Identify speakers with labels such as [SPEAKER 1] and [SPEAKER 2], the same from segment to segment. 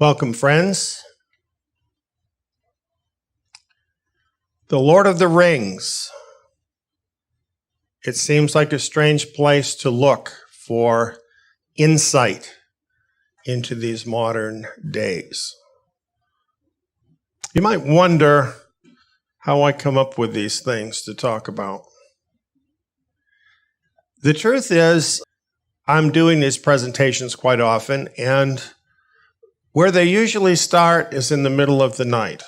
[SPEAKER 1] Welcome, friends. The Lord of the Rings. It seems like a strange place to look for insight into these modern days. You might wonder how I come up with these things to talk about. The truth is, I'm doing these presentations quite often, and where they usually start is in the middle of the night.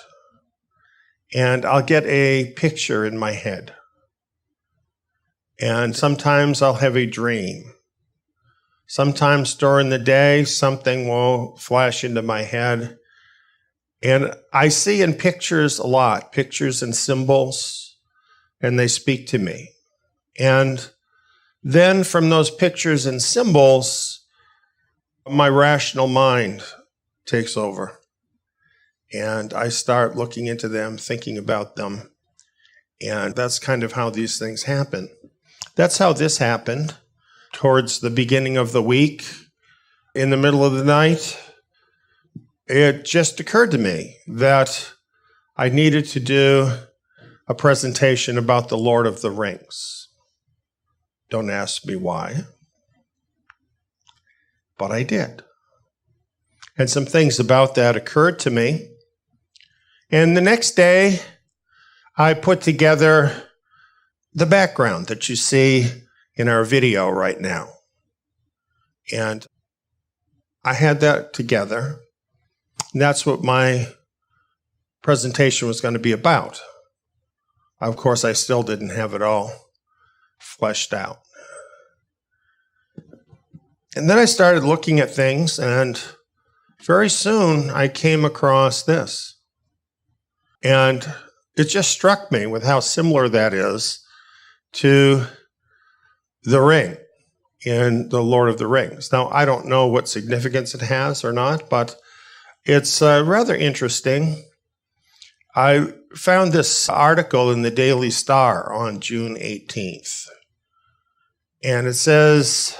[SPEAKER 1] And I'll get a picture in my head. And sometimes I'll have a dream. Sometimes during the day, something will flash into my head. And I see in pictures a lot, pictures and symbols, and they speak to me. And then from those pictures and symbols, my rational mind takes over. And I start looking into them, thinking about them. And that's kind of how these things happen. That's how this happened. Towards the beginning of the week, in the middle of the night, it just occurred to me that I needed to do a presentation about the Lord of the Rings. Don't ask me why, but I did. And some things about that occurred to me. And the next day, I put together the background that you see in our video right now. And I had that together. And that's what my presentation was going to be about. Of course, I still didn't have it all fleshed out. And then I started looking at things, and very soon I came across this. And it just struck me with how similar that is to the ring in The Lord of the Rings. Now, I don't know what significance it has or not, but it's rather interesting. I found this article in the Daily Star on June 18th. And it says,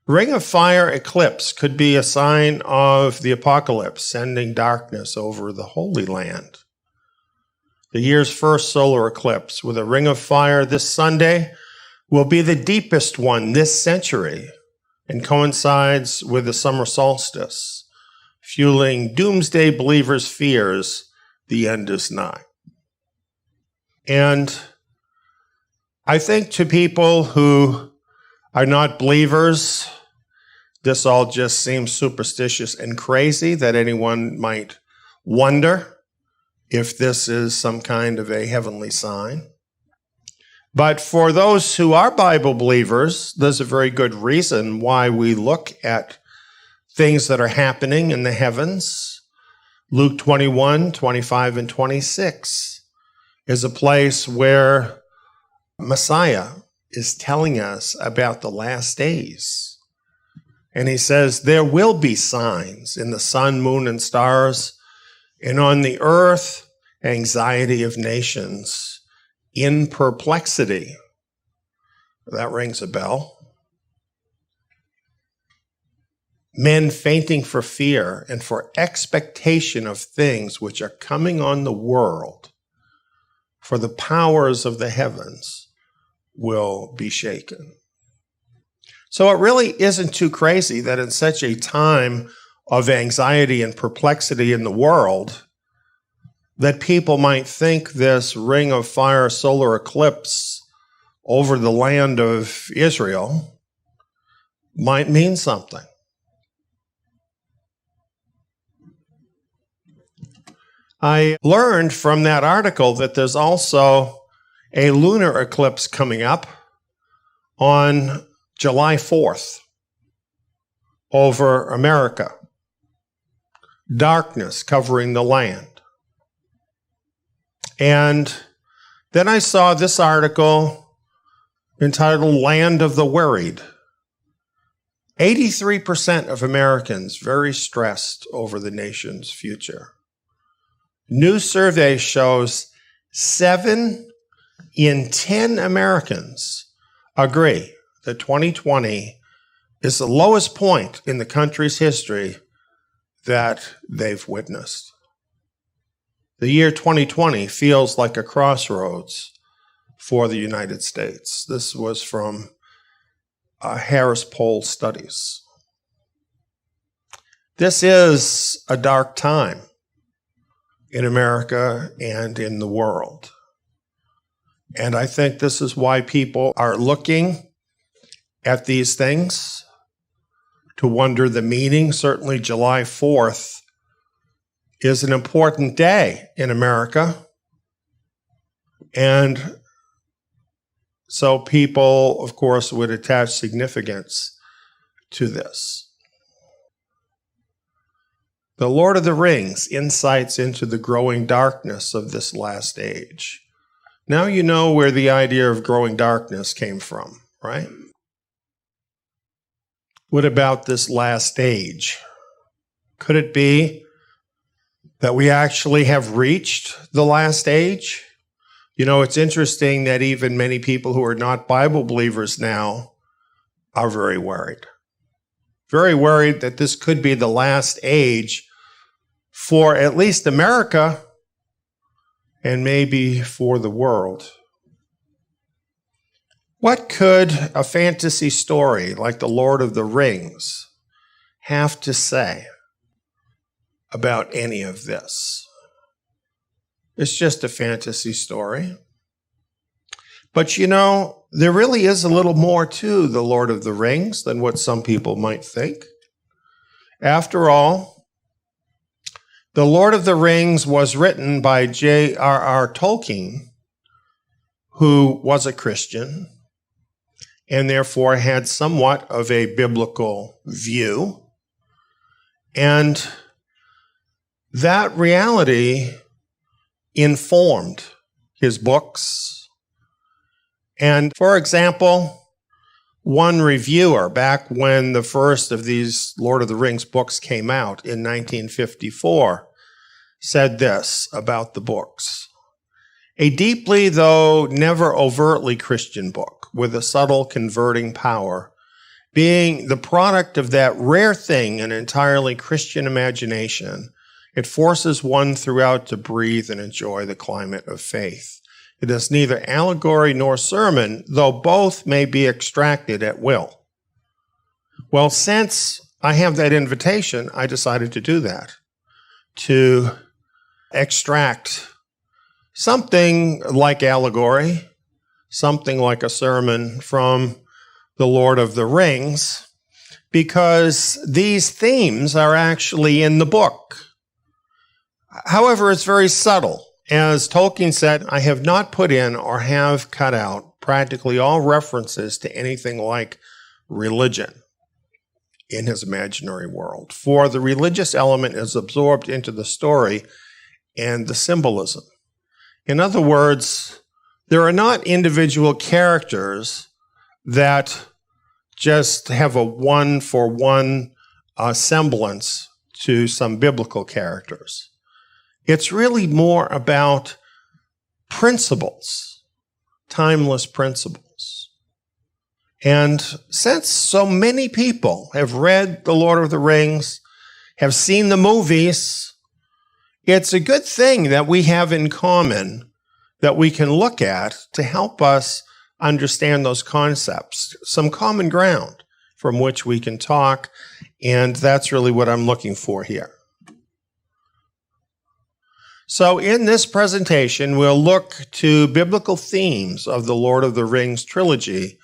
[SPEAKER 1] Ring of Fire eclipse could be a sign of the apocalypse, sending darkness over the Holy Land. The year's first solar eclipse with a ring of fire this Sunday will be the deepest one this century and coincides with the summer solstice, fueling doomsday believers' fears the end is nigh. And I think to people who are not believers, this all just seems superstitious and crazy that anyone might wonder if this is some kind of a heavenly sign. But for those who are Bible believers, there's a very good reason why we look at things that are happening in the heavens. Luke 21, 25, and 26 is a place where Messiah is telling us about the last days. And he says, there will be signs in the sun, moon, and stars, and on the earth, anxiety of nations, in perplexity. That rings a bell. Men fainting for fear and for expectation of things which are coming on the world, for the powers of the heavens will be shaken. So it really isn't too crazy that in such a time of anxiety and perplexity in the world, that people might think this ring of fire solar eclipse over the land of Israel might mean something. I learned from that article that there's also a lunar eclipse coming up on July 4th over America. Darkness covering the land. And then I saw this article entitled Land of the Worried. 83% of Americans very stressed over the nation's future. New survey shows 7 in 10 Americans agree that 2020 is the lowest point in the country's history that they've witnessed. The year 2020 feels like a crossroads for the United States. This was from Harris Poll Studies. This is a dark time in America and in the world. And I think this is why people are looking at these things to wonder the meaning. Certainly July 4th is an important day in America. And so people, of course, would attach significance to this. The Lord of the Rings, insights into the growing darkness of this last age. Now you know where the idea of growing darkness came from, right? What about this last age? Could it be that we actually have reached the last age? You know, it's interesting that even many people who are not Bible believers now are very worried. Very worried that this could be the last age for at least America and maybe for the world. What could a fantasy story like The Lord of the Rings have to say about any of this? It's just a fantasy story. But you know, there really is a little more to The Lord of the Rings than what some people might think. After all, The Lord of the Rings was written by J.R.R. Tolkien, who was a Christian and therefore had somewhat of a biblical view. And that reality informed his books. And for example, one reviewer, back when the first of these Lord of the Rings books came out in 1954, said this about the books. A deeply, though never overtly Christian book, with a subtle converting power, being the product of that rare thing, an entirely Christian imagination, it forces one throughout to breathe and enjoy the climate of faith. It is neither allegory nor sermon, though both may be extracted at will. Well, since I have that invitation, I decided to do that, to extract something like allegory, something like a sermon from The Lord of the Rings, because these themes are actually in the book. However, it's very subtle. As Tolkien said, I have not put in or have cut out practically all references to anything like religion in his imaginary world, for the religious element is absorbed into the story and the symbolism. In other words, there are not individual characters that just have a one-for-one semblance to some biblical characters. It's really more about principles, timeless principles. And since so many people have read The Lord of the Rings, have seen the movies, it's a good thing that we have in common that we can look at to help us understand those concepts, some common ground from which we can talk, and that's really what I'm looking for here. So in this presentation, we'll look to biblical themes of the Lord of the Rings trilogy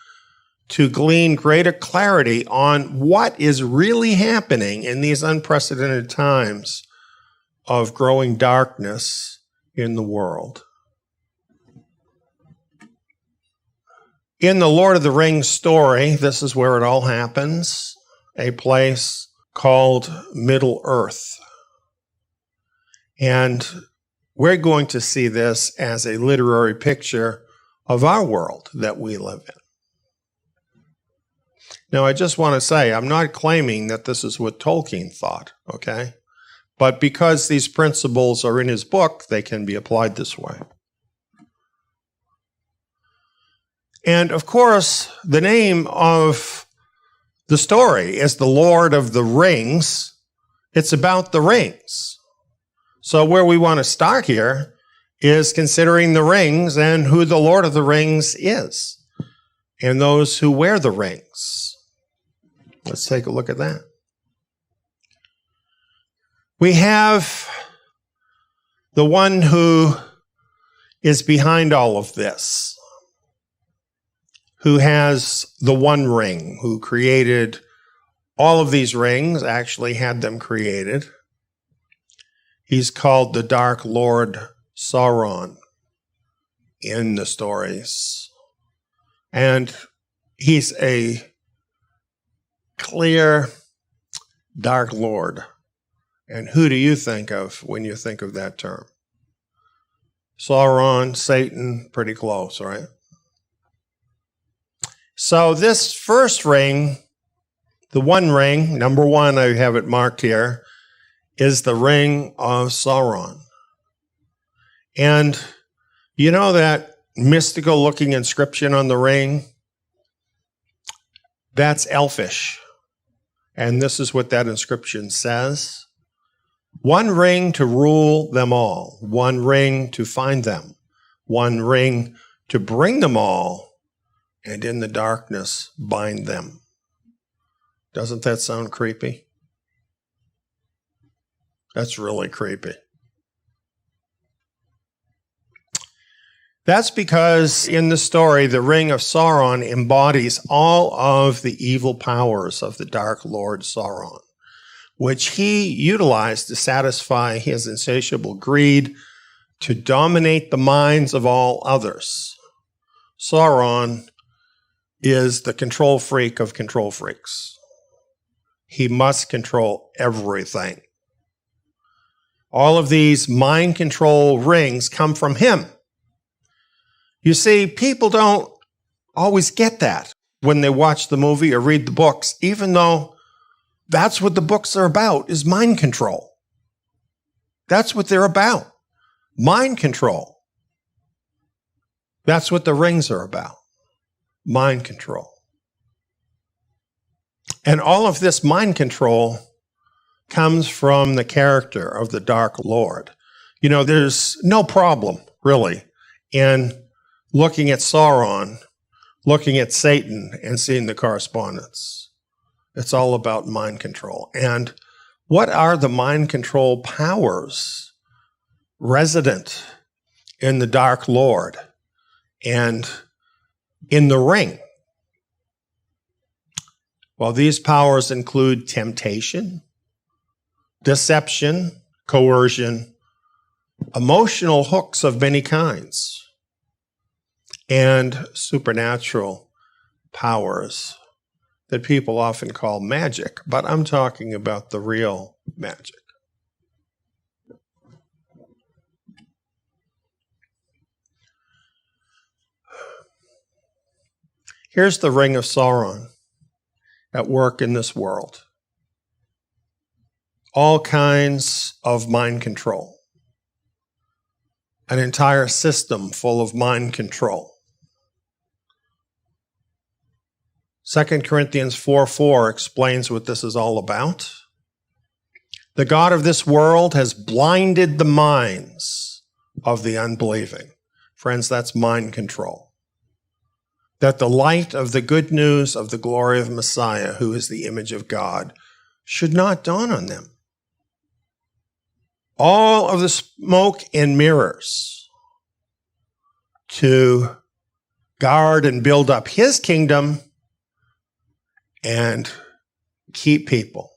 [SPEAKER 1] to glean greater clarity on what is really happening in these unprecedented times of growing darkness in the world. In the Lord of the Rings story, this is where it all happens, a place called Middle-earth. And we're going to see this as a literary picture of our world that we live in. Now, I just want to say, I'm not claiming that this is what Tolkien thought, okay? But because these principles are in his book, they can be applied this way. And of course, the name of the story is The Lord of the Rings, It's about the rings. So where we want to start here is considering the rings and who the Lord of the Rings is, and those who wear the rings. Let's take a look at that. We have the one who is behind all of this, who has the one ring, who created all of these rings, actually had them created. He's called the Dark Lord Sauron in the stories. And he's a clear Dark Lord. And who do you think of when you think of that term? Sauron, Satan, pretty close, right? So this first ring, the one ring, number one, I have it marked here, is the ring of Sauron. And you know that mystical looking inscription on the ring? That's elfish. And this is what that inscription says. One ring to rule them all. One ring to find them. One ring to bring them all. And in the darkness, bind them. Doesn't that sound creepy? That's really creepy. That's because in the story, the Ring of Sauron embodies all of the evil powers of the Dark Lord Sauron, which he utilized to satisfy his insatiable greed to dominate the minds of all others. Sauron is the control freak of control freaks. He must control everything. All of these mind control rings come from him. You see, people don't always get that when they watch the movie or read the books, even though that's what the books are about, is mind control. That's what they're about. Mind control. That's what the rings are about. Mind control. And all of this mind control comes from the character of the Dark Lord. You know, there's no problem, really, in looking at Sauron, looking at Satan, and seeing the correspondence. It's all about mind control. And what are the mind control powers resident in the Dark Lord and in the ring? Well, these powers include temptation, deception, coercion, emotional hooks of many kinds, and supernatural powers that people often call magic, but I'm talking about the real magic. Here's the Ring of Sauron at work in this world. All kinds of mind control. An entire system full of mind control. 2 Corinthians 4:4 explains what this is all about. The God of this world has blinded the minds of the unbelieving. Friends, that's mind control. That the light of the good news of the glory of Messiah, who is the image of God, should not dawn on them. All of the smoke and mirrors to guard and build up his kingdom and keep people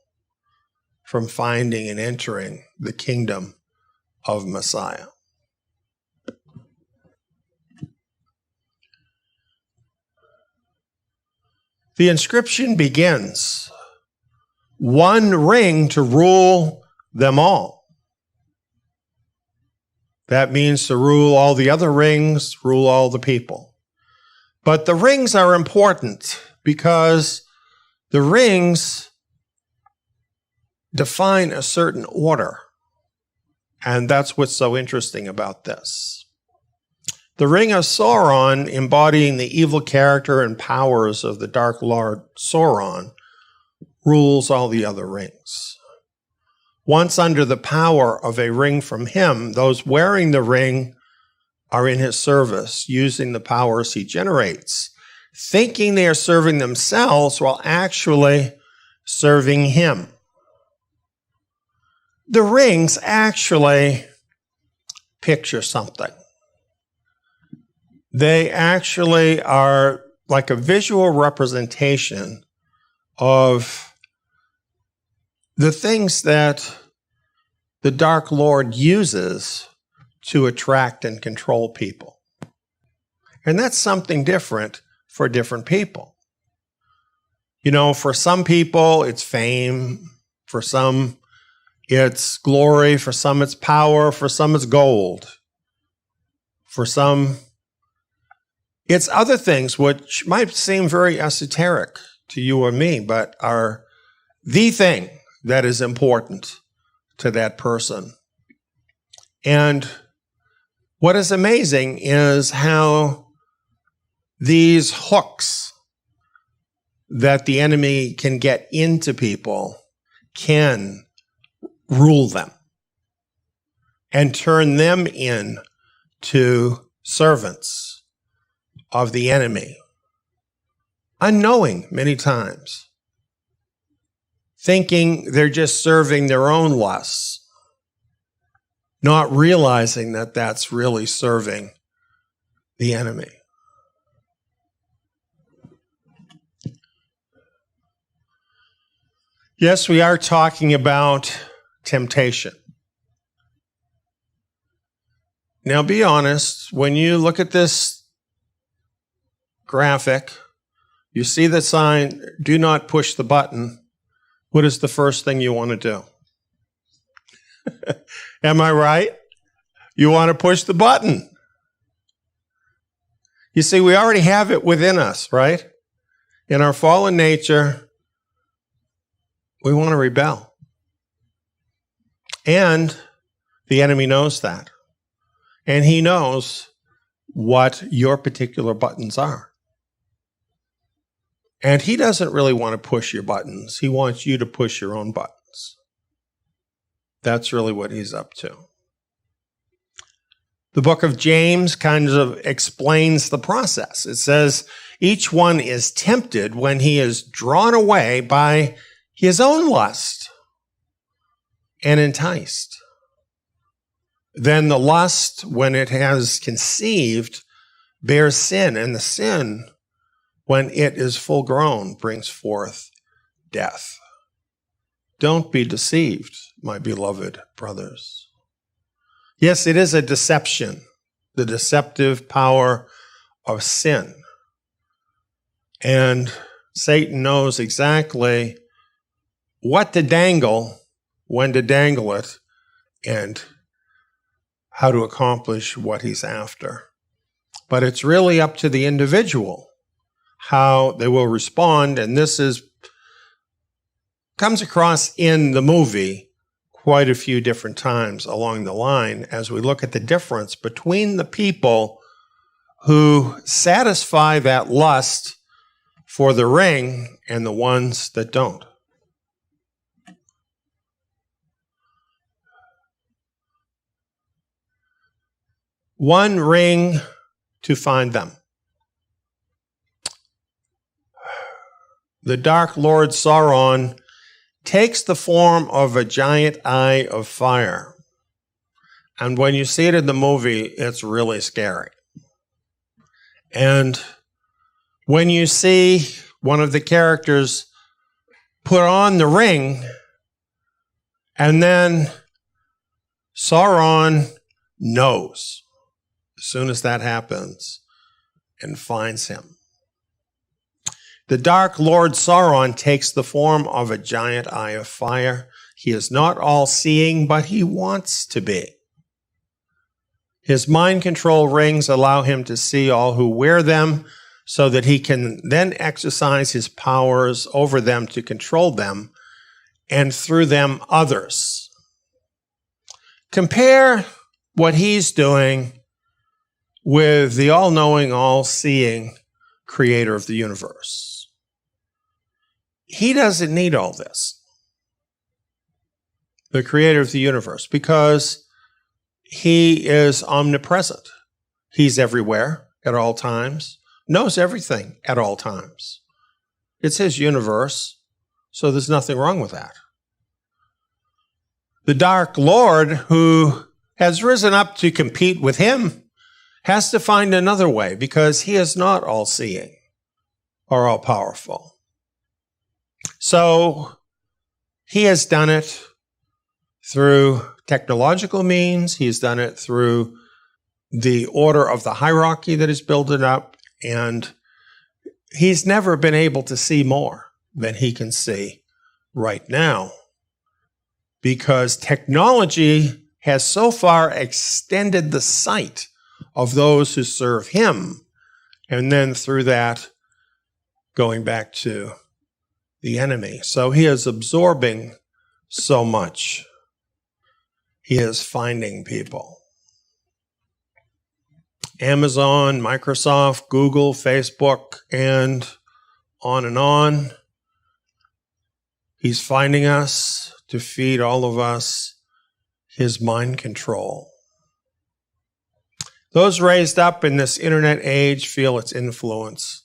[SPEAKER 1] from finding and entering the kingdom of Messiah. The inscription begins, one ring to rule them all. That means to rule all the other rings, rule all the people. But the rings are important because the rings define a certain order. And that's what's so interesting about this. The Ring of Sauron, embodying the evil character and powers of the Dark Lord Sauron, rules all the other rings. Once under the power of a ring from him, those wearing the ring are in his service, using the powers he generates, thinking they are serving themselves while actually serving him. The rings actually picture something. They actually are like a visual representation of the things that the Dark Lord uses to attract and control people. And that's something different for different people. You know, for some people, it's fame. For some, it's glory. For some, it's power. For some, it's gold. For some, it's other things which might seem very esoteric to you or me, but are the thing that is important to that person. And what is amazing is how these hooks that the enemy can get into people can rule them and turn them into servants of the enemy, unknowing many times, thinking they're just serving their own lusts, not realizing that that's really serving the enemy. Yes, we are talking about temptation. Now, be honest, when you look at this graphic, you see the sign, do not push the button. What is the first thing you want to do? Am I right? You want to push the button. You see, we already have it within us, right? In our fallen nature, we want to rebel. And the enemy knows that. And he knows what your particular buttons are. And he doesn't really want to push your buttons. He wants you to push your own buttons. That's really what he's up to. The book of James kind of explains the process. It says, each one is tempted when he is drawn away by his own lust and enticed. Then the lust, when it has conceived, bears sin, and the sin, when it is full grown, brings forth death. Don't be deceived, my beloved brothers. Yes, it is a deception, the deceptive power of sin. And Satan knows exactly what to dangle, when to dangle it, and how to accomplish what he's after. But it's really up to the individual how they will respond, and this comes across in the movie quite a few different times along the line as we look at the difference between the people who satisfy that lust for the ring and the ones that don't. One ring to find them. The Dark Lord Sauron takes the form of a giant eye of fire. And when you see it in the movie, it's really scary. And when you see one of the characters put on the ring, and then Sauron knows as soon as that happens and finds him. The Dark Lord Sauron takes the form of a giant eye of fire. He is not all-seeing, but he wants to be. His mind control rings allow him to see all who wear them so that he can then exercise his powers over them to control them and through them others. Compare what he's doing with the all-knowing, all-seeing creator of the universe. He doesn't need all this the creator of the universe, because he is omnipresent. He's everywhere at all times, knows everything at all times. It's his universe, so there's nothing wrong with that. The Dark Lord, who has risen up to compete with him, has to find another way, because he is not all-seeing or all-powerful. So he has done it through technological means. He's done it through the order of the hierarchy that is building up, and he's never been able to see more than he can see right now, because technology has so far extended the sight of those who serve him, and then through that, going back to the enemy. So he is absorbing so much. He is finding people. Amazon, Microsoft, Google, Facebook, and on. He's finding us to feed all of us his mind control. Those raised up in this internet age feel its influence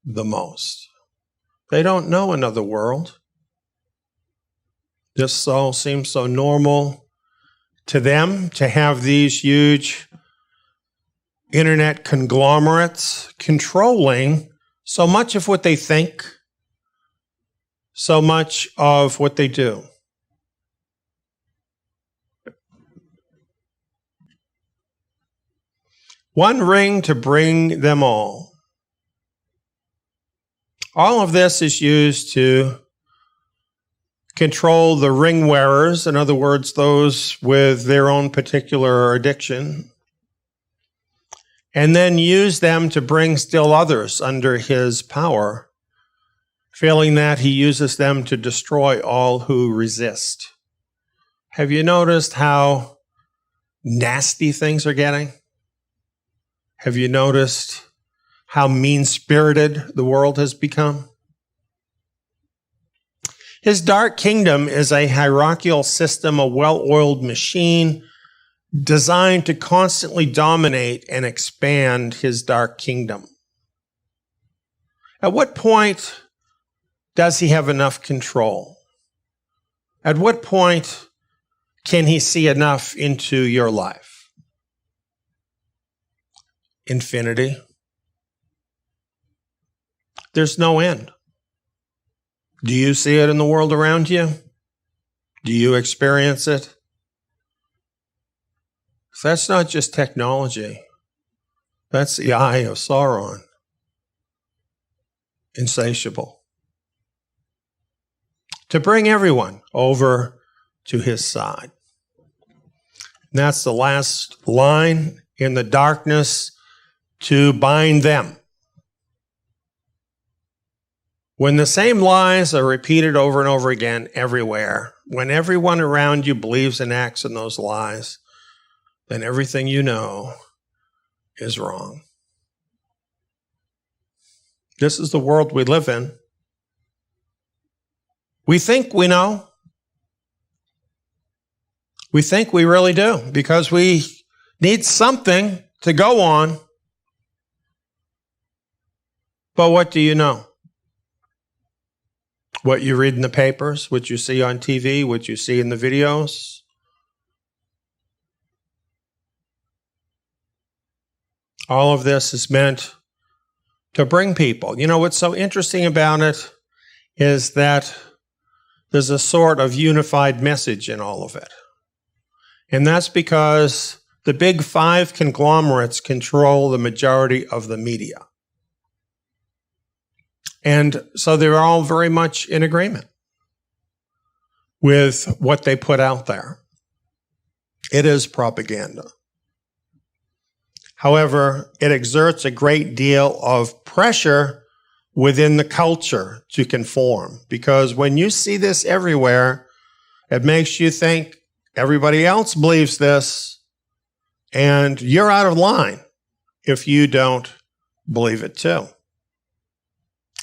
[SPEAKER 1] the most. They don't know another world. This all seems so normal to them to have these huge internet conglomerates controlling so much of what they think, so much of what they do. One ring to bring them all. All of this is used to control the ring wearers, in other words, those with their own particular addiction, and then use them to bring still others under his power, failing that he uses them to destroy all who resist. Have you noticed how nasty things are getting? Have you noticed how mean-spirited the world has become? His dark kingdom is a hierarchical system, a well-oiled machine designed to constantly dominate and expand his dark kingdom. At what point does he have enough control? At what point can he see enough into your life? Infinity. There's no end. Do you see it in the world around you? Do you experience it? That's not just technology. That's the eye of Sauron. Insatiable. To bring everyone over to his side. And that's the last line in the darkness, to bind them. When the same lies are repeated over and over again everywhere, when everyone around you believes and acts in those lies, then everything you know is wrong. This is the world we live in. We think we know. We think we really do, because we need something to go on. But what do you know? What you read in the papers, what you see on TV, what you see in the videos. All of this is meant to bring people. You know, what's so interesting about it is that there's a sort of unified message in all of it. And that's because the big five conglomerates control the majority of the media. And so they're all very much in agreement with what they put out there. It is propaganda. However, it exerts a great deal of pressure within the culture to conform, because when you see this everywhere, it makes you think everybody else believes this, and you're out of line if you don't believe it too.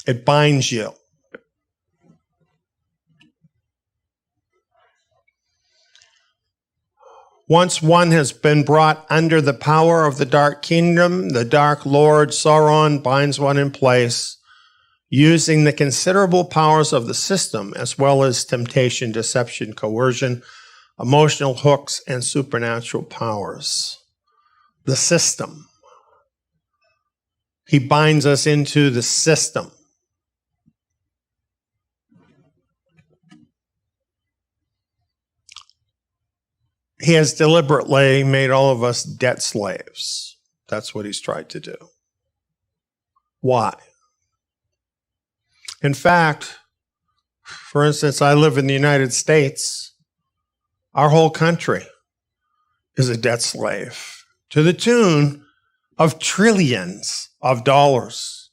[SPEAKER 1] It binds you. Once one has been brought under the power of the Dark Kingdom, the Dark Lord Sauron binds one in place, using the considerable powers of the system, as well as temptation, deception, coercion, emotional hooks, and supernatural powers. The system. He binds us into the system. He has deliberately made all of us debt slaves. That's what he's tried to do. Why? In fact, for instance, I live in the United States. Our whole country is a debt slave to the tune of trillions of dollars.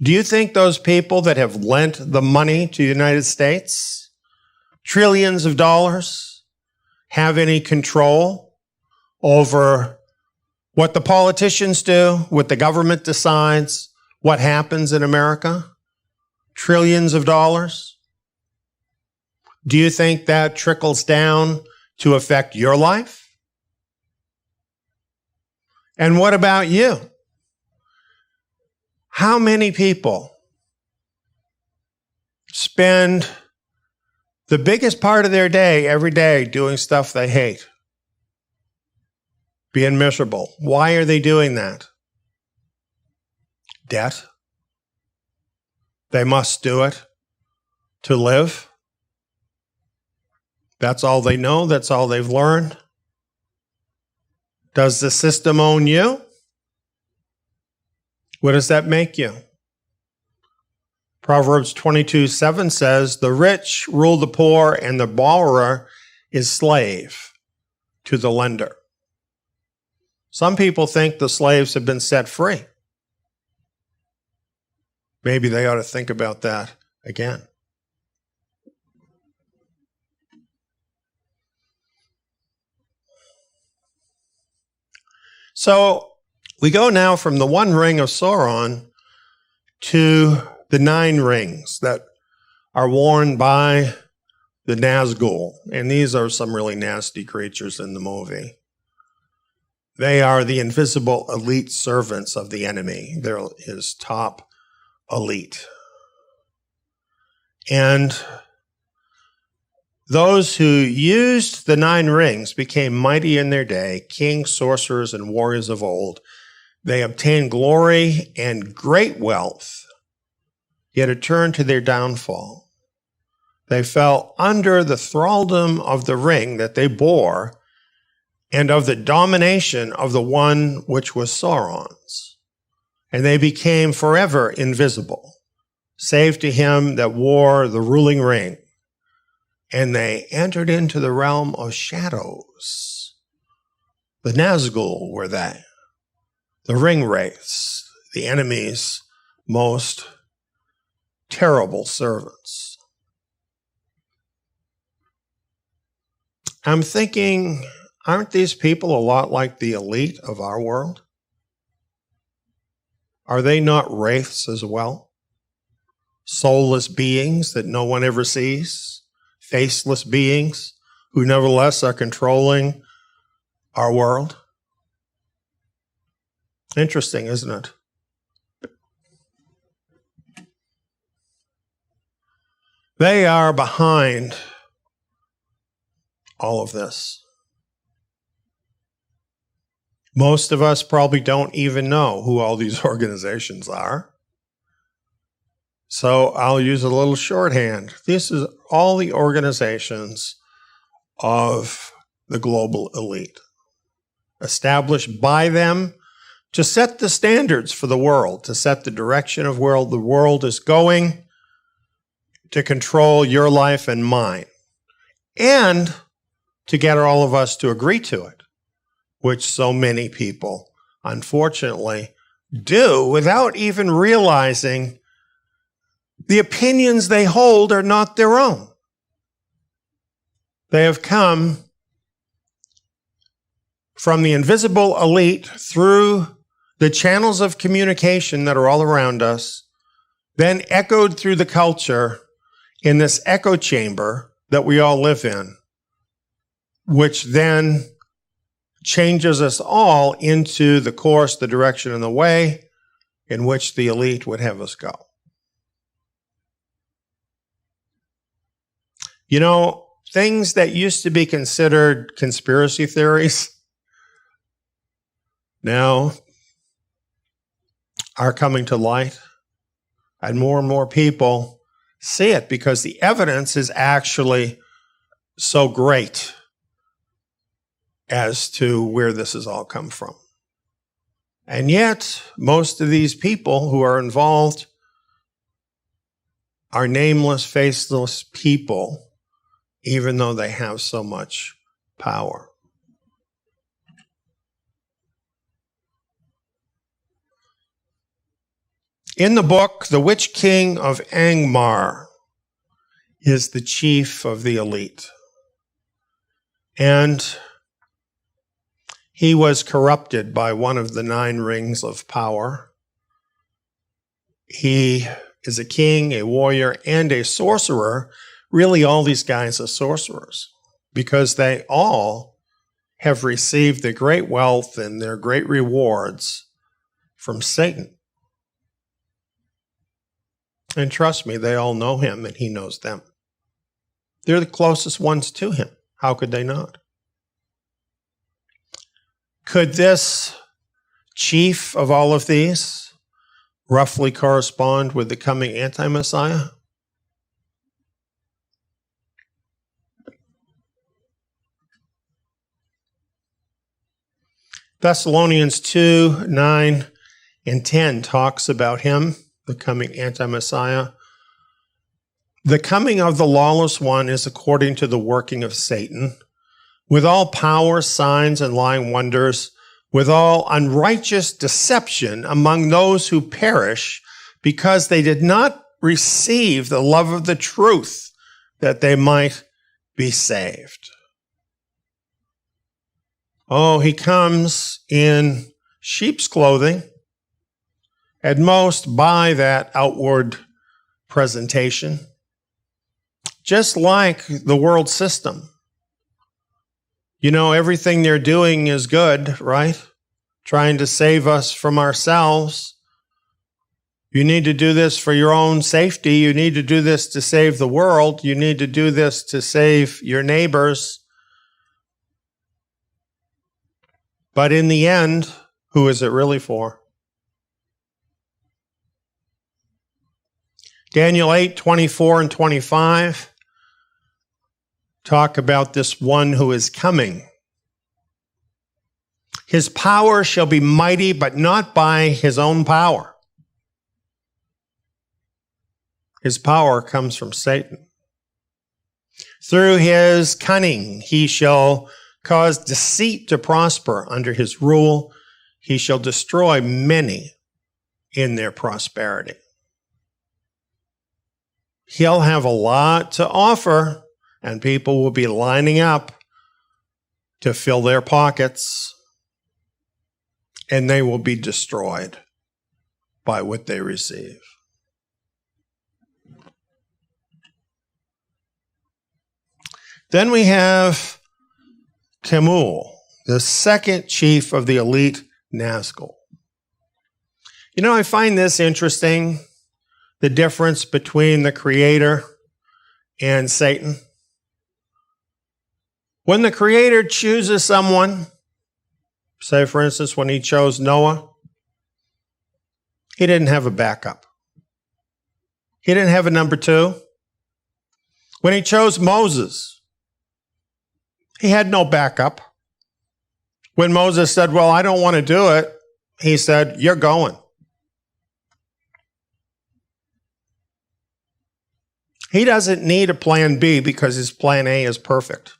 [SPEAKER 1] Do you think those people that have lent the money to the United States, trillions of dollars, have any control over what the politicians do, what the government decides, what happens in America? Trillions of dollars? Do you think that trickles down to affect your life? And what about you? How many people spend the biggest part of their day every day doing stuff they hate? Being miserable. Why are they doing that? Debt. They must do it to live. That's all they know. That's all they've learned. Does the system own you? What does that make you? Proverbs 22:7 says, "The rich rule the poor, and the borrower is slave to the lender." Some people think the slaves have been set free. Maybe they ought to think about that again. So we go now from the one ring of Sauron to the 9 rings that are worn by the Nazgul. And these are some really nasty creatures in the movie. They are the invisible elite servants of the enemy. They're his top elite. And those who used the 9 rings became mighty in their day, kings, sorcerers, and warriors of old. They obtained glory and great wealth, yet it turned to their downfall. They fell under the thraldom of the ring that they bore and of the domination of the one which was Sauron's. And they became forever invisible, save to him that wore the ruling ring. And they entered into the realm of shadows. The Nazgul were they, the ring wraiths, the enemy's most terrible servants. I'm thinking, aren't these people a lot like the elite of our world? Are they not wraiths as well? Soulless beings that no one ever sees? Faceless beings who nevertheless are controlling our world? Interesting, isn't it? They are behind all of this. Most of us probably don't even know who all these organizations are. So I'll use a little shorthand. This is all the organizations of the global elite, established by them to set the standards for the world, to set the direction of where the world is going, to control your life and mine, and to get all of us to agree to it, which so many people, unfortunately, do without even realizing the opinions they hold are not their own. They have come from the invisible elite through the channels of communication that are all around us, then echoed through the culture in this echo chamber that we all live in, which then changes us all into the course, the direction, and the way in which the elite would have us go. You know, things that used to be considered conspiracy theories now are coming to light, and more people see it because the evidence is actually so great as to where this has all come from. And yet, most of these people who are involved are nameless, faceless people, even though they have so much power. In the book, the Witch King of Angmar is the chief of the elite. And he was corrupted by one of the 9 rings of power. He is a king, a warrior, and a sorcerer. Really, all these guys are sorcerers because they all have received their great wealth and their great rewards from Satan. And trust me, they all know him and he knows them. They're the closest ones to him. How could they not? Could this chief of all of these roughly correspond with the coming anti-Messiah? Thessalonians 2, 9, and 10 talks about him, the coming anti-Messiah. The coming of the lawless one is according to the working of Satan, with all power, signs, and lying wonders, with all unrighteous deception among those who perish, because they did not receive the love of the truth, that they might be saved. Oh, he comes in sheep's clothing, at most by that outward presentation, just like the world system. You know, everything they're doing is good, right? Trying to save us from ourselves. You need to do this for your own safety. You need to do this to save the world. You need to do this to save your neighbors. But in the end, who is it really for? Daniel 8, 24 and 25 talk about this one who is coming. His power shall be mighty, but not by his own power. His power comes from Satan. Through his cunning, he shall cause deceit to prosper under his rule. He shall destroy many in their prosperity. He'll have a lot to offer, and people will be lining up to fill their pockets, and they will be destroyed by what they receive. Then we have Temul, the second chief of the elite Nazgul. You know, I find this interesting, the difference between the Creator and Satan. When the Creator chooses someone, say for instance when he chose Noah, he didn't have a backup. He didn't have a number 2. When he chose Moses, he had no backup. When Moses said, well, I don't want to do it, he said, you're going. He doesn't need a plan B because his plan A is perfect.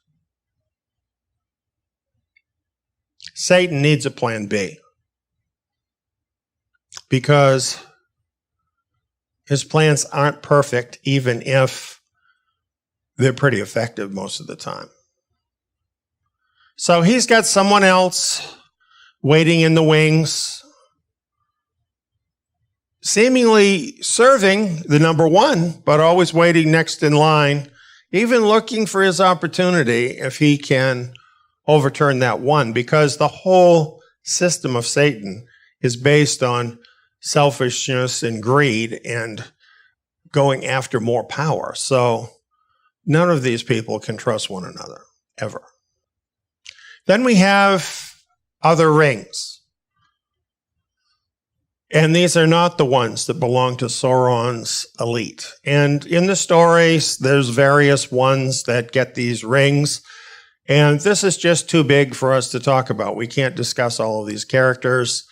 [SPEAKER 1] Satan needs a plan B because his plans aren't perfect, even if they're pretty effective most of the time. So he's got someone else waiting in the wings, seemingly serving the number 1, but always waiting next in line, even looking for his opportunity if he can overturn that one, because the whole system of Satan is based on selfishness and greed and going after more power. So none of these people can trust one another, ever. Then we have other rings. And these are not the ones that belong to Sauron's elite. And in the stories, there's various ones that get these rings. And this is just too big for us to talk about. We can't discuss all of these characters.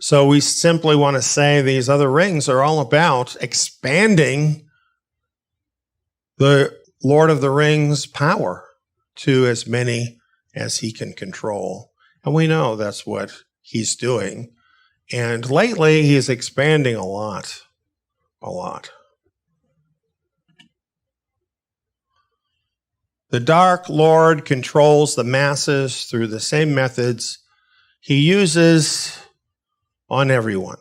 [SPEAKER 1] So we simply want to say these other rings are all about expanding the Lord of the Rings power to as many as he can control. And we know that's what he's doing. And lately, he's expanding a lot. A lot. The Dark Lord controls the masses through the same methods he uses on everyone.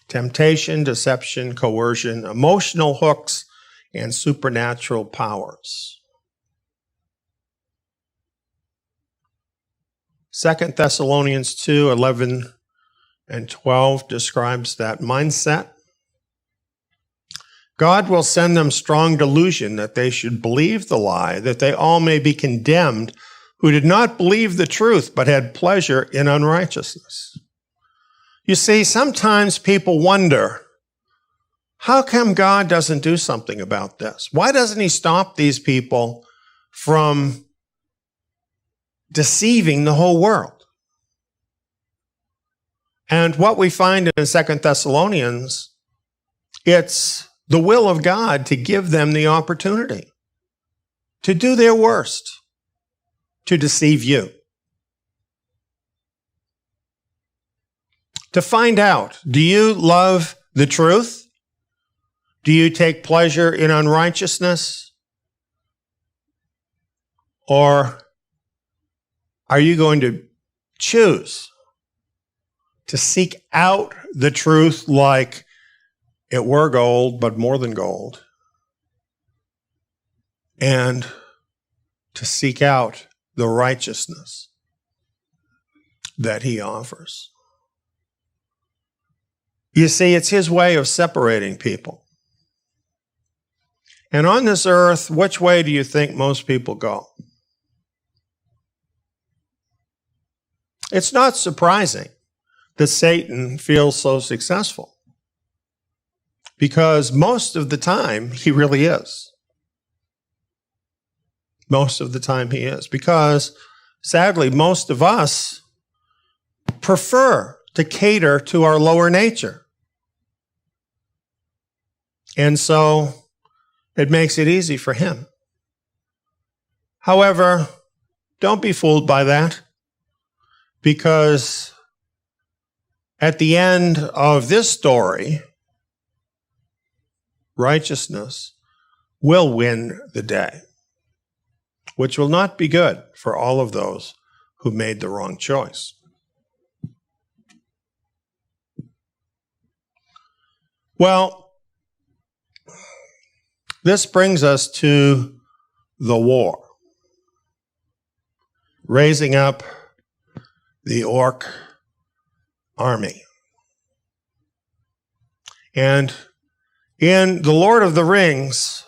[SPEAKER 1] Temptation, deception, coercion, emotional hooks, and supernatural powers. 2 Thessalonians 2:11 and 12 describes that mindset. God will send them strong delusion that they should believe the lie, that they all may be condemned who did not believe the truth but had pleasure in unrighteousness. You see, sometimes people wonder, how come God doesn't do something about this? Why doesn't he stop these people from deceiving the whole world? And what we find in 2 Thessalonians, it's the will of God to give them the opportunity to do their worst, to deceive you. To find out, do you love the truth? Do you take pleasure in unrighteousness? Or are you going to choose to seek out the truth like it were gold, but more than gold, and to seek out the righteousness that he offers? You see, it's his way of separating people. And on this earth, which way do you think most people go? It's not surprising that Satan feels so successful, because most of the time he really is. Most of the time he is, because sadly most of us prefer to cater to our lower nature. And so it makes it easy for him. However, don't be fooled by that, because at the end of this story, righteousness will win the day, which will not be good for all of those who made the wrong choice. Well, this brings us to the war, raising up the orc army. And in The Lord of the Rings,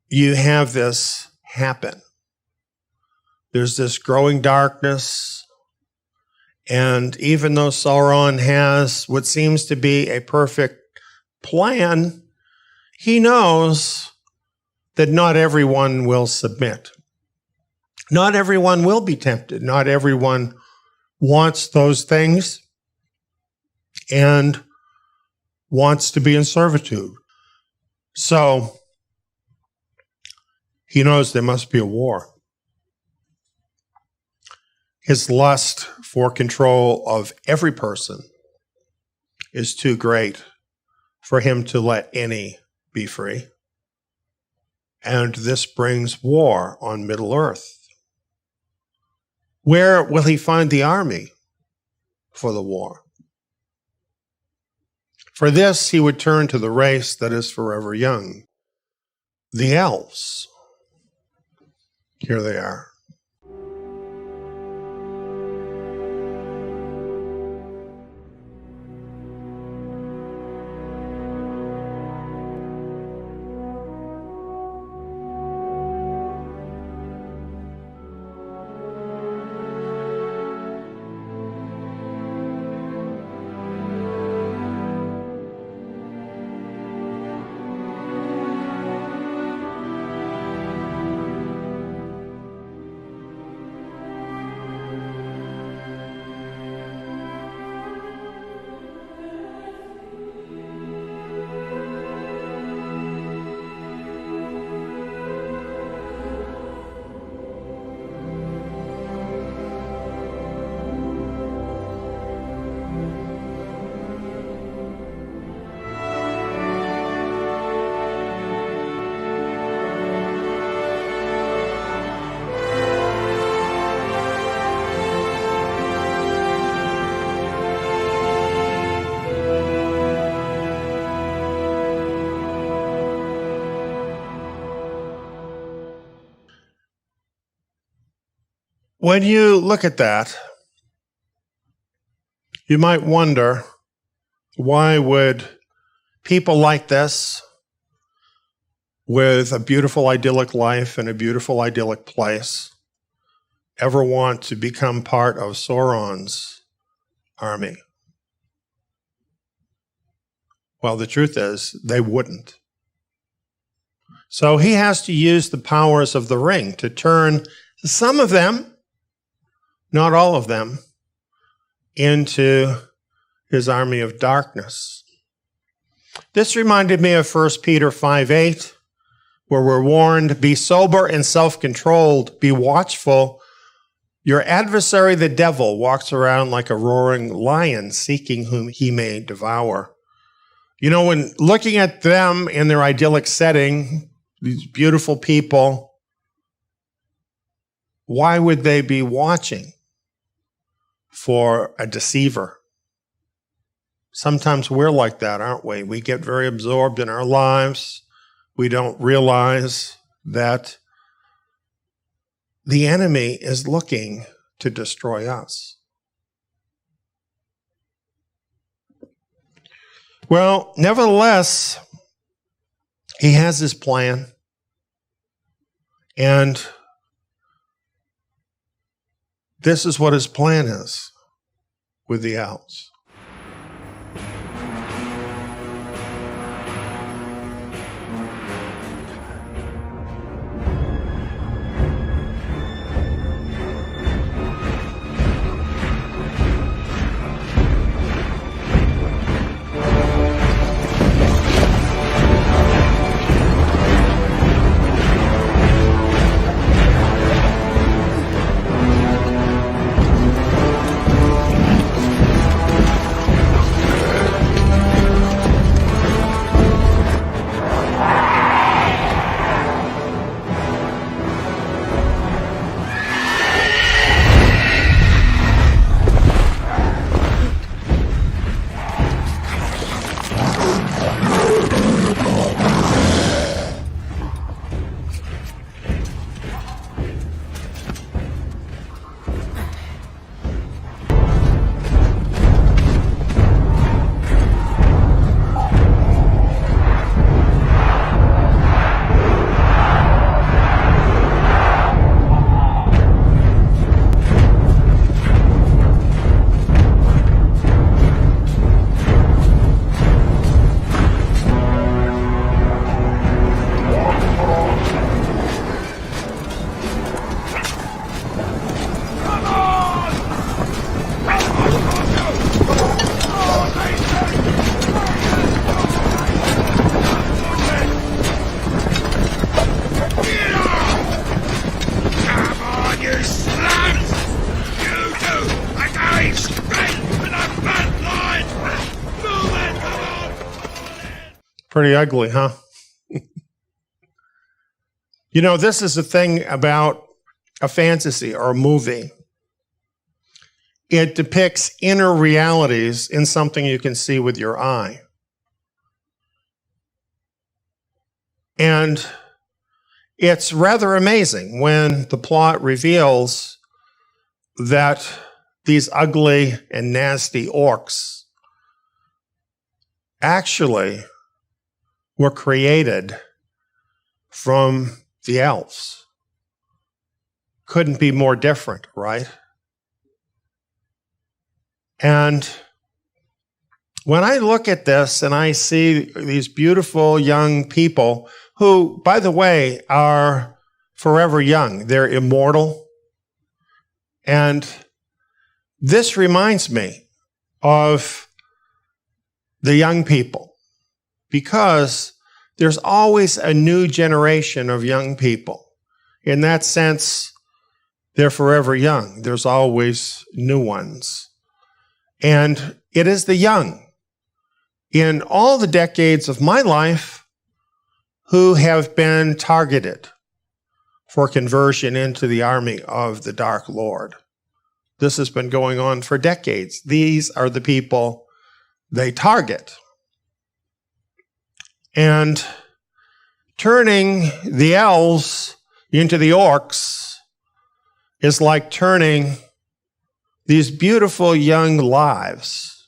[SPEAKER 1] you have this happen. There's this growing darkness, and even though Sauron has what seems to be a perfect plan, he knows that not everyone will submit. Not everyone will be tempted. Not everyone wants those things and wants to be in servitude. So he knows there must be a war. His lust for control of every person is too great for him to let any be free. And this brings war on Middle-earth. Where will he find the army for the war? For this, he would turn to the race that is forever young, the elves. Here they are. When you look at that, you might wonder, why would people like this, with a beautiful idyllic life and a beautiful idyllic place, ever want to become part of Sauron's army? Well, the truth is, they wouldn't. So he has to use the powers of the ring to turn some of them, not all of them, into his army of darkness. This reminded me of 1 Peter 5:8, where we're warned, be sober and self-controlled, be watchful. Your adversary, the devil, walks around like a roaring lion, seeking whom he may devour. You know, when looking at them in their idyllic setting, these beautiful people, why would they be watching for a deceiver? Sometimes we're like that, aren't we? We get very absorbed in our lives. We don't realize that the enemy is looking to destroy us. Well, nevertheless, he has his plan. And this is what his plan is with the outs. Pretty ugly, huh? You know, this is the thing about a fantasy or a movie. It depicts inner realities in something you can see with your eye. And it's rather amazing when the plot reveals that these ugly and nasty orcs actually were created from the elves. Couldn't be more different, right? And when I look at this and I see these beautiful young people who, by the way, are forever young, they're immortal. And this reminds me of the young people, because there's always a new generation of young people. In that sense, they're forever young. There's always new ones. And it is the young, in all the decades of my life, who have been targeted for conversion into the army of the Dark Lord. This has been going on for decades. These are the people they target. And turning the elves into the orcs is like turning these beautiful young lives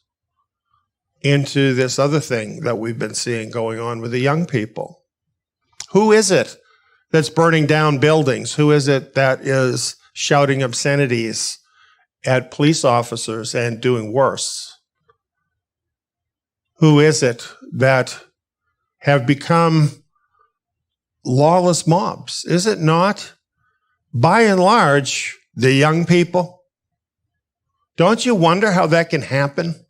[SPEAKER 1] into this other thing that we've been seeing going on with the young people. Who is it that's burning down buildings? Who is it that is shouting obscenities at police officers and doing worse? Who is it that have become lawless mobs? Is it not, by and large, the young people? Don't you wonder how that can happen?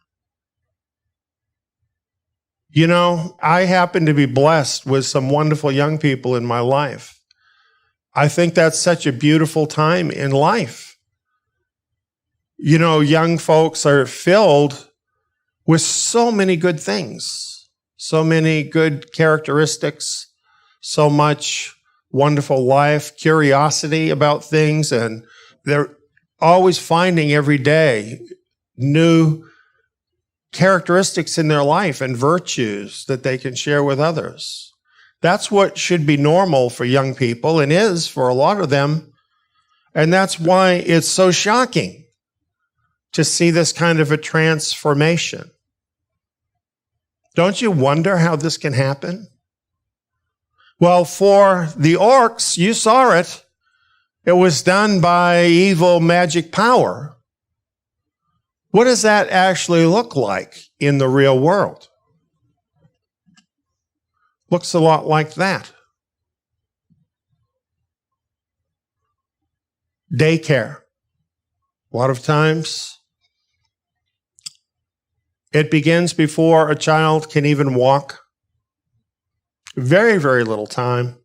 [SPEAKER 1] You know, I happen to be blessed with some wonderful young people in my life. I think that's such a beautiful time in life. You know, young folks are filled with so many good things, so many good characteristics, so much wonderful life, curiosity about things, and they're always finding every day new characteristics in their life and virtues that they can share with others. That's what should be normal for young people, and is for a lot of them. And that's why it's so shocking to see this kind of a transformation. Don't you wonder how this can happen? Well, for the orcs, you saw it. It was done by evil magic power. What does that actually look like in the real world? Looks a lot like that. Daycare. A lot of times, it begins before a child can even walk. Very, very little time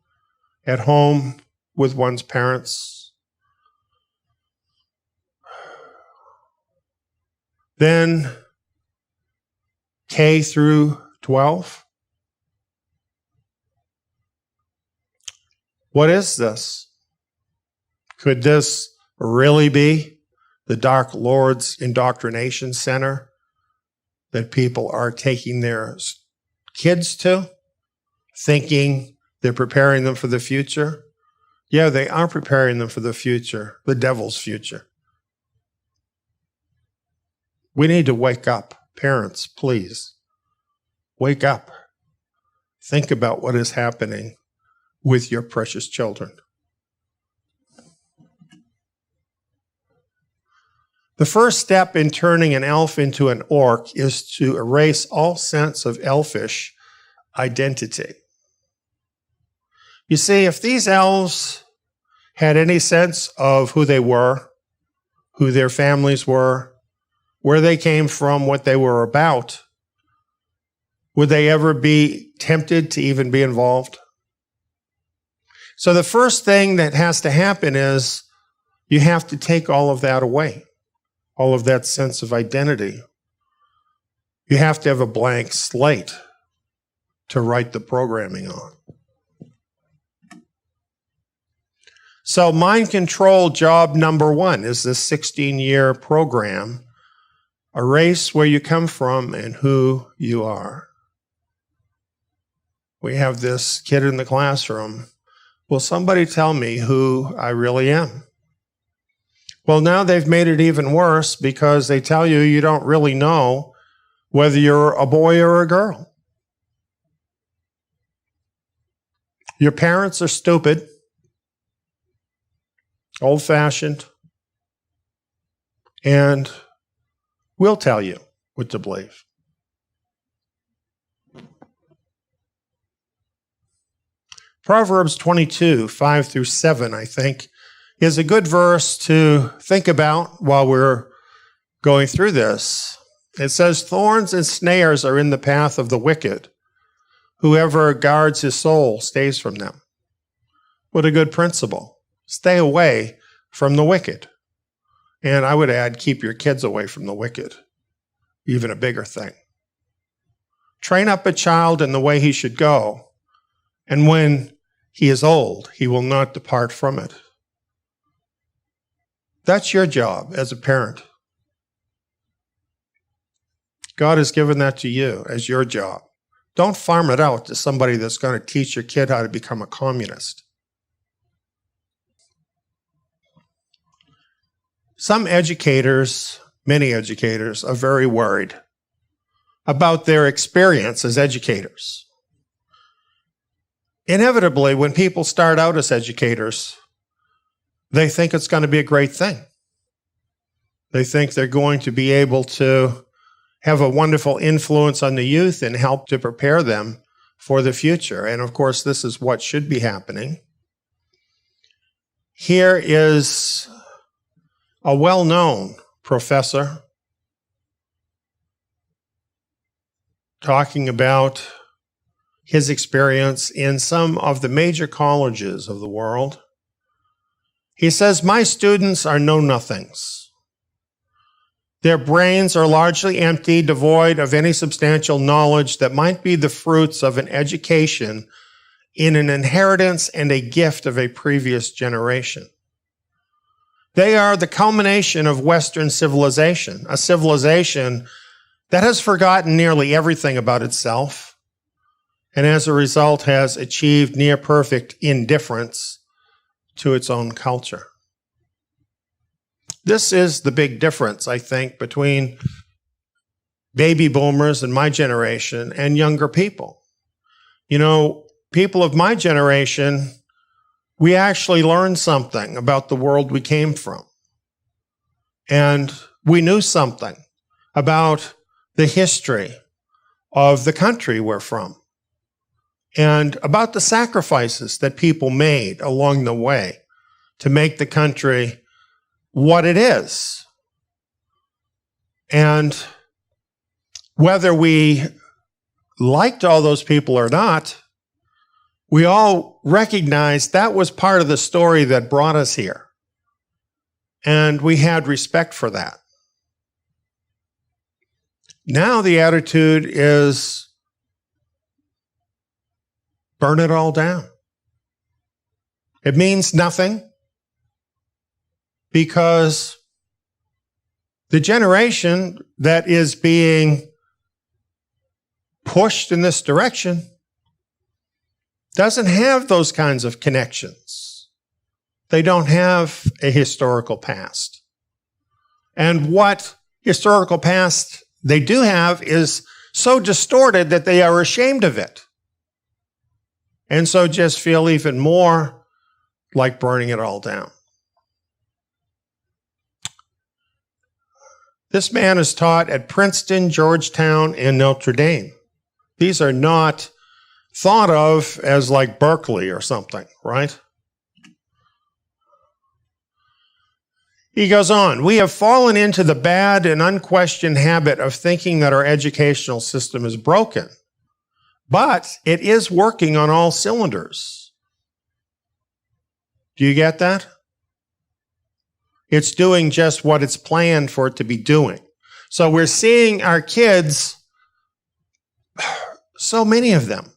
[SPEAKER 1] at home with one's parents. Then K through 12. What is this? Could this really be the Dark Lord's indoctrination center that people are taking their kids to, thinking they're preparing them for the future? Yeah, they are preparing them for the future, the devil's future. We need to wake up. Parents, please, wake up. Think about what is happening with your precious children. The first step in turning an elf into an orc is to erase all sense of elfish identity. You see, if these elves had any sense of who they were, who their families were, where they came from, what they were about, would they ever be tempted to even be involved? So the first thing that has to happen is you have to take all of that away, all of that sense of identity. You have to have a blank slate to write the programming on. So mind control job number 1 is this 16-year program. Erase where you come from and who you are. We have this kid in the classroom. Will somebody tell me who I really am? Well, now they've made it even worse because they tell you you don't really know whether you're a boy or a girl. Your parents are stupid, old-fashioned, and we'll tell you what to believe. Proverbs 22, 5 through 7, I think, is a good verse to think about while we're going through this. It says, "Thorns and snares are in the path of the wicked. Whoever guards his soul stays from them." What a good principle. Stay away from the wicked. And I would add, keep your kids away from the wicked. Even a bigger thing. Train up a child in the way he should go, and when he is old, he will not depart from it. That's your job as a parent. God has given that to you as your job. Don't farm it out to somebody that's going to teach your kid how to become a communist. Some educators, many educators, are very worried about their experience as educators. Inevitably, when people start out as educators, they think it's going to be a great thing. They think they're going to be able to have a wonderful influence on the youth and help to prepare them for the future. And of course, this is what should be happening. Here is a well-known professor talking about his experience in some of the major colleges of the world. He says, "My students are know-nothings. Their brains are largely empty, devoid of any substantial knowledge that might be the fruits of an education in an inheritance and a gift of a previous generation. They are the culmination of Western civilization, a civilization that has forgotten nearly everything about itself, and as a result has achieved near-perfect indifference to its own culture." This is the big difference, I think, between baby boomers and my generation and younger people. You know, people of my generation, we actually learned something about the world we came from. And we knew something about the history of the country we're from and about the sacrifices that people made along the way to make the country what it is. And whether we liked all those people or not, we all recognized that was part of the story that brought us here. And we had respect for that. Now the attitude is burn it all down. It means nothing because the generation that is being pushed in this direction doesn't have those kinds of connections. They don't have a historical past. And what historical past they do have is so distorted that they are ashamed of it. And so just feel even more like burning it all down. This man is taught at Princeton, Georgetown, and Notre Dame. These are not thought of as like Berkeley or something, right? He goes on, "We have fallen into the bad and unquestioned habit of thinking that our educational system is broken, but it is working on all cylinders." Do you get that? It's doing just what it's planned for it to be doing. So we're seeing our kids, so many of them,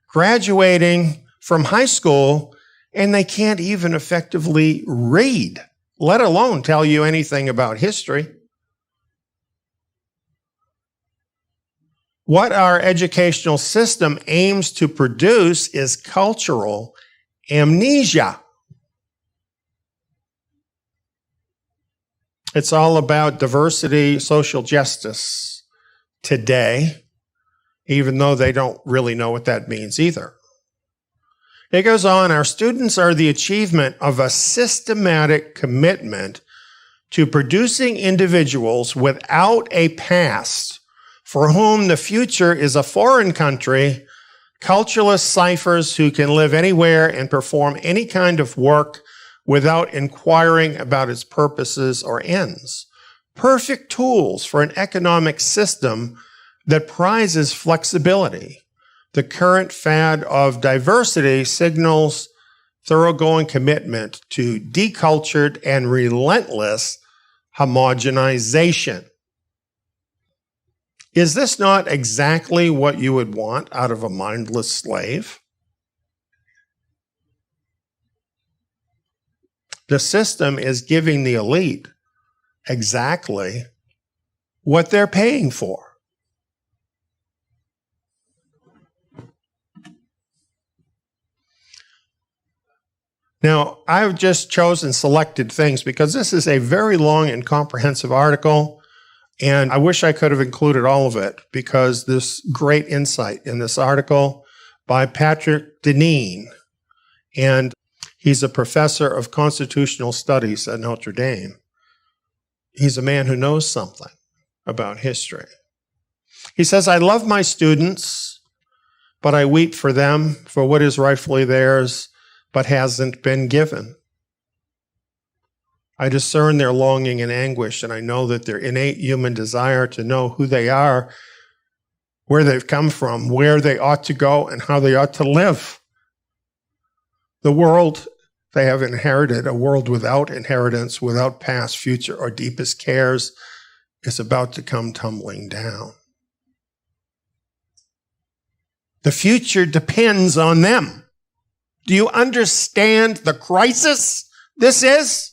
[SPEAKER 1] graduating from high school, and they can't even effectively read, let alone tell you anything about history. What our educational system aims to produce is cultural amnesia. It's all about diversity, social justice today, even though they don't really know what that means either. It goes on, our students are the achievement of a systematic commitment to producing individuals without a past, for whom the future is a foreign country, cultureless ciphers who can live anywhere and perform any kind of work without inquiring about its purposes or ends. Perfect tools for an economic system that prizes flexibility. The current fad of diversity signals thoroughgoing commitment to decultured and relentless homogenization. Is this not exactly what you would want out of a mindless slave? The system is giving the elite exactly what they're paying for. Now, I've just chosen selected things because this is a very long and comprehensive article, and I wish I could have included all of it because there's great insight in this article by Patrick Deneen, and he's a professor of constitutional studies at Notre Dame. He's a man who knows something about history. He says, I love my students, but I weep for them for what is rightfully theirs, but hasn't been given. I discern their longing and anguish, and I know that their innate human desire to know who they are, where they've come from, where they ought to go, and how they ought to live. The world they have inherited, a world without inheritance, without past, future, or deepest cares, is about to come tumbling down. The future depends on them. Do you understand the crisis this is?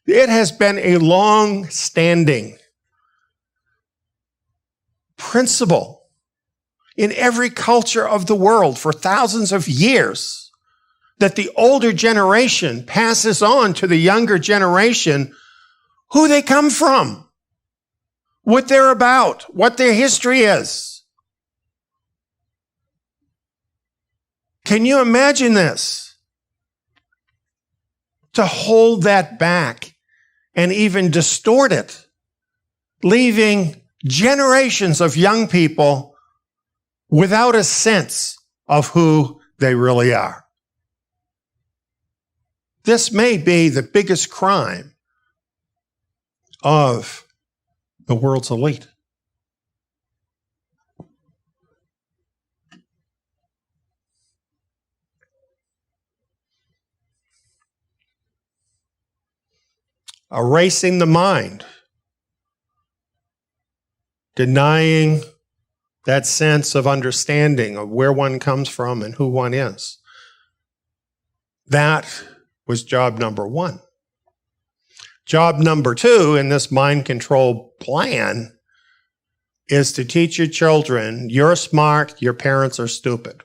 [SPEAKER 1] It has been a long-standing principle in every culture of the world for thousands of years that the older generation passes on to the younger generation who they come from, what they're about, what their history is. Can you imagine this? To hold that back and even distort it, leaving generations of young people without a sense of who they really are. This may be the biggest crime of the world's elite. Erasing the mind, denying that sense of understanding of where one comes from and who one is. That was job number one. Job number two in this mind control plan is to teach your children, you're smart, your parents are stupid.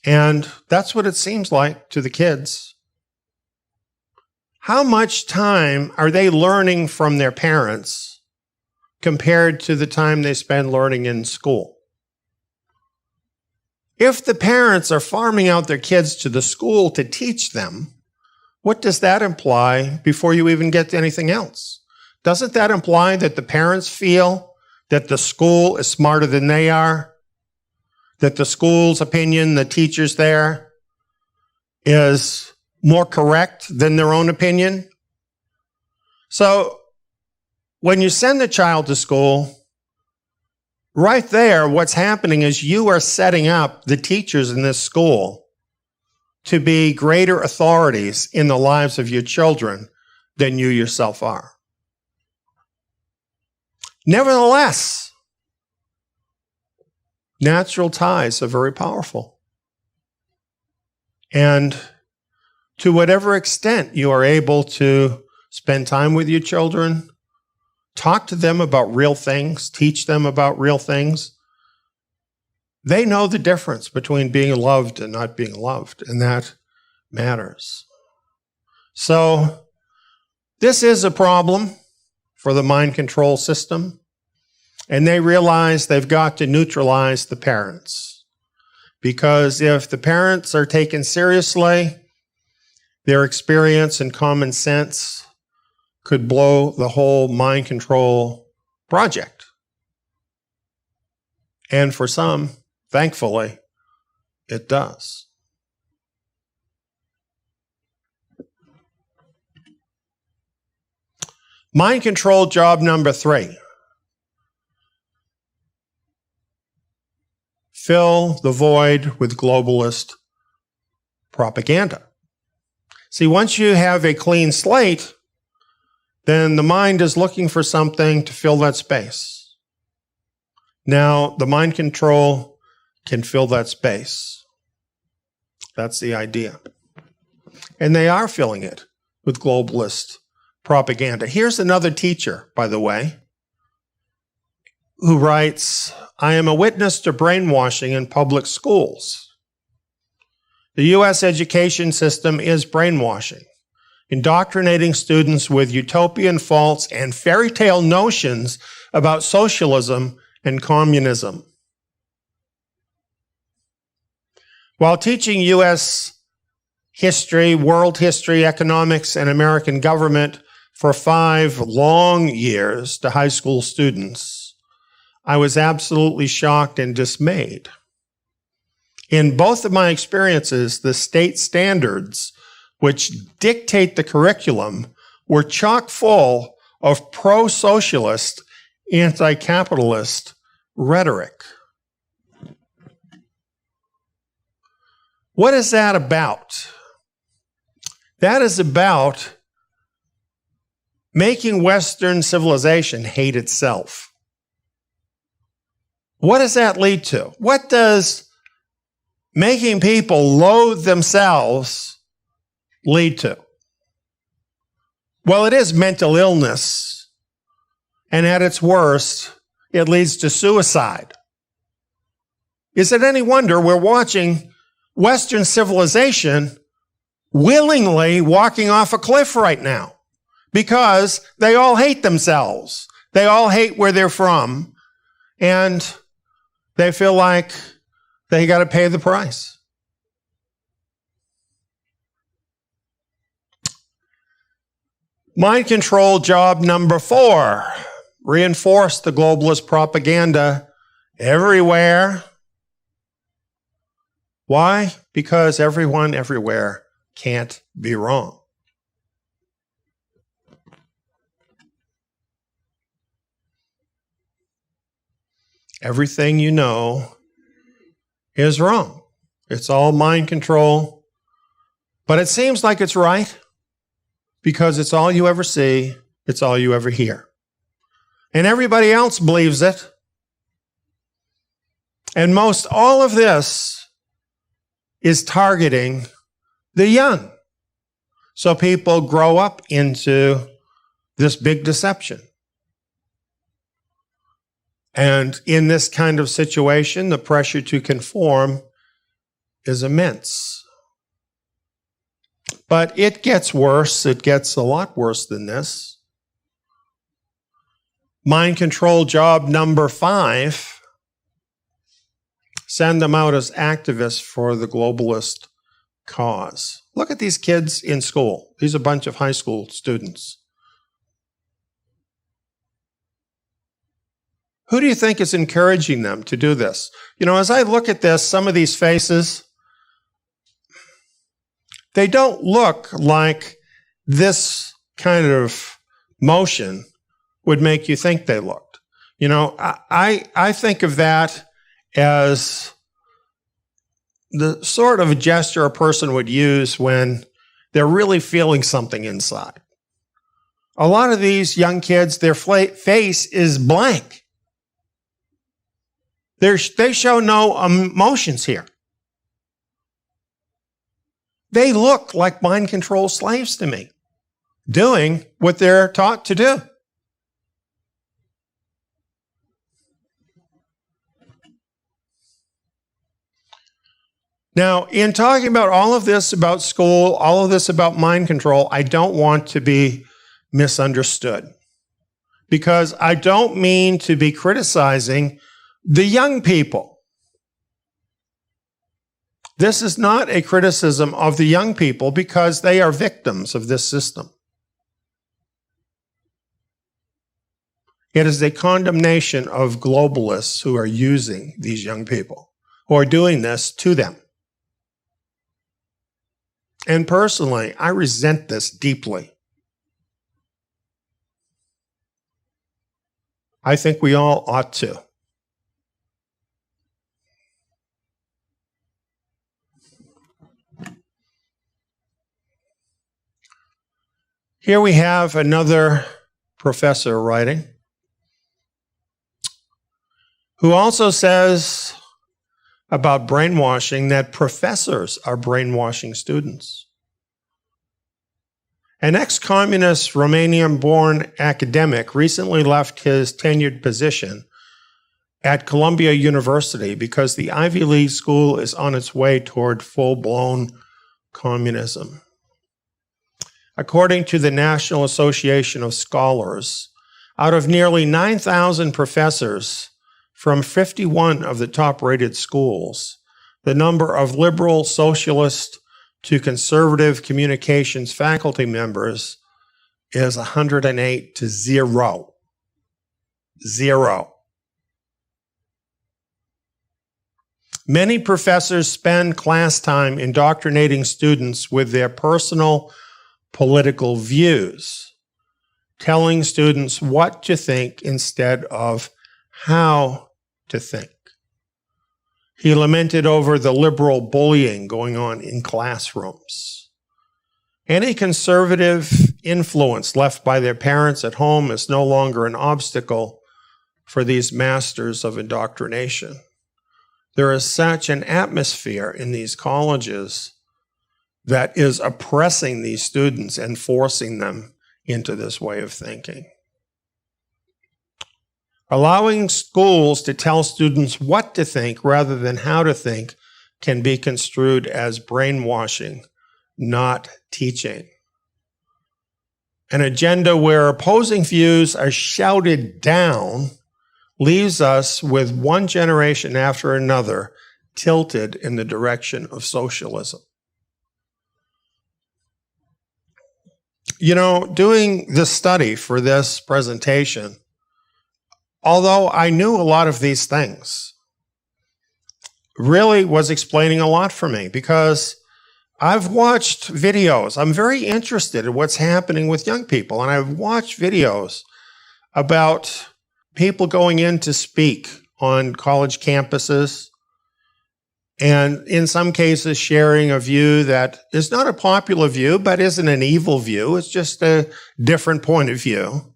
[SPEAKER 1] And that's what it seems like to the kids. How much time are they learning from their parents compared to the time they spend learning in school? If the parents are farming out their kids to the school to teach them, what does that imply before you even get to anything else? Doesn't that imply that the parents feel that the school is smarter than they are? That the school's opinion, the teachers there, is more correct than their own opinion? So when you send the child to school, right there, what's happening is you are setting up the teachers in this school to be greater authorities in the lives of your children than you yourself are. Nevertheless, natural ties are very powerful. And to whatever extent you are able to spend time with your children, talk to them about real things, teach them about real things. They know the difference between being loved and not being loved, and that matters. So this is a problem for the mind control system, and they realize they've got to neutralize the parents. Because if the parents are taken seriously, their experience and common sense could blow the whole mind control project. And for some, thankfully, it does. Mind control job number 3. Fill the void with globalist propaganda. See, once you have a clean slate, then the mind is looking for something to fill that space. Now, the mind control can fill that space. That's the idea. And they are filling it with globalist propaganda. Here's another teacher, by the way, who writes, I am a witness to brainwashing in public schools. The U.S. education system is brainwashing, indoctrinating students with utopian, false, and fairy tale notions about socialism and communism. While teaching U.S. history, world history, economics, and American government for 5 long years to high school students, I was absolutely shocked and dismayed. In both of my experiences, the state standards which dictate the curriculum were chock full of pro-socialist, anti-capitalist rhetoric. What is that about? That is about making Western civilization hate itself. What does that lead to? What does making people loathe themselves lead to? Well, it is mental illness, and at its worst, it leads to suicide. Is it any wonder we're watching Western civilization willingly walking off a cliff right now? Because they all hate themselves. They all hate where they're from, and they feel like they got to pay the price. Mind control job number 4. Reinforce the globalist propaganda everywhere. Why? Because everyone everywhere can't be wrong. Everything you know is wrong. It's all mind control. But it seems like it's right because it's all you ever see, it's all you ever hear. And everybody else believes it. And most all of this is targeting the young. So people grow up into this big deception. And in this kind of situation, the pressure to conform is immense. But it gets worse. It gets a lot worse than this. Mind control job number 5. Send them out as activists for the globalist cause. Look at these kids in school. These are a bunch of high school students. Who do you think is encouraging them to do this? You know, as I look at this, some of these faces, they don't look like this kind of motion would make you think they looked. You know, I think of that as the sort of gesture a person would use when they're really feeling something inside. A lot of these young kids, their face is blank. They show no emotions here. They look like mind control slaves to me. doing what they're taught to do. Now, in talking about all of this about school, all of this about mind control, I don't want to be misunderstood. Because I don't mean to be criticizing the young people. This is not a criticism of the young people because they are victims of this system. It is a condemnation of globalists who are using these young people, who are doing this to them. And personally, I resent this deeply. I think we all ought to. Here we have another professor writing, who also says about brainwashing that professors are brainwashing students. An ex-communist Romanian-born academic recently left his tenured position at Columbia University because the Ivy League school is on its way toward full-blown communism. According to the National Association of Scholars, out of nearly 9,000 professors from 51 of the top-rated schools, the number of liberal, socialist, to conservative communications faculty members is 108 to 0. 0. Many professors spend class time indoctrinating students with their personal political views, telling students what to think instead of how to think. He lamented over the liberal bullying going on in classrooms. Any conservative influence left by their parents at home is no longer an obstacle for these masters of indoctrination. There is such an atmosphere in these colleges that is oppressing these students and forcing them into this way of thinking. Allowing schools to tell students what to think rather than how to think can be construed as brainwashing, not teaching. An agenda where opposing views are shouted down leaves us with one generation after another tilted in the direction of socialism. You know, doing this study for this presentation, although I knew a lot of these things, really was explaining a lot for me because I've watched videos. I'm very interested in what's happening with young people, and I've watched videos about people going in to speak on college campuses, and in some cases sharing a view that is not a popular view, but isn't an evil view. It's just a different point of view.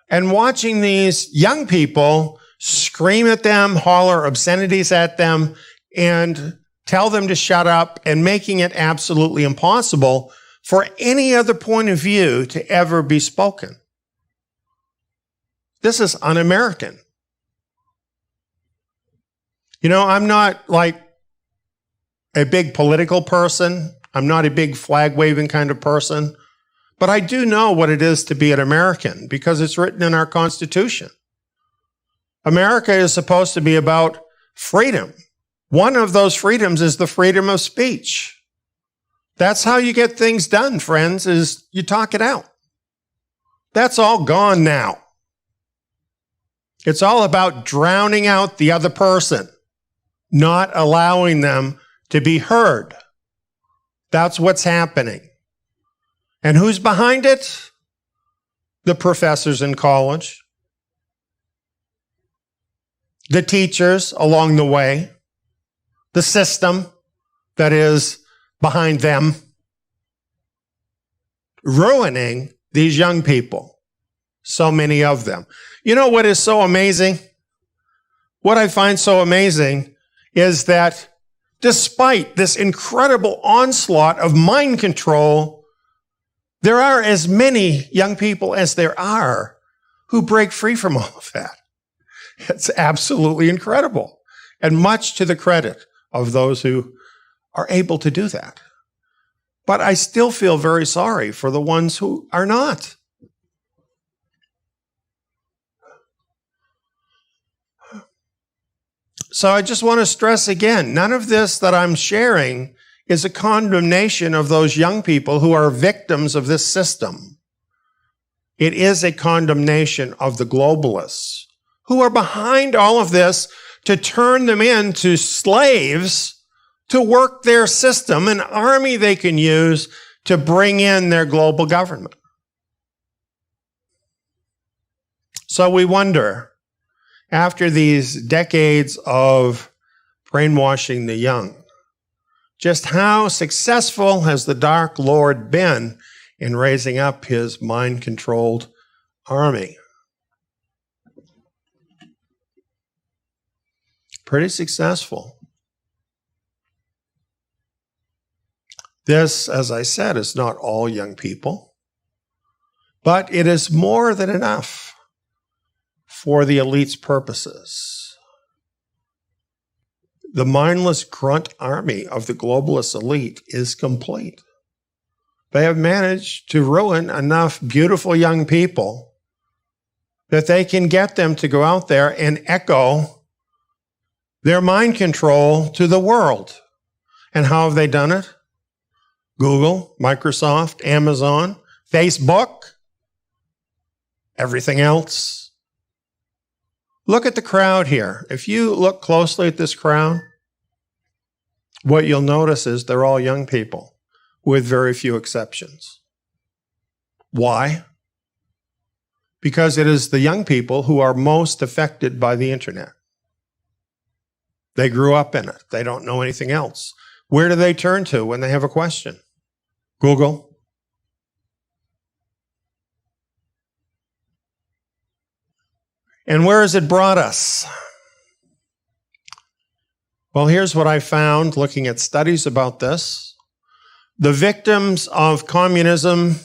[SPEAKER 1] And watching these young people scream at them, holler obscenities at them, and tell them to shut up, and making it absolutely impossible for any other point of view to ever be spoken. This is un-American. You know, I'm not like a big political person. I'm not a big flag-waving kind of person. But I do know what it is to be an American because it's written in our Constitution. America is supposed to be about freedom. One of those freedoms is the freedom of speech. That's how you get things done, friends, is you talk it out. That's all gone now. It's all about drowning out the other person, not allowing them to be heard. That's what's happening. And who's behind it? The professors in college, the teachers along the way, the system that is behind them, ruining these young people, so many of them. You know what is so amazing? What I find so amazing is that despite this incredible onslaught of mind control, There are as many young people as there are who break free from all of that. It's absolutely incredible, and much to the credit of those who are able to do that. But I still feel very sorry for the ones who are not. So I just want to stress again, none of this that I'm sharing is a condemnation of those young people who are victims of this system. It is a condemnation of the globalists who are behind all of this to turn them into slaves to work their system, an army they can use to bring in their global government. So we wonder, after these decades of brainwashing the young, just how successful has the Dark Lord been in raising up his mind-controlled army? Pretty successful. This, as I said, is not all young people, but it is more than enough for the elite's purposes. The mindless grunt army of the globalist elite is complete. They have managed to ruin enough beautiful young people that they can get them to go out there and echo their mind control to the world. And how have they done it? Google, Microsoft, Amazon, Facebook, everything else. Look at the crowd here. If you look closely at this crowd, what you'll notice is they're all young people, with very few exceptions. Why? Because it is the young people who are most affected by the internet. They grew up in it. They don't know anything else. Where do they turn to when they have a question? Google. And where has it brought us? Well, here's what I found looking at studies about this. The Victims of Communism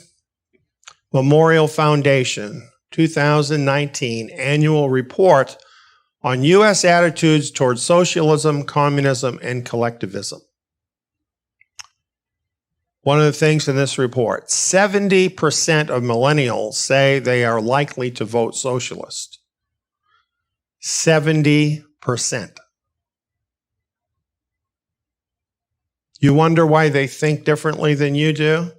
[SPEAKER 1] Memorial Foundation 2019 annual report on U.S. attitudes towards socialism, communism, and collectivism. One of the things in this report, 70% of millennials say they are likely to vote socialist. 70%. You wonder why they think differently than you do?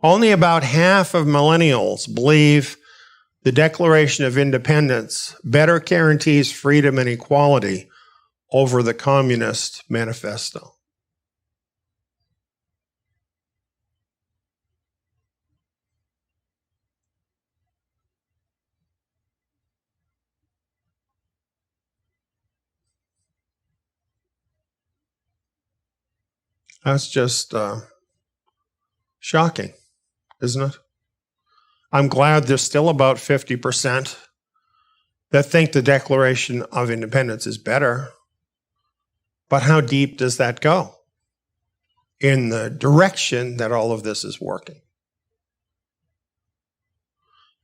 [SPEAKER 1] Only about half of millennials believe the Declaration of Independence better guarantees freedom and equality over the Communist Manifesto. That's just shocking, isn't it? I'm glad there's still about 50% that think the Declaration of Independence is better. But how deep does that go in the direction that all of this is working?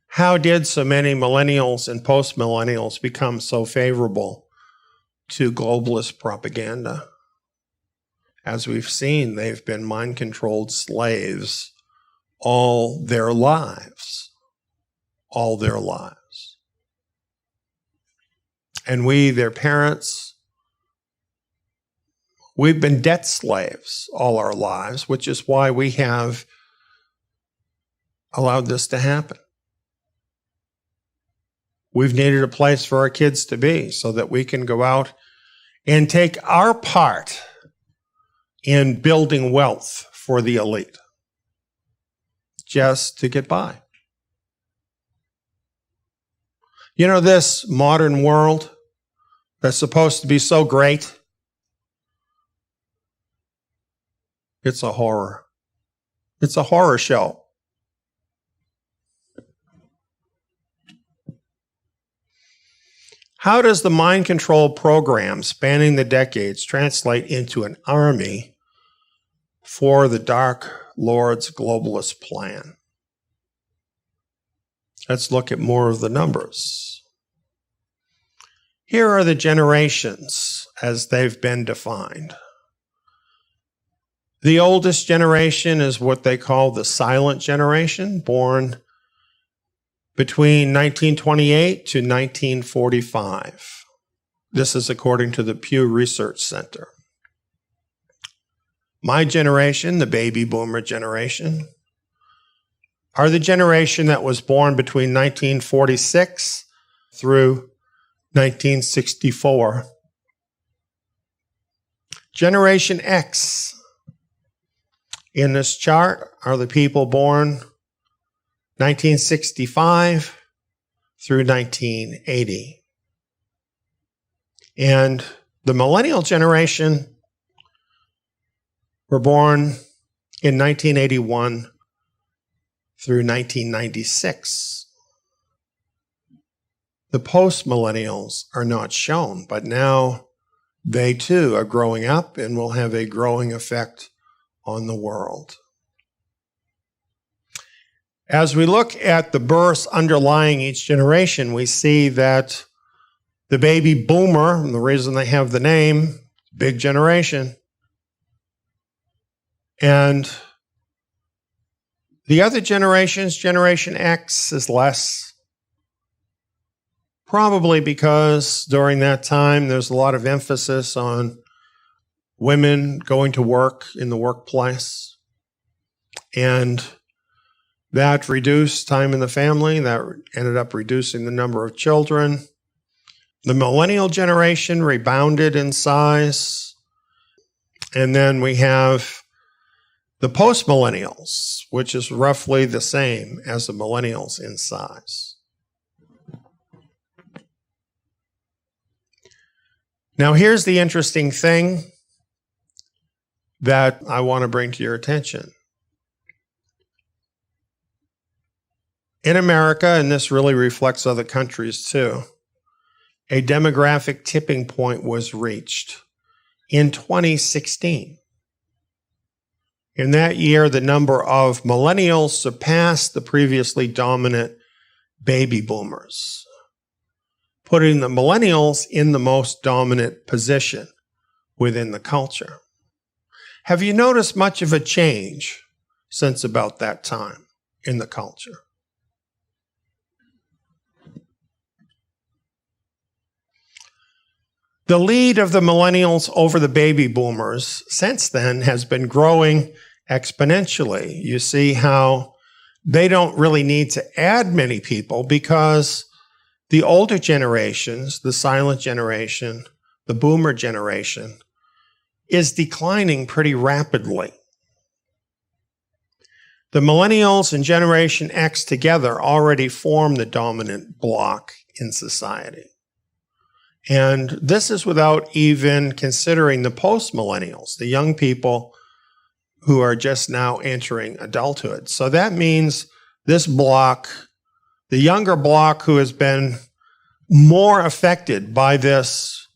[SPEAKER 1] How did so many millennials and post-millennials become so favorable to globalist propaganda? As we've seen, they've been mind-controlled slaves all their lives. All their lives. And we, their parents, we've been debt slaves all our lives, which is why we have allowed this to happen. We've needed a place for our kids to be so that we can go out and take our part in building wealth for the elite, just to get by. You know, this modern world that's supposed to be so great, it's a horror. It's a horror show. How does the mind control program spanning the decades translate into an army for the Dark Lord's globalist plan. Let's look at more of the numbers. Here are the generations as they've been defined. The oldest generation is what they call the silent generation, born between 1928 to 1945. This is according to the Pew Research Center. My generation, the baby boomer generation, are the generation that was born between 1946 through 1964. Generation X in this chart are the people born 1965 through 1980. And the millennial generation were born in 1981 through 1996. The post-millennials are not shown, but now they too are growing up and will have a growing effect on the world. As we look at the births underlying each generation, we see that the baby boomer, and the reason they have the name, big generation, and the other generations, Generation X, is less. Probably because during that time there's a lot of emphasis on women going to work in the workplace. And that reduced time in the family. That ended up reducing the number of children. The millennial generation rebounded in size. And then we have the post-millennials, which is roughly the same as the millennials in size. Now, here's the interesting thing that I want to bring to your attention. In America, and this really reflects other countries too, a demographic tipping point was reached in 2016. In that year, the number of millennials surpassed the previously dominant baby boomers, putting the millennials in the most dominant position within the culture. Have you noticed much of a change since about that time in the culture? The lead of the millennials over the baby boomers since then has been growing exponentially. You see how they don't really need to add many people because the older generations, the silent generation, the boomer generation, is declining pretty rapidly. The millennials and Generation X together already form the dominant bloc in society. And this is without even considering the post-millennials, the young people who are just now entering adulthood. So that means this bloc, the younger bloc who has been more affected by this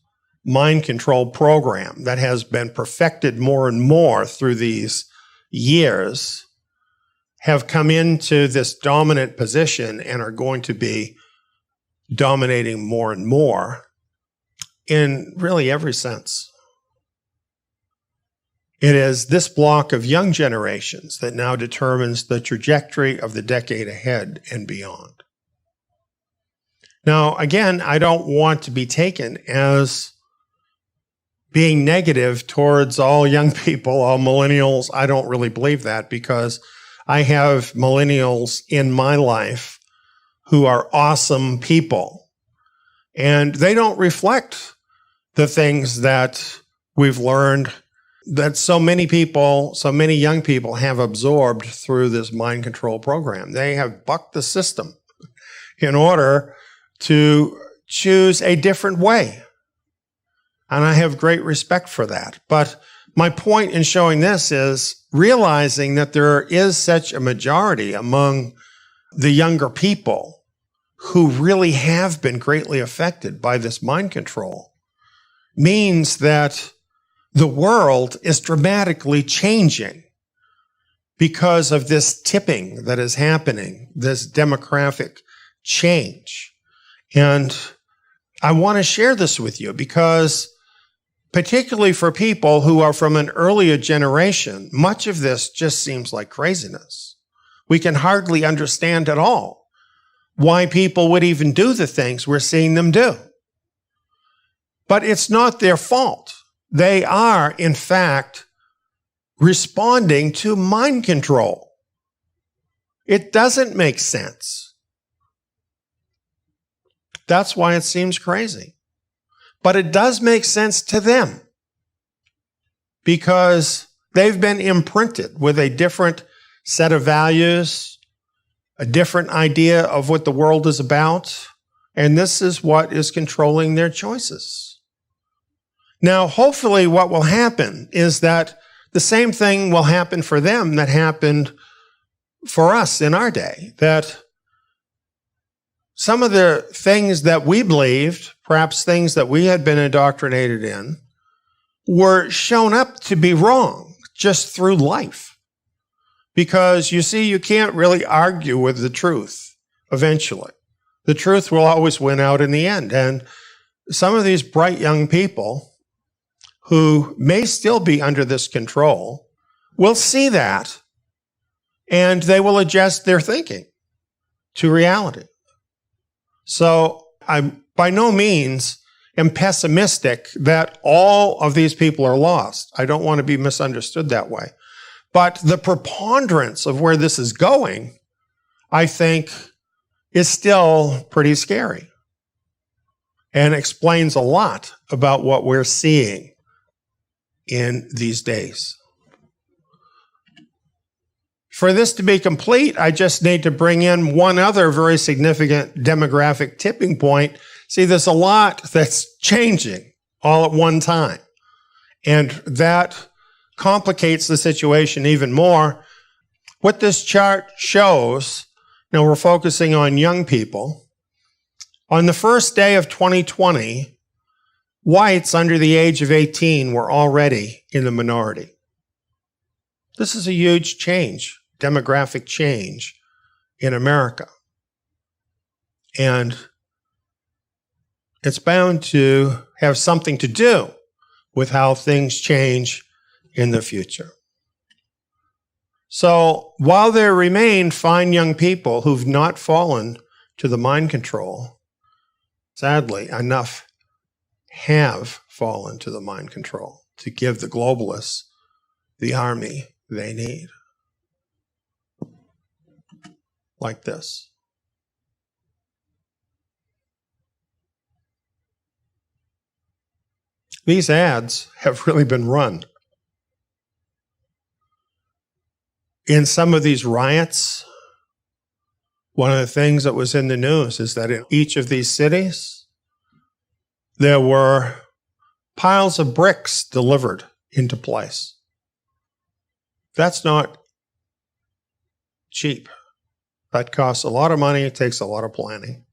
[SPEAKER 1] mind control program that has been perfected more and more through these years, have come into this dominant position and are going to be dominating more and more in really every sense. It is this block of young generations that now determines the trajectory of the decade ahead and beyond. Now, again, I don't want to be taken as being negative towards all young people, all millennials. I don't really believe that because I have millennials in my life who are awesome people, and they don't reflect the things that we've learned that so many people, so many young people have absorbed through this mind control program. They have bucked the system in order to choose a different way. And I have great respect for that. But my point in showing this is realizing that there is such a majority among the younger people who really have been greatly affected by this mind control means that the world is dramatically changing because of this tipping that is happening, this demographic change. And I want to share this with you because particularly for people who are from an earlier generation, much of this just seems like craziness. We can hardly understand at all why people would even do the things we're seeing them do. But it's not their fault. They are, in fact, responding to mind control. It doesn't make sense. That's why it seems crazy. But it does make sense to them because they've been imprinted with a different set of values, a different idea of what the world is about, and this is what is controlling their choices. Now, hopefully what will happen is that the same thing will happen for them that happened for us in our day, that some of the things that we believed, perhaps things that we had been indoctrinated in, were shown up to be wrong just through life. Because you see, you can't really argue with the truth eventually. The truth will always win out in the end. And some of these bright young people who may still be under this control will see that and they will adjust their thinking to reality. So I by no means am pessimistic that all of these people are lost. I don't want to be misunderstood that way. But the preponderance of where this is going, I think, is still pretty scary and explains a lot about what we're seeing in these days. For this to be complete, I just need to bring in one other very significant demographic tipping point. See, there's a lot that's changing all at one time, and that complicates the situation even more. What this chart shows, now we're focusing on young people. On the first day of 2020, whites under the age of 18 were already in the minority. This is a huge change, demographic change in America. And it's bound to have something to do with how things change in the future. So while there remain fine young people who've not fallen to the mind control, sadly, enough have fallen to the mind control to give the globalists the army they need. Like this. These ads have really been run. In some of these riots, one of the things that was in the news is that in each of these cities, there were piles of bricks delivered into place. That's not cheap. That costs a lot of money. It takes a lot of planning.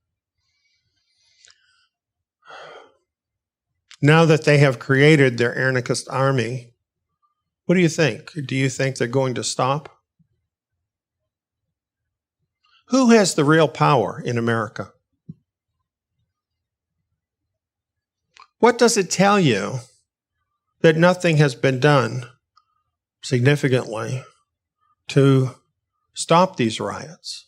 [SPEAKER 1] Now that they have created their anarchist army, what do you think? Do you think they're going to stop? Who has the real power in America? What does it tell you that nothing has been done significantly to stop these riots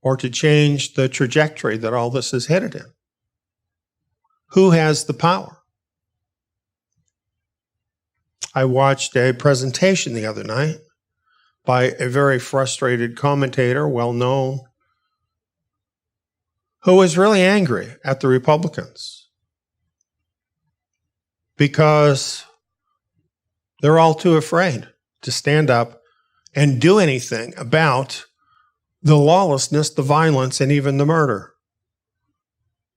[SPEAKER 1] or to change the trajectory that all this is headed in? Who has the power? I watched a presentation the other night by a very frustrated commentator, well known, who was really angry at the Republicans because they're all too afraid to stand up and do anything about the lawlessness, the violence, and even the murder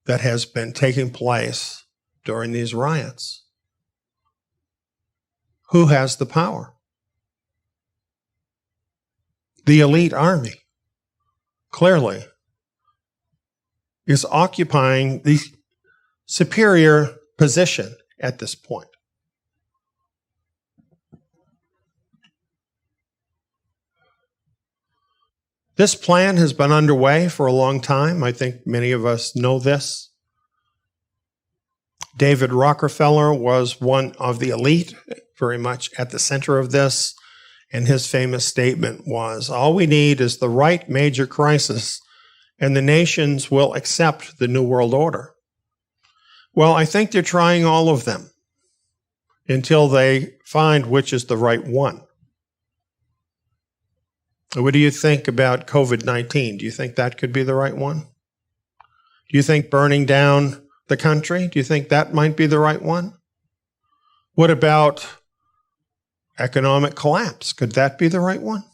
[SPEAKER 1] that has been taking place during these riots. Who has the power? The elite army, clearly, is occupying the superior position at this point. This plan has been underway for a long time. I think many of us know this. David Rockefeller was one of the elite, very much at the center of this, and his famous statement was, all we need is the right major crisis, and the nations will accept the New World Order. Well, I think they're trying all of them until they find which is the right one. What do you think about COVID-19? Do you think that could be the right one? Do you think burning down the country? Do you think that might be the right one? What about economic collapse? Could that be the right one?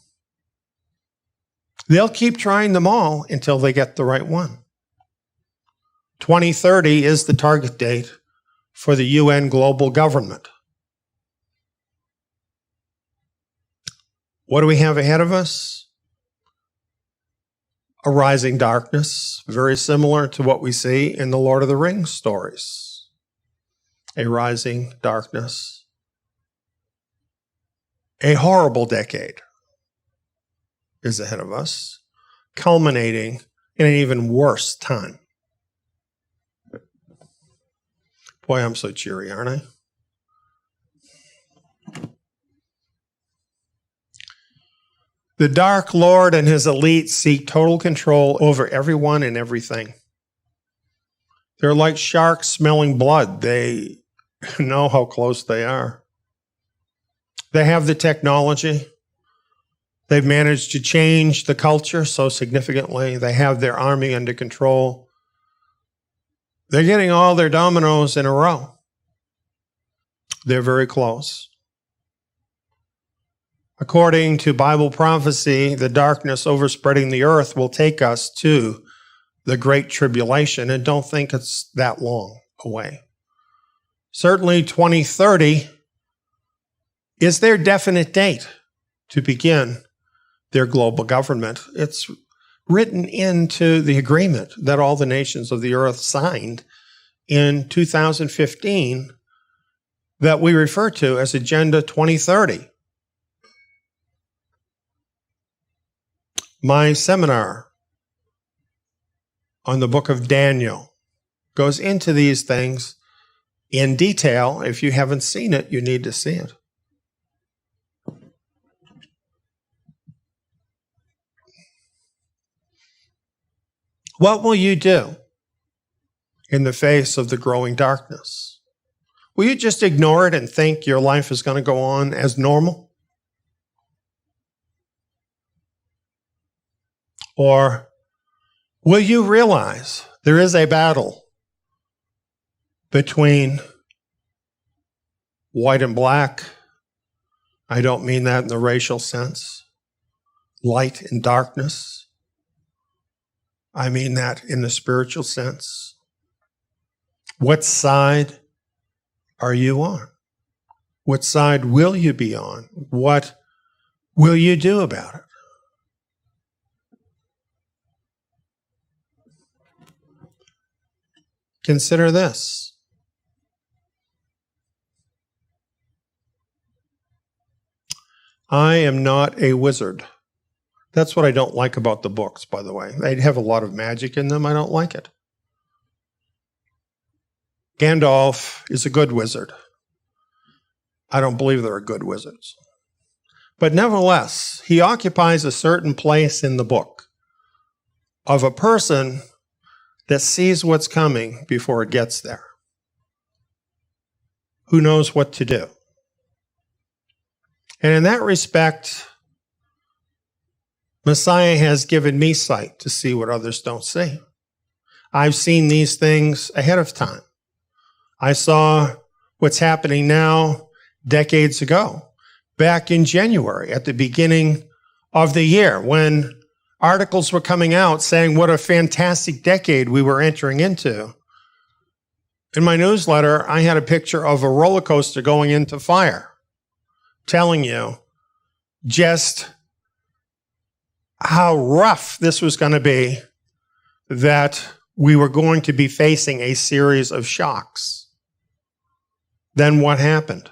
[SPEAKER 1] They'll keep trying them all until they get the right one. 2030 is the target date for the UN global government. What do we have ahead of us? A rising darkness, very similar to what we see in the Lord of the Rings stories. A rising darkness. A horrible decade is ahead of us, culminating in an even worse time. Boy, I'm so cheery, aren't I? The Dark Lord and his elite seek total control over everyone and everything. They're like sharks smelling blood. They know how close they are. They have the technology. They've managed to change the culture so significantly. They have their army under control. They're getting all their dominoes in a row. They're very close. According to Bible prophecy, the darkness overspreading the earth will take us to the Great Tribulation, and don't think it's that long away. Certainly 2030 is their definite date to begin their global government. It's written into the agreement that all the nations of the earth signed in 2015 that we refer to as Agenda 2030. My seminar on the book of Daniel goes into these things in detail. If you haven't seen it, you need to see it. What will you do in the face of the growing darkness? Will you just ignore it and think your life is going to go on as normal? Or will you realize there is a battle between white and black? I don't mean that in the racial sense. Light and darkness. I mean that in the spiritual sense. What side are you on? What side will you be on? What will you do about it? Consider this. I am not a wizard. That's what I don't like about the books, by the way. They have a lot of magic in them. I don't like it. Gandalf is a good wizard. I don't believe there are good wizards. But nevertheless, he occupies a certain place in the book of a person that sees what's coming before it gets there. Who knows what to do? And in that respect, Messiah has given me sight to see what others don't see. I've seen these things ahead of time. I saw what's happening now decades ago, back in January, at the beginning of the year, when articles were coming out saying what a fantastic decade we were entering into. In my newsletter, I had a picture of a roller coaster going into fire, telling you just how rough this was going to be, that we were going to be facing a series of shocks. Then what happened?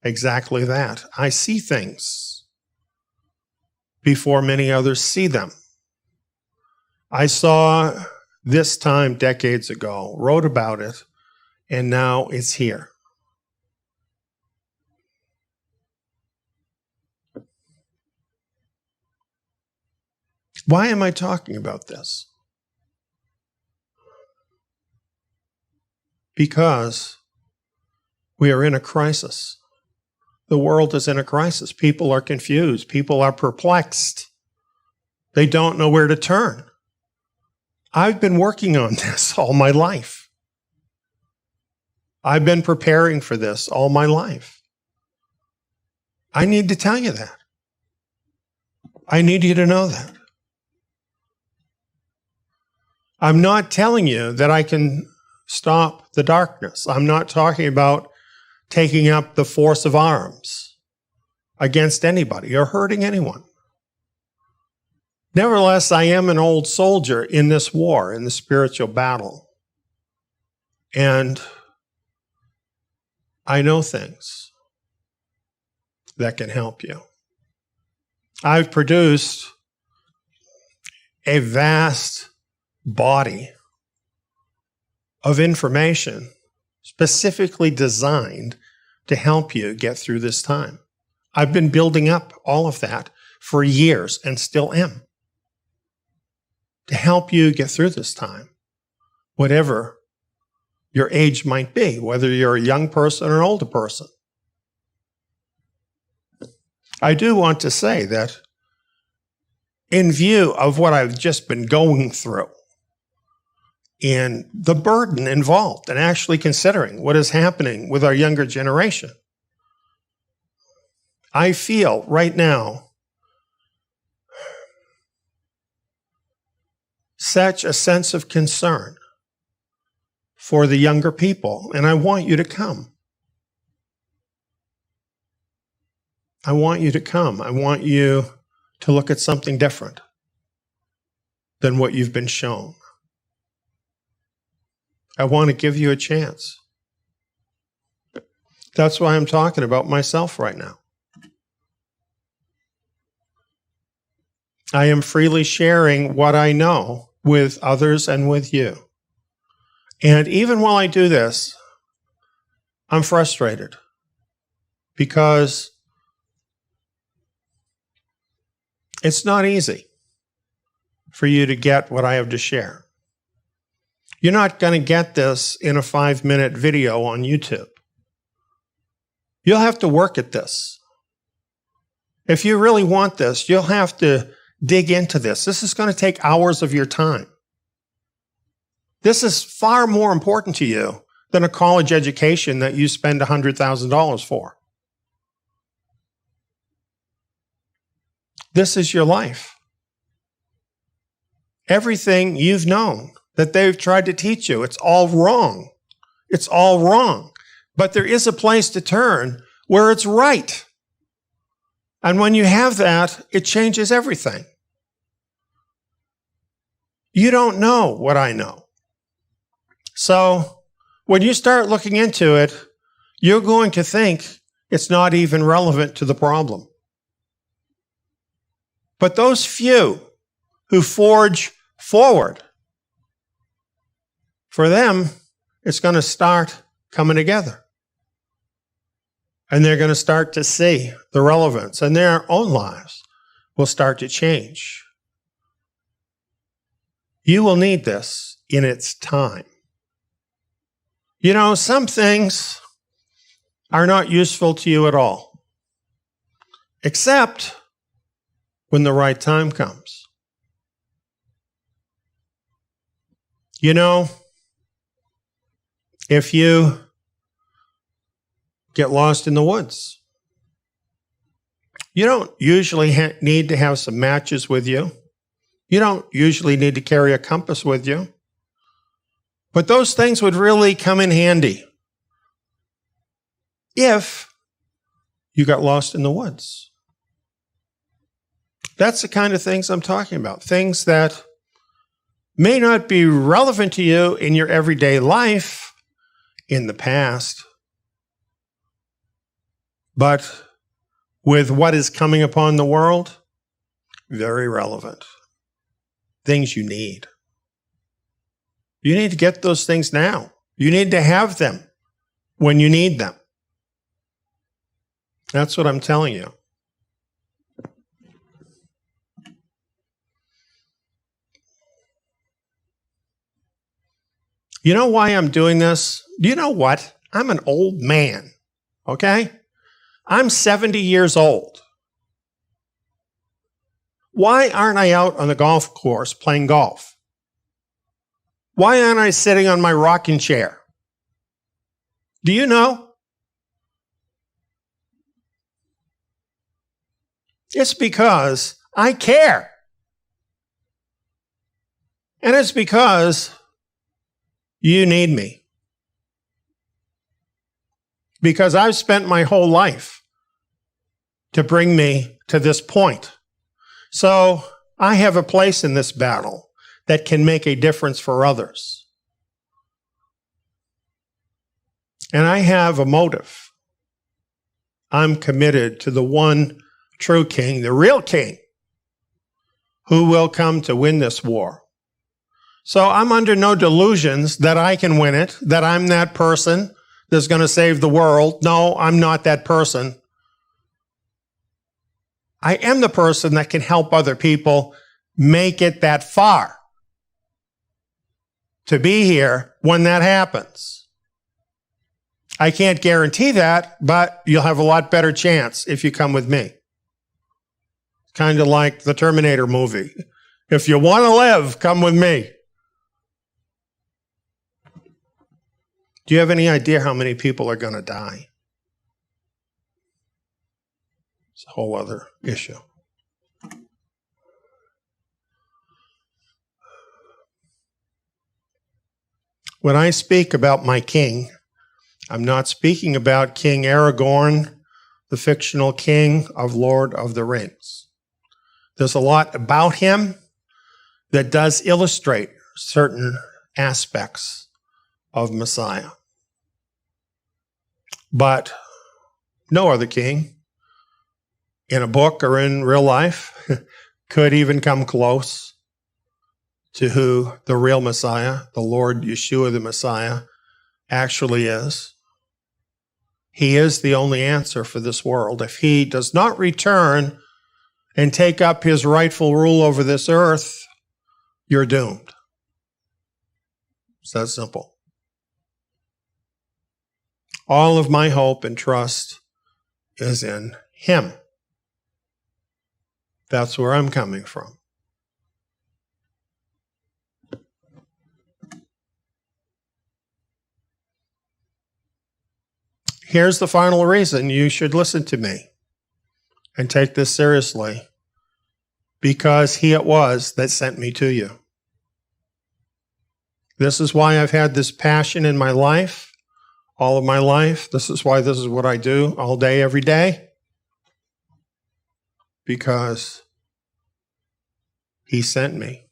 [SPEAKER 1] Exactly that. I see things before many others see them. I saw this time decades ago, wrote about it, and now it's here. Why am I talking about this? Because we are in a crisis. The world is in a crisis. People are confused. People are perplexed. They don't know where to turn. I've been working on this all my life. I've been preparing for this all my life. I need to tell you that. I need you to know that. I'm not telling you that I can stop the darkness. I'm not talking about taking up the force of arms against anybody or hurting anyone. Nevertheless, I am an old soldier in this war, in the spiritual battle. And I know things that can help you. I've produced a vast body of information specifically designed to help you get through this time. I've been building up all of that for years and still am, to help you get through this time, whatever your age might be, whether you're a young person or an older person. I do want to say that in view of what I've just been going through, and the burden involved in actually considering what is happening with our younger generation, I feel right now such a sense of concern for the younger people, and I want you to come. I want you to come. I want you to look at something different than what you've been shown. I want to give you a chance. That's why I'm talking about myself right now. I am freely sharing what I know with others and with you. And even while I do this, I'm frustrated because it's not easy for you to get what I have to share. You're not going to get this in a 5-minute video on YouTube. You'll have to work at this. If you really want this, you'll have to dig into this. This is going to take hours of your time. This is far more important to you than a college education that you spend $100,000 for. This is your life. Everything you've known that they've tried to teach you, it's all wrong. It's all wrong. But there is a place to turn where it's right. And when you have that, it changes everything. You don't know what I know. So when you start looking into it, you're going to think it's not even relevant to the problem. But those few who forge forward, for them, it's going to start coming together. And they're going to start to see the relevance, and their own lives will start to change. You will need this in its time. You know, some things are not useful to you at all, except when the right time comes. You know, if you get lost in the woods, you don't usually need to have some matches with you. You don't usually need to carry a compass with you. But those things would really come in handy if you got lost in the woods. That's the kind of things I'm talking about. Things that may not be relevant to you in your everyday life in the past, but with what is coming upon the world, very relevant. Things you need. You need to get those things now. You need to have them when you need them. That's what I'm telling you. You know why I'm doing this? Do you know what? I'm an old man, okay? I'm 70 years old. Why aren't I out on the golf course playing golf? Why aren't I sitting on my rocking chair? Do you know? It's because I care. And it's because you need me. Because I've spent my whole life to bring me to this point. So I have a place in this battle that can make a difference for others. And I have a motive. I'm committed to the one true king, the real king, who will come to win this war. So I'm under no delusions that I can win it, that I'm that person that's going to save the world. No, I'm not that person. I am the person that can help other people make it that far to be here when that happens. I can't guarantee that, but you'll have a lot better chance if you come with me. Kind of like the Terminator movie. If you want to live, come with me. Do you have any idea how many people are going to die? It's a whole other issue. When I speak about my king, I'm not speaking about King Aragorn, the fictional king of Lord of the Rings. There's a lot about him that does illustrate certain aspects of Messiah. But no other king in a book or in real life could even come close to who the real Messiah, the Lord Yeshua the Messiah, actually is. He is the only answer for this world. If he does not return and take up his rightful rule over this earth, you're doomed. It's that simple. All of my hope and trust is in him. That's where I'm coming from. Here's the final reason you should listen to me and take this seriously. Because he it was that sent me to you. This is why I've had this passion in my life, all of my life. This is why this is what I do all day, every day. Because he sent me.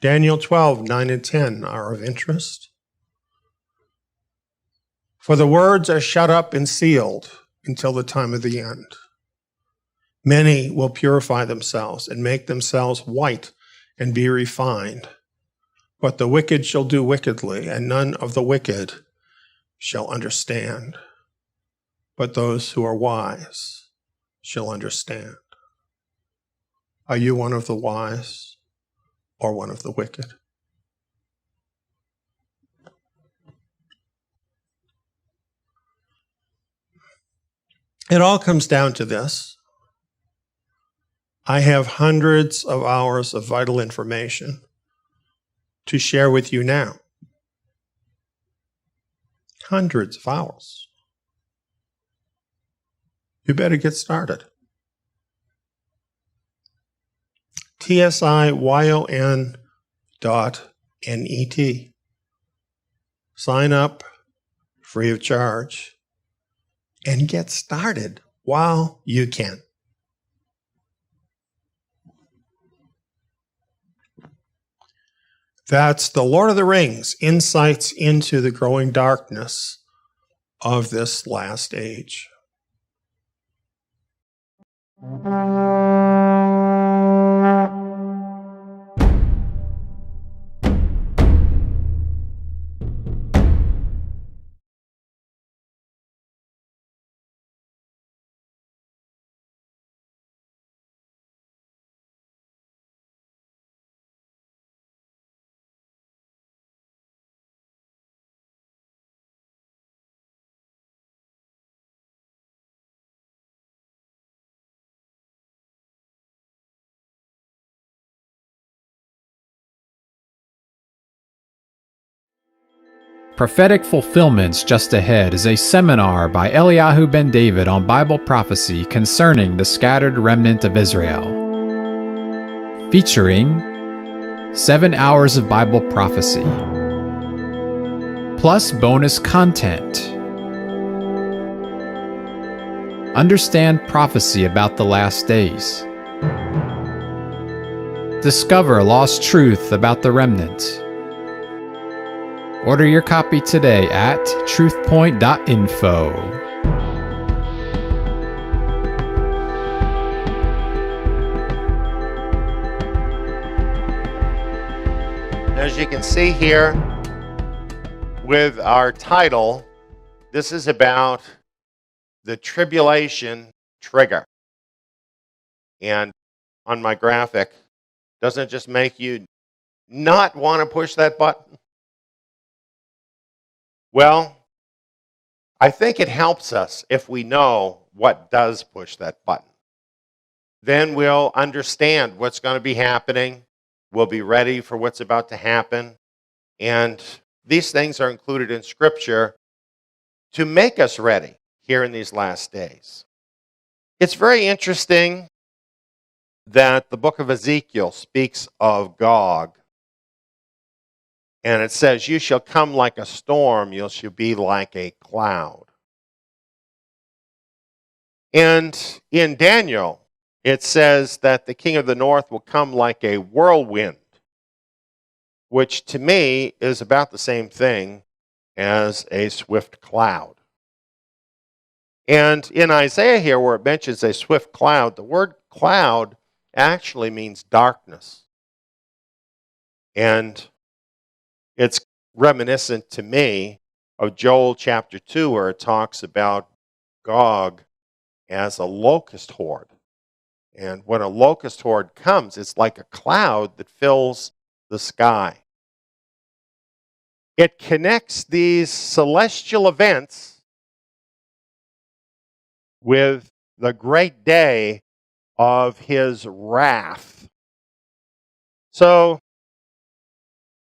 [SPEAKER 1] Daniel 12, 9 and 10 are of interest. For the words are shut up and sealed until the time of the end. Many will purify themselves and make themselves white and be refined. But the wicked shall do wickedly, and none of the wicked shall understand. But those who are wise shall understand. Are you one of the wise or one of the wicked? It all comes down to this. I have hundreds of hours of vital information to share with you now. Hundreds of hours. You better get started. TSIYON.net. Sign up free of charge and get started while you can. That's the Lord of the Rings, Insights into the Growing Darkness of this last age.
[SPEAKER 2] Prophetic Fulfillments Just Ahead is a seminar by Eliyahu Ben David on Bible prophecy concerning the scattered remnant of Israel, featuring 7 hours of Bible prophecy, plus bonus content. Understand prophecy about the last days. Discover lost truth about the remnant. Order your copy today at truthpoint.info.
[SPEAKER 1] As you can see here with our title, this is about the tribulation trigger. And on my graphic, doesn't it just make you not want to push that button? Well, I think it helps us if we know what does push that button. Then we'll understand what's going to be happening. We'll be ready for what's about to happen. And these things are included in Scripture to make us ready here in these last days. It's very interesting that the book of Ezekiel speaks of Gog. And it says, you shall come like a storm, you shall be like a cloud. And in Daniel, it says that the king of the north will come like a whirlwind, which to me is about the same thing as a swift cloud. And in Isaiah here, where it mentions a swift cloud, the word cloud actually means darkness. And it's reminiscent to me of Joel chapter 2, where it talks about Gog as a locust horde. And when a locust horde comes, it's like a cloud that fills the sky. It connects these celestial events with the great day of his wrath. So,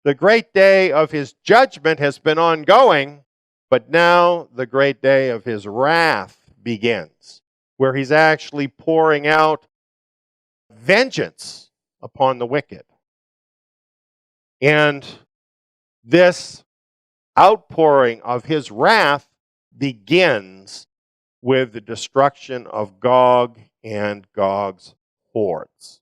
[SPEAKER 1] the great day of his judgment has been ongoing, but now the great day of his wrath begins, where he's actually pouring out vengeance upon the wicked. And this outpouring of his wrath begins with the destruction of Gog and Gog's hordes.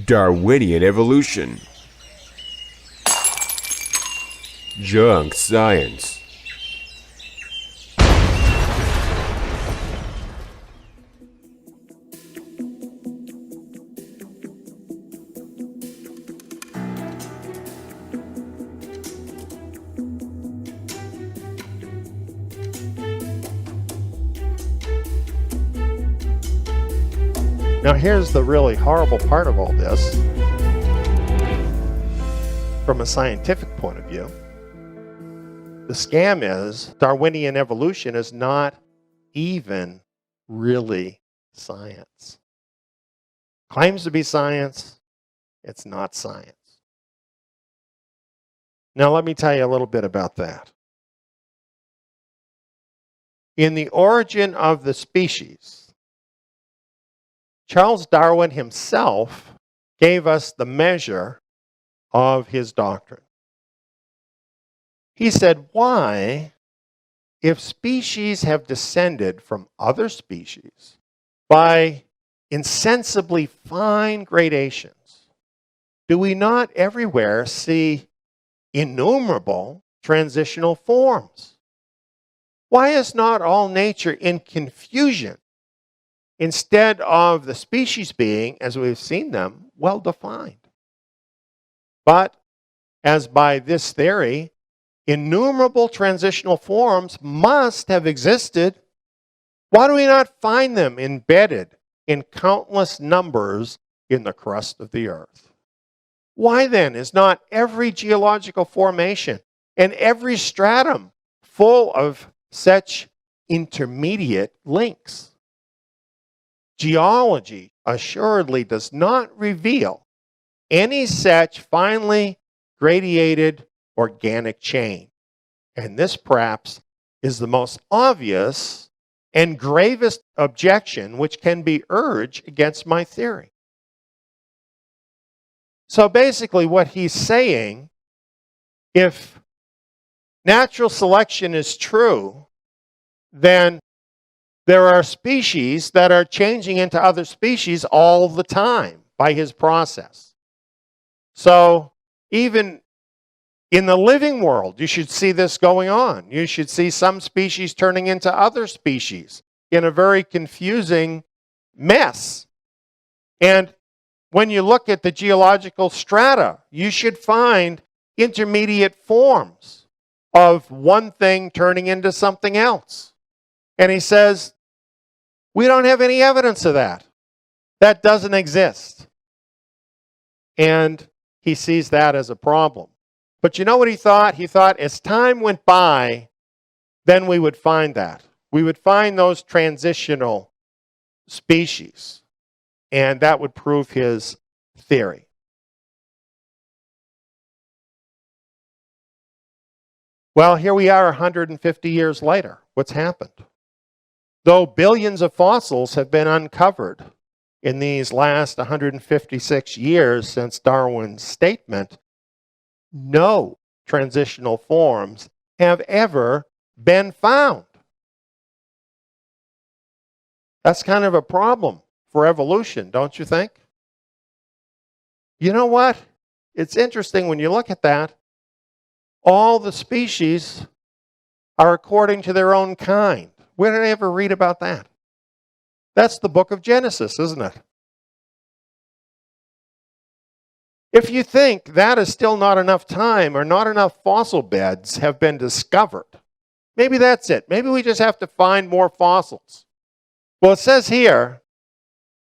[SPEAKER 3] Darwinian evolution. Junk science.
[SPEAKER 1] Now here's the really horrible part of all this. From a scientific point of view, the scam is Darwinian evolution is not even really science. Claims to be science, it's not science. Now let me tell you a little bit about that. In The Origin of the Species, Charles Darwin himself gave us the measure of his doctrine. He said, why, if species have descended from other species by insensibly fine gradations, do we not everywhere see innumerable transitional forms? Why is not all nature in confusion instead of the species being, as we've seen them, well defined? But as by this theory, innumerable transitional forms must have existed, why do we not find them embedded in countless numbers in the crust of the earth? Why then is not every geological formation and every stratum full of such intermediate links? Geology assuredly does not reveal any such finely gradated organic chain. And this perhaps is the most obvious and gravest objection which can be urged against my theory. So basically what he's saying, if natural selection is true, then there are species that are changing into other species all the time by his process. So even in the living world, you should see this going on. You should see some species turning into other species in a very confusing mess. And when you look at the geological strata, you should find intermediate forms of one thing turning into something else. And he says, we don't have any evidence of that. That doesn't exist. And he sees that as a problem. But you know what he thought? He thought as time went by, then we would find that. We would find those transitional species. And that would prove his theory. Well, here we are 150 years later. What's happened? Though billions of fossils have been uncovered in these last 156 years since Darwin's statement, no transitional forms have ever been found. That's kind of a problem for evolution, don't you think? You know what? It's interesting when you look at that. All the species are according to their own kind. Where did I ever read about that? That's the book of Genesis, isn't it? If you think that is still not enough time or not enough fossil beds have been discovered, maybe that's it. Maybe we just have to find more fossils. Well, it says here,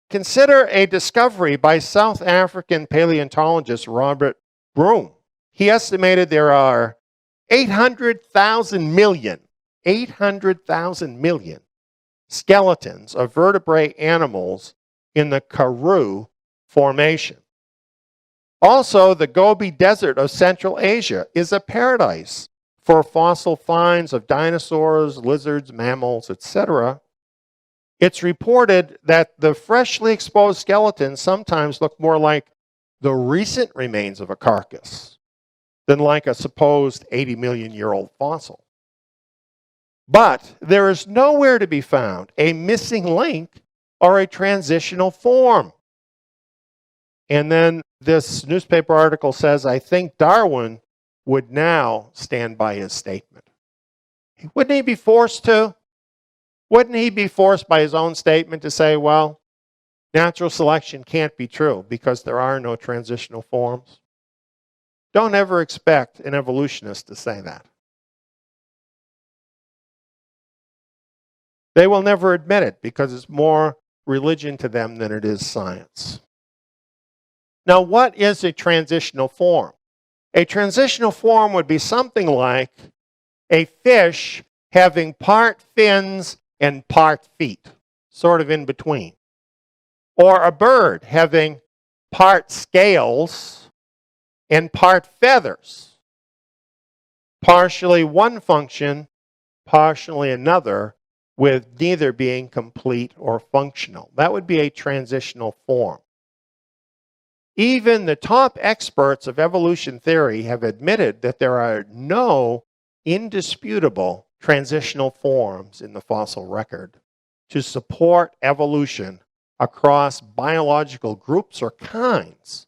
[SPEAKER 1] consider a discovery by South African paleontologist Robert Broom. He estimated there are 800,000 million skeletons of vertebrate animals in the Karoo Formation. Also, the Gobi Desert of Central Asia is a paradise for fossil finds of dinosaurs, lizards, mammals, etc. It's reported that the freshly exposed skeletons sometimes look more like the recent remains of a carcass than like a supposed 80 million year old fossil. But there is nowhere to be found a missing link or a transitional form. And then this newspaper article says, I think Darwin would now stand by his statement. Wouldn't he be forced to? Wouldn't he be forced by his own statement to say, well, natural selection can't be true because there are no transitional forms? Don't ever expect an evolutionist to say that. They will never admit it because it's more religion to them than it is science. Now, what is a transitional form? A transitional form would be something like a fish having part fins and part feet, sort of in between. Or a bird having part scales and part feathers. Partially one function, partially another, with neither being complete or functional. That would be a transitional form. Even the top experts of evolution theory have admitted that there are no indisputable transitional forms in the fossil record to support evolution across biological groups or kinds,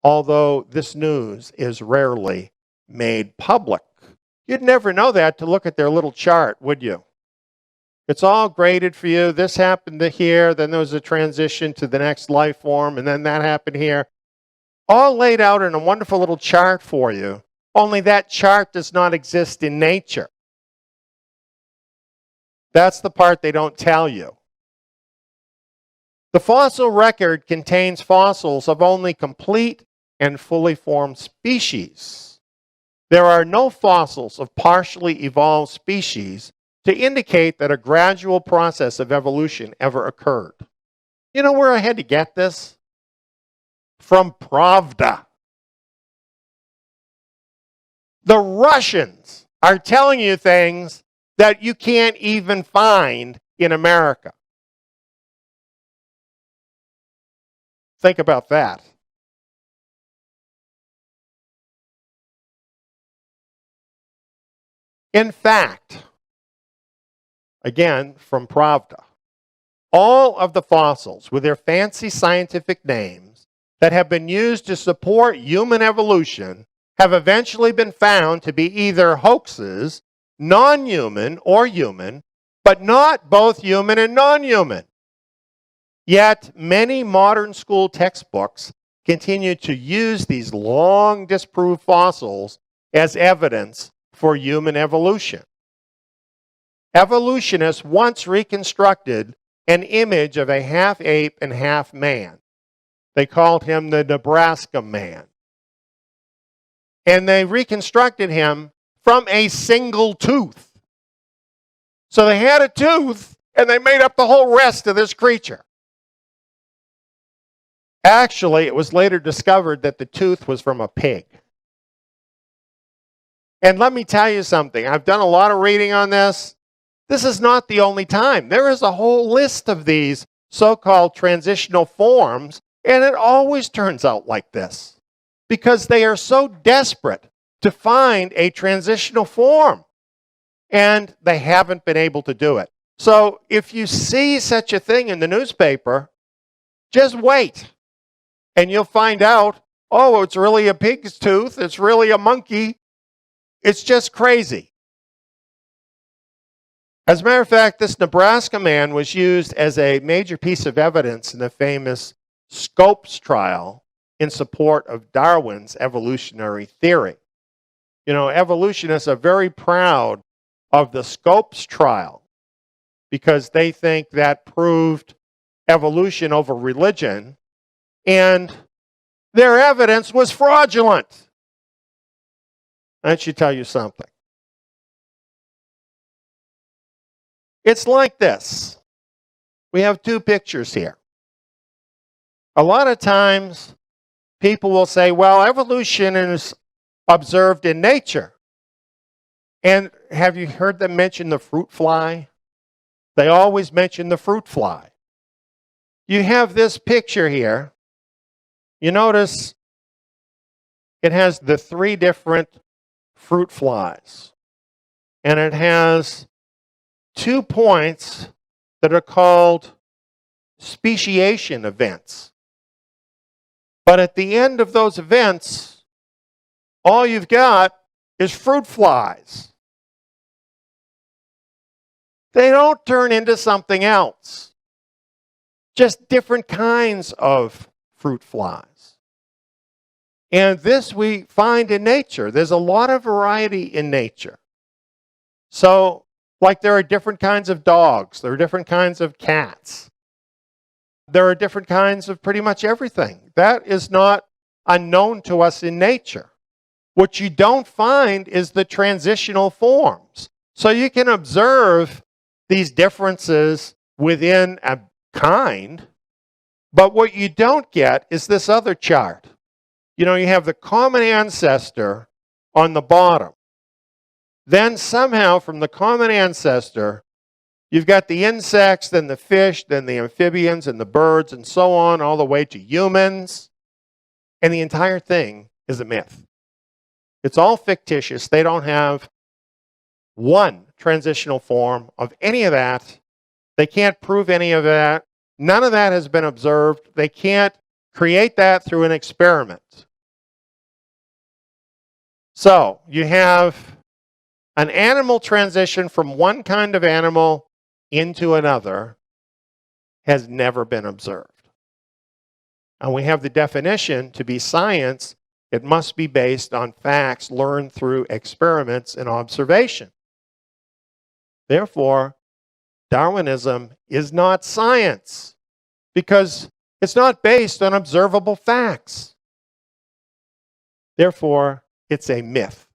[SPEAKER 1] although this news is rarely made public. You'd never know that to look at their little chart, would you? It's all graded for you. This happened to here, then there was a transition to the next life form, and then that happened here. All laid out in a wonderful little chart for you, only that chart does not exist in nature. That's the part they don't tell you. The fossil record contains fossils of only complete and fully formed species. There are no fossils of partially evolved species to indicate that a gradual process of evolution ever occurred. You know where I had to get this? From Pravda. The Russians are telling you things that you can't even find in America. Think about that. In fact, again from Pravda, all of the fossils with their fancy scientific names that have been used to support human evolution have eventually been found to be either hoaxes, non-human or human, but not both human and non-human. Yet many modern school textbooks continue to use these long disproved fossils as evidence for human evolution. Evolutionists once reconstructed an image of a half ape and half man. They called him the Nebraska man. And they reconstructed him from a single tooth. So they had a tooth and they made up the whole rest of this creature. Actually, it was later discovered that the tooth was from a pig. And let me tell you something. I've done a lot of reading on this. This is not the only time. There is a whole list of these so-called transitional forms, and it always turns out like this because they are so desperate to find a transitional form, and they haven't been able to do it. So if you see such a thing in the newspaper, just wait, and you'll find out, oh, it's really a pig's tooth, it's really a monkey. It's just crazy. As a matter of fact, this Nebraska man was used as a major piece of evidence in the famous Scopes trial in support of Darwin's evolutionary theory. You know, evolutionists are very proud of the Scopes trial because they think that proved evolution over religion, and their evidence was fraudulent. That should tell you something. It's like this. We have two pictures here. A lot of times, people will say, well, evolution is observed in nature. And have you heard them mention the fruit fly? They always mention the fruit fly. You have this picture here. You notice it has the three different fruit flies. And it has 2 points that are called speciation events. But at the end of those events, all you've got is fruit flies. They don't turn into something else. Just different kinds of fruit flies. And this we find in nature. There's a lot of variety in nature. So, like there are different kinds of dogs, there are different kinds of cats. there are different kinds of pretty much everything. That is not unknown to us in nature. What you don't find is the transitional forms. So you can observe these differences within a kind, but what you don't get is this other chart. You know, you have the common ancestor on the bottom. Then somehow from the common ancestor, you've got the insects, then the fish, then the amphibians and the birds and so on, all the way to humans. And the entire thing is a myth. It's all fictitious. They don't have one transitional form of any of that. They can't prove any of that. None of that has been observed. They can't create that through an experiment. So you have an animal transition from one kind of animal into another has never been observed. And we have the definition to be science. It must be based on facts learned through experiments and observation. Therefore, Darwinism is not science because it's not based on observable facts. Therefore, it's a myth.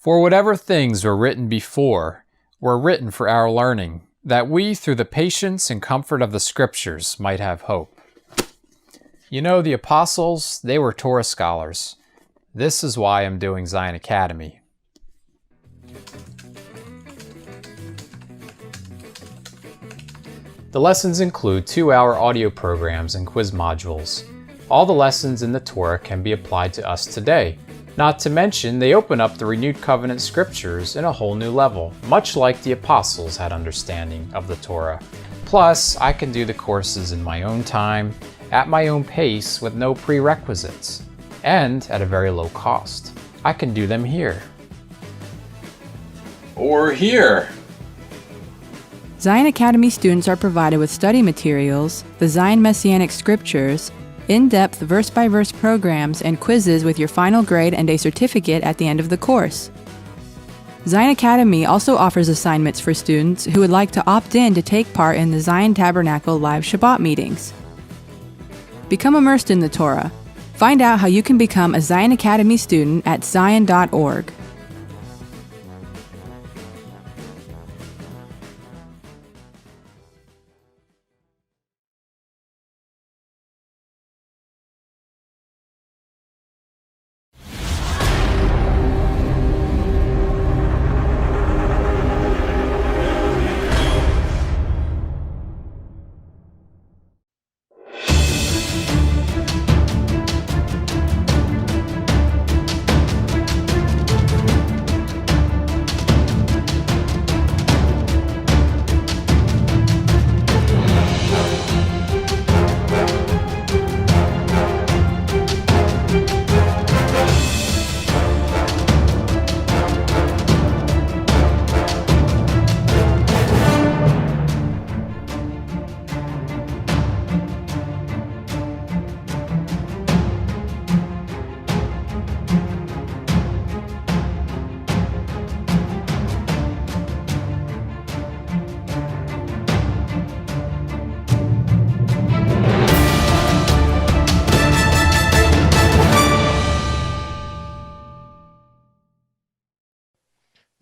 [SPEAKER 2] For whatever things were written before were written for our learning, that we, through the patience and comfort of the Scriptures, might have hope. You know, the apostles, they were Torah scholars. This is why I'm doing Zion Academy. The lessons include 2-hour audio programs and quiz modules. All the lessons in the Torah can be applied to us today. Not to mention, they open up the renewed covenant scriptures in a whole new level, much like the apostles had understanding of the Torah. Plus, I can do the courses in my own time, at my own pace, with no prerequisites, and at a very low cost. I can do them here. Or here.
[SPEAKER 4] Zion Academy students are provided with study materials, the Zion Messianic Scriptures, in-depth verse-by-verse programs, and quizzes with your final grade and a certificate at the end of the course. Zion Academy also offers assignments for students who would like to opt in to take part in the Zion Tabernacle live Shabbat meetings. Become immersed in the Torah. Find out how you can become a Zion Academy student at zion.org.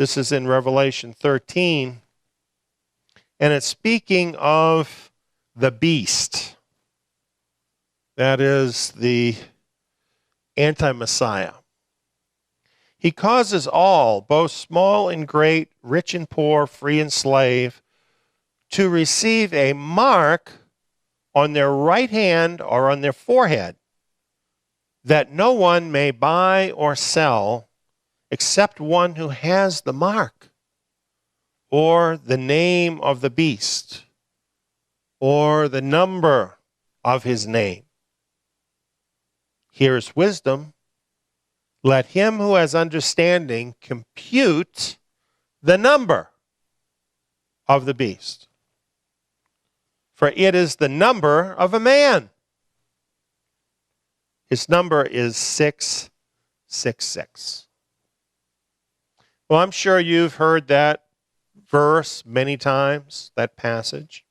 [SPEAKER 1] This is in Revelation 13. And it's speaking of the beast. That is the anti-Messiah. He causes all, both small and great, rich and poor, free and slave, to receive a mark on their right hand or on their forehead, that no one may buy or sell except one who has the mark, or the name of the beast, or the number of his name. Here is wisdom. Let him who has understanding compute the number of the beast, for it is the number of a man. His number is 666. Well, I'm sure you've heard that verse many times, that passage.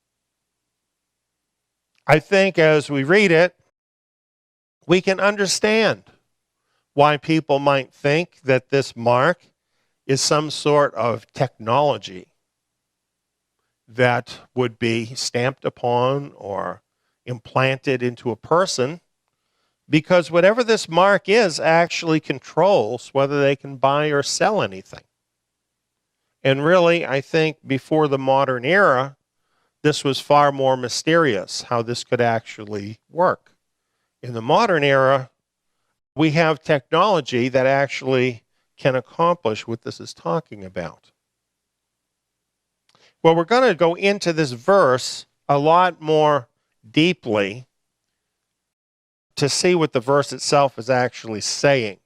[SPEAKER 1] I think as we read it, we can understand why people might think that this mark is some sort of technology that would be stamped upon or implanted into a person, because whatever this mark is actually controls whether they can buy or sell anything. And really, I think before the modern era, this was far more mysterious, how this could actually work. In the modern era, we have technology that actually can accomplish what this is talking about. Well, we're going to go into this verse a lot more deeply to see what the verse itself is actually saying.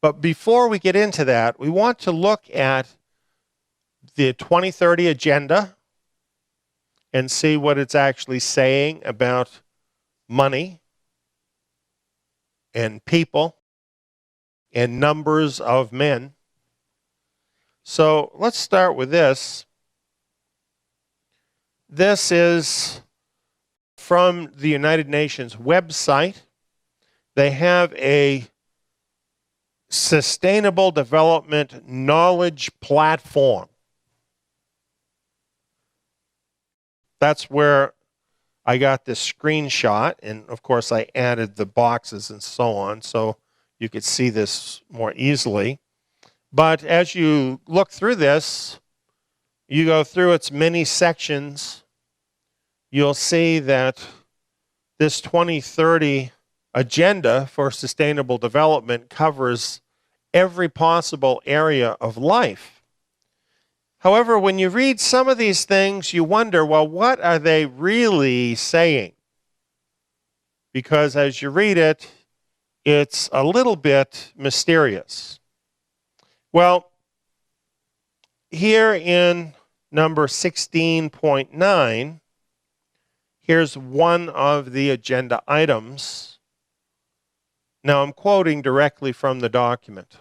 [SPEAKER 1] But before we get into that, we want to look at the 2030 agenda and see what it's actually saying about money and people and numbers of men. So let's start with this. This is from the United Nations website. They have a sustainable development knowledge platform. That's where I got this screenshot, and of course I added the boxes and so on so you could see this more easily. But as you look through this, you go through its many sections, you'll see that this 2030 agenda for sustainable development covers every possible area of life. However, when you read some of these things, you wonder, well, what are they really saying? Because as you read it, it's a little bit mysterious. Well, here in number 16.9, here's one of the agenda items. Now, I'm quoting directly from the document.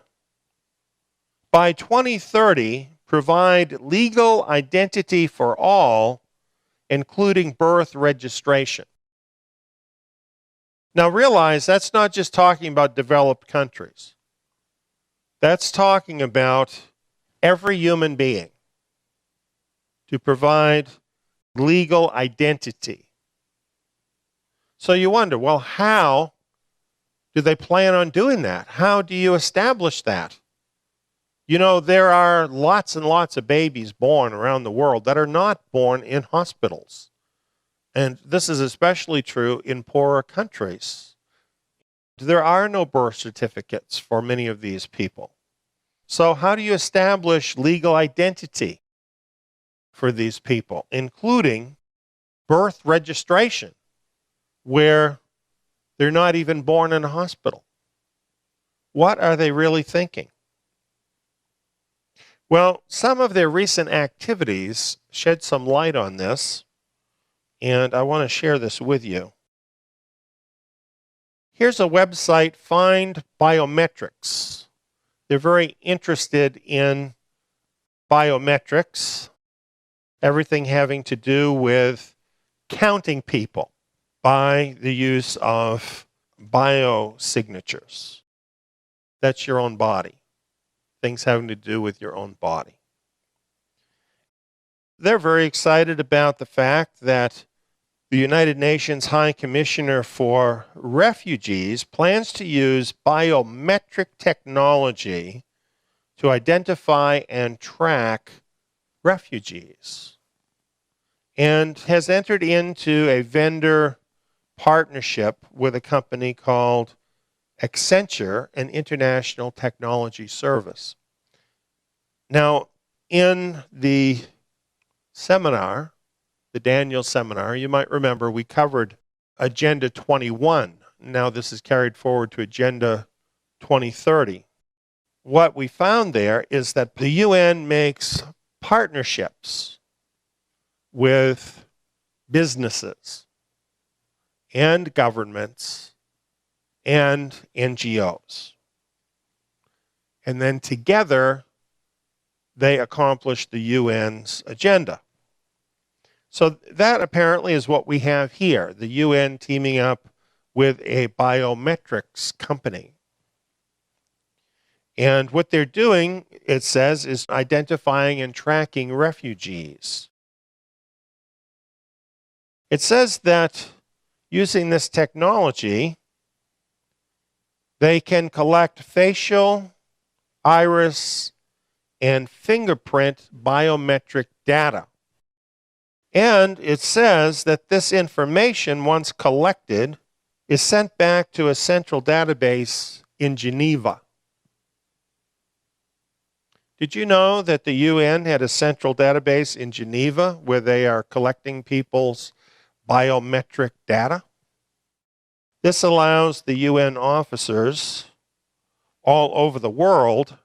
[SPEAKER 1] By 2030, provide legal identity for all, including birth registration. Now realize that's not just talking about developed countries. That's talking about every human being, to provide legal identity. So you wonder, well, how do they plan on doing that? How do you establish that? You know, there are lots and lots of babies born around the world that are not born in hospitals. And this is especially true in poorer countries. There are no birth certificates for many of these people. So how do you establish legal identity for these people, including birth registration, where they're not even born in a hospital? What are they really thinking? Well, some of their recent activities shed some light on this, and I want to share this with you. Here's a website, Find Biometrics. They're very interested in biometrics, everything having to do with counting people by the use of biosignatures. That's your own body. things having to do with your own body. They're very excited about the fact that the United Nations High Commissioner for Refugees plans to use biometric technology to identify and track refugees, and has entered into a vendor partnership with a company called Accenture, an international technology service. Now, in the seminar, the Daniel seminar, you might remember we covered Agenda 21. Now this is carried forward to Agenda 2030. What we found there is that the UN makes partnerships with businesses and governments and NGOs. And then together, they accomplish the UN's agenda. So that apparently is what we have here, the UN teaming up with a biometrics company. And what they're doing, it says, is identifying and tracking refugees. It says that using this technology, they can collect facial, iris, and fingerprint biometric data. And it says that this information, once collected, is sent back to a central database in Geneva. Did you know that the UN had a central database in Geneva where they are collecting people's biometric data? This allows the UN officers all over the world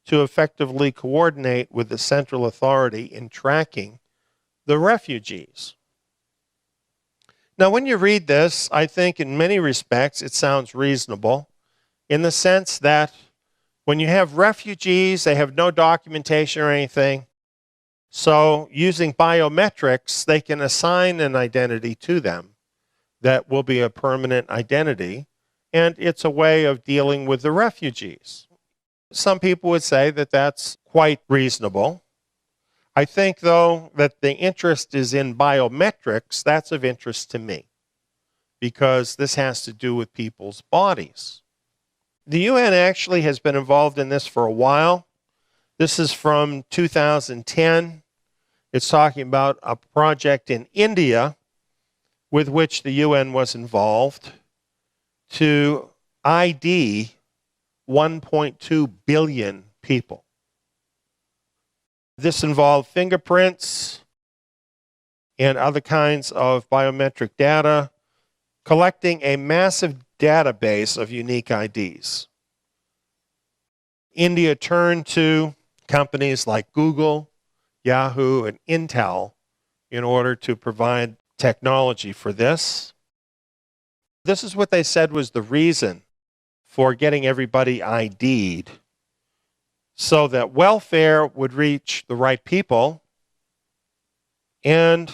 [SPEAKER 1] to effectively coordinate with the central authority in tracking the refugees. Now, when you read this, I think in many respects it sounds reasonable in the sense that when you have refugees, they have no documentation or anything. So using biometrics, they can assign an identity to them that will be a permanent identity, and it's a way of dealing with the refugees. Some people would say that that's quite reasonable. I think, though, that the interest is in biometrics. That's of interest to me because this has to do with people's bodies. The UN actually has been involved in this for a while. This is from 2010. It's talking about a project in India with which the UN was involved to ID 1.2 billion people. This involved fingerprints and other kinds of biometric data, collecting a massive database of unique IDs. India turned to companies like Google, Yahoo, and Intel in order to provide technology for this. This is what they said was the reason for getting everybody ID'd, so that welfare would reach the right people and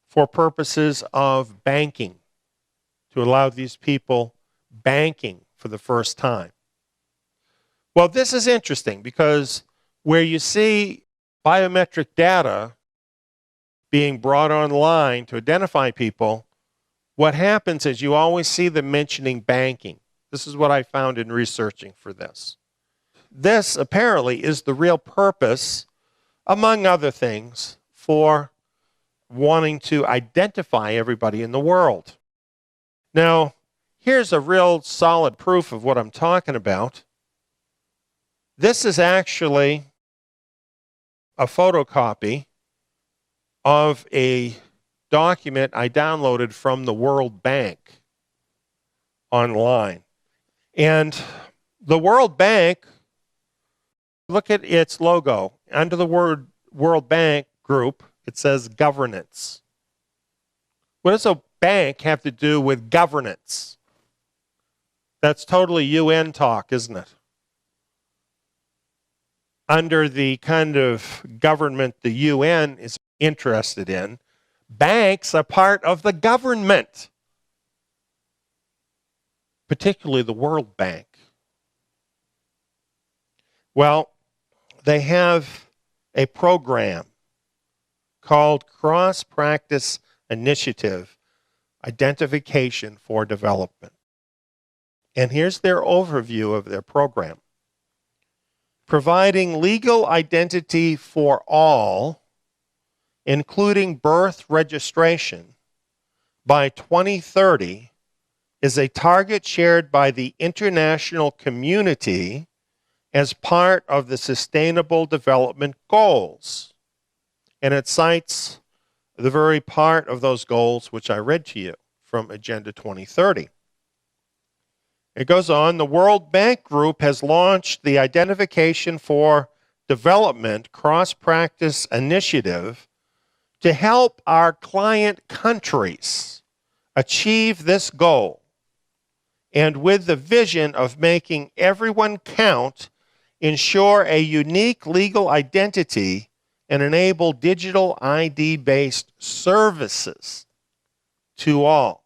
[SPEAKER 1] for purposes of banking, to allow these people banking for the first time. Well, this is interesting because where you see biometric data being brought online to identify people, what happens is you always see them mentioning banking. This is what I found in researching for this. This apparently is the real purpose, among other things, for wanting to identify everybody in the world. Now, here's a real solid proof of what I'm talking about. This is actually a photocopy of a document I downloaded from the World Bank online. And the World Bank, look at its logo. Under the word World Bank group, it says governance. What does a bank have to do with governance? That's totally UN talk, isn't it? Under the kind of government the UN is interested in, banks are part of the government, particularly the World Bank. Well, they have a program called Cross-Practice Initiative Identification for Development. And here's their overview of their program. Providing legal identity for all, including birth registration, by 2030 is a target shared by the international community as part of the Sustainable Development Goals. And it cites the very part of those goals which I read to you from Agenda 2030. It goes on, the World Bank Group has launched the Identification for Development Cross-Practice Initiative to help our client countries achieve this goal, and with the vision of making everyone count, ensure a unique legal identity and enable digital ID-based services to all.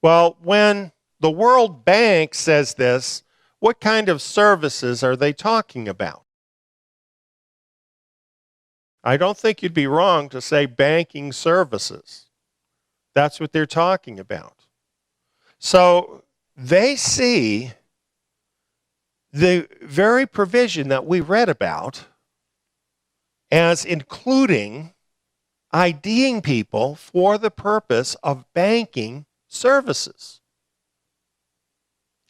[SPEAKER 1] Well, when the World Bank says this, what kind of services are they talking about? I don't think you'd be wrong to say banking services. That's what they're talking about. So they see the very provision that we read about as including IDing people for the purpose of banking services.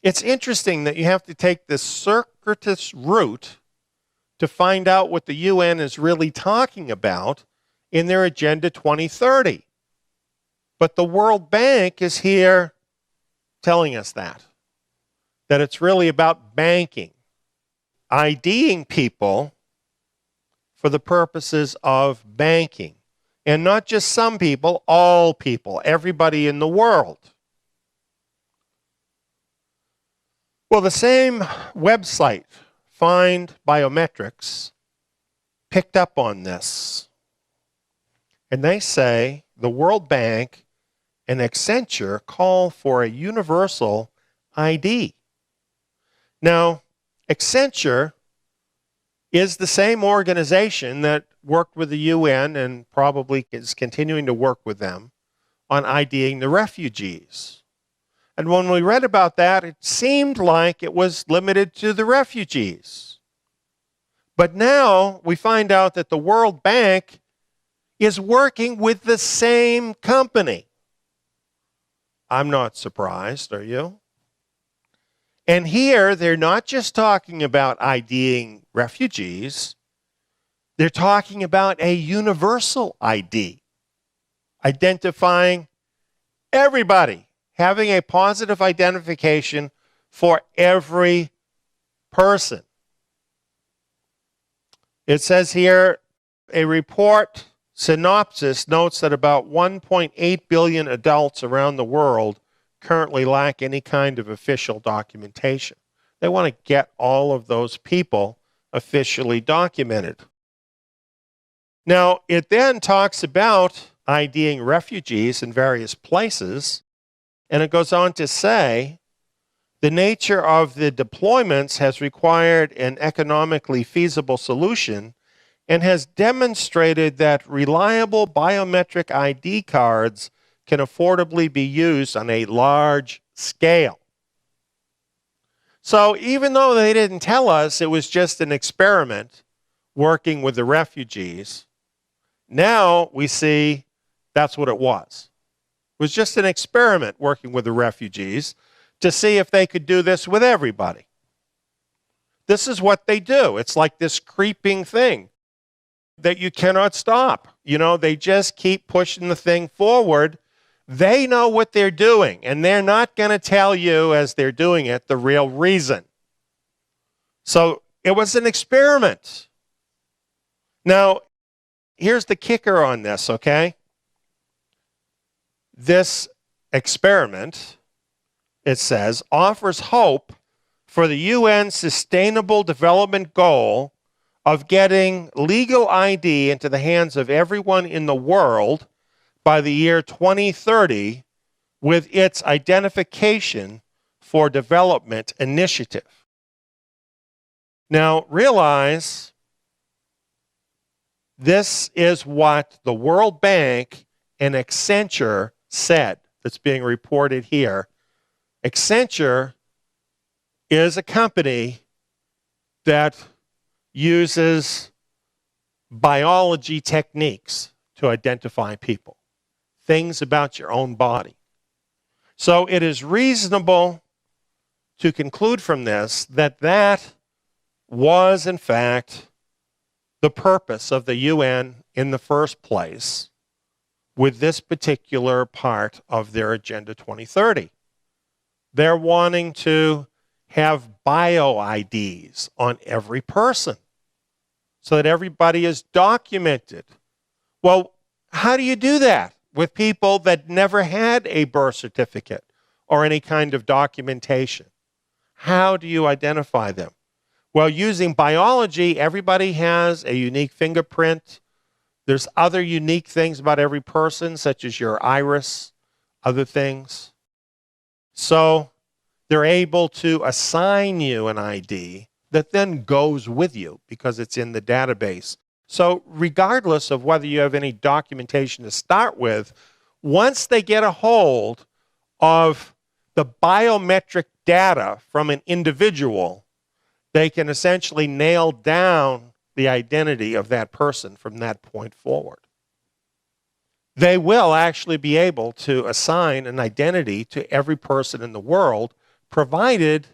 [SPEAKER 1] It's interesting that you have to take this circuitous route to find out what the UN is really talking about in their Agenda 2030. But the World Bank is here telling us that it's really about banking, IDing people for the purposes of banking. And not just some people, all people, everybody in the world. Well, the same website, Find Biometrics, picked up on this. And they say the World Bank and Accenture call for a universal ID. Now, Accenture is the same organization that worked with the UN and probably is continuing to work with them on IDing the refugees. And when we read about that, it seemed like it was limited to the refugees. But now we find out that the World Bank is working with the same company. I'm not surprised, are you? And here, they're not just talking about IDing refugees. They're talking about a universal ID, identifying everybody, having a positive identification for every person. It says here, a report synopsis notes that about 1.8 billion adults around the world currently lack any kind of official documentation. They want to get all of those people officially documented. Now, it then talks about IDing refugees in various places, and it goes on to say, the nature of the deployments has required an economically feasible solution and has demonstrated that reliable biometric ID cards can affordably be used on a large scale. So even though they didn't tell us it was just an experiment working with the refugees, now we see that's what it was. It was just an experiment working with the refugees to see if they could do this with everybody. This is what they do. It's like this creeping thing that you cannot stop. You know, they just keep pushing the thing forward. They know what they're doing, and they're not going to tell you as they're doing it the real reason. So it was an experiment. Now, here's the kicker on this, okay? This experiment, it says, offers hope for the UN Sustainable Development Goal of getting legal ID into the hands of everyone in the world by the year 2030 with its Identification for Development initiative. Now, realize this is what the World Bank and Accenture said that's being reported here. Accenture is a company that uses biology techniques to identify people, things about your own body. So it is reasonable to conclude from this that that was, in fact, the purpose of the UN in the first place with this particular part of their Agenda 2030. They're wanting to have bio-IDs on every person so that everybody is documented. Well, how do you do that with people that never had a birth certificate or any kind of documentation? How do you identify them? Well, using biology, everybody has a unique fingerprint. There's other unique things about every person, such as your iris, other things. So they're able to assign you an ID that then goes with you because it's in the database. So regardless of whether you have any documentation to start with, once they get a hold of the biometric data from an individual, they can essentially nail down the identity of that person from that point forward. They will actually be able to assign an identity to every person in the world, provided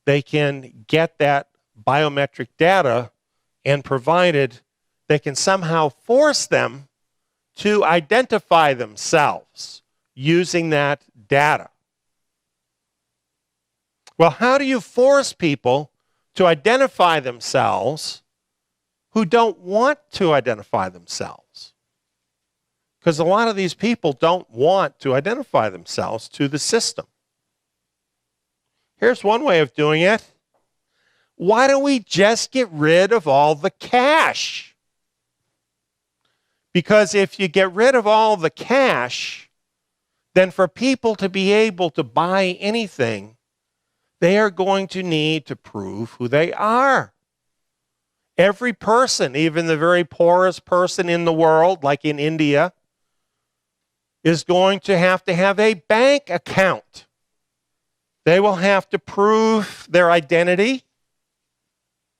[SPEAKER 1] they can get that biometric data and provided they can somehow force them to identify themselves using that data. Well, how do you force people to identify themselves who don't want to identify themselves? Because a lot of these people don't want to identify themselves to the system. Here's one way of doing it. Why don't we just get rid of all the cash? Because if you get rid of all the cash, then for people to be able to buy anything, they are going to need to prove who they are. Every person, even the very poorest person in the world, like in India, is going to have a bank account. They will have to prove their identity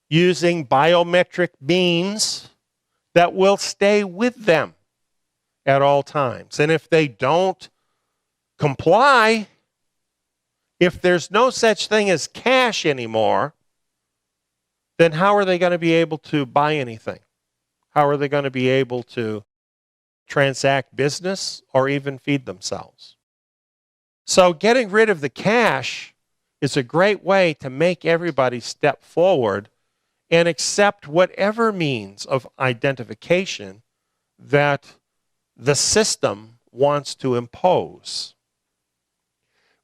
[SPEAKER 1] using biometric means that will stay with them at all times. And if they don't comply, if there's no such thing as cash anymore, then how are they going to be able to buy anything? How are they going to be able to transact business or even feed themselves? So getting rid of the cash is a great way to make everybody step forward and accept whatever means of identification that the system wants to impose.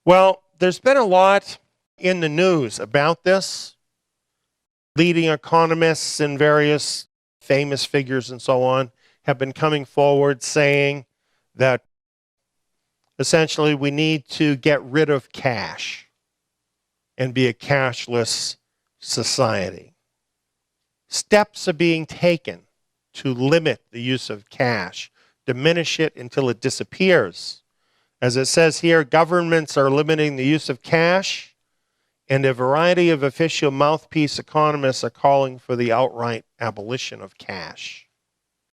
[SPEAKER 1] Well, there's been a lot in the news about this. Leading economists and various famous figures and so on have been coming forward saying that essentially we need to get rid of cash and be a cashless society. Steps are being taken to limit the use of cash, diminish it until it disappears. As it says here, governments are limiting the use of cash, and a variety of official mouthpiece economists are calling for the outright abolition of cash.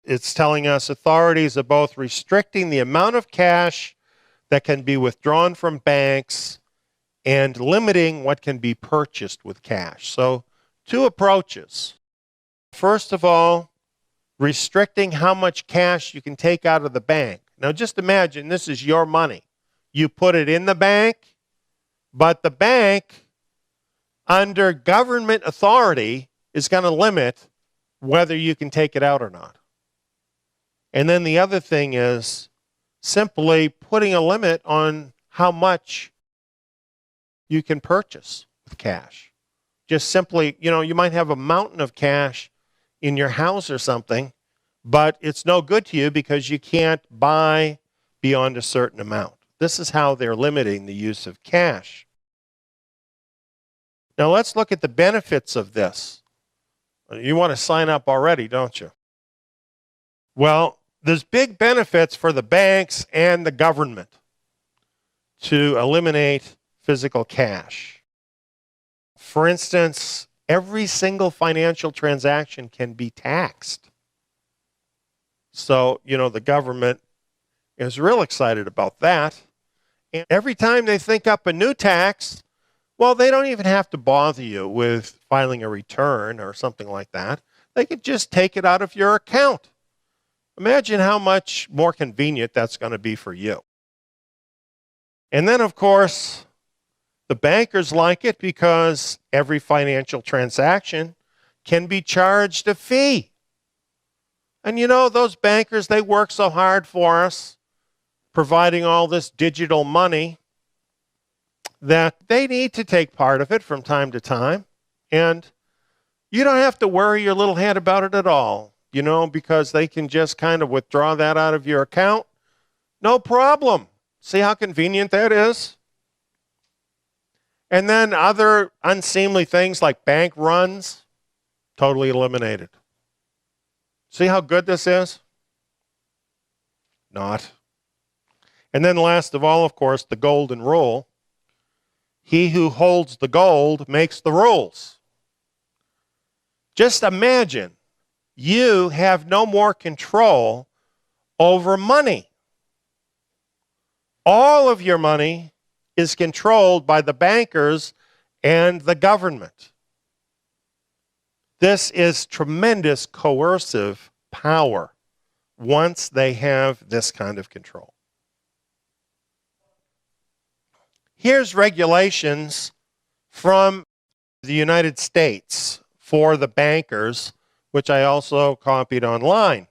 [SPEAKER 1] It's telling us authorities are both restricting the amount of cash that can be withdrawn from banks and limiting what can be purchased with cash. So, two approaches. First of all, restricting how much cash you can take out of the bank. Now just imagine this is your money. You put it in the bank, but the bank, under government authority, is going to limit whether you can take it out or not. And then the other thing is simply putting a limit on how much you can purchase with cash. Just simply, you might have a mountain of cash in your house or something, but it's no good to you because you can't buy beyond a certain amount. This is how they're limiting the use of cash. Now let's look at the benefits of this. You want to sign up already, don't you? Well, there's big benefits for the banks and the government to eliminate physical cash. For instance, every single financial transaction can be taxed. So, the government is real excited about that. And every time they think up a new tax, well, they don't even have to bother you with filing a return or something like that. They could just take it out of your account. Imagine how much more convenient that's going to be for you. And then, of course, the bankers like it because every financial transaction can be charged a fee. And those bankers, they work so hard for us, providing all this digital money, that they need to take part of it from time to time. And you don't have to worry your little head about it at all, because they can just kind of withdraw that out of your account. No problem. See how convenient that is? And then other unseemly things like bank runs, totally eliminated. See how good this is? Not. And then last of all, of course, the golden rule. He who holds the gold makes the rules. Just imagine you have no more control over money. All of your money is controlled by the bankers and the government. This is tremendous coercive power once they have this kind of control. Here's regulations from the United States for the bankers, which I also copied online.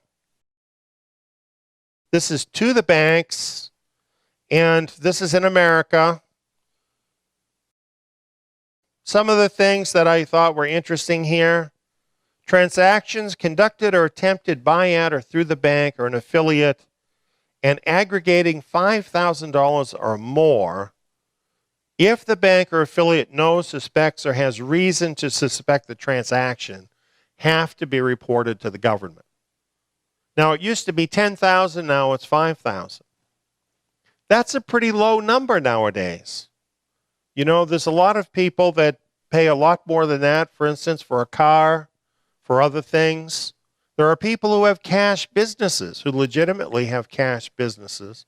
[SPEAKER 1] This is to the banks, and this is in America. Some of the things that I thought were interesting here: transactions conducted or attempted by, at, or through the bank or an affiliate and aggregating $5,000 or more, if the bank or affiliate knows, suspects, or has reason to suspect the transaction, have to be reported to the government. Now, it used to be 10,000, now it's 5,000. That's a pretty low number nowadays. There's a lot of people that pay a lot more than that, for instance, for a car, for other things. There are people who have cash businesses, who legitimately have cash businesses,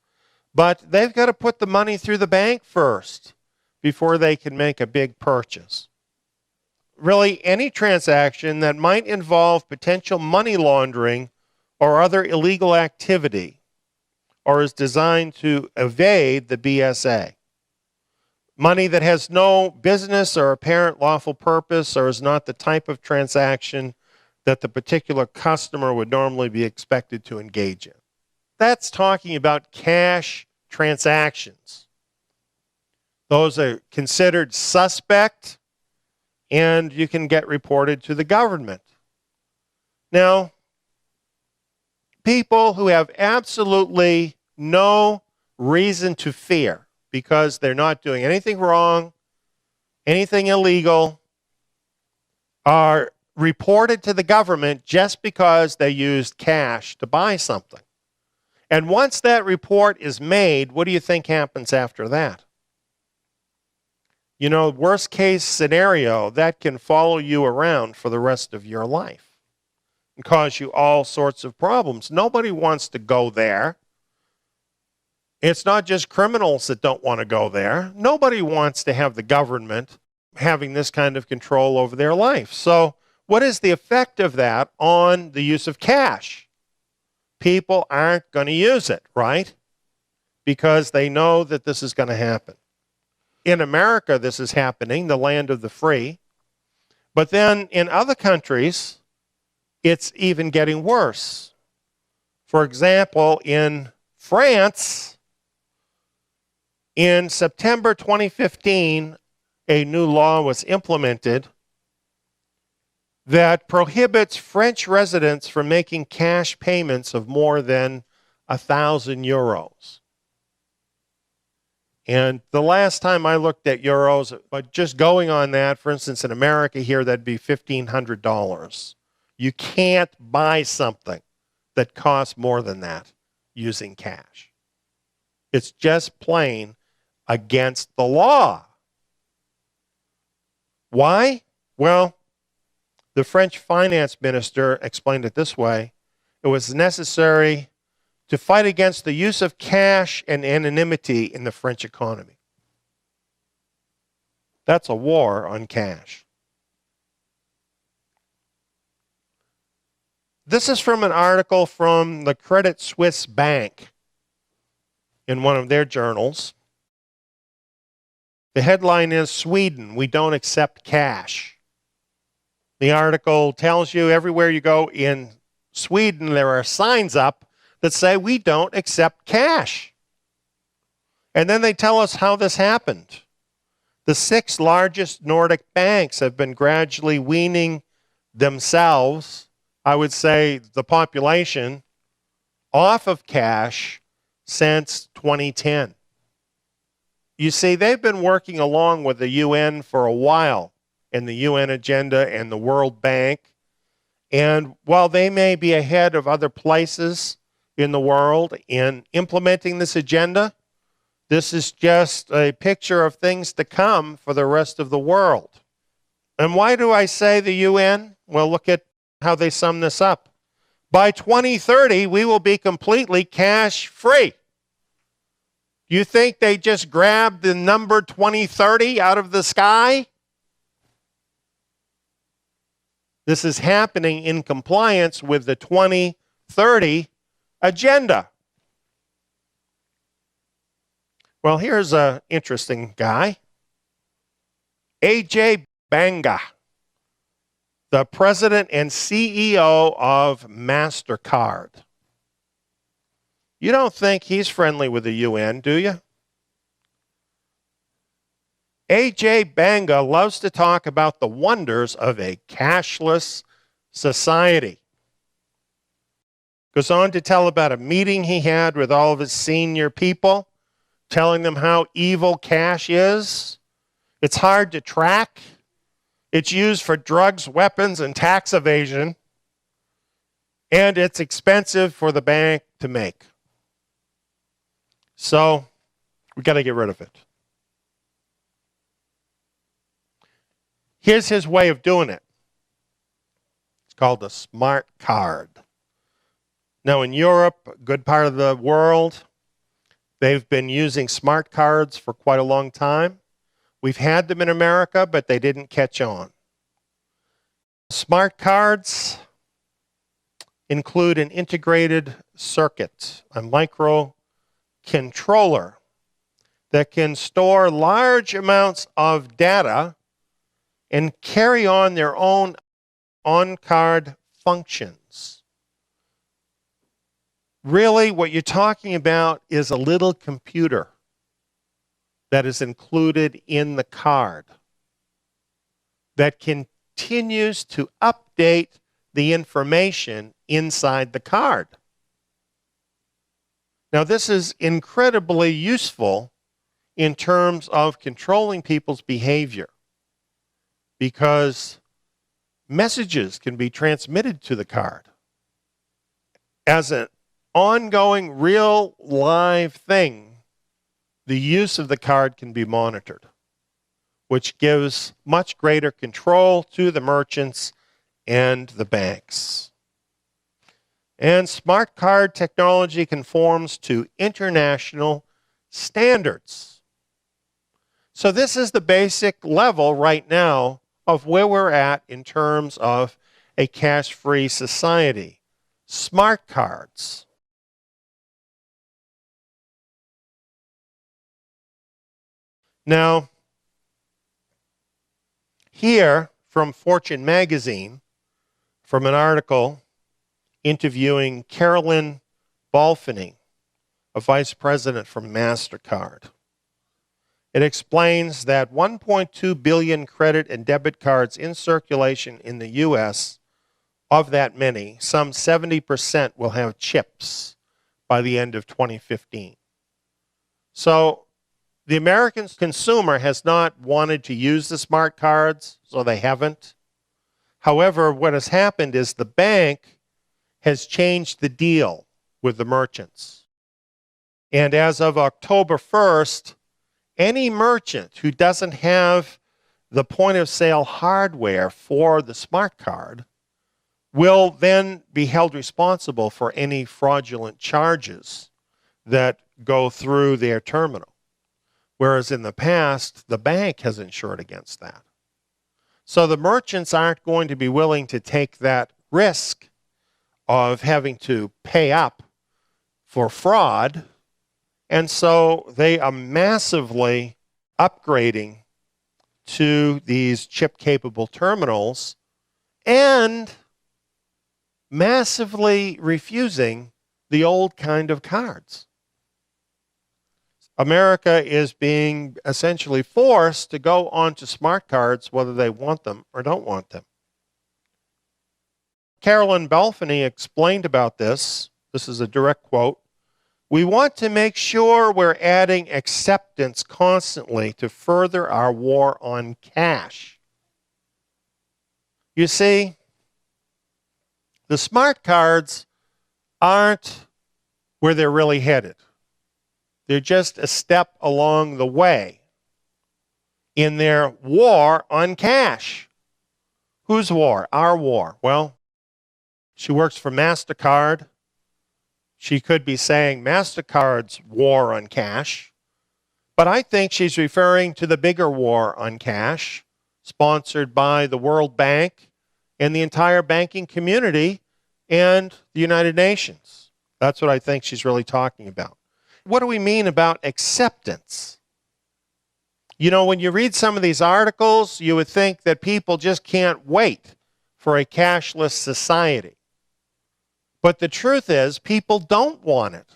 [SPEAKER 1] but they've got to put the money through the bank first before they can make a big purchase. Really, any transaction that might involve potential money laundering or other illegal activity, or is designed to evade the BSA. Money that has no business or apparent lawful purpose, or is not the type of transaction that the particular customer would normally be expected to engage in. That's talking about cash transactions. Those are considered suspect, and you can get reported to the government. Now, people who have absolutely no reason to fear because they're not doing anything wrong, anything illegal, are reported to the government just because they used cash to buy something. And once that report is made, what do you think happens after that? Worst case scenario, that can follow you around for the rest of your life and cause you all sorts of problems. Nobody wants to go there. It's not just criminals that don't want to go there. Nobody wants to have the government having this kind of control over their life. So what is the effect of that on the use of cash? People aren't going to use it, right? Because they know that this is going to happen. In America, this is happening, the land of the free. But then in other countries, it's even getting worse. For example, in France, in September 2015, a new law was implemented that prohibits French residents from making cash payments of more than 1,000 euros. And the last time I looked at euros, but just going on that, for instance, in America here, that'd be $1,500. You can't buy something that costs more than that using cash. It's just plain against the law. Why? Well, the French finance minister explained it this way. It was necessary to fight against the use of cash and anonymity in the French economy. That's a war on cash. This is from an article from the Credit Suisse Bank in one of their journals. The headline is, Sweden, we don't accept cash. The article tells you everywhere you go in Sweden, there are signs up that say we don't accept cash. And then they tell us how this happened. The 6 largest Nordic banks have been gradually weaning themselves, I would say the population, off of cash since 2010. You see, they've been working along with the UN for a while in the UN agenda and the World Bank. And while they may be ahead of other places in the world in implementing this agenda, this is just a picture of things to come for the rest of the world. And why do I say the UN? Well, look at how they sum this up. By 2030, we will be completely cash-free. You think they just grabbed the number 2030 out of the sky? This is happening in compliance with the 2030 agenda. Well, here's an interesting guy. A.J. Banga, the president and CEO of MasterCard. You don't think he's friendly with the UN, do you? A.J. Banga loves to talk about the wonders of a cashless society. Goes on to tell about a meeting he had with all of his senior people, telling them how evil cash is. It's hard to track. It's used for drugs, weapons, and tax evasion. And it's expensive for the bank to make. So we got to get rid of it. Here's his way of doing it. It's called a smart card. Now in Europe, a good part of the world, they've been using smart cards for quite a long time. We've had them in America, but they didn't catch on. Smart cards include an integrated circuit, a microcontroller that can store large amounts of data and carry on their own on-card functions. Really, what you're talking about is a little computer that is included in the card that continues to update the information inside the card. Now, this is incredibly useful in terms of controlling people's behavior because messages can be transmitted to the card as an ongoing, real, live thing. The use of the card can be monitored, which gives much greater control to the merchants and the banks. And smart card technology conforms to international standards. So this is the basic level right now of where we're at in terms of a cash-free society. Smart cards. Now, here from Fortune magazine, from an article interviewing Carolyn Balfany, a vice president from MasterCard. It explains that 1.2 billion credit and debit cards in circulation in the U.S., of that many, some 70% will have chips by the end of 2015. So the American consumer has not wanted to use the smart cards, so they haven't. However, what has happened is the bank has changed the deal with the merchants. And as of October 1st, any merchant who doesn't have the point of sale hardware for the smart card will then be held responsible for any fraudulent charges that go through their terminal. Whereas in the past, the bank has insured against that. So the merchants aren't going to be willing to take that risk of having to pay up for fraud. And so they are massively upgrading to these chip-capable terminals and massively refusing the old kind of cards. America is being essentially forced to go onto smart cards whether they want them or don't want them. Carolyn Belfany explained about this. This is a direct quote. "We want to make sure we're adding acceptance constantly to further our war on cash." You see, the smart cards aren't where they're really headed. They're just a step along the way in their war on cash. Whose war? Our war. Well, she works for MasterCard. She could be saying MasterCard's war on cash, but I think she's referring to the bigger war on cash, sponsored by the World Bank and the entire banking community and the United Nations. That's what I think she's really talking about. What do we mean about acceptance? You know, when you read some of these articles, you would think that people just can't wait for a cashless society. But the truth is, people don't want it.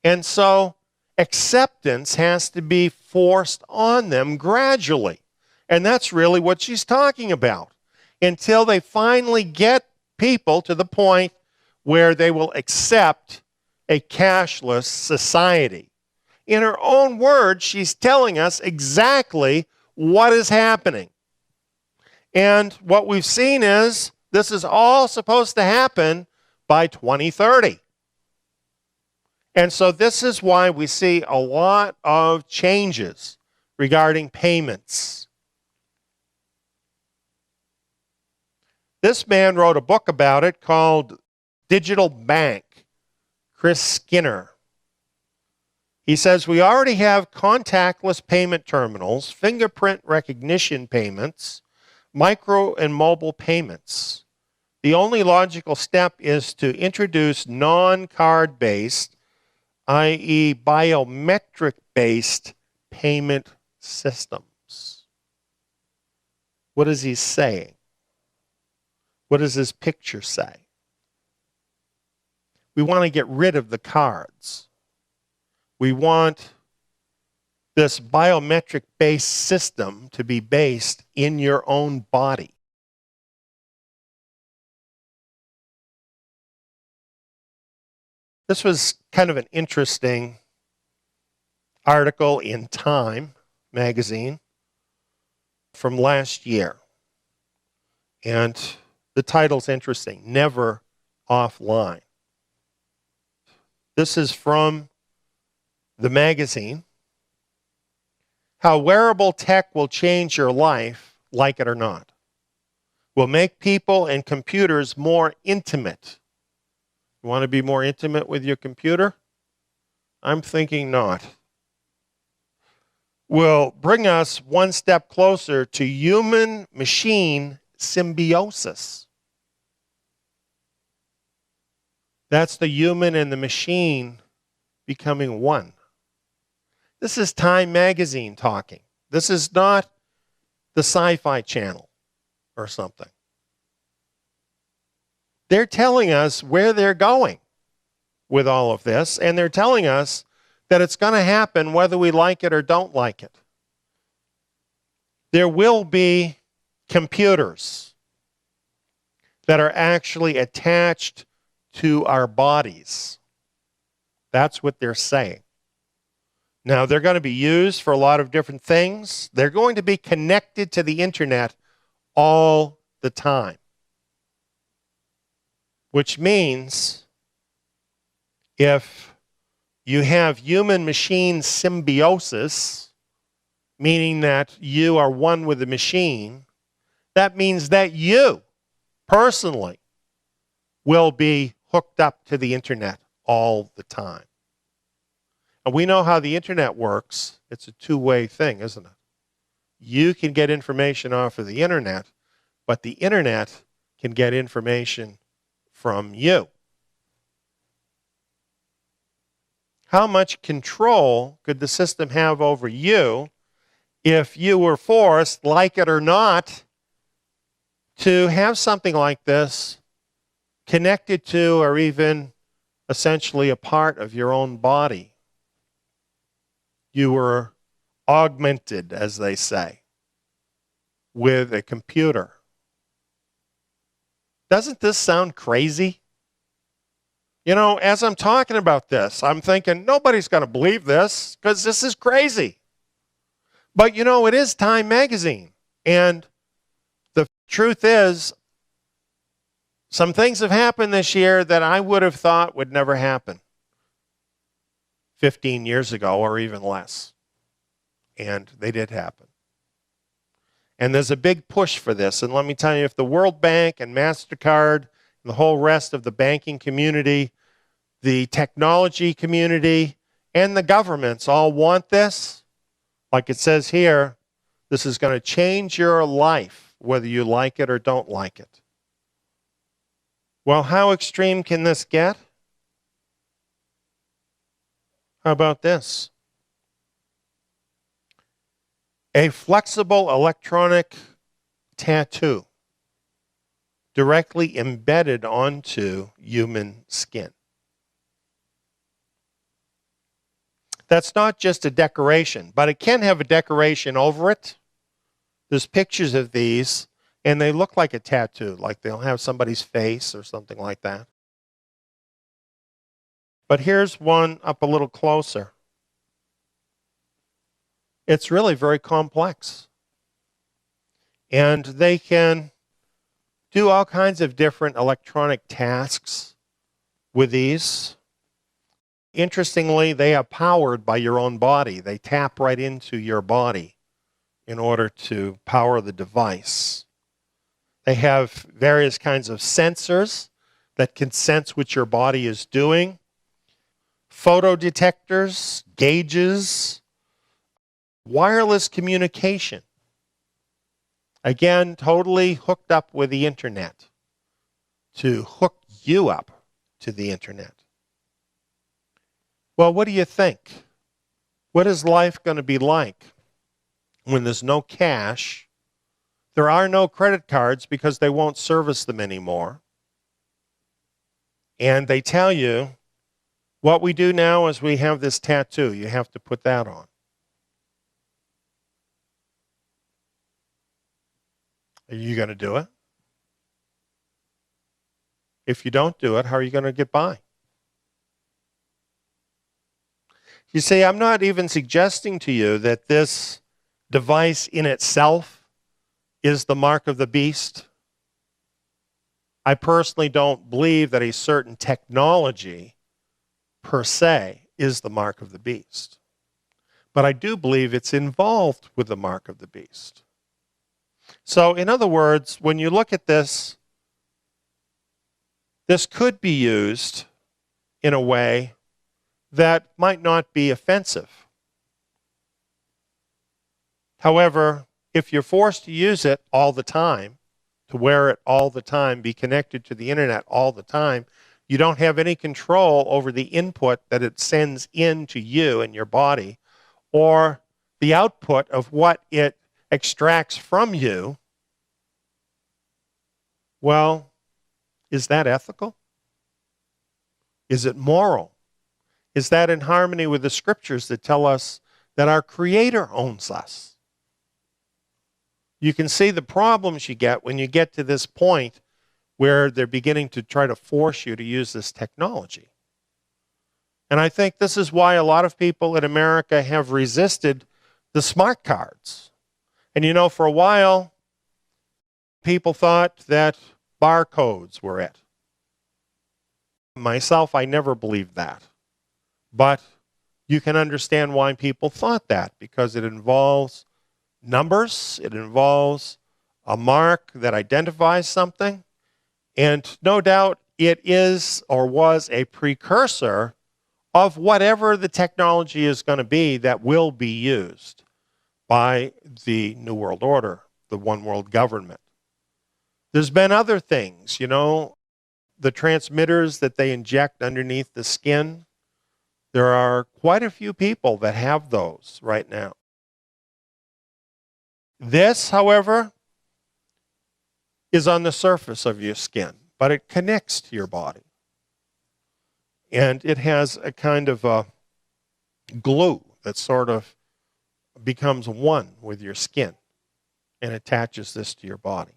[SPEAKER 1] And so acceptance has to be forced on them gradually. And that's really what she's talking about. Until they finally get people to the point where they will accept a cashless society. In her own words, she's telling us exactly what is happening. And what we've seen is this is all supposed to happen by 2030. And so this is why we see a lot of changes regarding payments. This man wrote a book about it called Digital Bank. Chris Skinner. He says, "We already have contactless payment terminals, fingerprint recognition payments, micro and mobile payments. The only logical step is to introduce non-card-based, i.e. biometric-based payment systems." What is he saying? What does this picture say? We want to get rid of the cards. We want this biometric-based system to be based in your own body. This was kind of an interesting article in Time magazine from last year. And the title's interesting, Never Offline. This is from the magazine. How wearable tech will change your life, like it or not. Will make people and computers more intimate. You want to be more intimate with your computer? I'm thinking not. Will bring us one step closer to human-machine symbiosis. That's the human and the machine becoming one. This is Time magazine talking. This is not the Sci-Fi Channel or something. They're telling us where they're going with all of this, and they're telling us that it's going to happen whether we like it or don't like it. There will be computers that are actually attached to our bodies. That's what they're saying. Now, they're going to be used for a lot of different things. They're going to be connected to the internet all the time. which means if you have human-machine symbiosis, meaning that you are one with the machine, that means that you personally will be hooked up to the internet all the time. And we know how the internet works. It's a two-way thing, isn't it? You can get information off of the internet, but the internet can get information from you. How much control could the system have over you if you were forced, like it or not, to have something like this connected to or even essentially a part of your own body? You were augmented, as they say, with a computer. Doesn't this sound crazy? You know, as I'm talking about this, I'm thinking nobody's going to believe this because this is crazy. But you know, it is Time magazine. And the truth is, some things have happened this year that I would have thought would never happen 15 years ago or even less. And they did happen. And there's a big push for this. And let me tell you, if the World Bank and MasterCard and the whole rest of the banking community, the technology community, and the governments all want this, like it says here, this is going to change your life, whether you like it or don't like it. Well, how extreme can this get? How about this? A flexible electronic tattoo directly embedded onto human skin. That's not just a decoration, but it can have a decoration over it. There's pictures of these, and they look like a tattoo, like they'll have somebody's face or something like that. But here's one up a little closer. It's really very complex. And they can do all kinds of different electronic tasks with these. Interestingly, they are powered by your own body. They tap right into your body in order to power the device. They have various kinds of sensors that can sense what your body is doing. Photo detectors, gauges, wireless communication. Again, totally hooked up with the internet to hook you up to the internet. Well, what do you think? What is life going to be like when there's no cash? There are no credit cards because they won't service them anymore. And they tell you, what we do now is we have this tattoo. You have to put that on. Are you going to do it? If you don't do it, how are you going to get by? You see, I'm not even suggesting to you that this device in itself is the mark of the beast. I personally don't believe that a certain technology per se is the mark of the beast. But I do believe it's involved with the mark of the beast. So, in other words, when you look at this, this could be used in a way that might not be offensive. However, if you're forced to use it all the time, to wear it all the time, be connected to the internet all the time, you don't have any control over the input that it sends into you and your body, or the output of what it extracts from you. Well, is that ethical? Is it moral? Is that in harmony with the scriptures that tell us that our Creator owns us? You can see the problems you get when you get to this point where they're beginning to try to force you to use this technology. And I think this is why a lot of people in America have resisted the smart cards. And you know, for a while, people thought that barcodes were it. Myself, I never believed that. But you can understand why people thought that, because it involves numbers, it involves a mark that identifies something, and no doubt it is or was a precursor of whatever the technology is going to be that will be used by the New World Order, the one world government. There's been other things, the transmitters that they inject underneath the skin. There are quite a few people that have those right now. This, however, is on the surface of your skin, but it connects to your body. And it has a kind of a glue that sort of becomes one with your skin and attaches this to your body.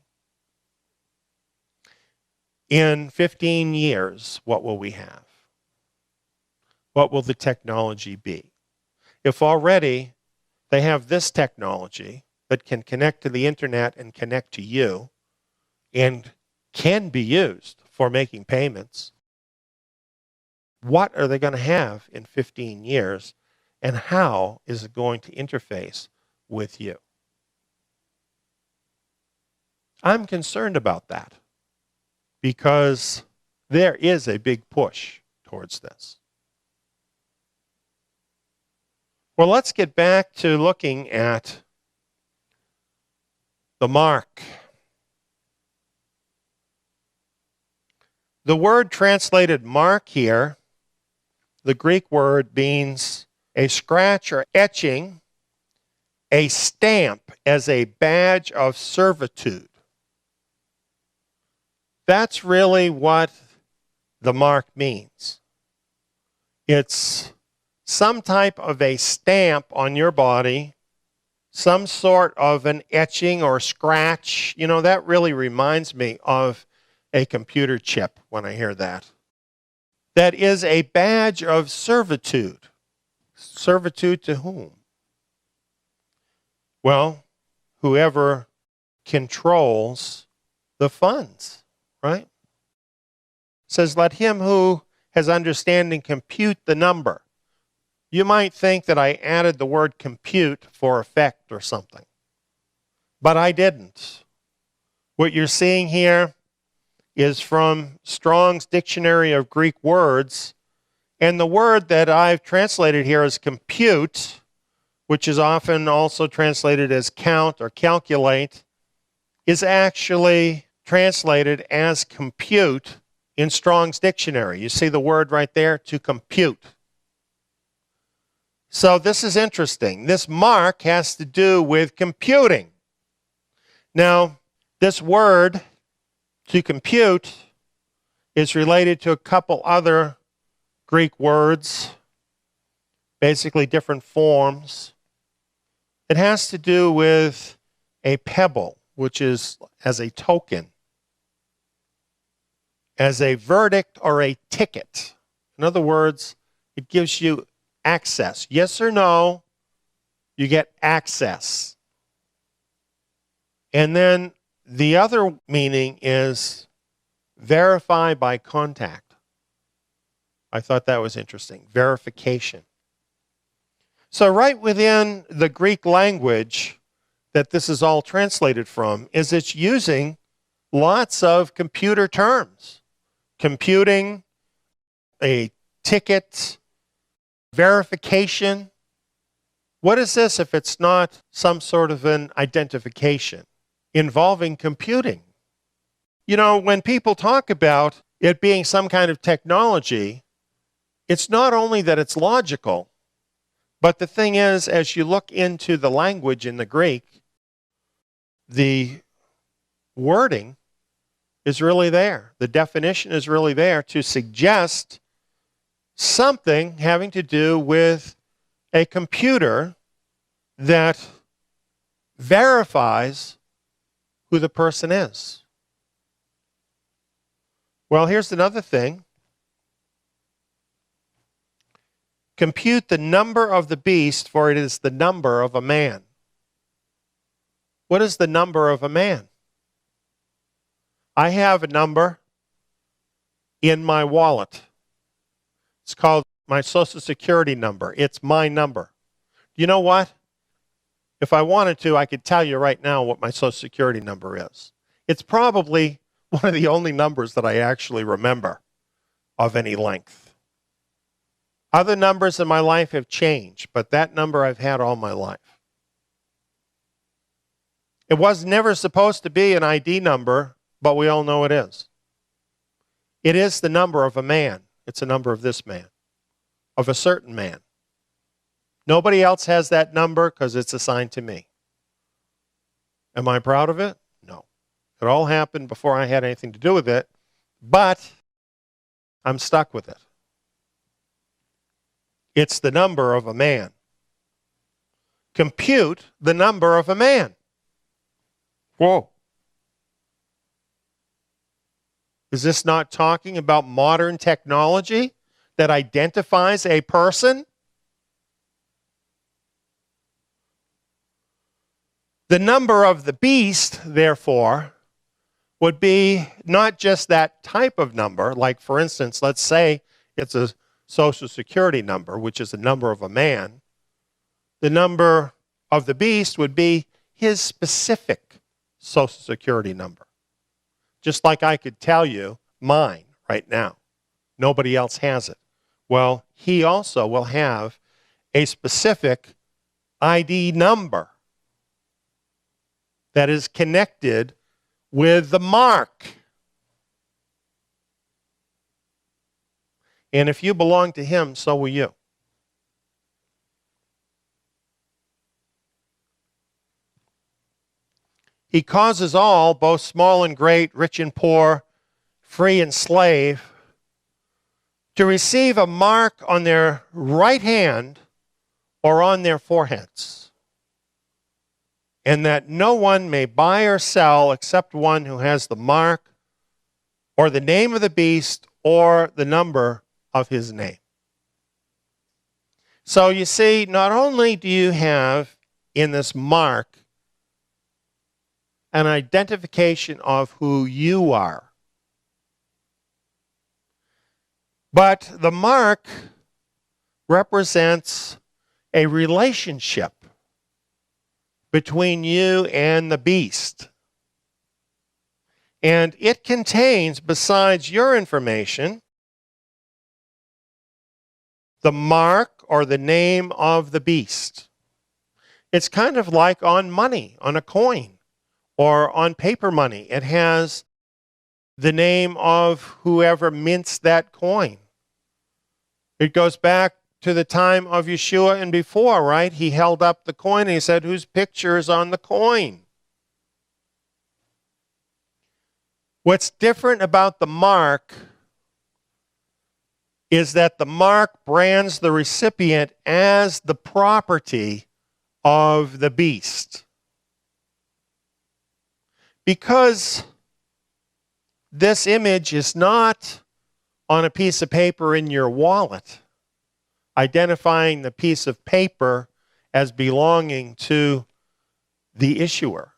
[SPEAKER 1] In 15 years, what will we have? What will the technology be? If already they have this technology that can connect to the internet and connect to you and can be used for making payments, what are they going to have in 15 years, and how is it going to interface with you? I'm concerned about that because there is a big push towards this. Well, let's get back to looking at the mark. The word translated mark here, the Greek word, means a scratch or etching, a stamp as a badge of servitude. That's really what the mark means. It's some type of a stamp on your body, some sort of an etching or scratch. That really reminds me of a computer chip when I hear that. That is a badge of servitude. Servitude to whom? Well, whoever controls the funds, right? It says, let him who has understanding compute the number. You might think that I added the word compute for effect or something, but I didn't. What you're seeing here is from Strong's Dictionary of Greek Words, and the word that I've translated here as compute, which is often also translated as count or calculate, is actually translated as compute in Strong's Dictionary. You see the word right there, to compute. So this is interesting. This mark has to do with computing. Now, this word, to compute, is related to a couple other Greek words, basically different forms. It has to do with a pebble, which is as a token, as a verdict or a ticket. In other words, it gives you access. Yes or no, you get access. And then the other meaning is verify by contact. I thought that was interesting. Verification. So right within the Greek language that this is all translated from is it's using lots of computer terms. Computing, a ticket, verification. What is this if it's not some sort of an identification involving computing? When people talk about it being some kind of technology, it's not only that it's logical, but the thing is, as you look into the language in the Greek, the wording is really there. The definition is really there to suggest something having to do with a computer that verifies who the person is. Well, here's another thing. Compute the number of the beast, for it is the number of a man. What is the number of a man? I have a number in my wallet. It's called my Social Security number. It's my number. You know what? If I wanted to, I could tell you right now what my Social Security number is. It's probably one of the only numbers that I actually remember of any length. Other numbers in my life have changed, but that number I've had all my life. It was never supposed to be an ID number, but we all know it is. It is the number of a man. It's a number of this man, of a certain man. Nobody else has that number because it's assigned to me. Am I proud of it? No. It all happened before I had anything to do with it, but I'm stuck with it. It's the number of a man. Compute the number of a man. Whoa. Is this not talking about modern technology that identifies a person? The number of the beast, therefore, would be not just that type of number, like, for instance, let's say it's a Social Security number, which is the number of a man. The number of the beast would be his specific Social Security number. Just like I could tell you mine right now. Nobody else has it. Well, he also will have a specific ID number that is connected with the mark. And if you belong to him, so will you. He causes all, both small and great, rich and poor, free and slave, to receive a mark on their right hand or on their foreheads, and that no one may buy or sell except one who has the mark or the name of the beast or the number of his name. So you see, not only do you have in this mark an identification of who you are, but the mark represents a relationship between you and the beast. And it contains, besides your information, the mark or the name of the beast. It's kind of like on money, on a coin, or on paper money. It has the name of whoever mints that coin. It goes back to the time of Yeshua and before, right? He held up the coin and he said, whose picture is on the coin? What's different about the mark is that the mark brands the recipient as the property of the beast. Because this image is not on a piece of paper in your wallet, identifying the piece of paper as belonging to the issuer.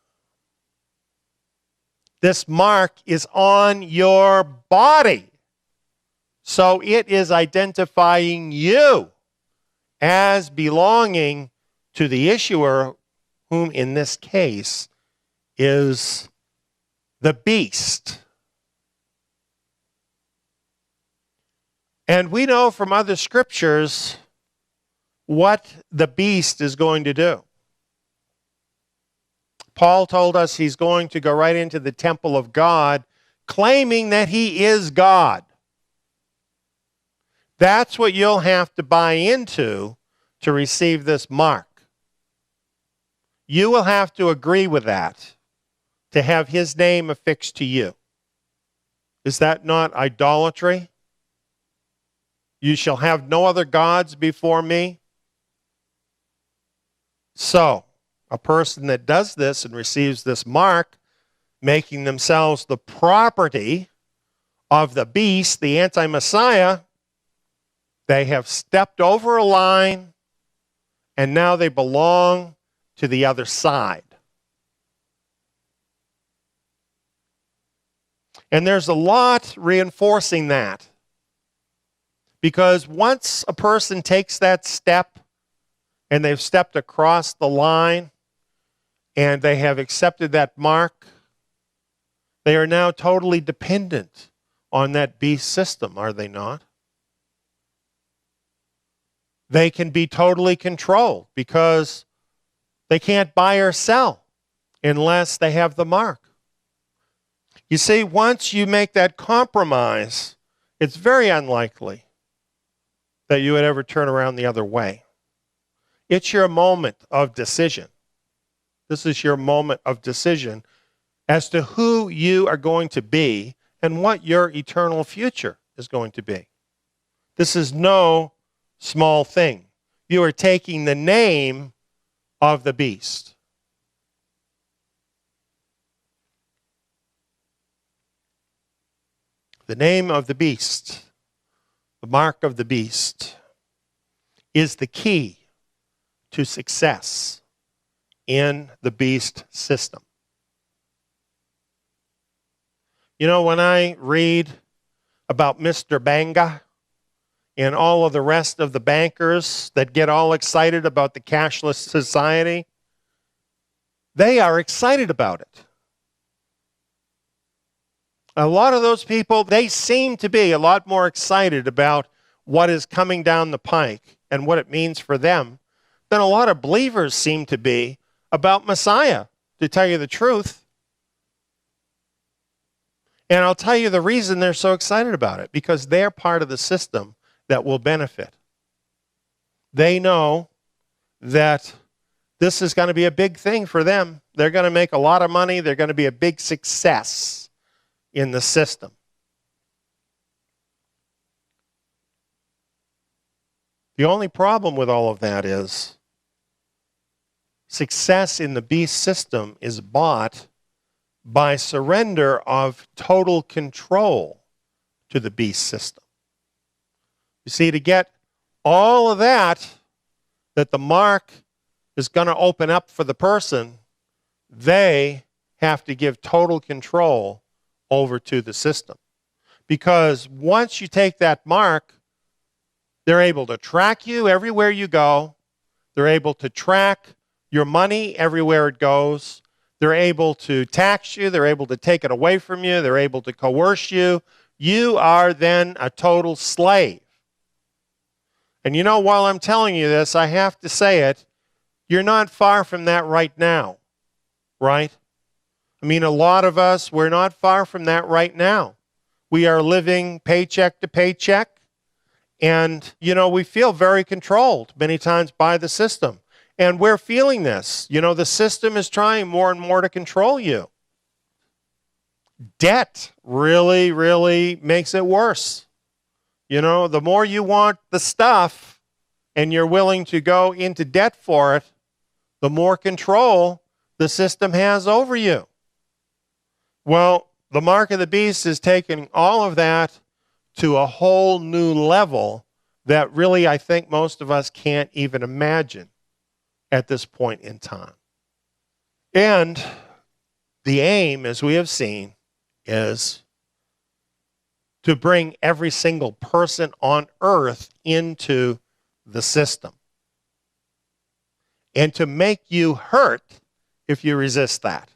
[SPEAKER 1] This mark is on your body. So it is identifying you as belonging to the issuer, whom in this case is the beast. And we know from other scriptures what the beast is going to do. Paul told us he's going to go right into the temple of God, claiming that he is God. That's what you'll have to buy into to receive this mark. You will have to agree with that to have his name affixed to you. Is that not idolatry? You shall have no other gods before me. So, a person that does this and receives this mark, making themselves the property of the beast, the anti-Messiah, they have stepped over a line and now they belong to the other side. And there's a lot reinforcing that. Because once a person takes that step and they've stepped across the line and they have accepted that mark, they are now totally dependent on that beast system, are they not? They can be totally controlled because they can't buy or sell unless they have the mark. You see, once you make that compromise, it's very unlikely that you would ever turn around the other way. It's your moment of decision. This is your moment of decision as to who you are going to be and what your eternal future is going to be. This is no small thing. You are taking the name of the beast. The name of the beast, the mark of the beast, is the key to success in the beast system. You know, when I read about Mr. Banga and all of the rest of the bankers that get all excited about the cashless society, they are excited about it. A lot of those people, they seem to be a lot more excited about what is coming down the pike and what it means for them than a lot of believers seem to be about Messiah, to tell you the truth. And I'll tell you the reason they're so excited about it, because they're part of the system that will benefit. They know that this is going to be a big thing for them. They're going to make a lot of money. They're going to be a big success in the system. The only problem with all of that is success in the beast system is bought by surrender of total control to the beast system. You see, to get all of that the mark is going to open up for the person, they have to give total control over to the system. Because once you take that mark, they're able to track you everywhere you go. They're able to track your money everywhere it goes. They're able to tax you. They're able to take it away from you. They're able to coerce you. You are then a total slave. And you know, while I'm telling you this, I have to say it, you're not far from that right now, right? I mean, a lot of us, we're not far from that right now. We are living paycheck to paycheck. And, you know, we feel very controlled many times by the system. And we're feeling this. You know, the system is trying more and more to control you. Debt really, really makes it worse. You know, the more you want the stuff and you're willing to go into debt for it, the more control the system has over you. Well, the mark of the beast is taking all of that to a whole new level that really I think most of us can't even imagine at this point in time. And the aim, as we have seen, is to bring every single person on earth into the system and to make you hurt if you resist that.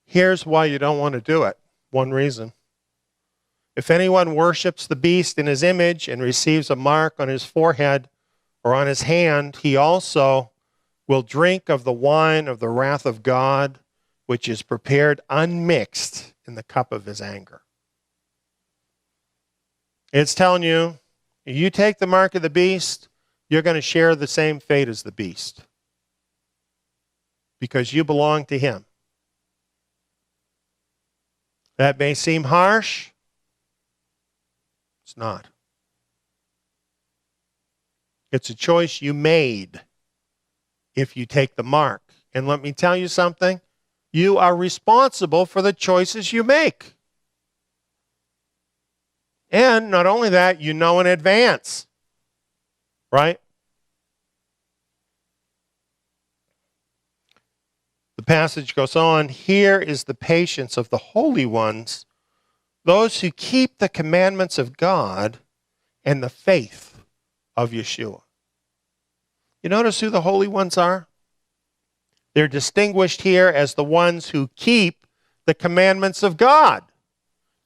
[SPEAKER 1] Here's why you don't want to do it. One reason. If anyone worships the beast in his image and receives a mark on his forehead or on his hand, he also will drink of the wine of the wrath of God, which is prepared unmixed in the cup of his anger. It's telling you, if you take the mark of the beast, you're going to share the same fate as the beast because you belong to him. That may seem harsh. It's not. It's a choice you made if you take the mark. And let me tell you something. You are responsible for the choices you make. And not only that, you know in advance. Right? passage goes on, here is the patience of the holy ones, those who keep the commandments of God and the faith of Yeshua. You notice who the holy ones are? They're distinguished here as the ones who keep the commandments of God.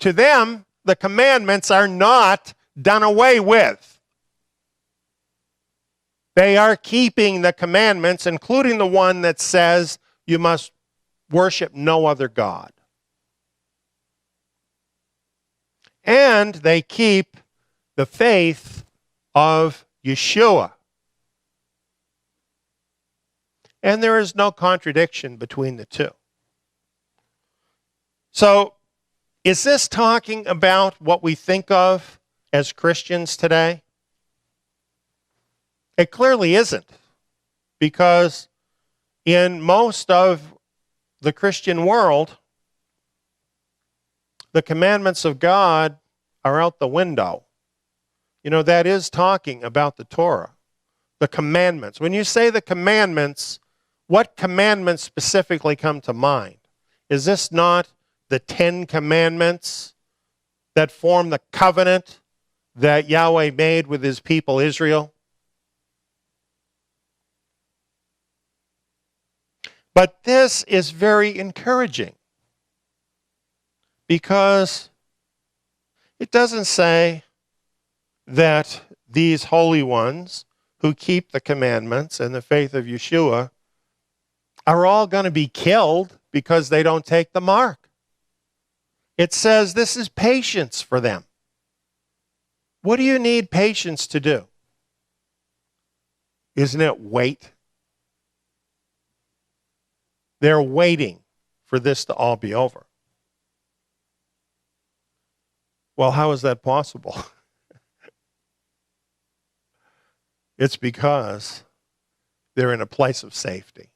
[SPEAKER 1] To them, the commandments are not done away with. They are keeping the commandments, including the one that says you must worship no other God. And they keep the faith of Yeshua. And there is no contradiction between the two. So, is this talking about what we think of as Christians today? It clearly isn't, because in most of the Christian world, the commandments of God are out the window. You know, that is talking about the Torah, the commandments. When you say the commandments, what commandments specifically come to mind? Is this not the 10 commandments that form the covenant that Yahweh made with his people Israel? But this is very encouraging, because it doesn't say that these holy ones who keep the commandments and the faith of Yeshua are all going to be killed because they don't take the mark. It says this is patience for them. What do you need patience to do? Isn't it wait? They're waiting for this to all be over. Well, how is that possible? It's because they're in a place of safety.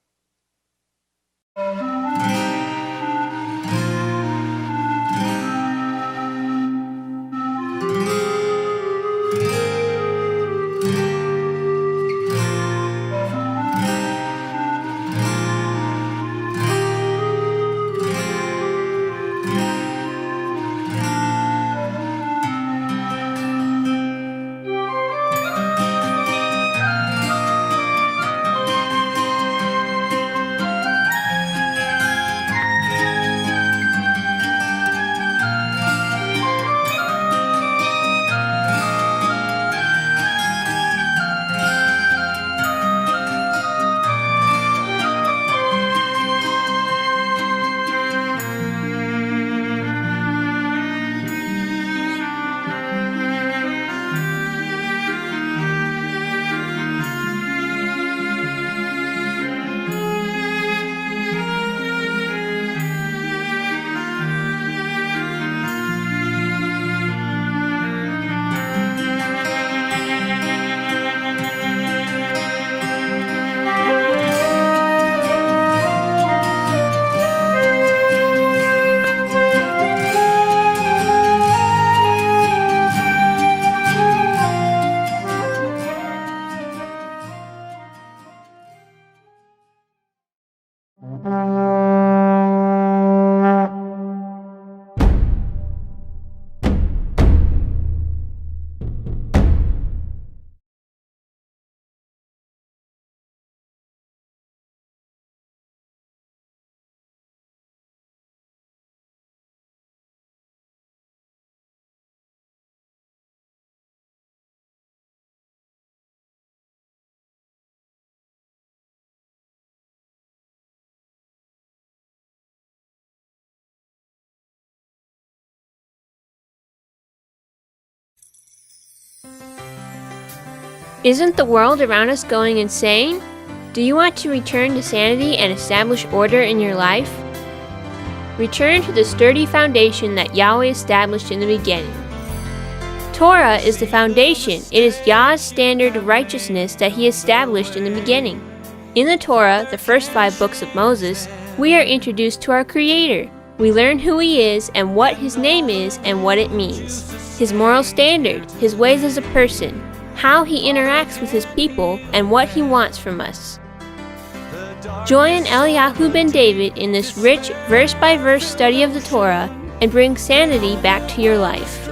[SPEAKER 5] Isn't the world around us going insane? Do you want to return to sanity and establish order in your life? Return to the sturdy foundation that Yahweh established in the beginning. Torah is the foundation. It is Yah's standard of righteousness that He established in the beginning. In the Torah, the first 5 books of Moses, we are introduced to our Creator. We learn who He is and what His name is and what it means. His moral standard, His ways as a person, how He interacts with His people, and what He wants from us. Join Eliyahu ben David in this rich verse-by-verse study of the Torah and bring sanity back to your life.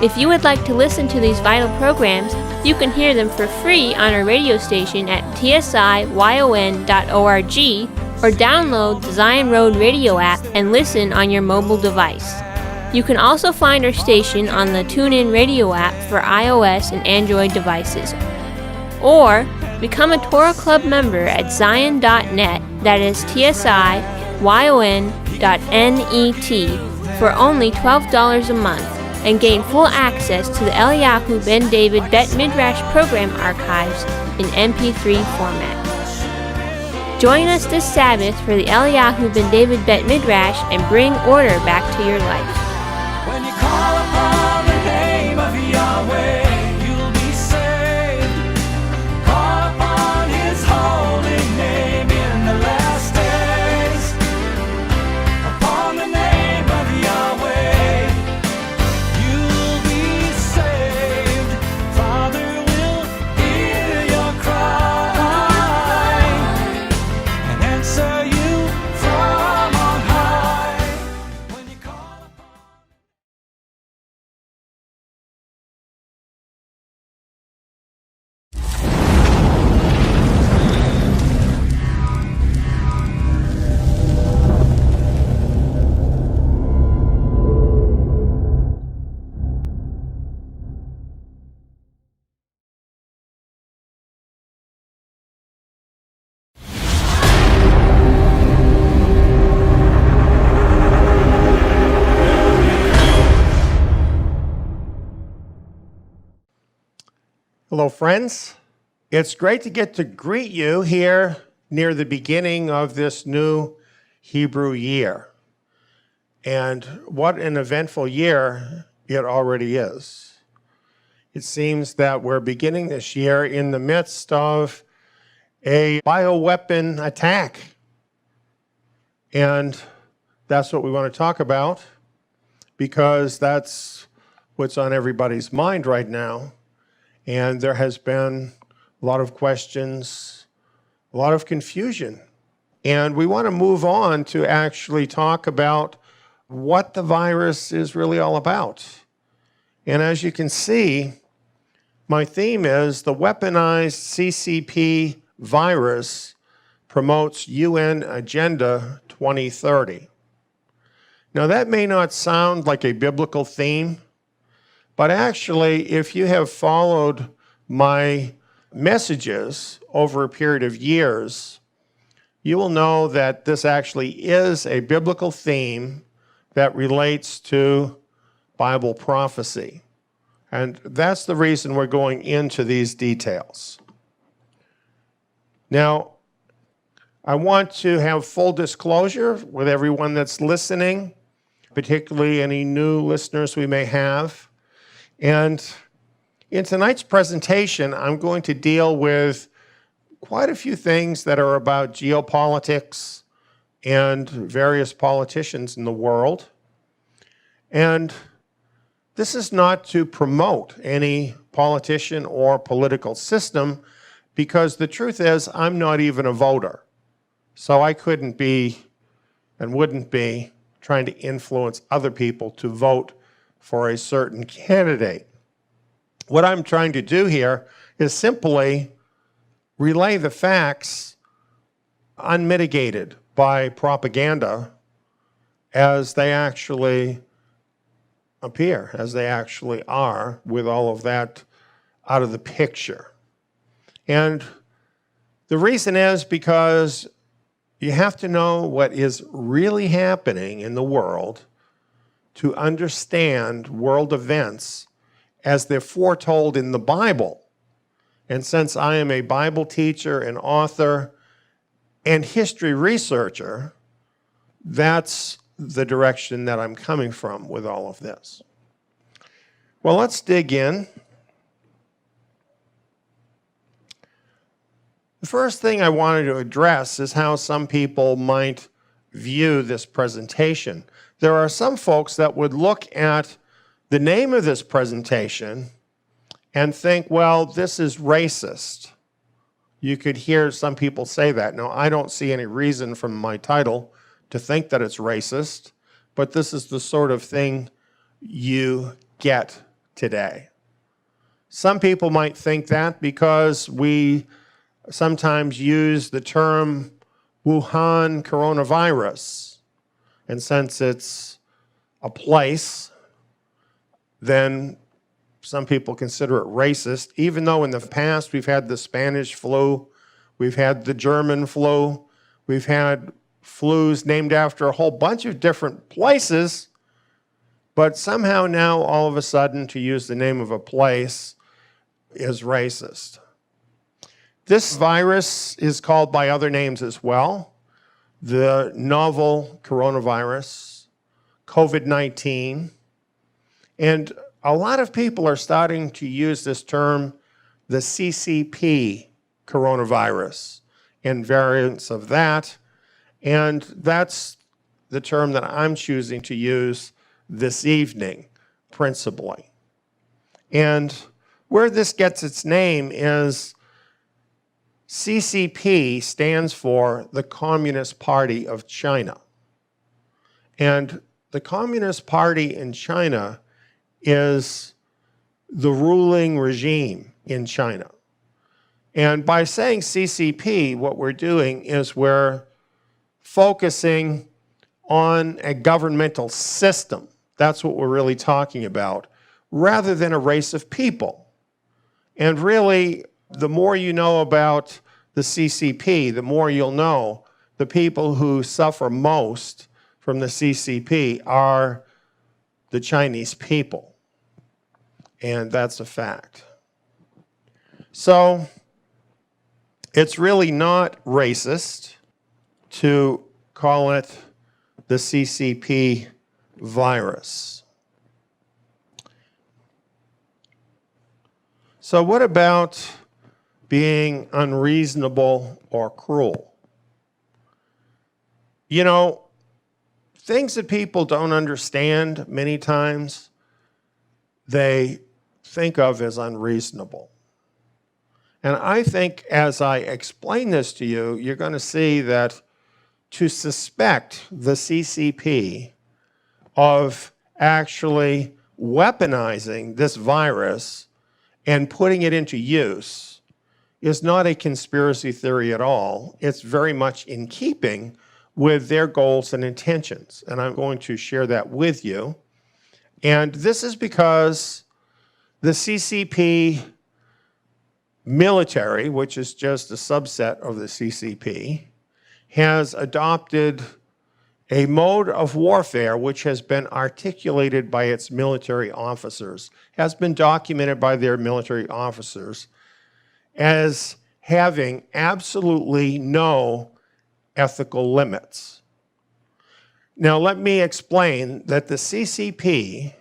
[SPEAKER 5] If you would like to listen to these vital programs, you can hear them for free on our radio station at tsiyon.org or download the Zion Road radio app and listen on your mobile device. You can also find our station on the TuneIn radio app for iOS and Android devices. Or become a Torah Club member at zion.net, that is tsiyon.net, for only $12 a month, and gain full access to the Eliyahu ben David Bet Midrash program archives in MP3 format. Join us this Sabbath for the Eliyahu ben David Bet Midrash and bring order back to your life.
[SPEAKER 6] When you call upon the name of Yahweh, you'll be saved. Call upon His holy name in the last days. Upon the name of Yahweh, you'll be saved. Father will hear your cry and answer you from on high. When you call upon
[SPEAKER 1] Hello, friends. It's great to get to greet you here near the beginning of this new Hebrew year. And what an eventful year it already is. It seems that we're beginning this year in the midst of a bioweapon attack. And that's what we want to talk about, because that's what's on everybody's mind right now. And there has been a lot of questions, a lot of confusion. And we want to move on to actually talk about what the virus is really all about. And as you can see, my theme is the weaponized CCP virus promotes UN Agenda 2030. Now that may not sound like a biblical theme, but actually, if you have followed my messages over a period of years, you will know that this actually is a biblical theme that relates to Bible prophecy. And that's the reason we're going into these details. Now, I want to have full disclosure with everyone that's listening, particularly any new listeners we may have. And in tonight's presentation, I'm going to deal with quite a few things that are about geopolitics and various politicians in the world. And this is not to promote any politician or political system, because the truth is I'm not even a voter. So I couldn't be and wouldn't be trying to influence other people to vote for a certain candidate. What I'm trying to do here is simply relay the facts unmitigated by propaganda as they actually appear, as they actually are, with all of that out of the picture. And the reason is because you have to know what is really happening in the world to understand world events as they're foretold in the Bible. And since I am a Bible teacher and author and history researcher, that's the direction that I'm coming from with all of this. Well, let's dig in. The first thing I wanted to address is how some people might view this presentation. There are some folks that would look at the name of this presentation and think, well, this is racist, You could hear some people say that. Now, I don't see any reason from my title to think that it's racist, but this is the sort of thing you get today. Some people might think that because we sometimes use the term Wuhan coronavirus, and since it's a place, then some people consider it racist, even though in the past we've had the Spanish flu, we've had the German flu, we've had flus named after a whole bunch of different places, but somehow now all of a sudden to use the name of a place is racist. This virus is called by other names as well. The novel coronavirus, COVID-19, and a lot of people are starting to use this term, the CCP coronavirus, and variants of that. And that's the term that I'm choosing to use this evening, principally. And where this gets its name is CCP stands for the Communist Party of China. And the Communist Party in China is the ruling regime in China. And by saying CCP, what we're doing is we're focusing on a governmental system. That's what we're really talking about, rather than a race of people. And really, the more you know about the CCP, the more you'll know the people who suffer most from the CCP are the Chinese people. And that's a fact. So it's really not racist to call it the CCP virus. So what about being unreasonable or cruel? You know, things that people don't understand many times, they think of as unreasonable. And I think as I explain this to you, you're going to see that to suspect the CCP of actually weaponizing this virus and putting it into use is not a conspiracy theory at all. It's very much in keeping with their goals and intentions. And I'm going to share that with you. And this is because the CCP military, which is just a subset of the CCP, has adopted a mode of warfare which has been articulated by its military officers, has been documented by their military officers as having absolutely no ethical limits. Now, let me explain that the CCP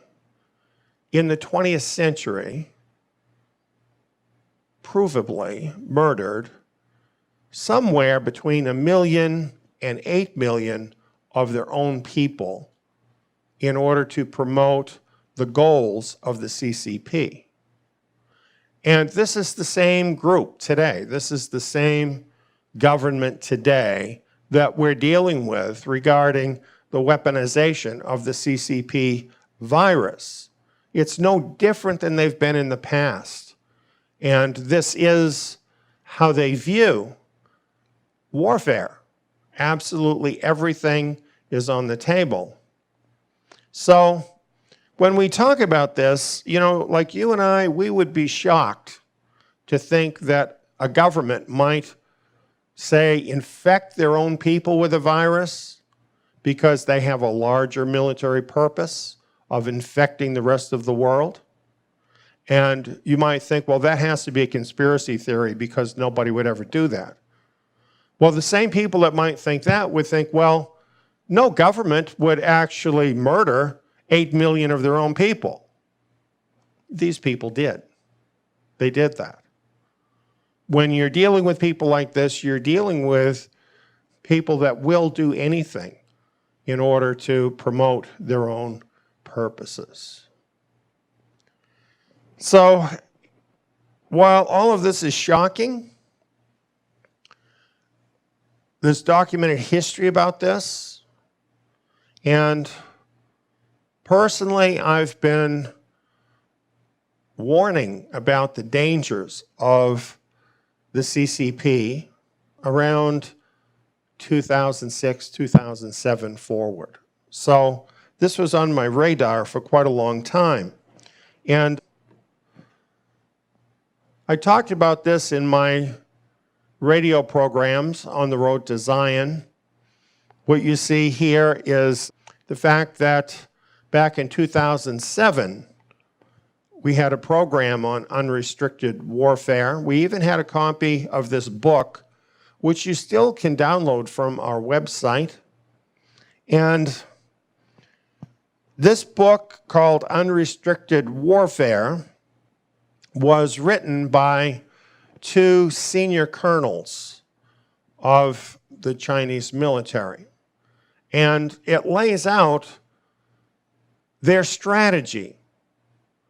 [SPEAKER 1] in the 20th century provably murdered somewhere between 1 million and 8 million of their own people in order to promote the goals of the CCP. And this is the same group today. This is the same government today that we're dealing with regarding the weaponization of the CCP virus. It's no different than they've been in the past. And this is how they view warfare. Absolutely everything is on the table. So when we talk about this, you know, like you and I, we would be shocked to think that a government might, say, infect their own people with a virus because they have a larger military purpose of infecting the rest of the world. And you might think, well, that has to be a conspiracy theory because nobody would ever do that. Well, the same people that might think that would think, well, no government would actually murder 8 million of their own people. These people did. They did that. When you're dealing with people like this, you're dealing with people that will do anything in order to promote their own purposes. So, while all of this is shocking, There's documented history about this. And personally, I've been warning about the dangers of the CCP around 2006, 2007 forward. So this was on my radar for quite a long time. And I talked about this in my radio programs on the road to Zion. What you see here is the fact that back in 2007, we had a program on unrestricted warfare. We even had a copy of this book, which you still can download from our website. And this book, called Unrestricted Warfare, was written by two senior colonels of the Chinese military. And it lays out their strategy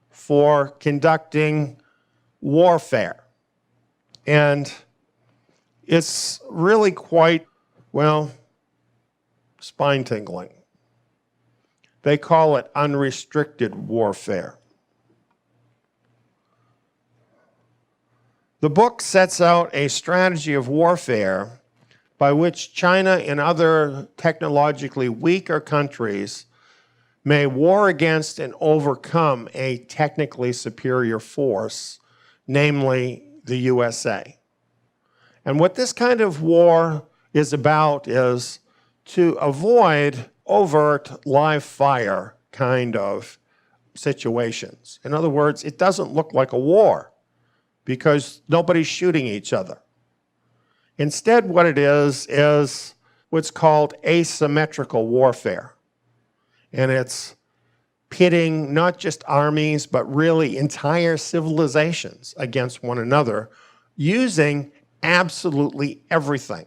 [SPEAKER 1] for conducting warfare. And it's really quite, well, spine-tingling. They call it unrestricted warfare. The book sets out a strategy of warfare by which China and other technologically weaker countries may war against and overcome a technically superior force, namely the USA. And what this kind of war is about is to avoid overt live fire kind of situations. In other words, it doesn't look like a war because nobody's shooting each other. Instead, what it is what's called asymmetrical warfare. And it's pitting not just armies, but really entire civilizations against one another using absolutely everything.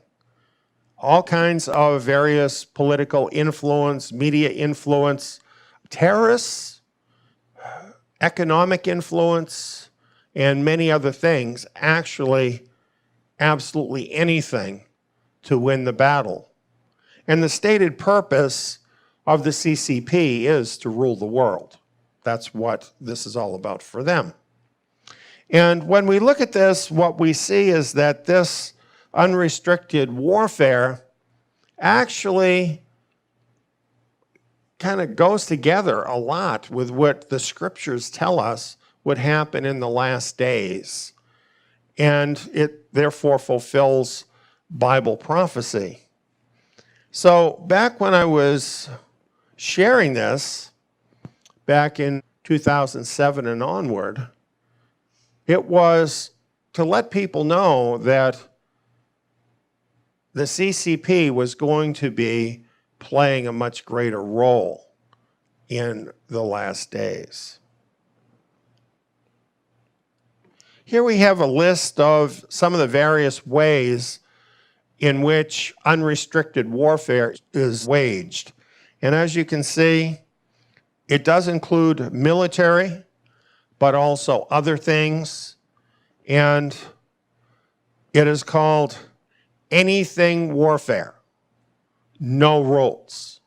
[SPEAKER 1] All kinds of various political influence, media influence, terrorists, economic influence, and many other things, actually absolutely anything to win the battle. And the stated purpose of the CCP is to rule the world. That's what this is all about for them. And when we look at this, what we see is that this unrestricted warfare actually kind of goes together a lot with what the scriptures tell us would happen in the last days. And it therefore fulfills Bible prophecy. So back when I was sharing this, back in 2007 and onward, it was to let people know that the CCP was going to be playing a much greater role in the last days. Here we have a list of some of the various ways in which unrestricted warfare is waged. And as you can see, it does include military, but also other things. And it is called anything warfare, no rules.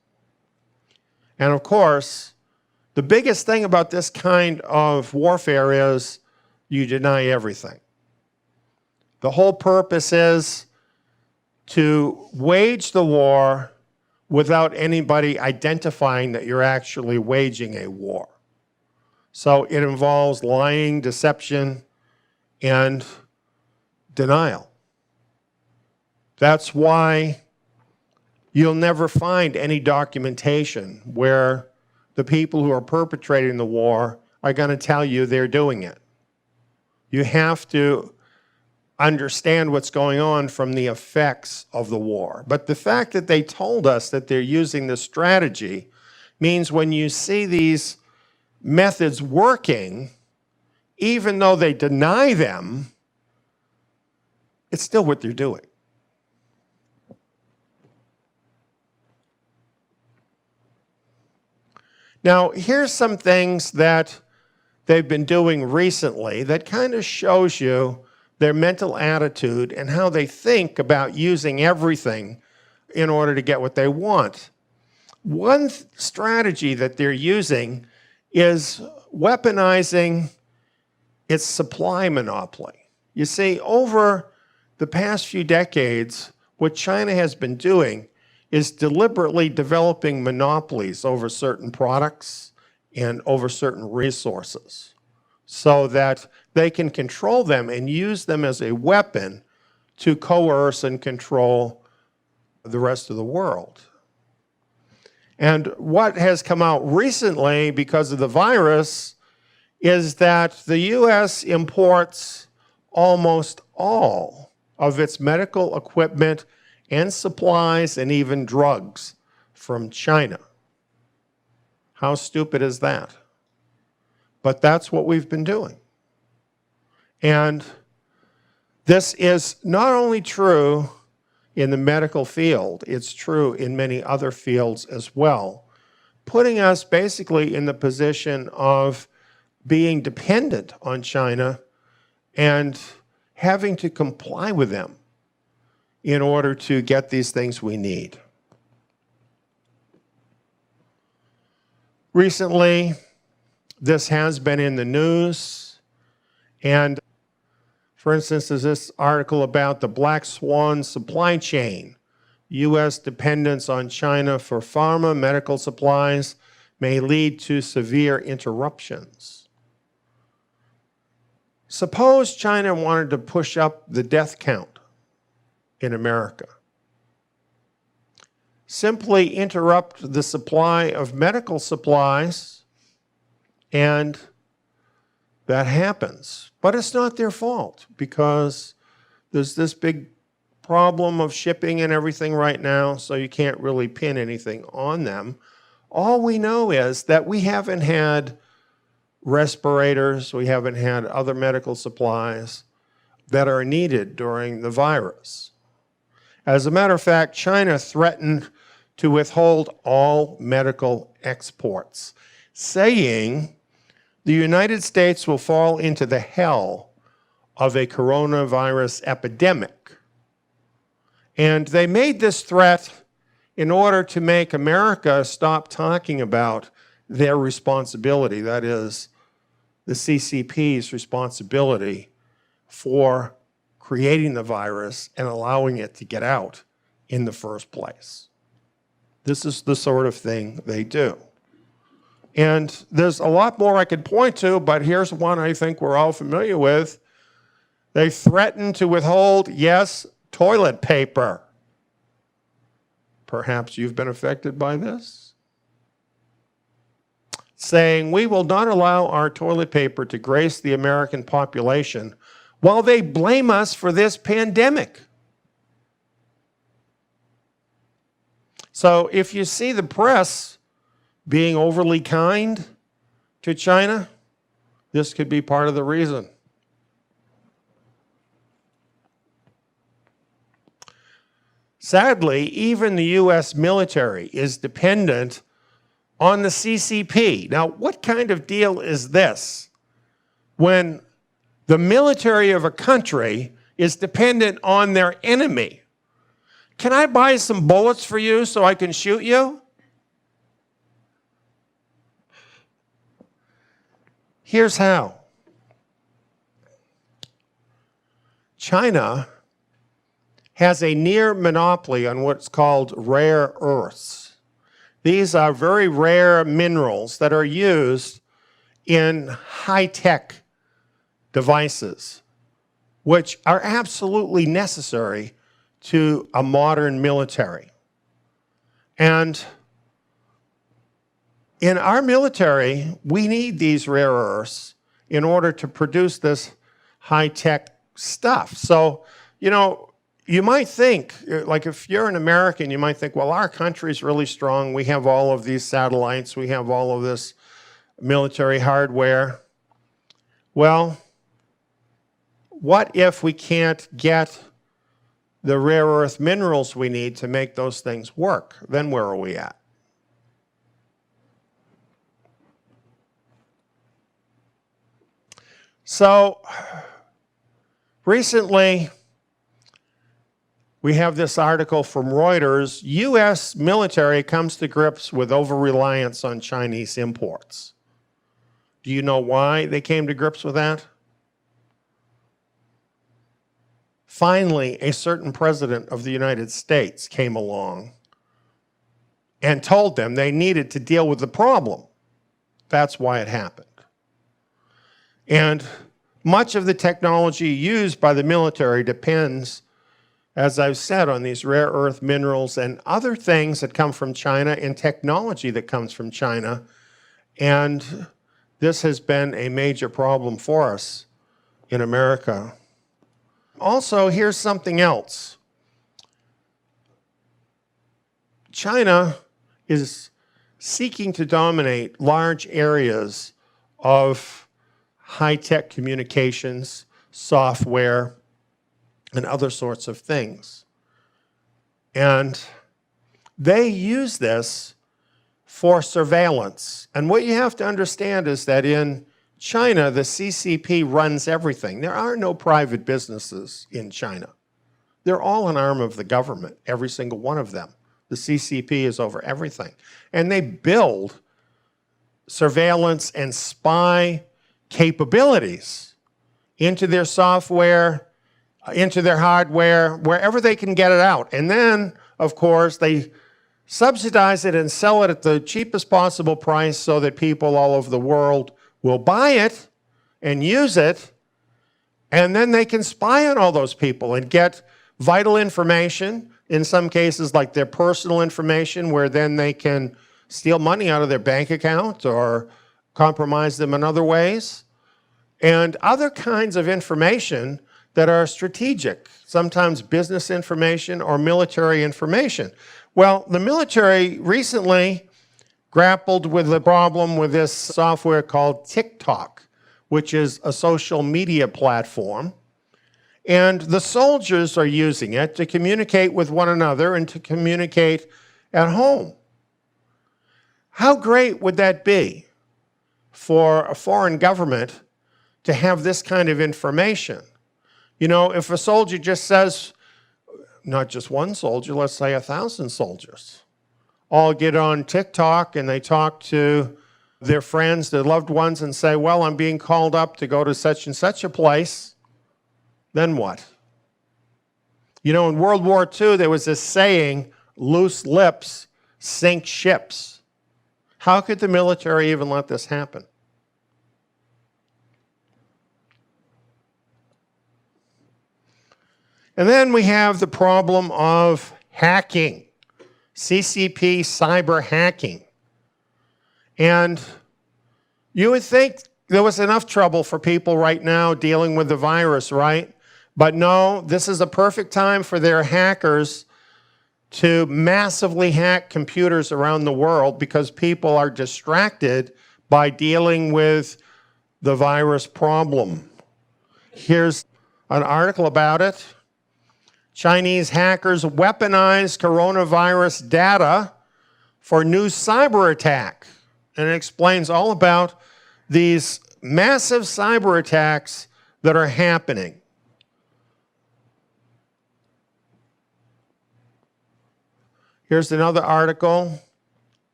[SPEAKER 1] And of course, the biggest thing about this kind of warfare is you deny everything. The whole purpose is to wage the war without anybody identifying that you're actually waging a war. So it involves lying, deception, and denial. That's why you'll never find any documentation where the people who are perpetrating the war are going to tell you they're doing it. You have to understand what's going on from the effects of the war. But the fact that they told us that they're using this strategy means when you see these methods working, even though they deny them, it's still what they're doing. Now, here's some things that they've been doing recently that kind of shows you their mental attitude, and how they think about using everything in order to get what they want. One strategy that they're using is weaponizing its supply monopoly. You see, over the past few decades, what China has been doing is deliberately developing monopolies over certain products and over certain resources so that they can control them and use them as a weapon to coerce and control the rest of the world. And what has come out recently because of the virus is that the U.S. imports almost all of its medical equipment and supplies and even drugs from China. How stupid is that? But that's what we've been doing. And this is not only true in the medical field, it's true in many other fields as well, putting us basically in the position of being dependent on China and having to comply with them in order to get these things we need. Recently, this has been in the news, and for instance, there's this article about the black swan supply chain. U.S. dependence on China for pharma, medical supplies may lead to severe interruptions. Suppose China wanted to push up the death count in America. Simply interrupt the supply of medical supplies, and that happens. But it's not their fault because there's this big problem of shipping and everything right now, so you can't really pin anything on them. All we know is that we haven't had respirators, we haven't had other medical supplies that are needed during the virus. As a matter of fact, China threatened to withhold all medical exports, saying the United States will fall into the hell of a coronavirus epidemic. And they made this threat in order to make America stop talking about their responsibility, that is, the CCP's responsibility for creating the virus and allowing it to get out in the first place. This is the sort of thing they do. And there's a lot more I could point to, but here's one I think we're all familiar with. They threaten to withhold, yes, toilet paper. Perhaps you've been affected by this. Saying, we will not allow our toilet paper to grace the American population while they blame us for this pandemic. So if you see the press being overly kind to China, this could be part of the reason. Sadly, even the U.S. military is dependent on the CCP. Now, what kind of deal is this when the military of a country is dependent on their enemy? Can I buy some bullets for you so I can shoot you? Here's how. China has a near monopoly on what's called rare earths. These are very rare minerals that are used in high-tech devices, which are absolutely necessary to a modern military. And in our military, we need these rare earths in order to produce this high-tech stuff. So, you know, you might think, like if you're an American, you might think, well, our country's really strong. We have all of these satellites. We have all of this military hardware. Well, what if we can't get the rare earth minerals we need to make those things work? Then where are we at? So Recently, we have this article from Reuters. U.S. military comes to grips with over-reliance on Chinese imports. Do you know why they came to grips with that? Finally, a certain president of the United States came along and told them they needed to deal with the problem. That's why it happened. And much of the technology used by the military depends, as I've said, on these rare earth minerals and other things that come from China and technology that comes from China. And this has been a major problem for us in America. Also, here's something else. China is seeking to dominate large areas of high-tech communications, software, and other sorts of things. And they use this for surveillance. And what you have to understand is that in China, the CCP runs everything. There are no private businesses in China. They're all an arm of the government, every single one of them. The CCP is over everything. And they build surveillance and spy capabilities into their software, into their hardware, wherever they can get it out. And then, of course, they subsidize it and sell it at the cheapest possible price so that people all over the world will buy it and use it, and then they can spy on all those people and get vital information, in some cases like their personal information, where then they can steal money out of their bank account or compromise them in other ways, and other kinds of information that are strategic, sometimes business information or military information. Well, the military recently grappled with the problem with this software called TikTok, which is a social media platform. And the soldiers are using it to communicate with one another and to communicate at home. How great would that be for a foreign government to have this kind of information? You know, if a soldier just says, not just one soldier, let's say 1,000 soldiers, all get on TikTok and they talk to their friends, their loved ones, and say, well, I'm being called up to go to such and such a place, then what? You know, in World War II, there was this saying, loose lips sink ships. How could the military even let this happen? And then we have the problem of hacking, CCP cyber hacking. And you would think there was enough trouble for people right now dealing with the virus, right? But no, this is a perfect time for their hackers to massively hack computers around the world because people are distracted by dealing with the virus problem. Here's an article about it. Chinese hackers weaponize coronavirus data for new cyber attack. And it explains all about these massive cyber attacks that are happening. Here's another article.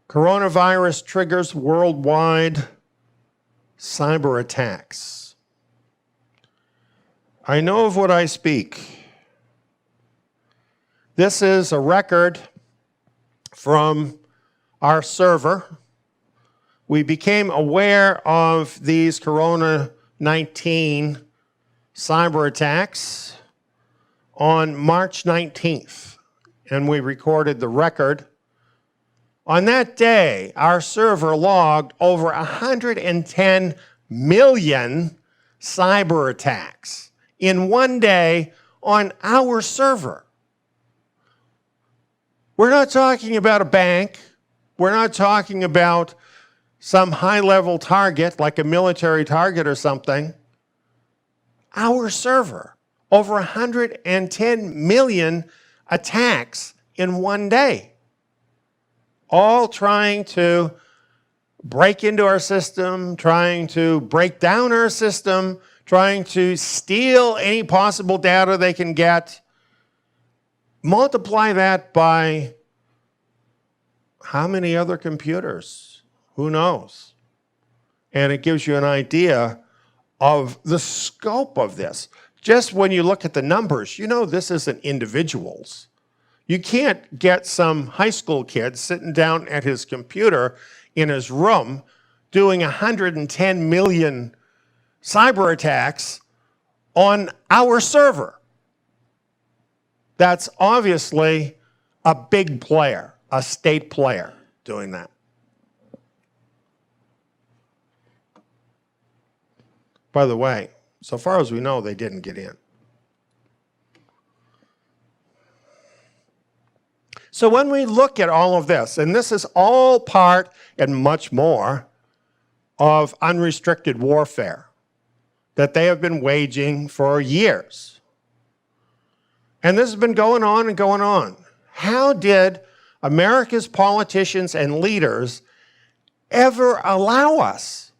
[SPEAKER 1] Coronavirus triggers worldwide cyber attacks. I know of what I speak. This is a record from our server. We became aware of these Corona-19 cyber attacks on March 19th, and we recorded the record. On that day, our server logged over 110 million cyber attacks in one day on our server. We're not talking about a bank. We're not talking about some high-level target, like a military target or something. Our server, over 110 million attacks in one day, all trying to break into our system, trying to break down our system, trying to steal any possible data they can get. Multiply that by how many other computers? Who knows? And it gives you an idea of the scope of this. Just when you look at the numbers, you know this isn't individuals. You can't get some high school kid sitting down at his computer in his room doing 110 million cyber attacks on our server. That's obviously a big player, a state player doing that. By the way, so far as we know, they didn't get in. So when we look at all of this, and this is all part and much more of unrestricted warfare that they have been waging for years. And this has been going on and going on. How did America's politicians and leaders ever allow us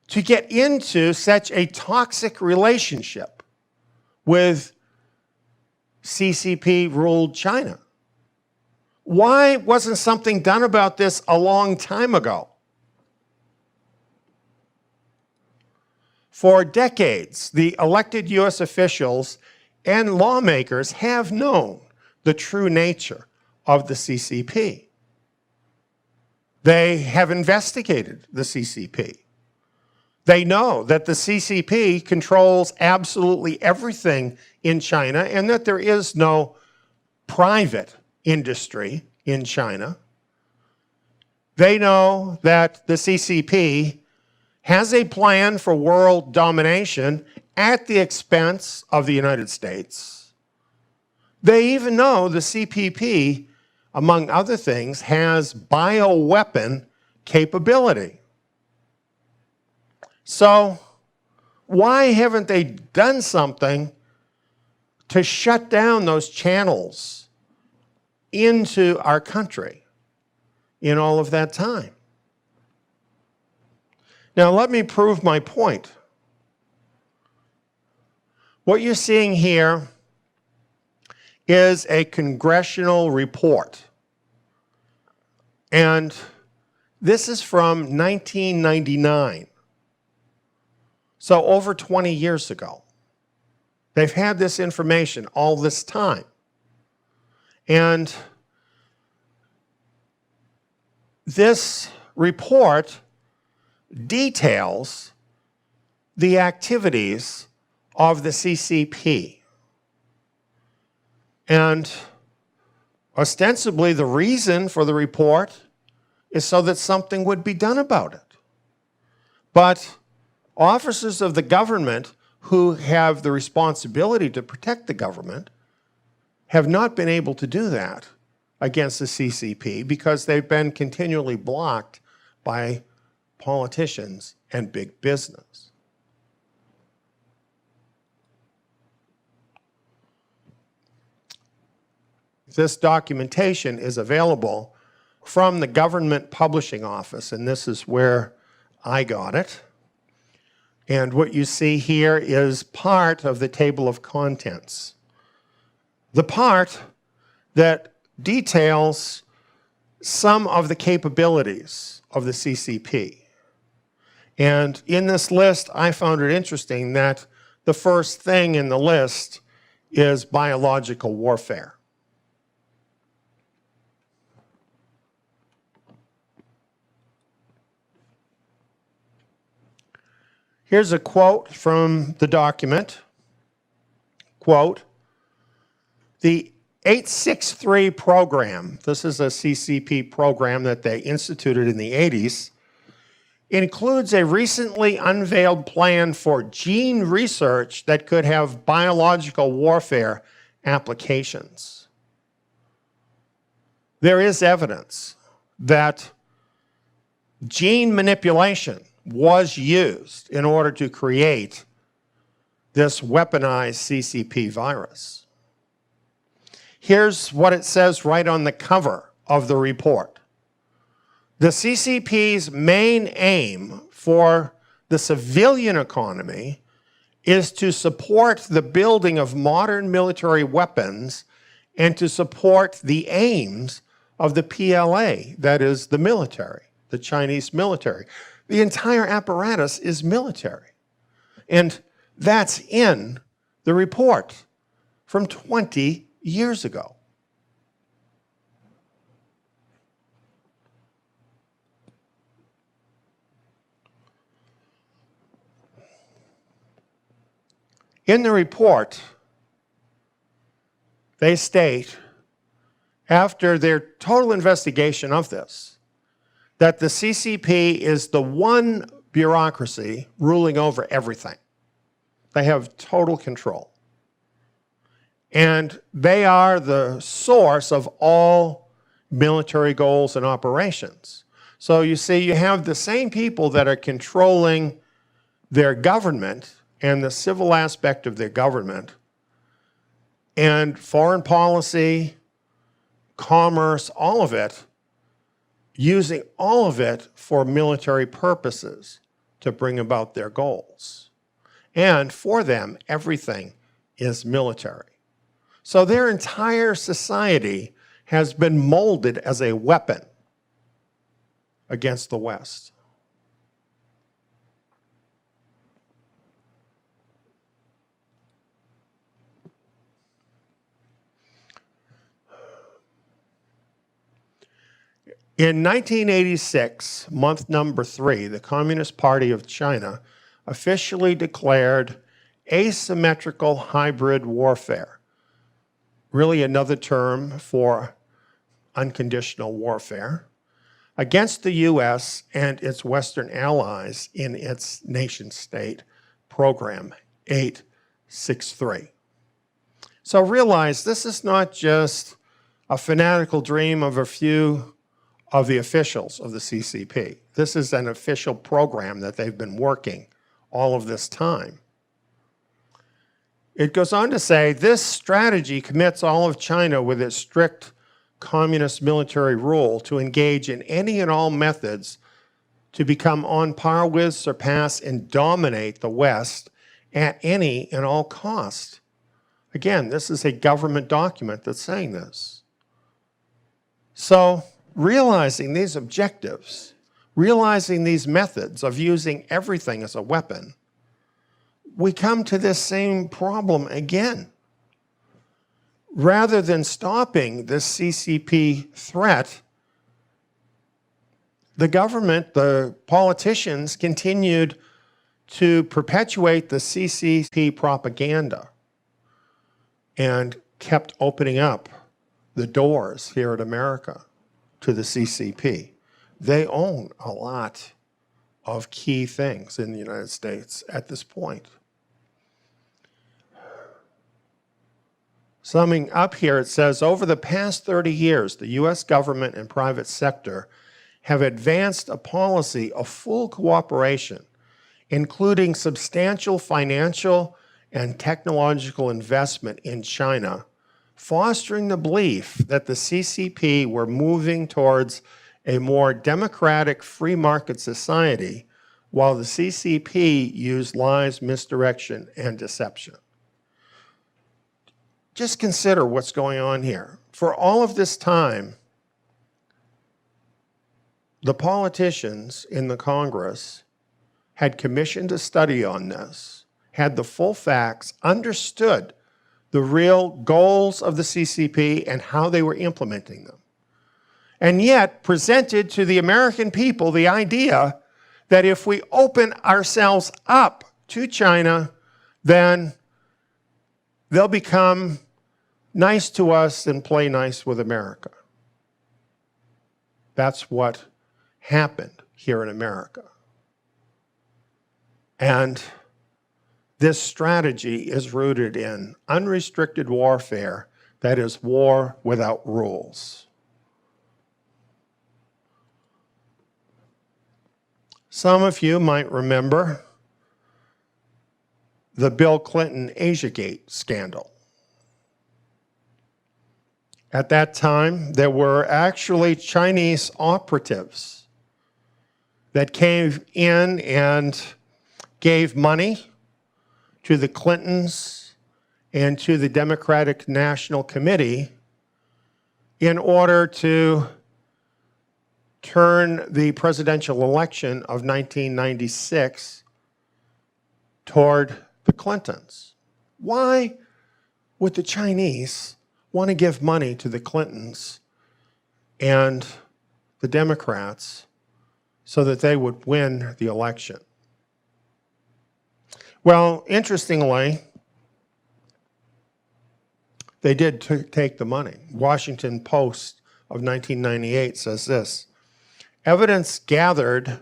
[SPEAKER 1] to get into such a toxic relationship with CCP-ruled China? Why wasn't something done about this a long time ago? For decades, the elected U.S. officials and lawmakers have known the true nature of the CCP. They have investigated the CCP. They know that the CCP controls absolutely everything in China and that there is no private industry in China. They know that the CCP has a plan for world domination at the expense of the United States. They even know the CPP, among other things, has bioweapon capability. So why haven't they done something to shut down those channels into our country in all of that time? Now let me prove my point. What you're seeing here is a congressional report. And this is from 1999. So over 20 years ago. They've had this information all this time. And this report details the activities of the CCP. And ostensibly the reason for the report is so that something would be done about it. But officers of the government who have the responsibility to protect the government have not been able to do that against the CCP because they've been continually blocked by politicians and big business. This documentation is available from the Government Publishing Office, and this is where I got it. And what you see here is part of the table of contents. The part that details some of the capabilities of the CCP. And in this list, I found it interesting that the first thing in the list is biological warfare. Here's a quote from the document. Quote, "The 863 program," this is a CCP program that they instituted in the 80s, "includes a recently unveiled plan for gene research that could have biological warfare applications." There is evidence that gene manipulation was used in order to create this weaponized CCP virus. Here's what it says right on the cover of the report. The CCP's main aim for the civilian economy is to support the building of modern military weapons and to support the aims of the PLA, that is the military, the Chinese military. The entire apparatus is military. And that's in the report from 20 years ago. In the report, they state, after their total investigation of this, that the CCP is the one bureaucracy ruling over everything. They have total control. And they are the source of all military goals and operations. So you see, you have the same people that are controlling their government and the civil aspect of their government, and foreign policy, commerce, all of it, using all of it for military purposes to bring about their goals. And for them, everything is military. So their entire society has been molded as a weapon against the West. In 1986, month number 3, the Communist Party of China officially declared asymmetrical hybrid warfare, really another term for unconditional warfare, against the US and its Western allies in its nation-state program 863. So realize this is not just a fanatical dream of a few of the officials of the CCP. This is an official program that they've been working all of this time. It goes on to say, this strategy commits all of China with its strict communist military rule to engage in any and all methods to become on par with, surpass, and dominate the West at any and all cost. Again, this is a government document that's saying this. So, realizing these objectives, realizing these methods of using everything as a weapon, we come to this same problem again. Rather than stopping this CCP threat, the government, the politicians continued to perpetuate the CCP propaganda and kept opening up the doors here in America to the CCP. They own a lot of key things in the United States at this point. Summing up here, it says, over the past 30 years, the US government and private sector have advanced a policy of full cooperation, including substantial financial and technological investment in China, fostering the belief that the CCP were moving towards a more democratic free market society, while the CCP used lies, misdirection, and deception. Just consider what's going on here. For all of this time, the politicians in the Congress had commissioned a study on this, had the full facts, understood the real goals of the CCP and how they were implementing them. And yet presented to the American people the idea that if we open ourselves up to China, then they'll become nice to us and play nice with America. That's what happened here in America. And this strategy is rooted in unrestricted warfare, that is, war without rules. Some of you might remember the Bill Clinton Asiagate scandal. At that time, there were actually Chinese operatives that came in and gave money to the Clintons and to the Democratic National Committee in order to turn the presidential election of 1996 toward the Clintons. Why would the Chinese want to give money to the Clintons and the Democrats so that they would win the election? Well, interestingly, they did take the money. Washington Post of 1998 says this: evidence gathered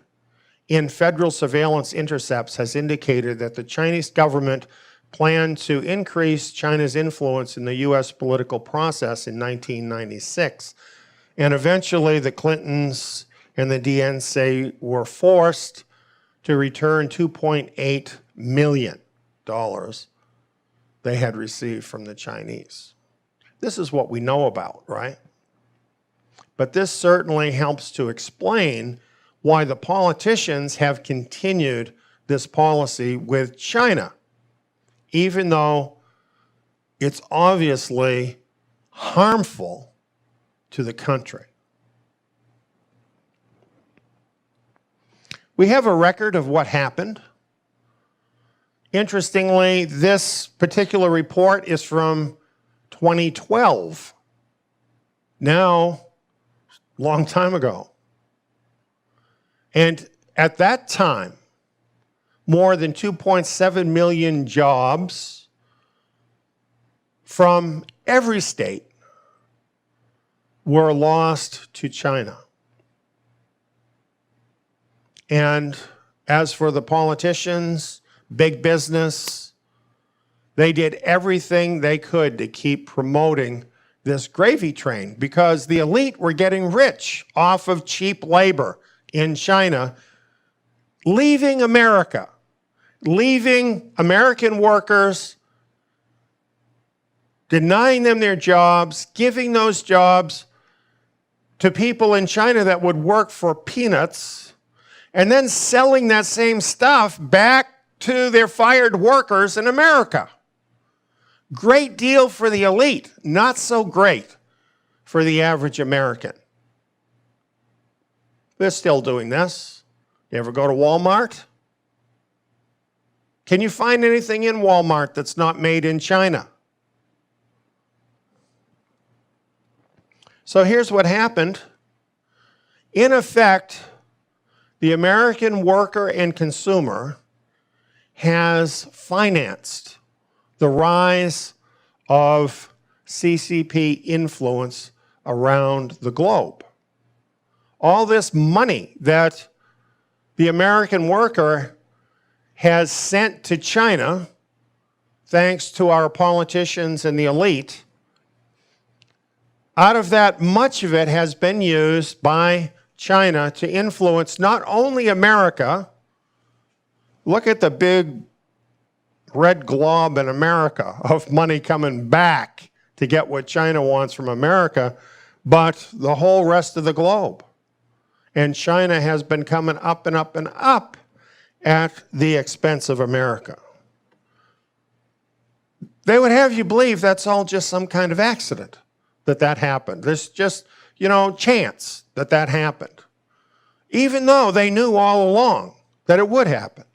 [SPEAKER 1] in federal surveillance intercepts has indicated that the Chinese government planned to increase China's influence in the U.S. political process in 1996. And eventually the Clintons and the DNC were forced to return $2.8 million they had received from the Chinese. This is what we know about, right? But this certainly helps to explain why the politicians have continued this policy with China, even though it's obviously harmful to the country. We have a record of what happened. Interestingly, this particular report is from 2012. Now, long time ago. And at that time, more than 2.7 million jobs from every state were lost to China. And as for the politicians, big business, they did everything they could to keep promoting this gravy train because the elite were getting rich off of cheap labor in China, leaving America, leaving American workers, denying them their jobs, giving those jobs to people in China that would work for peanuts, and then selling that same stuff back to their fired workers in America. Great deal for the elite, not so great for the average American. They're still doing this. You ever go to Walmart? Can you find anything in Walmart that's not made in China? So here's what happened. In effect, the American worker and consumer has financed the rise of CCP influence around the globe. All this money that the American worker has sent to China, thanks to our politicians and the elite, out of that, much of it has been used by China to influence not only America. Look at the big red glob in America of money coming back to get what China wants from America, but the whole rest of the globe. And China has been coming up and up and up at the expense of America. They would have you believe that's all just some kind of accident that happened. There's just, chance that happened. Even though they knew all along that it would happen.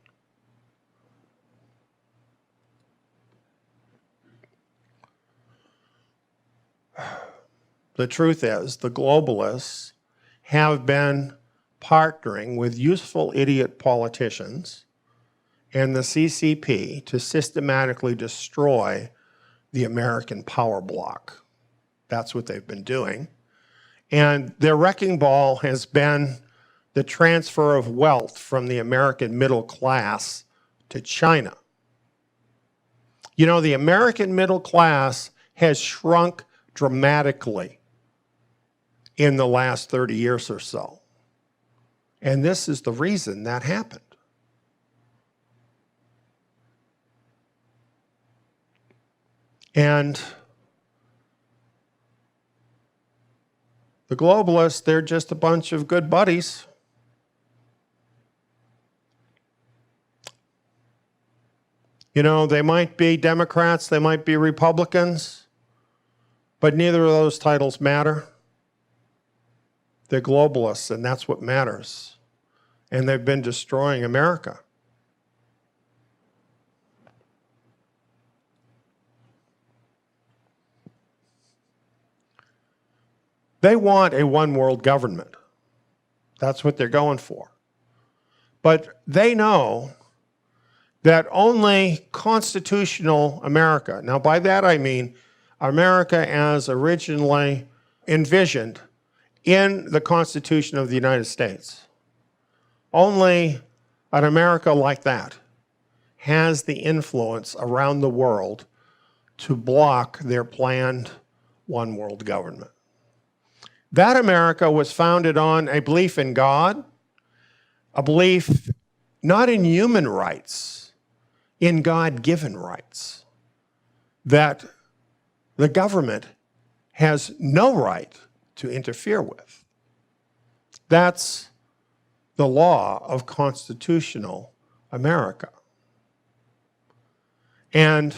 [SPEAKER 1] The truth is, the globalists have been partnering with useful idiot politicians and the CCP to systematically destroy the American power bloc. That's what they've been doing. And their wrecking ball has been the transfer of wealth from the American middle class to China. The American middle class has shrunk dramatically in the last 30 years or so. And this is the reason that happened. And the globalists, they're just a bunch of good buddies. You know, they might be Democrats, they might be Republicans, but neither of those titles matter. They're globalists, and that's what matters. And they've been destroying America. They want a one-world government. That's what they're going for. But they know that only constitutional America, now by that I mean America as originally envisioned in the Constitution of the United States, only an America like that has the influence around the world to block their planned one-world government. That America was founded on a belief in God, a belief not in human rights, in God-given rights, that the government has no right to interfere with. That's the law of constitutional America. And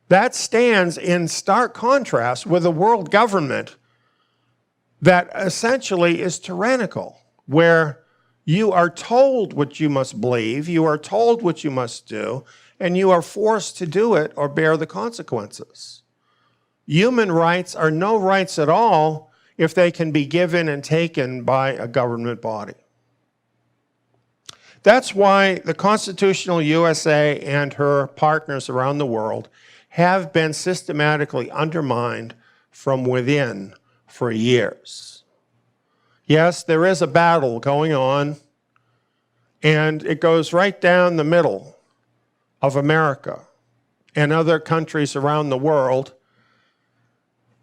[SPEAKER 1] that stands in stark contrast with a world government that essentially is tyrannical, where you are told what you must believe, you are told what you must do, and you are forced to do it or bear the consequences. Human rights are no rights at all if they can be given and taken by a government body. That's why the constitutional USA and her partners around the world have been systematically undermined from within for years. Yes, there is a battle going on, and it goes right down the middle of America and other countries around the world.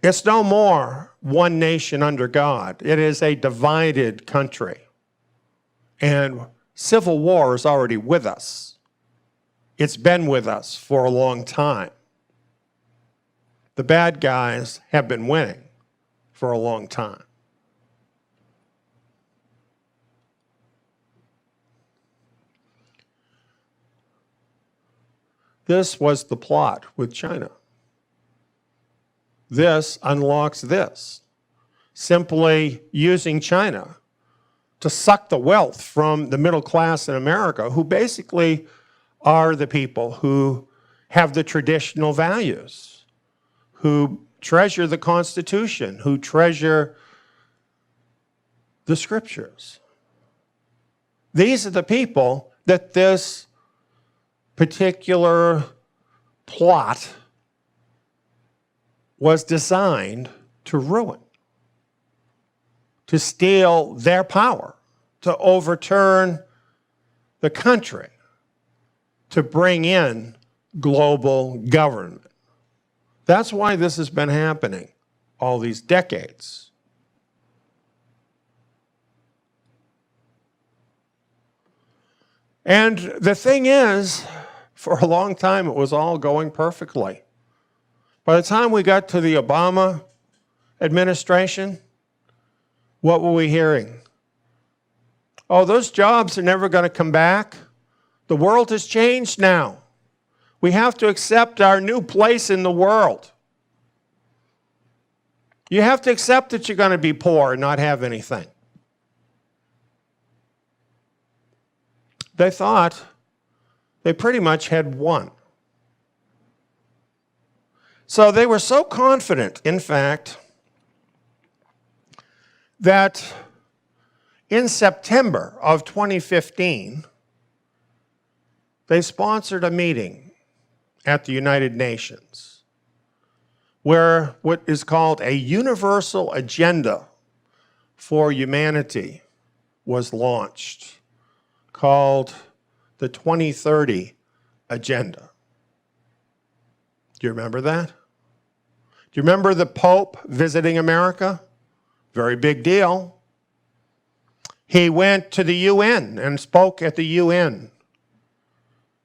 [SPEAKER 1] It's no more one nation under God. It is a divided country. And civil war is already with us. It's been with us for a long time. The bad guys have been winning for a long time. This was the plot with China. This unlocks this. Simply using China to suck the wealth from the middle class in America, who basically are the people who have the traditional values, who treasure the Constitution, who treasure the Scriptures. These are the people that this particular plot was designed to ruin, to steal their power, to overturn the country, to bring in global government. That's why this has been happening all these decades. And the thing is, for a long time, it was all going perfectly. By the time we got to the Obama administration, what were we hearing? Oh, those jobs are never going to come back. The world has changed now. We have to accept our new place in the world. You have to accept that you're going to be poor and not have anything. They thought they pretty much had won. So they were so confident, in fact, that in September of 2015, they sponsored a meeting at the United Nations where what is called a universal agenda for humanity was launched, called the 2030 Agenda. Do you remember that? Do you remember the Pope visiting America? Very big deal. He went to the UN and spoke at the UN,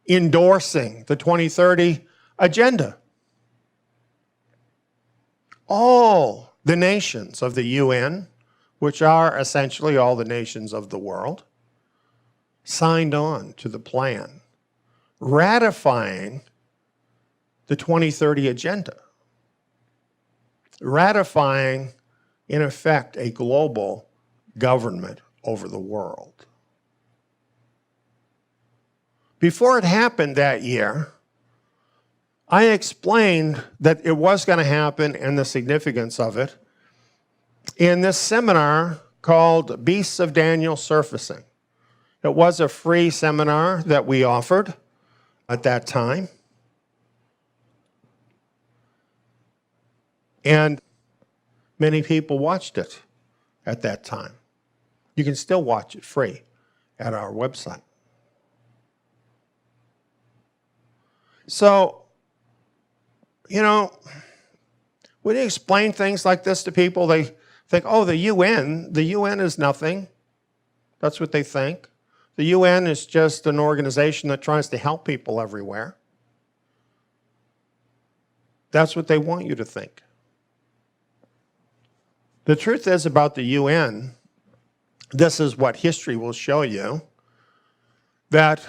[SPEAKER 1] endorsing the 2030 Agenda. All the nations of the UN, which are essentially all the nations of the world, signed on to the plan ratifying the 2030 agenda, ratifying, in effect, a global government over the world. Before it happened that year, I explained that it was going to happen and the significance of it in this seminar called Beasts of Daniel Surfacing. It was a free seminar that we offered at that time. And many people watched it at that time. You can still watch it free at our website. So, you know, when you explain things like this to people, they think, oh, the UN is nothing. That's what they think. The UN is just an organization that tries to help people everywhere. That's what they want you to think. The truth is about the UN, this is what history will show you, that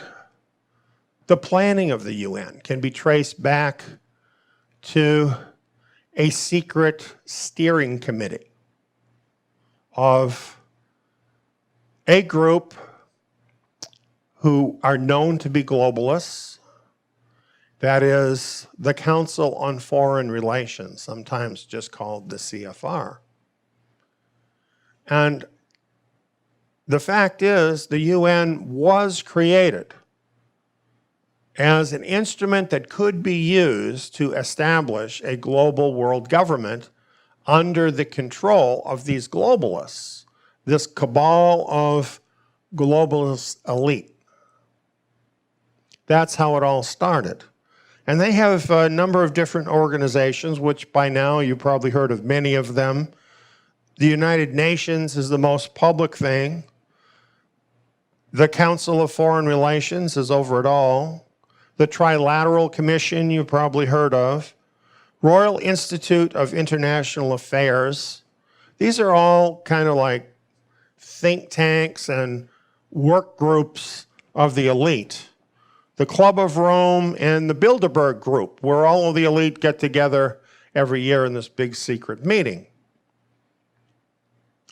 [SPEAKER 1] the planning of the UN can be traced back to a secret steering committee of a group who are known to be globalists. That is the Council on Foreign Relations, sometimes just called the CFR. And the fact is, the UN was created as an instrument that could be used to establish a global world government under the control of these globalists, this cabal of globalist elite. That's how it all started. And they have a number of different organizations, which by now you've probably heard of many of them. The United Nations is the most public thing. The Council of Foreign Relations is over it all. The Trilateral Commission you've probably heard of. Royal Institute of International Affairs. These are all kind of like think tanks and work groups of the elite. The Club of Rome and the Bilderberg Group, where all of the elite get together every year in this big secret meeting.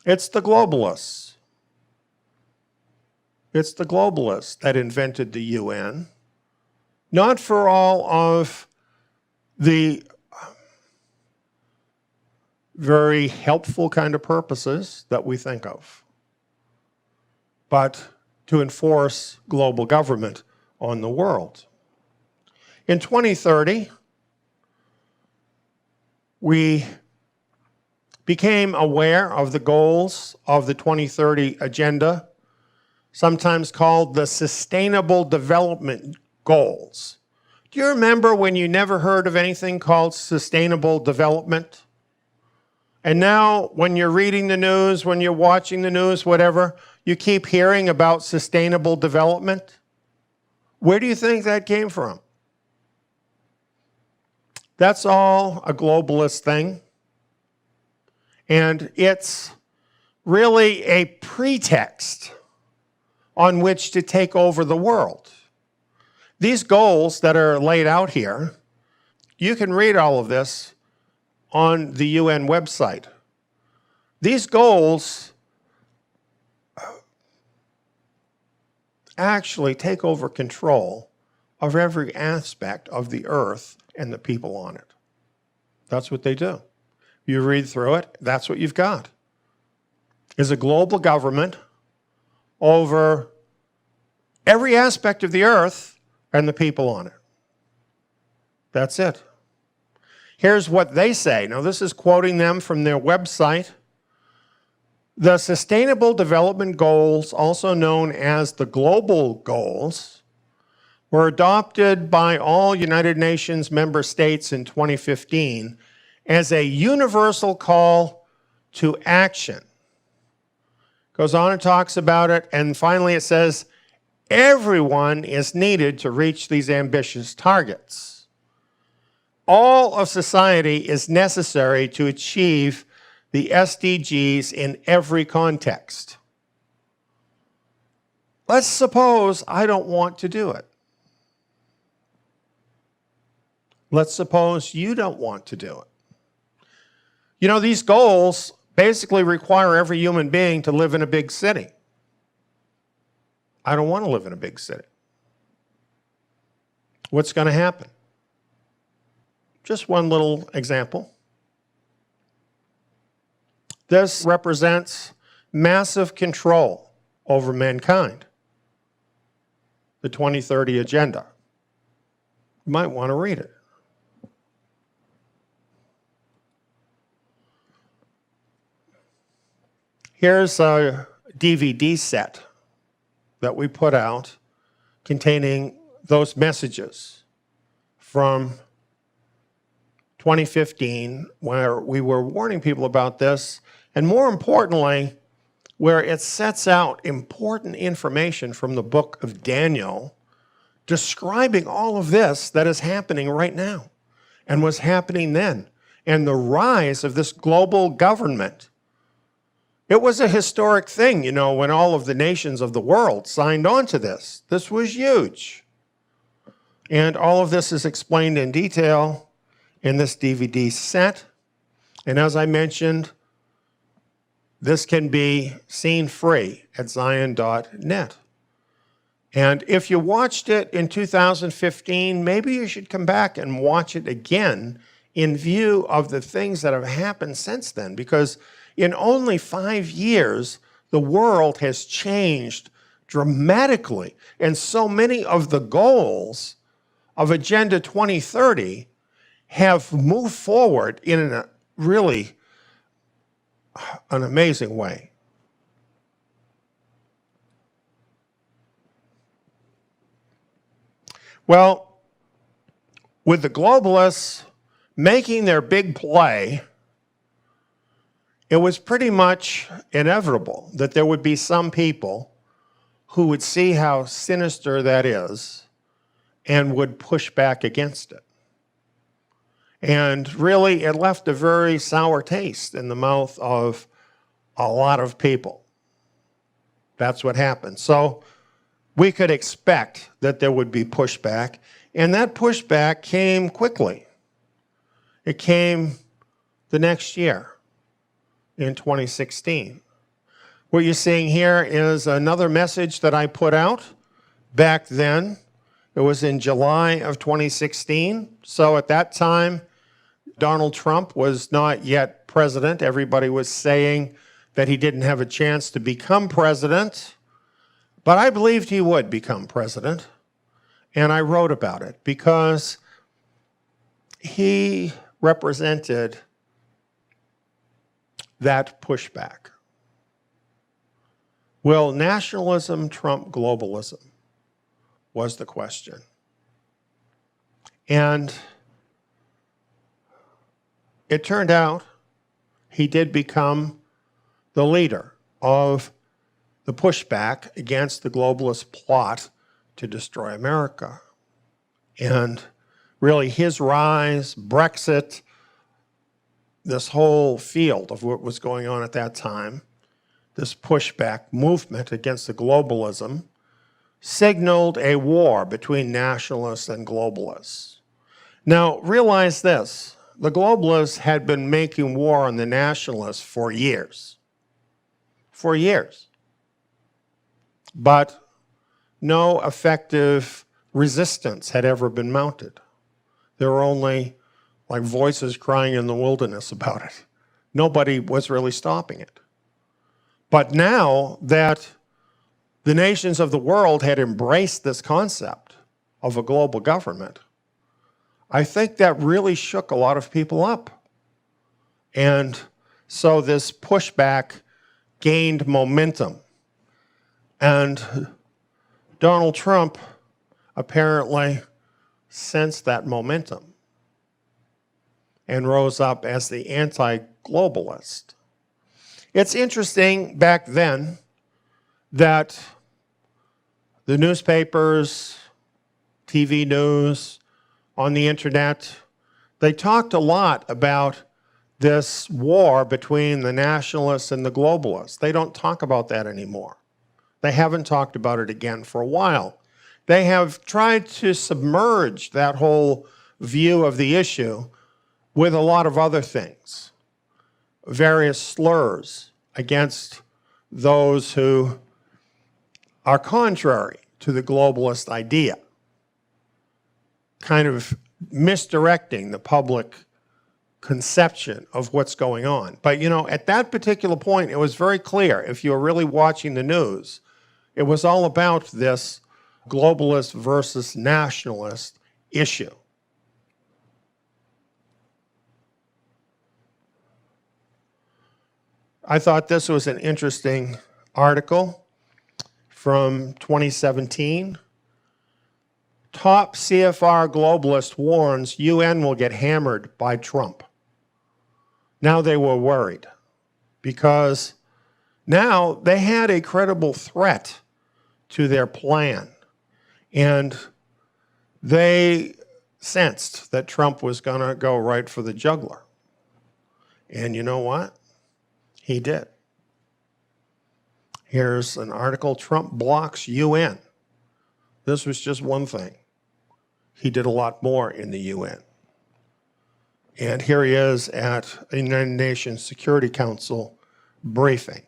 [SPEAKER 1] It's the globalists. It's the globalists that invented the UN, not for all of the very helpful kind of purposes that we think of, but to enforce global government on the world. In 2030, we became aware of the goals of the 2030 agenda, sometimes called the Sustainable Development Goals. Do you remember when you never heard of anything called sustainable development? And now when you're reading the news, when you're watching the news, whatever, you keep hearing about sustainable development? Where do you think that came from? That's all a globalist thing. And it's really a pretext on which to take over the world. These goals that are laid out here, you can read all of this on the UN website. These goals actually take over control of every aspect of the earth and the people on it. That's what they do. You read through it, that's what you've got. Is a global government over every aspect of the earth and the people on it. That's it. Here's what they say. Now, this is quoting them from their website. The Sustainable Development Goals, also known as the Global Goals, were adopted by all United Nations member states in 2015 as a universal call to action. Goes on and talks about it, and finally it says, everyone is needed to reach these ambitious targets. All of society is necessary to achieve the SDGs in every context. Let's suppose I don't want to do it. Let's suppose you don't want to do it. You know, these goals basically require every human being to live in a big city. I don't want to live in a big city. What's going to happen? Just one little example. This represents massive control over mankind. The 2030 Agenda. You might want to read it. Here's a DVD set that we put out containing those messages from 2015, where we were warning people about this, and more importantly, where it sets out important information from the book of Daniel describing all of this that is happening right now and was happening then, and the rise of this global government. It was a historic thing, you know, when all of the nations of the world signed on to this. This was huge. And all of this is explained in detail in this DVD set. And as I mentioned, this can be seen free at Zion.net. And if you watched it in 2015, maybe you should come back and watch it again in view of the things that have happened since then, because in only 5 years, the world has changed dramatically. And so many of the goals of Agenda 2030 have moved forward in a really an amazing way. Well, with the globalists making their big play, it was pretty much inevitable that there would be some people who would see how sinister that is and would push back against it. And really, it left a very sour taste in the mouth of a lot of people. That's what happened. So we could expect that there would be pushback, and that pushback came quickly. It came the next year. In 2016. What you're seeing here is another message that I put out back then. It was in July of 2016. So at that time, Donald Trump was not yet president. Everybody was saying that he didn't have a chance to become president, but I believed he would become president. And I wrote about it because he represented that pushback. Will nationalism trump globalism? Was the question. And it turned out he did become the leader of the pushback against the globalist plot to destroy America. And really his rise, Brexit, this whole field of what was going on at that time, this pushback movement against the globalism, signaled a war between nationalists and globalists. Now, realize this. The globalists had been making war on the nationalists for years. For years. But no effective resistance had ever been mounted. There were only like voices crying in the wilderness about it. Nobody was really stopping it. But now that the nations of the world had embraced this concept of a global government, I think that really shook a lot of people up. And so this pushback gained momentum. And Donald Trump apparently sensed that momentum and rose up as the anti-globalist. It's interesting back then that the newspapers, TV news, on the internet, they talked a lot about this war between the nationalists and the globalists. They don't talk about that anymore. They haven't talked about it again for a while. They have tried to submerge that whole view of the issue with a lot of other things, various slurs against those who are contrary to the globalist idea, kind of misdirecting the public conception of what's going on. But you know, at that particular point, it was very clear, if you were really watching the news, it was all about this globalist versus nationalist issue. I thought this was an interesting article from 2017. Top CFR globalist warns UN will get hammered by Trump. Now they were worried because now they had a credible threat to their plan. And they sensed that Trump was going to go right for the jugular. And you know what? He did. Here's an article, Trump blocks UN. This was just one thing. He did a lot more in the UN. And here he is at a United Nations Security Council briefing.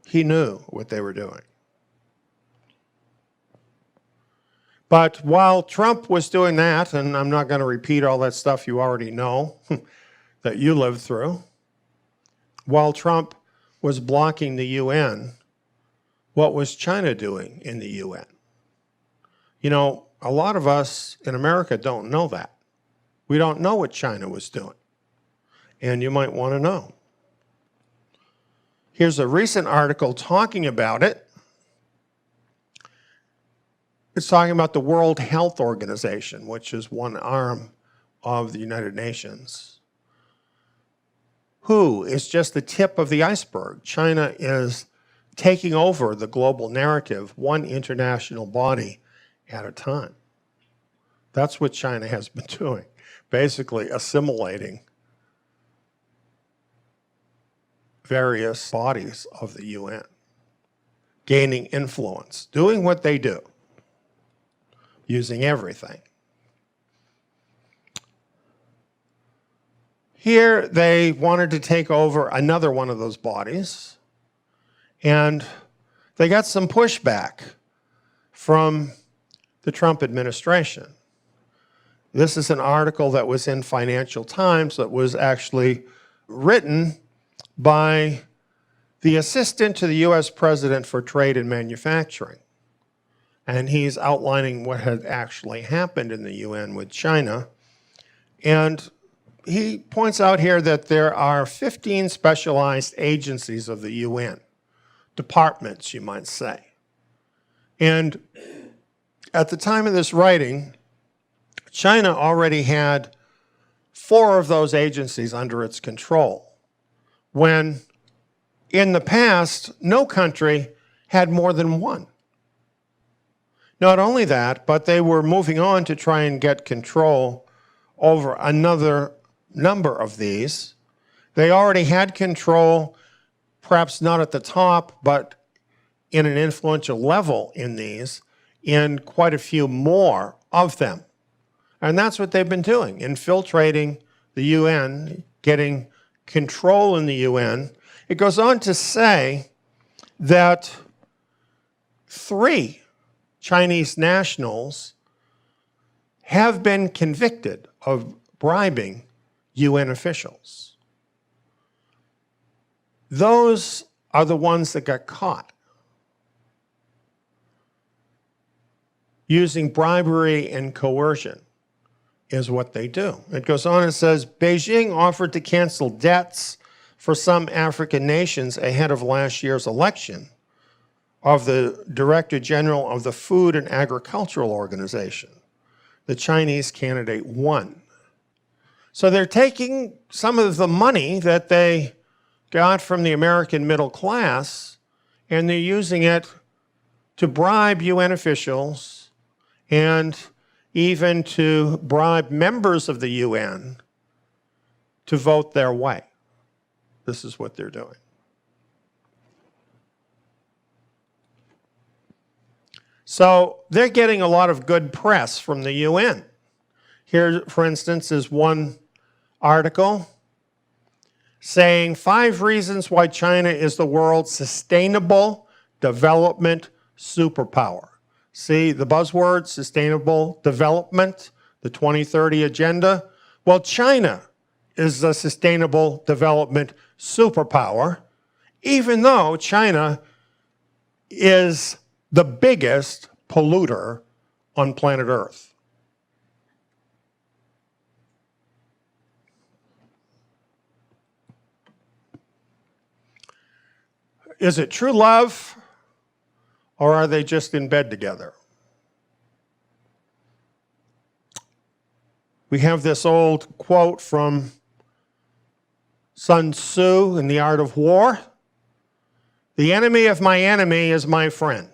[SPEAKER 1] He knew what they were doing. But while Trump was doing that, and I'm not going to repeat all that stuff you already know that you lived through, while Trump was blocking the UN, what was China doing in the UN? You know, a lot of us in America don't know that. We don't know what China was doing. And you might want to know. Here's a recent article talking about it. It's talking about the World Health Organization, which is one arm of the United Nations. WHO is just the tip of the iceberg. China is taking over the global narrative, one international body at a time. That's what China has been doing, basically assimilating various bodies of the UN, gaining influence, doing what they do, using everything. Here they wanted to take over another one of those bodies, and they got some pushback from the Trump administration. This is an article that was in Financial Times that was actually written by the assistant to the U.S. President for Trade and Manufacturing. And he's outlining what had actually happened in the UN with China. And he points out here that there are 15 specialized agencies of the UN, departments, you might say. And at the time of this writing, China already had 4 of those agencies under its control, when in the past, no country had more than 1. Not only that, but they were moving on to try and get control over another number of these. They already had control, perhaps not at the top, but in an influential level in these, in quite a few more of them. And that's what they've been doing, infiltrating the UN, getting control in the UN. It goes on to say that 3 Chinese nationals have been convicted of bribing UN officials. Those are the ones that got caught using bribery and coercion is what they do. It goes on and says, Beijing offered to cancel debts for some African nations ahead of last year's election of the Director General of the Food and Agricultural Organization. The Chinese candidate won. So they're taking some of the money that they got from the American middle class, and they're using it to bribe UN officials and even to bribe members of the UN to vote their way. This is what they're doing. So they're getting a lot of good press from the UN. Here, for instance, is one article saying 5 reasons why China is the world's sustainable development superpower. See the buzzword, sustainable development, the 2030 agenda? Well, China is a sustainable development superpower, even though China is the biggest polluter on planet Earth. Is it true love, or are they just in bed together? We have this old quote from Sun Tzu in The Art of War. The enemy of my enemy is my friend.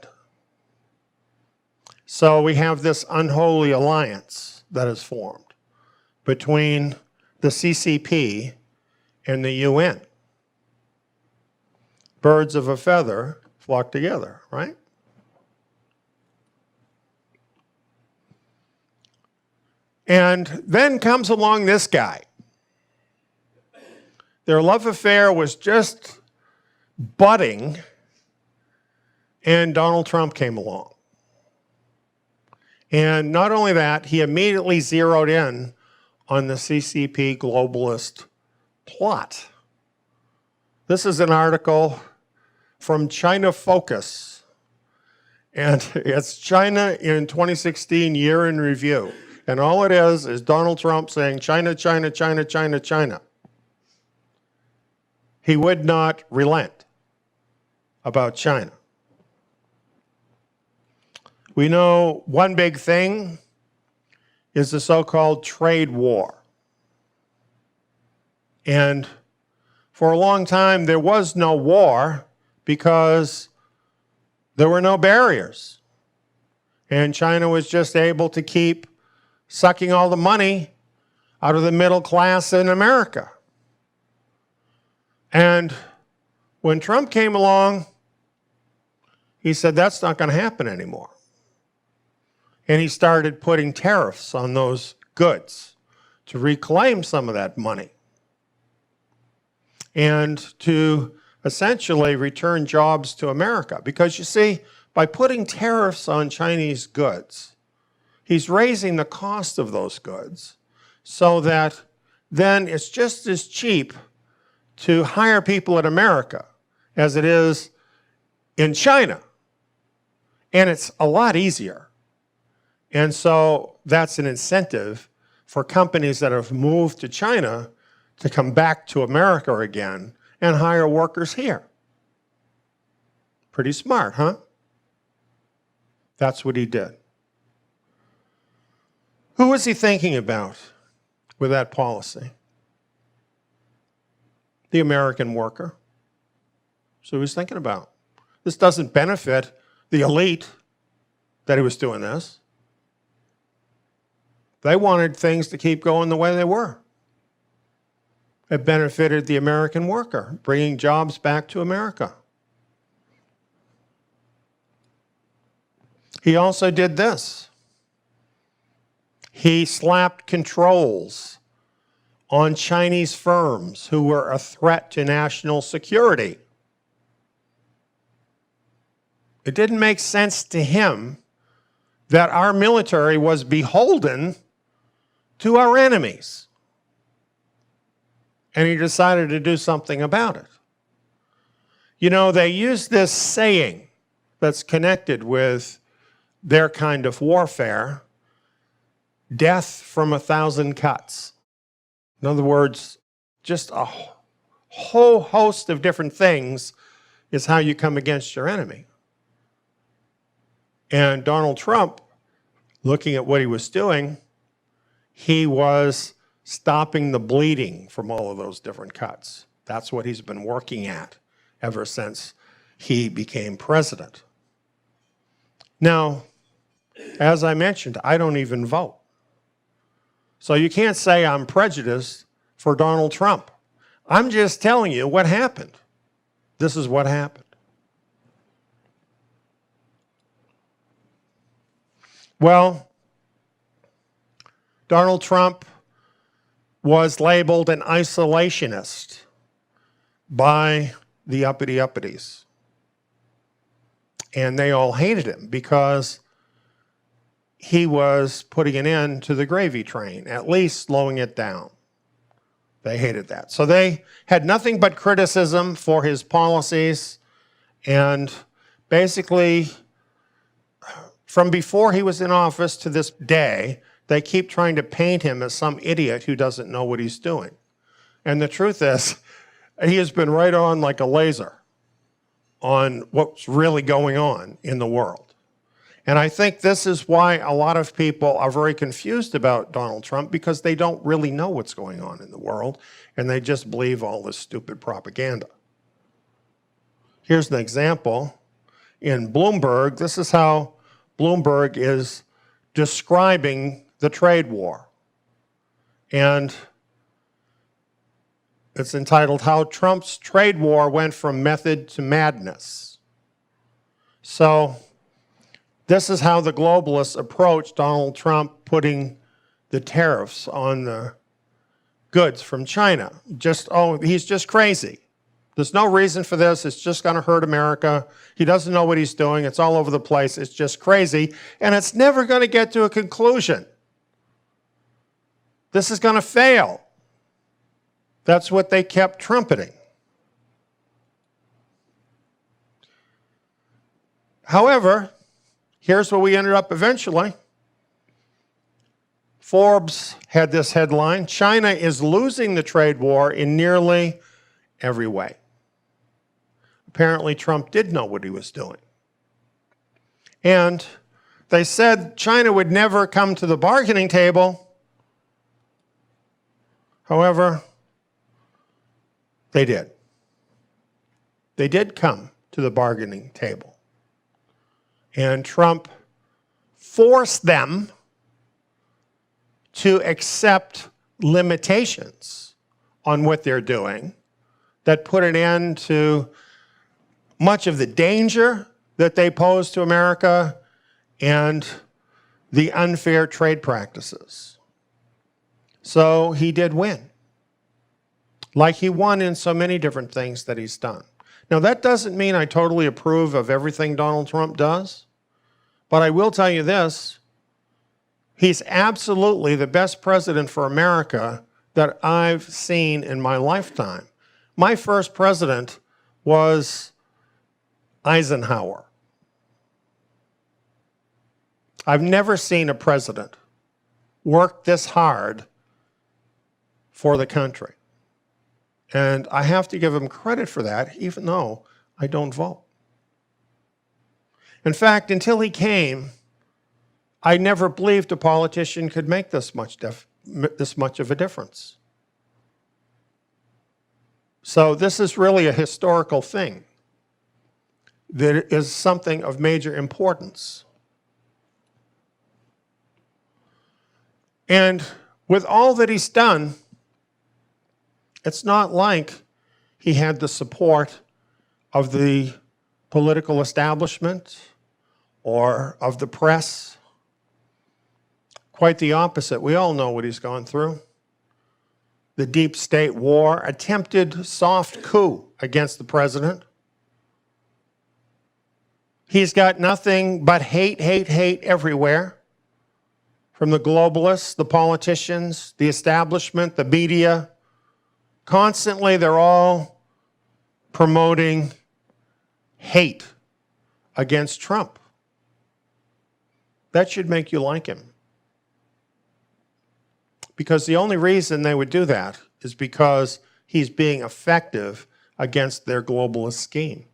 [SPEAKER 1] So we have this unholy alliance that is formed between the CCP and the UN. Birds of a feather flock together, right? And then comes along this guy. Their love affair was just budding, and Donald Trump came along. And not only that, he immediately zeroed in on the CCP globalist plot. This is an article from China Focus, and it's China in 2016 year in review. And all it is Donald Trump saying, China, China, China, China, China. He would not relent about China. We know one big thing is the so-called trade war. And for a long time, there was no war because there were no barriers. And China was just able to keep sucking all the money out of the middle class in America. And when Trump came along, he said, that's not going to happen anymore. And he started putting tariffs on those goods to reclaim some of that money and to essentially return jobs to America. Because you see, by putting tariffs on Chinese goods, he's raising the cost of those goods so that then it's just as cheap to hire people in America as it is in China. And it's a lot easier. And so that's an incentive for companies that have moved to China to come back to America again and hire workers here. Pretty smart, huh? That's what he did. Who was he thinking about with that policy? The American worker. So he was thinking about. This doesn't benefit the elite that he was doing this. They wanted things to keep going the way they were. It benefited the American worker, bringing jobs back to America. He also did this. He slapped controls on Chinese firms who were a threat to national security. It didn't make sense to him that our military was beholden to our enemies. And he decided to do something about it. You know, they use this saying that's connected with their kind of warfare, death from 1,000 cuts. In other words, just a whole host of different things is how you come against your enemy. And Donald Trump, looking at what he was doing, he was stopping the bleeding from all of those different cuts. That's what he's been working at ever since he became president. Now, as I mentioned, I don't even vote. So you can't say I'm prejudiced for Donald Trump. I'm just telling you what happened. This is what happened. Well, Donald Trump was labeled an isolationist by the uppity-uppities. And they all hated him because he was putting an end to the gravy train, at least slowing it down. They hated that. So they had nothing but criticism for his policies. And basically, from before he was in office to this day, they keep trying to paint him as some idiot who doesn't know what he's doing. And the truth is, he has been right on like a laser on what's really going on in the world. And I think this is why a lot of people are very confused about Donald Trump, because they don't really know what's going on in the world, and they just believe all this stupid propaganda. Here's an example. In Bloomberg, this is how Bloomberg is describing the trade war. And it's entitled, How Trump's Trade War Went from Method to Madness. So this is how the globalists approached Donald Trump putting the tariffs on the goods from China. He's just crazy. There's no reason for this. It's just going to hurt America. He doesn't know what he's doing. It's all over the place. It's just crazy. And it's never going to get to a conclusion. This is going to fail. That's what they kept trumpeting. However, here's where we ended up eventually. Forbes had this headline, China is losing the trade war in nearly every way. Apparently, Trump did know what he was doing. And they said China would never come to the bargaining table. However, they did. They did come to the bargaining table. And Trump forced them to accept limitations on what they're doing that put an end to much of the danger that they pose to America and the unfair trade practices. So he did win, like he won in so many different things that he's done. Now, that doesn't mean I totally approve of everything Donald Trump does, but I will tell you this, he's absolutely the best president for America that I've seen in my lifetime. My first president was Eisenhower. I've never seen a president work this hard for the country. And I have to give him credit for that, even though I don't vote. In fact, until he came, I never believed a politician could make this much of a difference. So this is really a historical thing that is something of major importance. And with all that he's done, it's not like he had the support of the political establishment or of the press. Quite the opposite. We all know what he's gone through. The deep state war, attempted soft coup against the president. He's got nothing but hate, hate, hate everywhere. From the globalists, the politicians, the establishment, the media. Constantly, they're all promoting hate against Trump. That should make you like him. Because the only reason they would do that is because he's being effective against their globalist scheme.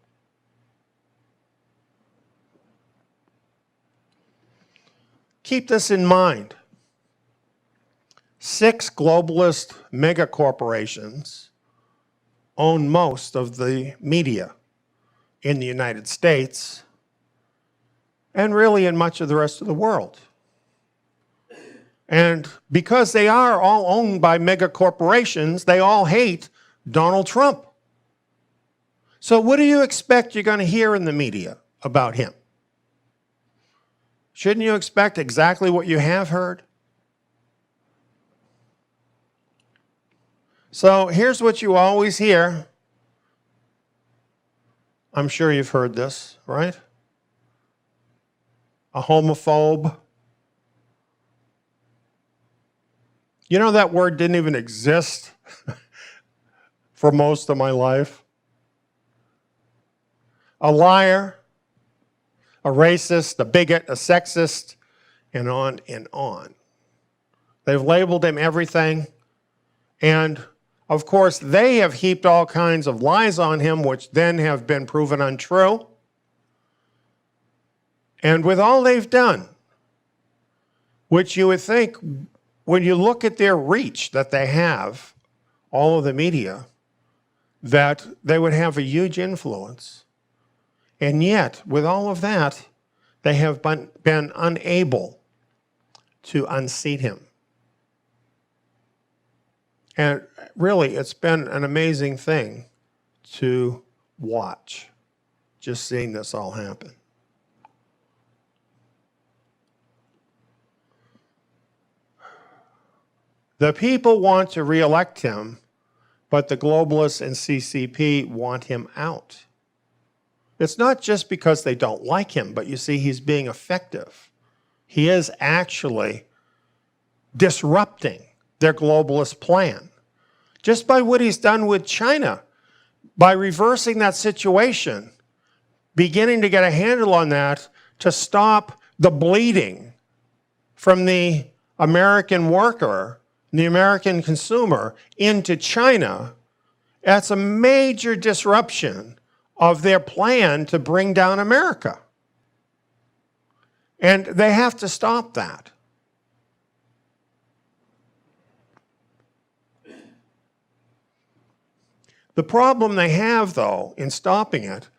[SPEAKER 1] Keep this in mind. 6 globalist megacorporations own most of the media in the United States and really in much of the rest of the world. And because they are all owned by megacorporations, they all hate Donald Trump. So what do you expect you're going to hear in the media about him? Shouldn't you expect exactly what you have heard? So here's what you always hear. I'm sure you've heard this, right? A homophobe. You know that word didn't even exist for most of my life. A liar, a racist, a bigot, a sexist, and on and on. They've labeled him everything. And of course, they have heaped all kinds of lies on him, which then have been proven untrue. And with all they've done, which you would think, when you look at their reach that they have, all of the media, that they would have a huge influence. And yet, with all of that, they have been unable to unseat him. And really, it's been an amazing thing to watch, just seeing this all happen. The people want to re-elect him, but the globalists and CCP want him out. It's not just because they don't like him, but you see, he's being effective. He is actually disrupting their globalist plan. Just by what he's done with China, by reversing that situation, beginning to get a handle on that to stop the bleeding from the American worker, the American consumer, into China, that's a major disruption of their plan to bring down America. And they have to stop that. The problem they have, though, in stopping it,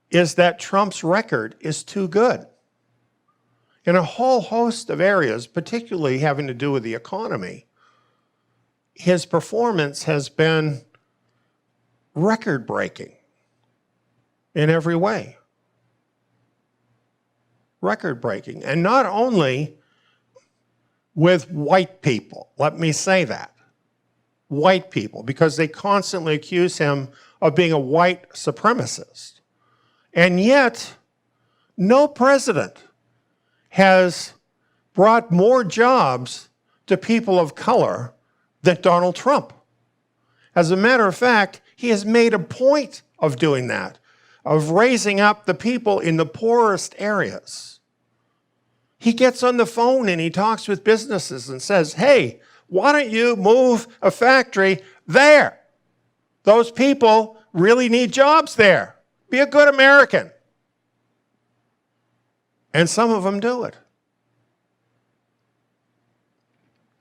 [SPEAKER 1] is that Trump's record is too good. In a whole host of areas, particularly having to do with the economy, his performance has been record-breaking in every way. Record-breaking. And not only with white people, let me say that. White people, because they constantly accuse him of being a white supremacist. And yet, no president has brought more jobs to people of color than Donald Trump. As a matter of fact, he has made a point of doing that, of raising up the people in the poorest areas. He gets on the phone and he talks with businesses and says, hey, why don't you move a factory there? Those people really need jobs there. Be a good American. And some of them do it.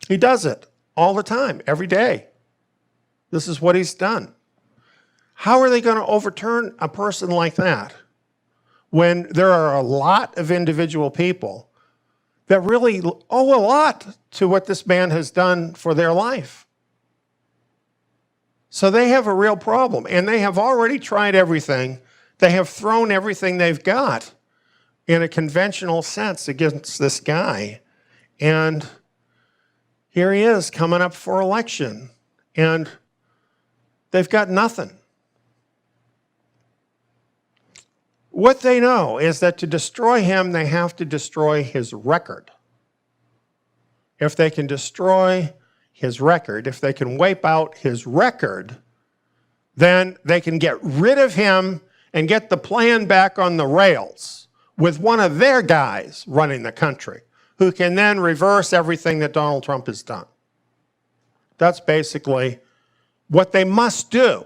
[SPEAKER 1] He does it all the time, every day. This is what he's done. How are they going to overturn a person like that when there are a lot of individual people that really owe a lot to what this man has done for their life? So they have a real problem, and they have already tried everything. They have thrown everything they've got in a conventional sense against this guy. And here he is coming up for election, and they've got nothing. What they know is that to destroy him, they have to destroy his record. If they can destroy his record, if they can wipe out his record, then they can get rid of him and get the plan back on the rails with one of their guys running the country, who can then reverse everything that Donald Trump has done. That's basically what they must do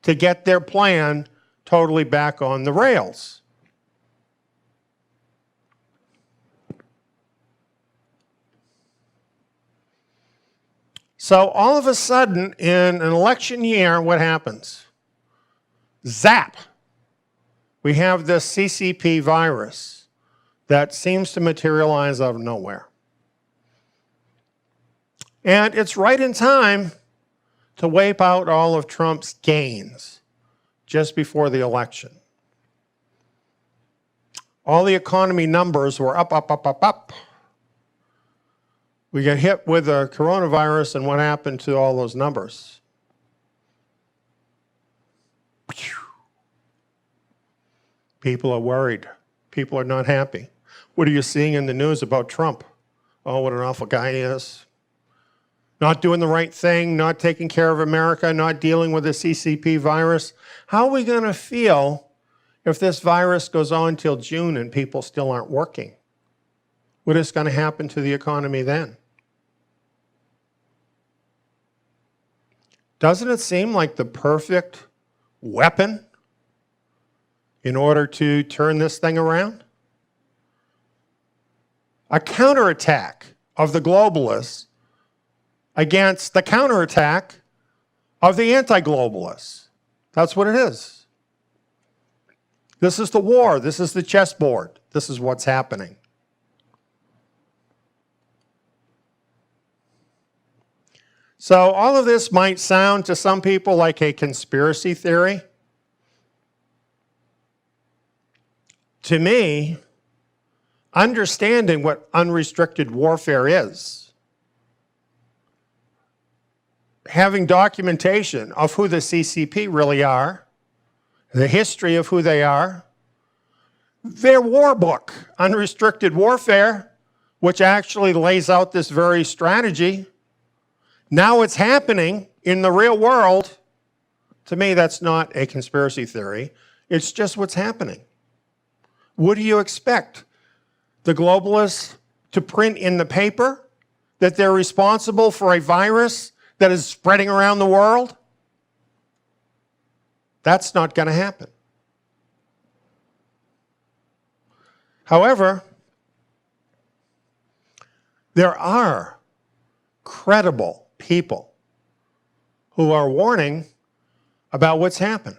[SPEAKER 1] to get their plan totally back on the rails. So all of a sudden, in an election year, what happens? Zap! We have this CCP virus that seems to materialize out of nowhere. And it's right in time to wipe out all of Trump's gains just before the election. all the economy numbers were up, up, up, up, up. We got hit with the coronavirus, and what happened to all those numbers? People are worried. People are not happy. What are you seeing in the news about Trump? Oh, what an awful guy he is. Not doing the right thing, not taking care of America, not dealing with the CCP virus. How are we going to feel if this virus goes on till June and people still aren't working? What is going to happen to the economy then? Doesn't it seem like the perfect weapon in order to turn this thing around? A counterattack of the globalists against the counterattack of the anti-globalists. That's what it is. This is the war. This is the chessboard. This is what's happening. So all of this might sound to some people like a conspiracy theory. To me, understanding what unrestricted warfare is, having documentation of who the CCP really are, the history of who they are, their war book, Unrestricted Warfare, which actually lays out this very strategy. Now it's happening in the real world. To me, that's not a conspiracy theory. It's just what's happening. What do you expect? The globalists to print in the paper that they're responsible for a virus that is spreading around the world? That's not going to happen. However, there are credible people who are warning about what's happened.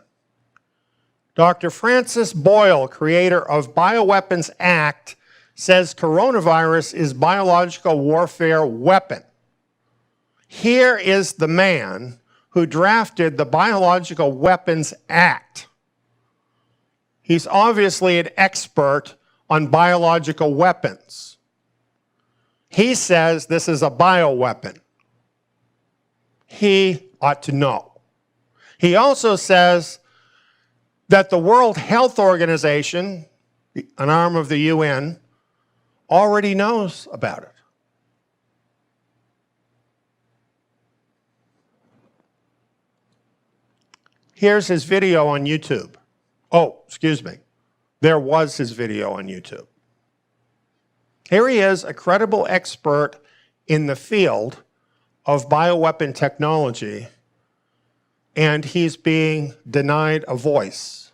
[SPEAKER 1] Dr. Francis Boyle, creator of Bioweapons Act, says coronavirus is biological warfare weapon. Here is the man who drafted the Biological Weapons Act. He's obviously an expert on biological weapons. He says this is a bioweapon. He ought to know. He also says that the World Health Organization, an arm of the UN, already knows about it. Here's his video on YouTube. Oh, excuse me. There was his video on YouTube. Here he is, a credible expert in the field of bioweapon technology, and he's being denied a voice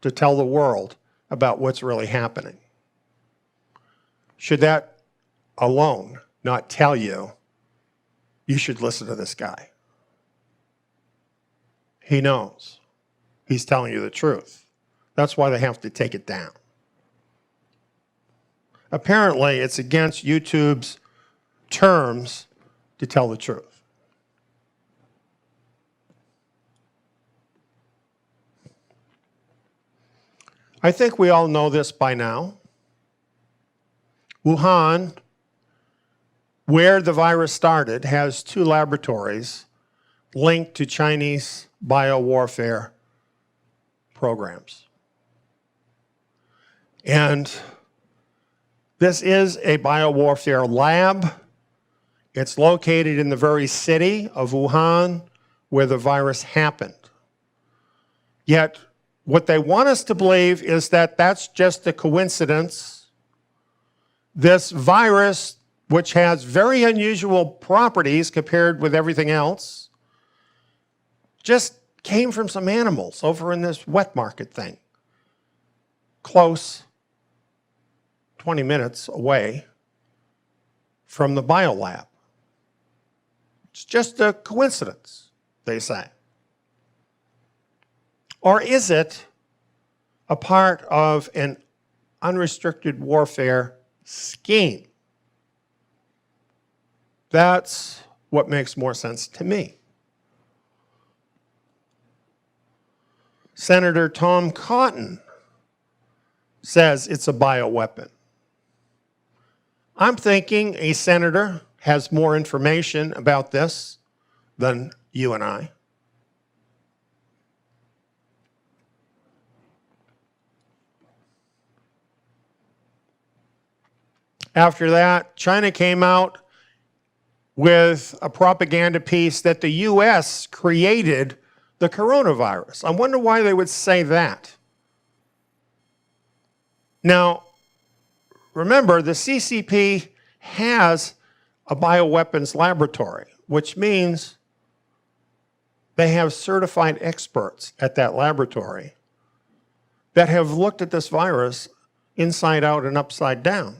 [SPEAKER 1] to tell the world about what's really happening. Should that alone not tell you, you should listen to this guy? He knows. He's telling you the truth. That's why they have to take it down. Apparently, it's against YouTube's terms to tell the truth. I think we all know this by now. Wuhan, where the virus started, has 2 laboratories linked to Chinese biowarfare programs. And this is a biowarfare lab. It's located in the very city of Wuhan where the virus happened. Yet, what they want us to believe is that that's just a coincidence. This virus, which has very unusual properties compared with everything else, just came from some animals over in this wet market thing, close, 20 minutes away from the biolab. It's just a coincidence, they say. Or is it a part of an unrestricted warfare scheme? That's what makes more sense to me. Senator Tom Cotton says it's a bioweapon. I'm thinking a senator has more information about this than you and I. After that, China came out with a propaganda piece that the US created the coronavirus. I wonder why they would say that. Now, remember, the CCP has a bioweapons laboratory, which means they have certified experts at that laboratory that have looked at this virus inside out and upside down.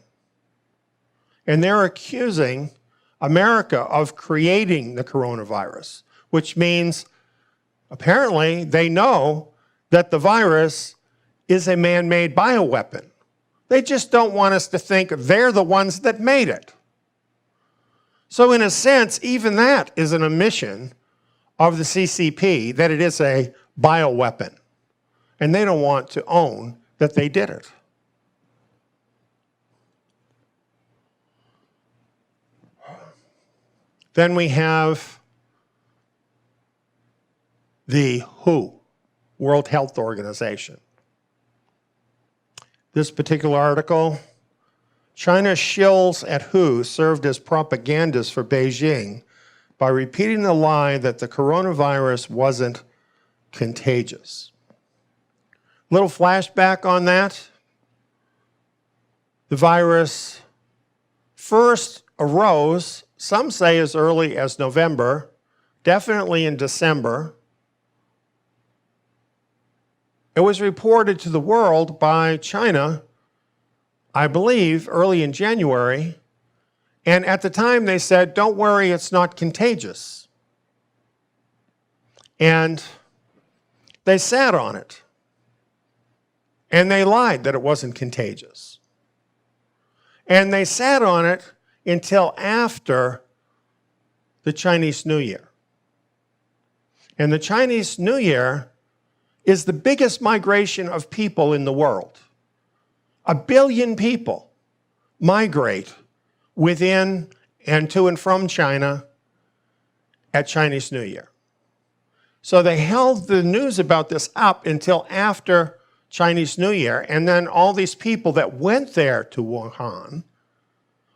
[SPEAKER 1] And they're accusing America of creating the coronavirus, which means apparently they know that the virus is a man-made bioweapon. They just don't want us to think they're the ones that made it. So in a sense, even that is an admission of the CCP that it is a bioweapon. And they don't want to own that they did it. Then we have the WHO, World Health Organization. This particular article, China's shills at WHO served as propagandists for Beijing by repeating the lie that the coronavirus wasn't contagious. Little flashback on that. The virus first arose, some say as early as November, definitely in December. It was reported to the world by China, I believe, early in January. And at the time they said, don't worry, it's not contagious. And they sat on it. And they lied that it wasn't contagious. And they sat on it until after the Chinese New Year. And the Chinese New Year is the biggest migration of people in the world. 1 billion people migrate within and to and from China at Chinese New Year. So they held the news about this up until after Chinese New Year, and then all these people that went there to Wuhan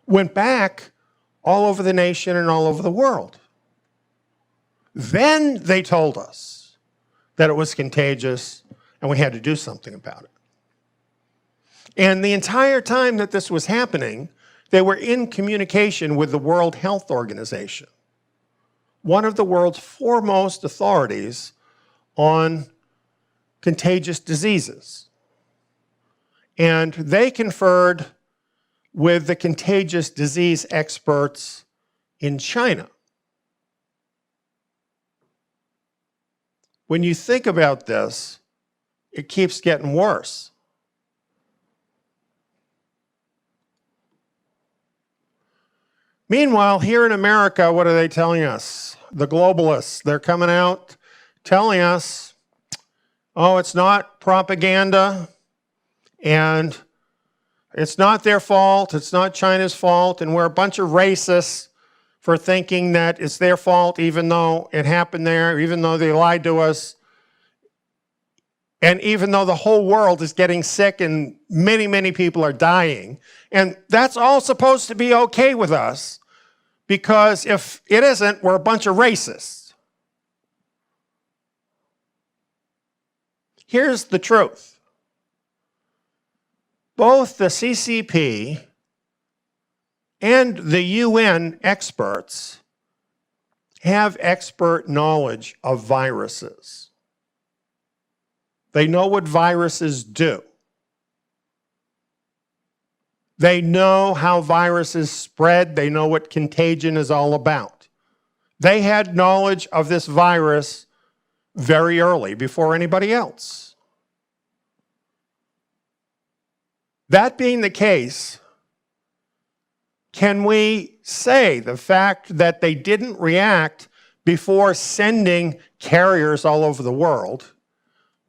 [SPEAKER 1] went back all over the nation and all over the world. Then they told us that it was contagious and we had to do something about it. And the entire time that this was happening, they were in communication with the World Health Organization, one of the world's foremost authorities on contagious diseases. And they conferred with the contagious disease experts in China. When you think about this, it keeps getting worse. Meanwhile, here in America, what are they telling us? The globalists, they're coming out telling us, oh, it's not propaganda, and it's not their fault, it's not China's fault, and we're a bunch of racists for thinking that it's their fault even though it happened there, even though they lied to us, and even though the whole world is getting sick and many, many people are dying. And that's all supposed to be okay with us, because if it isn't, we're a bunch of racists. Here's the truth. Both the CCP and the UN experts have expert knowledge of viruses. They know what viruses do. They know how viruses spread. They know what contagion is all about. They had knowledge of this virus very early, before anybody else. That being the case, can we say the fact that they didn't react before sending carriers all over the world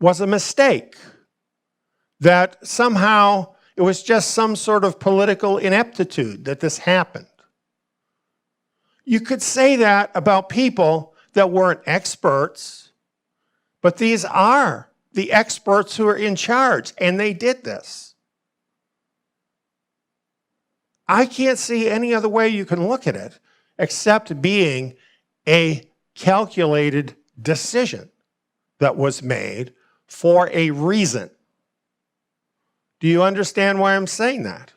[SPEAKER 1] was a mistake? that somehow it was just some sort of political ineptitude that this happened. You could say that about people that weren't experts, but these are the experts who are in charge, and they did this. I can't see any other way you can look at it except being a calculated decision that was made for a reason. Do you understand why I'm saying that?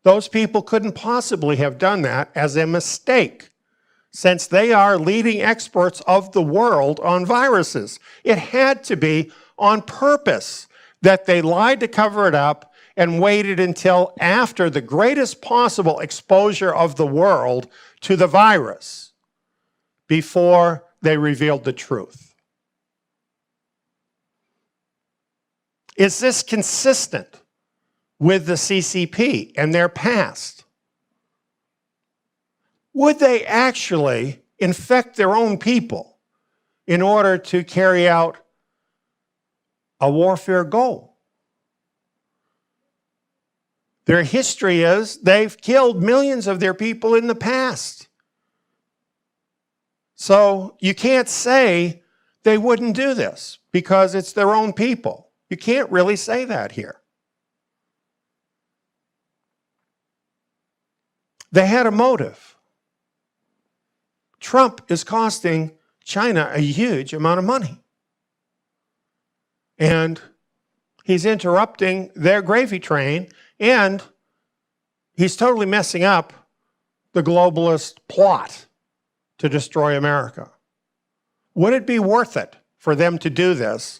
[SPEAKER 1] Those people couldn't possibly have done that as a mistake, since they are leading experts of the world on viruses. It had to be on purpose that they lied to cover it up and waited until after the greatest possible exposure of the world to the virus before they revealed the truth. Is this consistent with the CCP and their past? Would they actually infect their own people in order to carry out a warfare goal? Their history is they've killed millions of their people in the past. So you can't say they wouldn't do this because it's their own people. You can't really say that here. They had a motive. Trump is costing China a huge amount of money. And he's interrupting their gravy train, and he's totally messing up the globalist plot to destroy America. Would it be worth it for them to do this,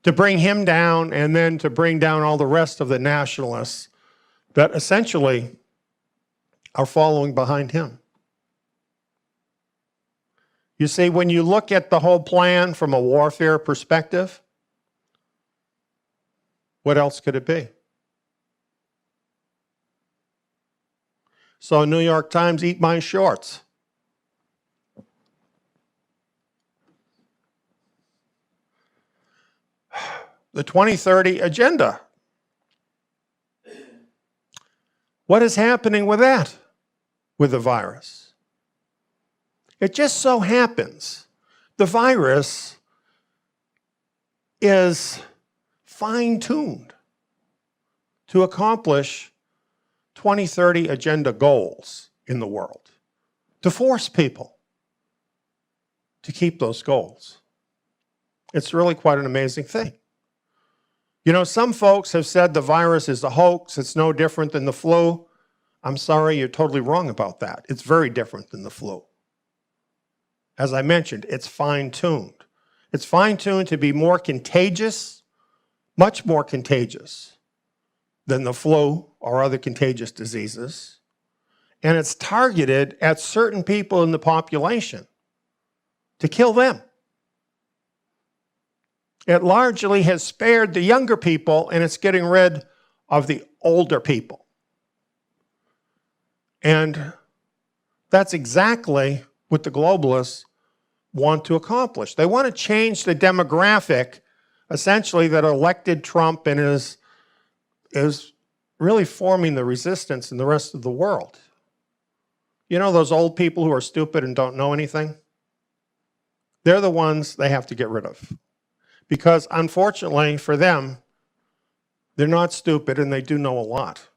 [SPEAKER 1] to bring him down and then to bring down all the rest of the nationalists that essentially are following behind him? You see, when you look at the whole plan from a warfare perspective, what else could it be? So New York Times, eat my shorts. The 2030 agenda. What is happening with that, with the virus? It just so happens the virus is fine-tuned to accomplish 2030 agenda goals in the world, to force people to keep those goals. It's really quite an amazing thing. You know, some folks have said the virus is a hoax. It's no different than the flu. I'm sorry, you're totally wrong about that. It's very different than the flu. As I mentioned, it's fine-tuned. It's fine-tuned to be more contagious, much more contagious than the flu or other contagious diseases. And it's targeted at certain people in the population to kill them. It largely has spared the younger people, and it's getting rid of the older people. And that's exactly what the globalists want to accomplish. They want to change the demographic, essentially, that elected Trump and is really forming the resistance in the rest of the world. You know those old people who are stupid and don't know anything? They're the ones they have to get rid of. Because unfortunately for them, they're not stupid and they do know a lot.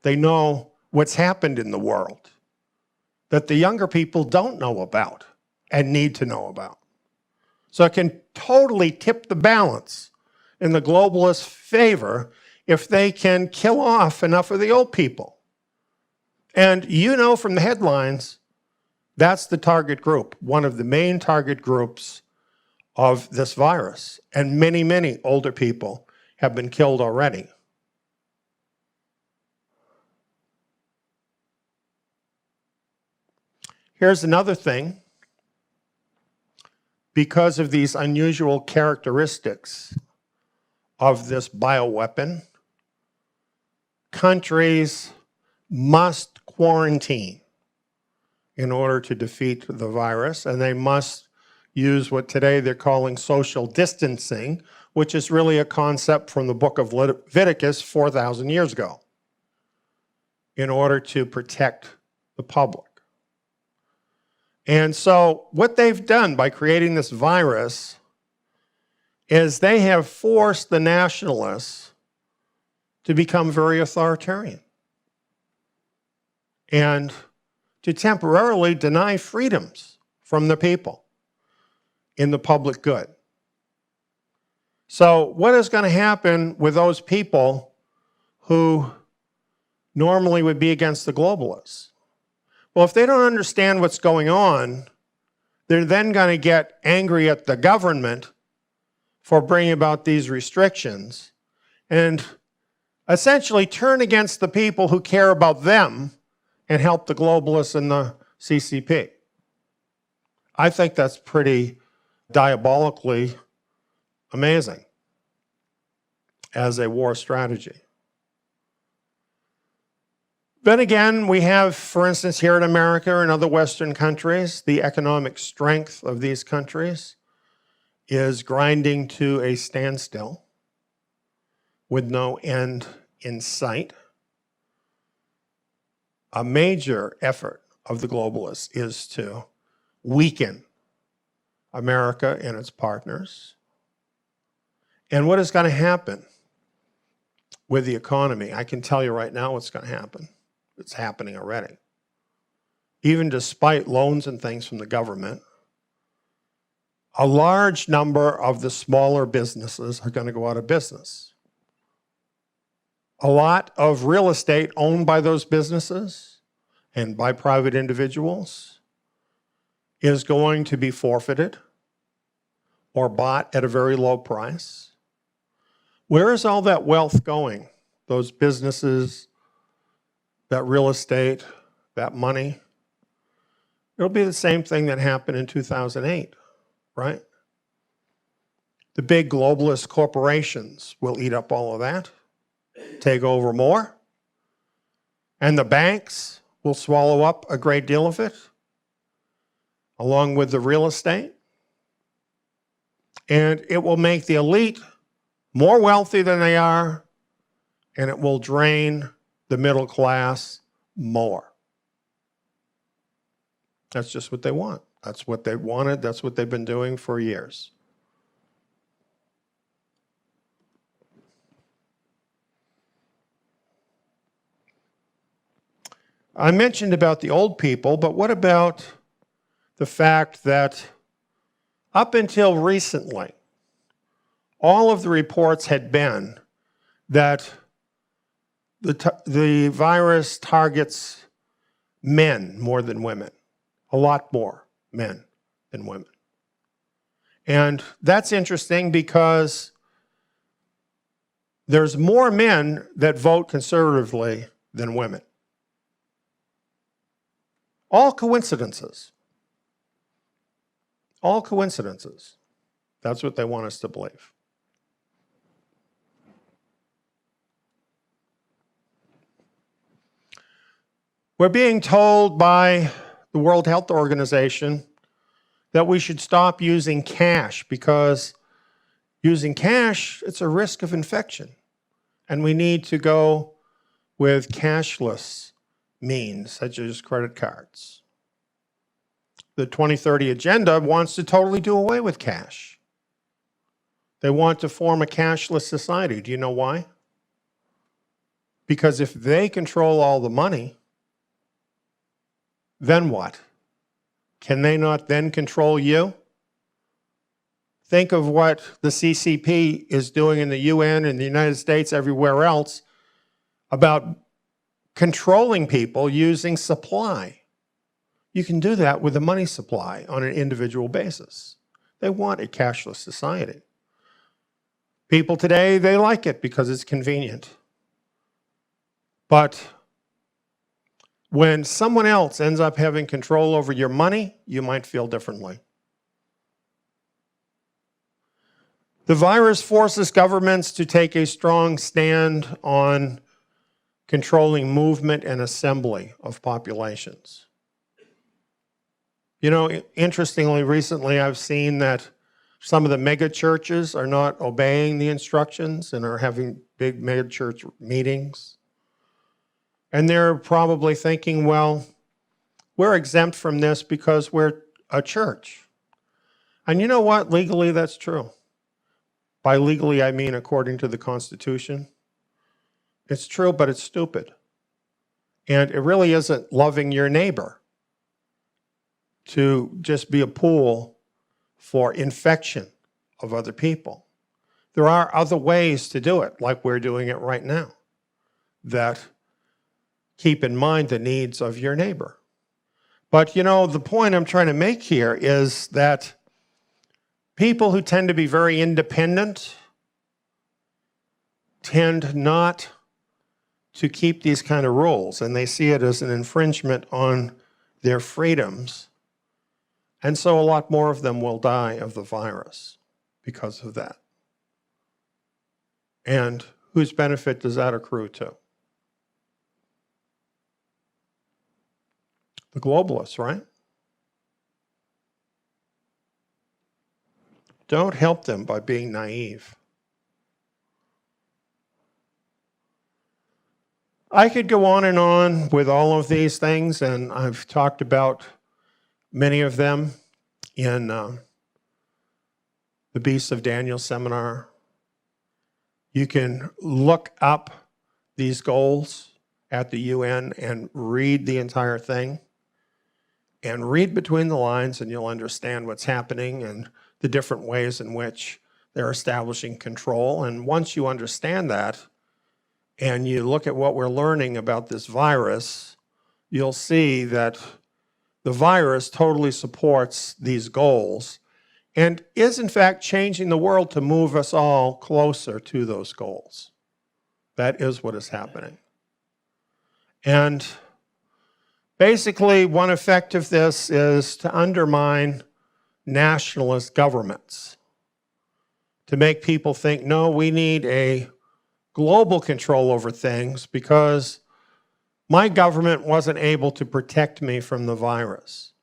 [SPEAKER 1] They know what's happened in the world that the younger people don't know about and need to know about. So it can totally tip the balance in the globalists' favor if they can kill off enough of the old people. And you know from the headlines, that's the target group, one of the main target groups of this virus. And many, many older people have been killed already. Here's another thing. Because of these unusual characteristics of this bioweapon, countries must quarantine in order to defeat the virus, and they must use what today they're calling social distancing, which is really a concept from the book of Leviticus 4,000 years ago, in order to protect the public. And so what they've done by creating this virus is they have forced the nationalists to become very authoritarian and to temporarily deny freedoms from the people in the public good. So what is going to happen with those people who normally would be against the globalists? Well, if they don't understand what's going on, they're then going to get angry at the government for bringing about these restrictions and essentially turn against the people who care about them and help the globalists and the CCP. I think that's pretty diabolically amazing as a war strategy. Then again, we have, for instance, here in America and other Western countries, the economic strength of these countries is grinding to a standstill with no end in sight. A major effort of the globalists is to weaken America and its partners. And what is going to happen with the economy? I can tell you right now what's going to happen. It's happening already. Even despite loans and things from the government, a large number of the smaller businesses are going to go out of business. A lot of real estate owned by those businesses and by private individuals is going to be forfeited or bought at a very low price. Where is all that wealth going? Those businesses, that real estate, that money? It'll be the same thing that happened in 2008, right? The big globalist corporations will eat up all of that, take over more, and the banks will swallow up a great deal of it, along with the real estate. And it will make the elite more wealthy than they are, and it will drain the middle class more. That's just what they want. That's what they wanted. That's what they've been doing for years. I mentioned about the old people, but what about the fact that up until recently, all of the reports had been that the virus targets men more than women, a lot more men than women. And that's interesting because there's more men that vote conservatively than women. All coincidences. All coincidences. That's what they want us to believe. We're being told by the World Health Organization that we should stop using cash because using cash, it's a risk of infection. And we need to go with cashless means, such as credit cards. The 2030 Agenda wants to totally do away with cash. They want to form a cashless society. Do you know why? Because if they control all the money, then what? Can they not then control you? Think of what the CCP is doing in the UN, in the United States, everywhere else, about controlling people using supply. You can do that with a money supply on an individual basis. They want a cashless society. People today, they like it because it's convenient. But when someone else ends up having control over your money, you might feel differently. The virus forces governments to take a strong stand on controlling movement and assembly of populations. You know, interestingly, recently I've seen that some of the mega churches are not obeying the instructions and are having big mega church meetings. And they're probably thinking, well, we're exempt from this because we're a church. And you know what? Legally, that's true. By legally, I mean according to the Constitution. It's true, but it's stupid. And it really isn't loving your neighbor to just be a pool for infection of other people. There are other ways to do it, like we're doing it right now, that keep in mind the needs of your neighbor. But, you know, the point I'm trying to make here is that people who tend to be very independent tend not to keep these kind of rules, and they see it as an infringement on their freedoms. And so a lot more of them will die of the virus because of that. And whose benefit does that accrue to? The globalists, right? Don't help them by being naive. I could go on and on with all of these things, and I've talked about many of them in the Beasts of Daniel seminar. You can look up these goals at the UN and read the entire thing and read between the lines, and you'll understand what's happening and the different ways in which they're establishing control. And once you understand that and you look at what we're learning about this virus, you'll see that the virus totally supports these goals and is in fact changing the world to move us all closer to those goals. That is what is happening. And basically, one effect of this is to undermine nationalist governments, to make people think, no, we need a global control over things because my government wasn't able to protect me from the virus.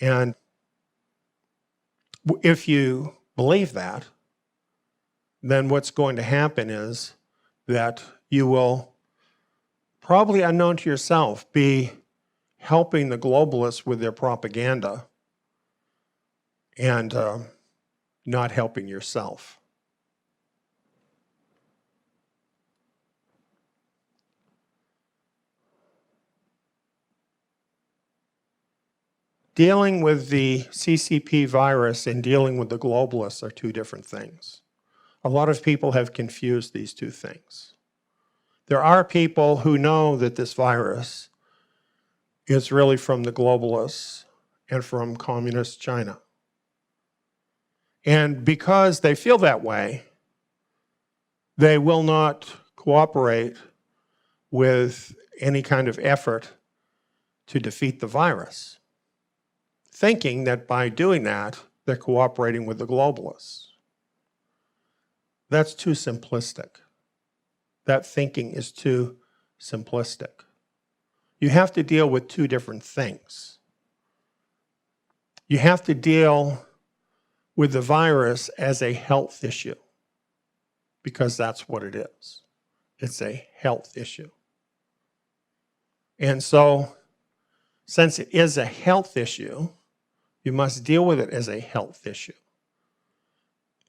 [SPEAKER 1] And if you believe that, then what's going to happen is that you will, probably unknown to yourself, be helping the globalists with their propaganda and not helping yourself. Dealing with the CCP virus and dealing with the globalists are two different things. A lot of people have confused these two things. There are people who know that this virus is really from the globalists and from communist China. And because they feel that way, they will not cooperate with any kind of effort to defeat the virus, thinking that by doing that, they're cooperating with the globalists. That's too simplistic. That thinking is too simplistic. You have to deal with two different things. You have to deal with the virus as a health issue, because that's what it is. It's a health issue. And so, since it is a health issue, you must deal with it as a health issue.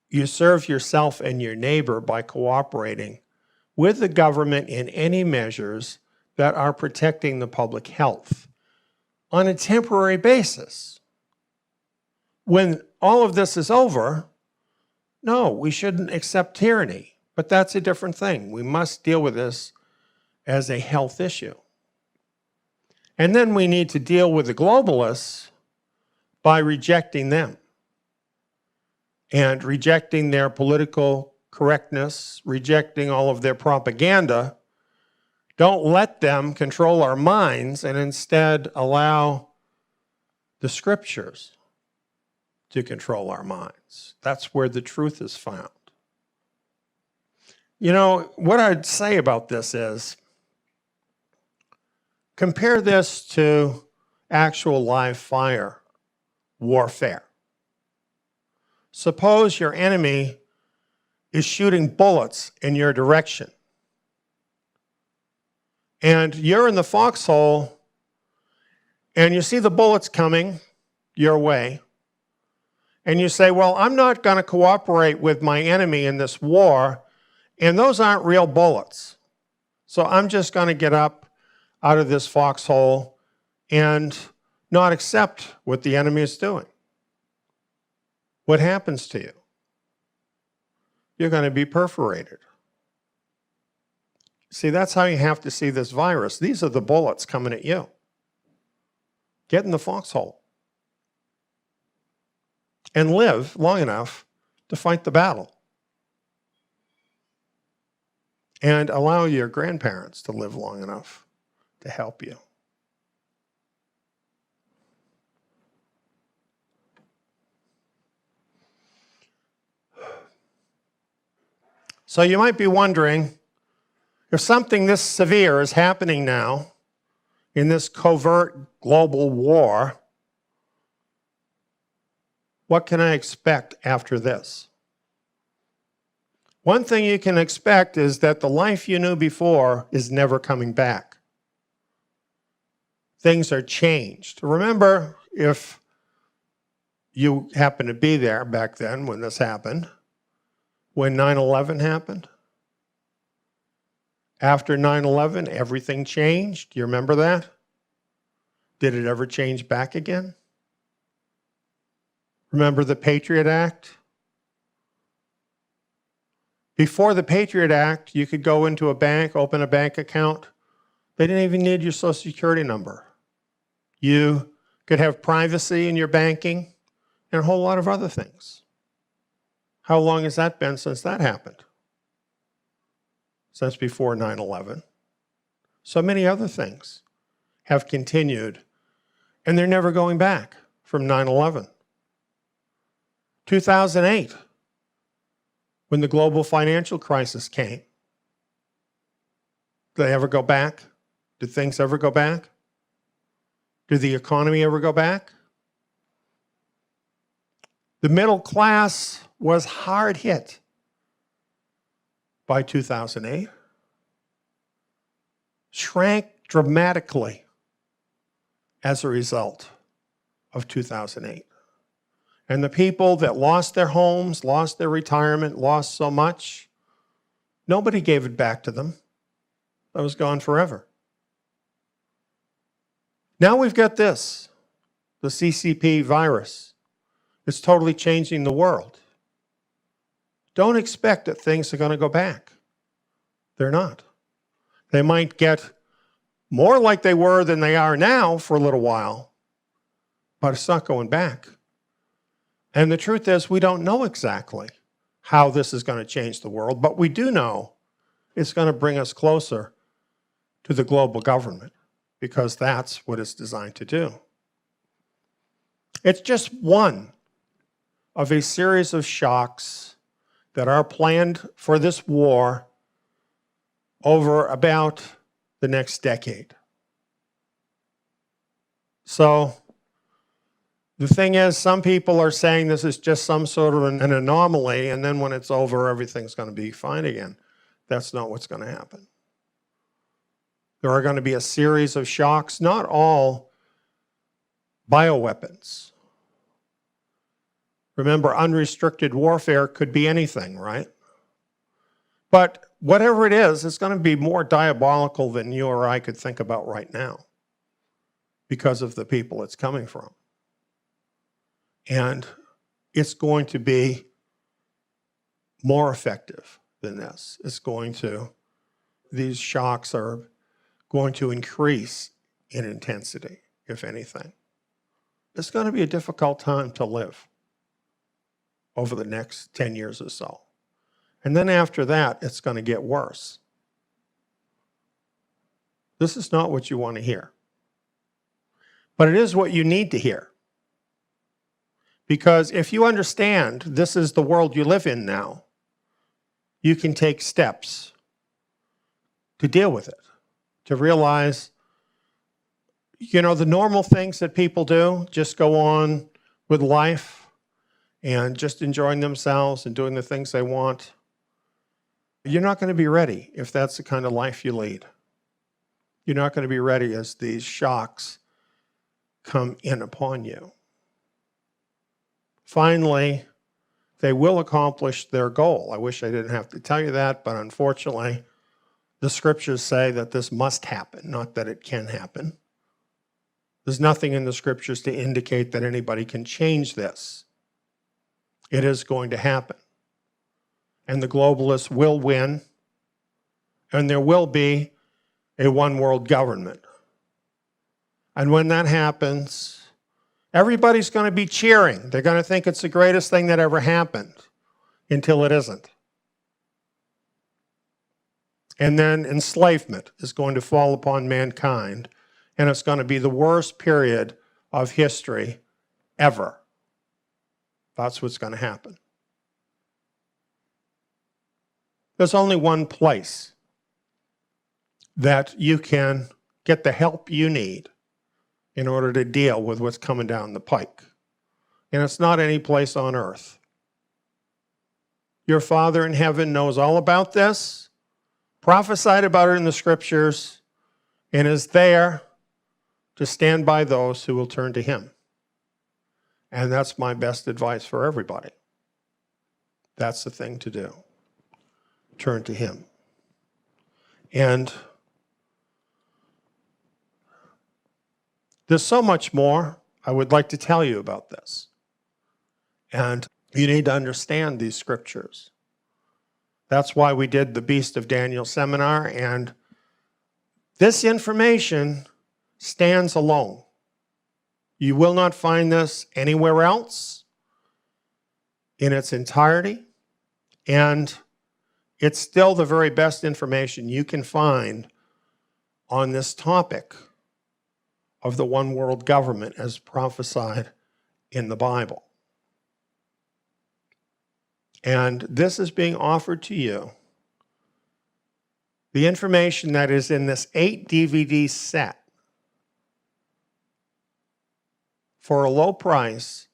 [SPEAKER 1] You serve yourself and your neighbor by cooperating with the government in any measures that are protecting the public health on a temporary basis. When all of this is over, no, we shouldn't accept tyranny, but that's a different thing. We must deal with this as a health issue. And then we need to deal with the globalists by rejecting them and rejecting their political correctness, rejecting all of their propaganda. Don't let them control our minds and instead allow the scriptures to control our minds. That's where the truth is found. You know, what I'd say about this is Compare this to actual live fire warfare. Suppose your enemy is shooting bullets in your direction, and you're in the foxhole, and you see the bullets coming your way, and you say, well, I'm not going to cooperate with my enemy in this war, and those aren't real bullets. So I'm just going to get up out of this foxhole and not accept what the enemy is doing. What happens to you? You're going to be perforated. See, that's how you have to see this virus. These are the bullets coming at you. Get in the foxhole and live long enough to fight the battle. And allow your grandparents to live long enough to help you. So you might be wondering, if something this severe is happening now in this covert global war, what can I expect after this? One thing you can expect is that the life you knew before is never coming back. Things are changed. Remember, if you happen to be there back then when this happened, when 9/11 happened. After 9/11, everything changed. Do you remember that? Did it ever change back again? Remember the Patriot Act? Before the Patriot Act, you could go into a bank, open a bank account. They didn't even need your Social Security number. You could have privacy in your banking and a whole lot of other things. How long has that been since that happened? Since before 9/11. So many other things have continued, and they're never going back from 9/11. 2008, when the global financial crisis came. Did they ever go back? Did things ever go back? Did the economy ever go back? The middle class was hard hit by 2008, shrank dramatically as a result of 2008. And the people that lost their homes, lost their retirement, lost so much, nobody gave it back to them. That was gone forever. Now we've got this, the CCP virus. It's totally changing the world. Don't expect that things are going to go back. They're not. They might get more like they were than they are now for a little while, but it's not going back. And the truth is, we don't know exactly how this is going to change the world, but we do know it's going to bring us closer to the global government, because that's what it's designed to do. It's just one of a series of shocks that are planned for this war over about the next decade. So the thing is, some people are saying this is just some sort of an anomaly, and then when it's over, everything's going to be fine again. That's not what's going to happen. There are going to be a series of shocks, not all bioweapons. Remember, unrestricted warfare could be anything, right? But whatever it is, it's going to be more diabolical than you or I could think about right now because of the people it's coming from. And it's going to be more effective than this. These shocks are going to increase in intensity, if anything. It's going to be a difficult time to live over the next 10 years or so. And then after that, it's going to get worse. This is not what you want to hear. But it is what you need to hear. Because if you understand this is the world you live in now, you can take steps to deal with it, to realize You know, the normal things that people do, just go on with life and just enjoying themselves and doing the things they want. You're not going to be ready if that's the kind of life you lead. You're not going to be ready as these shocks come in upon you. Finally, they will accomplish their goal. I wish I didn't have to tell you that, but unfortunately, the scriptures say that this must happen, not that it can happen. There's nothing in the scriptures to indicate that anybody can change this. It is going to happen. And the globalists will win, and there will be a one world government. And when that happens, everybody's going to be cheering. They're going to think it's the greatest thing that ever happened until it isn't. And then enslavement is going to fall upon mankind, and it's going to be the worst period of history ever. That's what's going to happen. There's only one place that you can get the help you need in order to deal with what's coming down the pike. And it's not any place on earth. Your Father in heaven knows all about this, prophesied about it in the scriptures, and is there to stand by those who will turn to him. And that's my best advice for everybody. That's the thing to do. Turn to him. And there's so much more I would like to tell you about this. And you need to understand these scriptures. That's why we did the Beast of Daniel seminar, and this information stands alone. You will not find this anywhere else in its entirety, and it's still the very best information you can find on this topic of the one world government as prophesied in the Bible. And this is being offered to you. The information that is in this 8 DVD set for a low price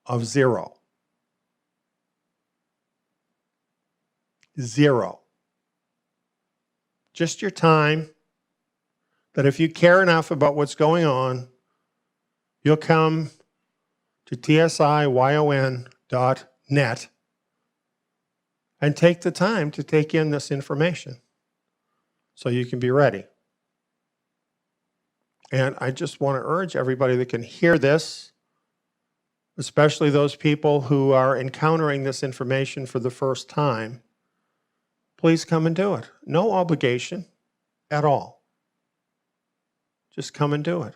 [SPEAKER 1] of $0. $0. Just your time, that if you care enough about what's going on, you'll come to tsiyon.net and take the time to take in this information so you can be ready. And I just want to urge everybody that can hear this, especially those people who are encountering this information for the first time, please come and do it. No obligation at all. Just come and do it.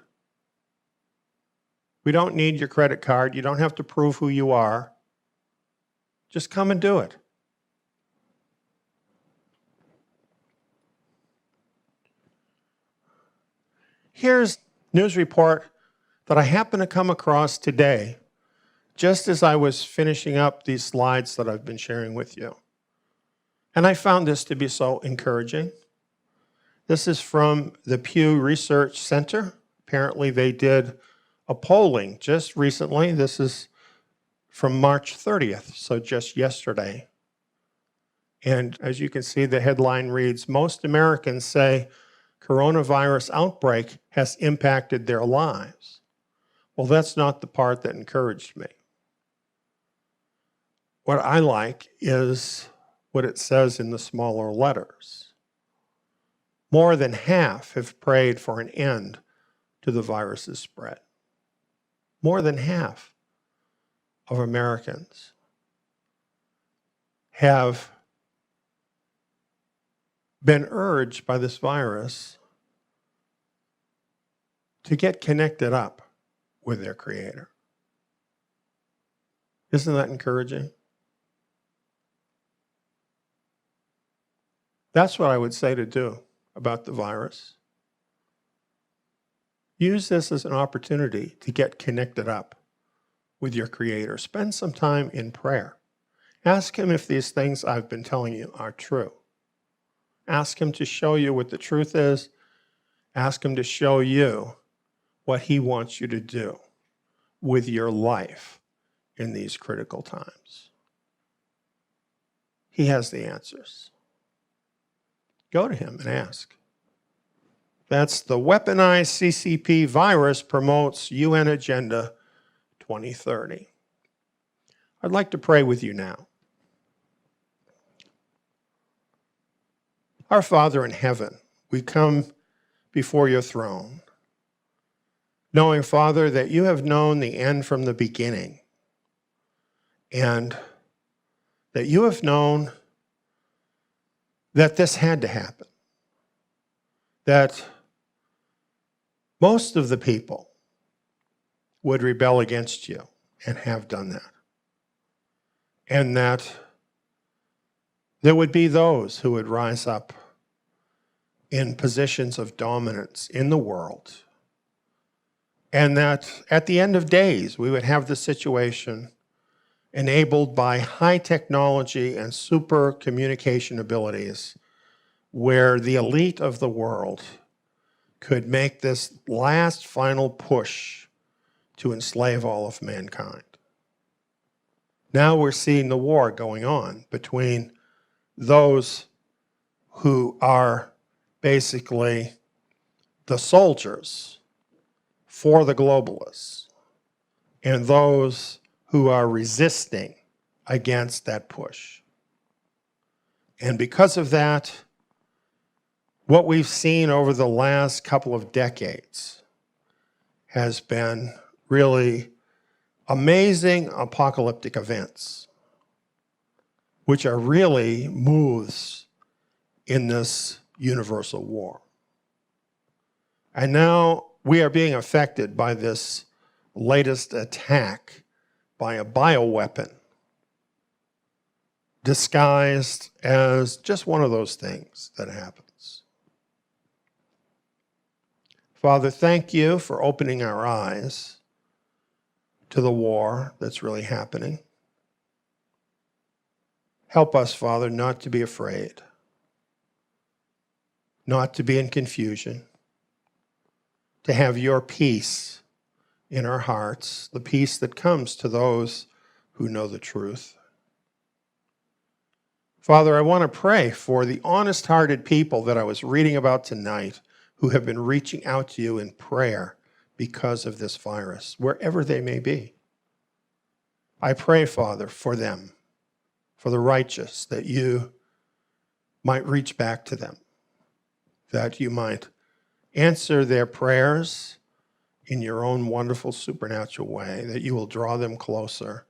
[SPEAKER 1] We don't need your credit card. You don't have to prove who you are. Just come and do it. Here's a news report that I happened to come across today, just as I was finishing up these slides that I've been sharing with you. And I found this to be so encouraging. This is from the Pew Research Center. Apparently they did a polling just recently. This is from March 30th, so just yesterday. And as you can see, the headline reads, "Most Americans say coronavirus outbreak has impacted their lives." Well, that's not the part that encouraged me. What I like is what it says in the smaller letters. More than half have prayed for an end to the virus's spread. More than half of Americans have been urged by this virus to get connected up with their Creator. Isn't that encouraging? That's what I would say to do about the virus. Use this as an opportunity to get connected up with your Creator. Spend some time in prayer. Ask Him if these things I've been telling you are true. Ask Him to show you what the truth is. Ask Him to show you what he wants you to do with your life in these critical times. He has the answers. Go to him and ask. That's the weaponized CCP virus promotes UN Agenda 2030. I'd like to pray with you now. Our Father in heaven, we come before your throne, knowing, Father, that you have known the end from the beginning, and that you have known that this had to happen, that most of the people would rebel against you and have done that, and that there would be those who would rise up in positions of dominance in the world, and that at the end of days we would have the situation enabled by high technology and super communication abilities where the elite of the world could make this last final push to enslave all of mankind. Now we're seeing the war going on between those who are basically the soldiers for the globalists and those who are resisting against that push. And because of that, what we've seen over the last couple of decades has been really amazing apocalyptic events, which are really moves in this universal war. And now we are being affected by this latest attack by a bioweapon disguised as just one of those things that happens. Father, thank you for opening our eyes to the war that's really happening. Help us, Father, not to be afraid, not to be in confusion, to have your peace in our hearts, the peace that comes to those who know the truth. Father, I want to pray for the honest-hearted people that I was reading about tonight who have been reaching out to you in prayer because of this virus, wherever they may be. I pray, Father, for them, for the righteous, that you might reach back to them, that you might answer their prayers in your own wonderful supernatural way, that you will draw them closer,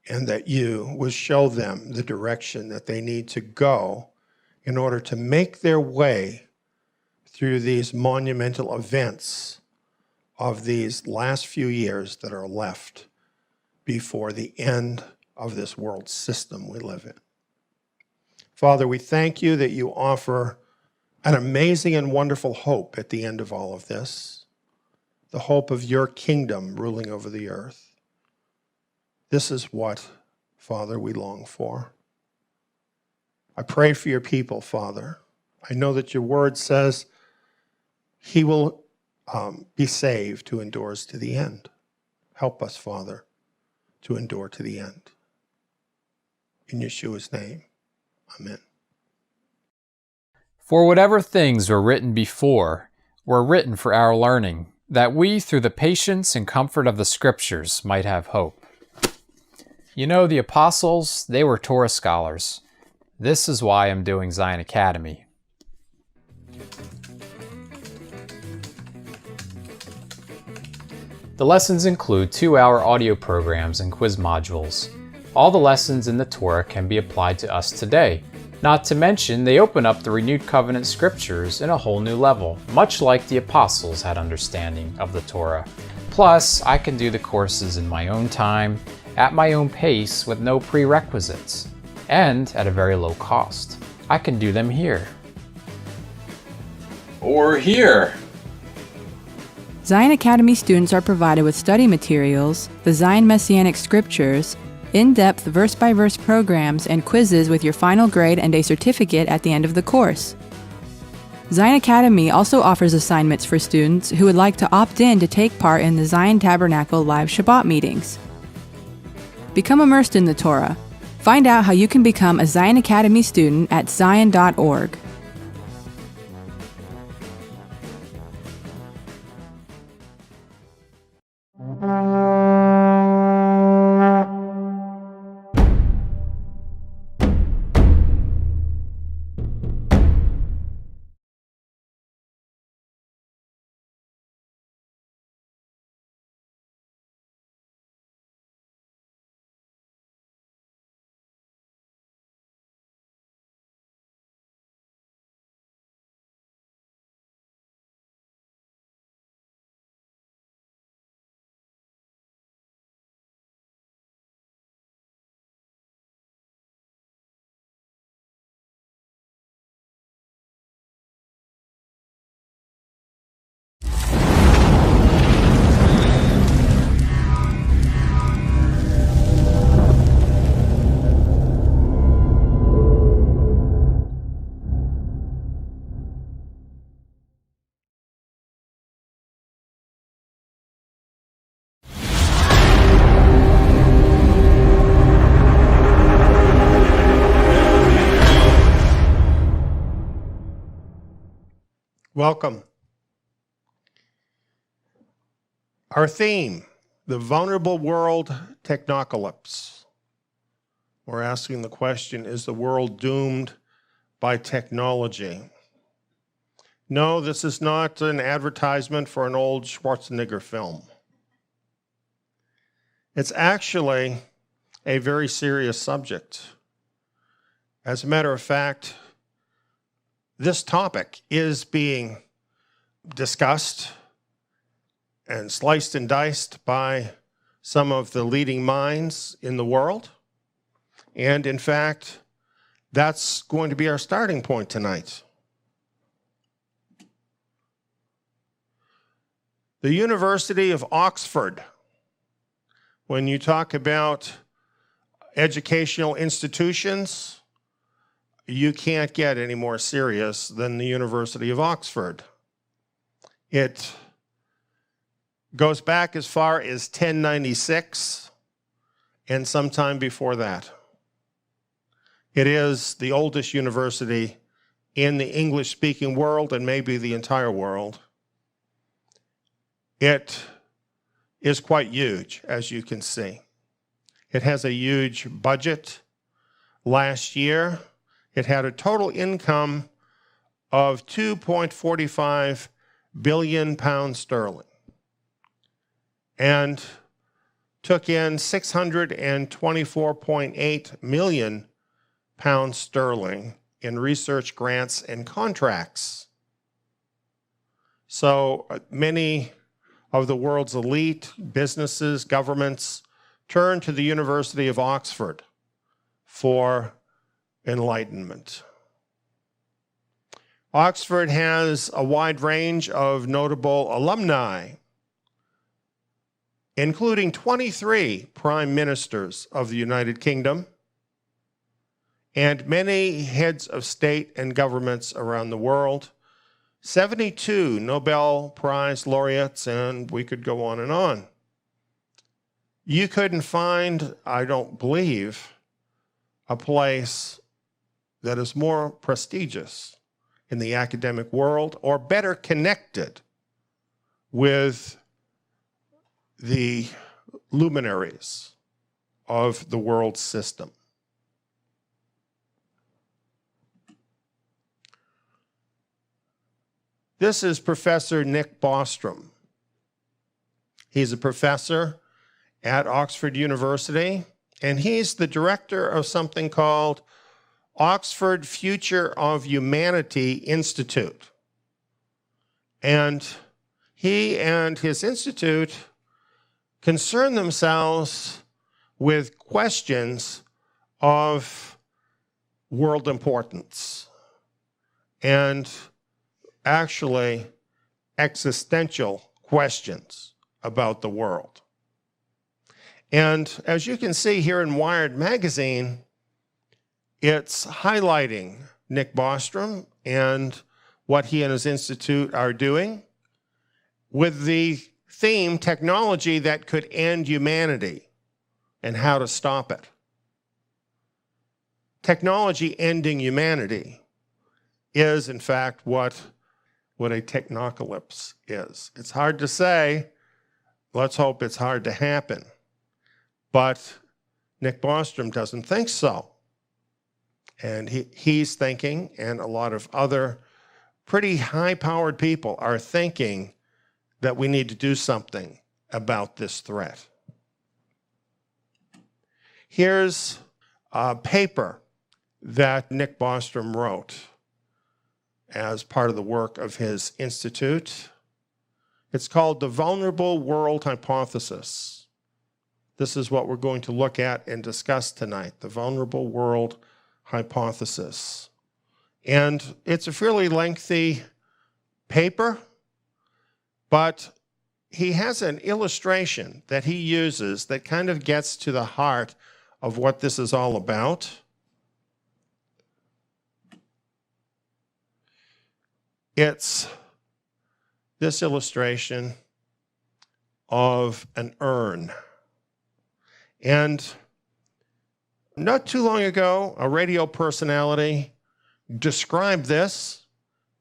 [SPEAKER 1] and that you will show them the direction that they need to go in order to make their way through these monumental events of these last few years that are left before the end of this world system we live in. Father, we thank you that you offer an amazing and wonderful hope at the end of all of this, the hope of your kingdom ruling over the earth. This is what, Father, we long for. I pray for your people, Father. I know that your word says he will be saved who endures to the end. Help us, Father, to endure to the end. In Yeshua's name, amen.
[SPEAKER 2] For whatever things were written before were written for our learning, that we, through the patience and comfort of the Scriptures, might have hope. You know, the apostles, they were Torah scholars. This is why I'm doing Zion Academy. The lessons include 2-hour audio programs and quiz modules. All the lessons in the Torah can be applied to us today. Not to mention, they open up the renewed covenant scriptures in a whole new level, much like the apostles had understanding of the Torah. Plus, I can do the courses in my own time, at my own pace, with no prerequisites, and at a very low cost. I can do them here. Or here.
[SPEAKER 4] Zion Academy students are provided with study materials, the Zion Messianic Scriptures, in-depth verse-by-verse programs, and quizzes with your final grade and a certificate at the end of the course. Zion Academy also offers assignments for students who would like to opt in to take part in the Zion Tabernacle live Shabbat meetings. Become immersed in the Torah. Find out how you can become a Zion Academy student at zion.org.
[SPEAKER 1] Welcome. Our theme, the vulnerable world technocalypse. We're asking the question, is the world doomed by technology? No, this is not an advertisement for an old Schwarzenegger film. It's actually a very serious subject. As a matter of fact, this topic is being discussed and sliced and diced by some of the leading minds in the world. And in fact, that's going to be our starting point tonight. The University of Oxford, when you talk about educational institutions, you can't get any more serious than the University of Oxford. It goes back as far as 1096 and sometime before that. It is the oldest university in the English-speaking world and maybe the entire world. It is quite huge, as you can see. It has a huge budget. Last year, it had a total income of £2.45 billion sterling and took in £624.8 million sterling in research grants and contracts. So many of the world's elite businesses, governments, turn to the University of Oxford for enlightenment. Oxford has a wide range of notable alumni, including 23 prime ministers of the United Kingdom and many heads of state and governments around the world, 72 Nobel Prize laureates, and we could go on and on. You couldn't find, I don't believe, a place that is more prestigious in the academic world or better connected with the luminaries of the world system. This is Professor Nick Bostrom. He's a professor at Oxford University, and he's the director of something called Oxford Future of Humanity Institute. And he and his institute concern themselves with questions of world importance and actually existential questions about the world. And as you can see here in Wired magazine, it's highlighting Nick Bostrom and what he and his institute are doing with the theme technology that could end humanity and how to stop it. Technology ending humanity is, in fact, what a technocalypse is. It's hard to say. Let's hope it's hard to happen. But Nick Bostrom doesn't think so. And he's thinking, and a lot of other pretty high-powered people are thinking, that we need to do something about this threat. Here's a paper that Nick Bostrom wrote as part of the work of his institute. It's called The Vulnerable World Hypothesis. This is what we're going to look at and discuss tonight, the Vulnerable World Hypothesis. And it's a fairly lengthy paper, but he has an illustration that he uses that kind of gets to the heart of what this is all about. It's this illustration of an urn. And not too long ago, a radio personality described this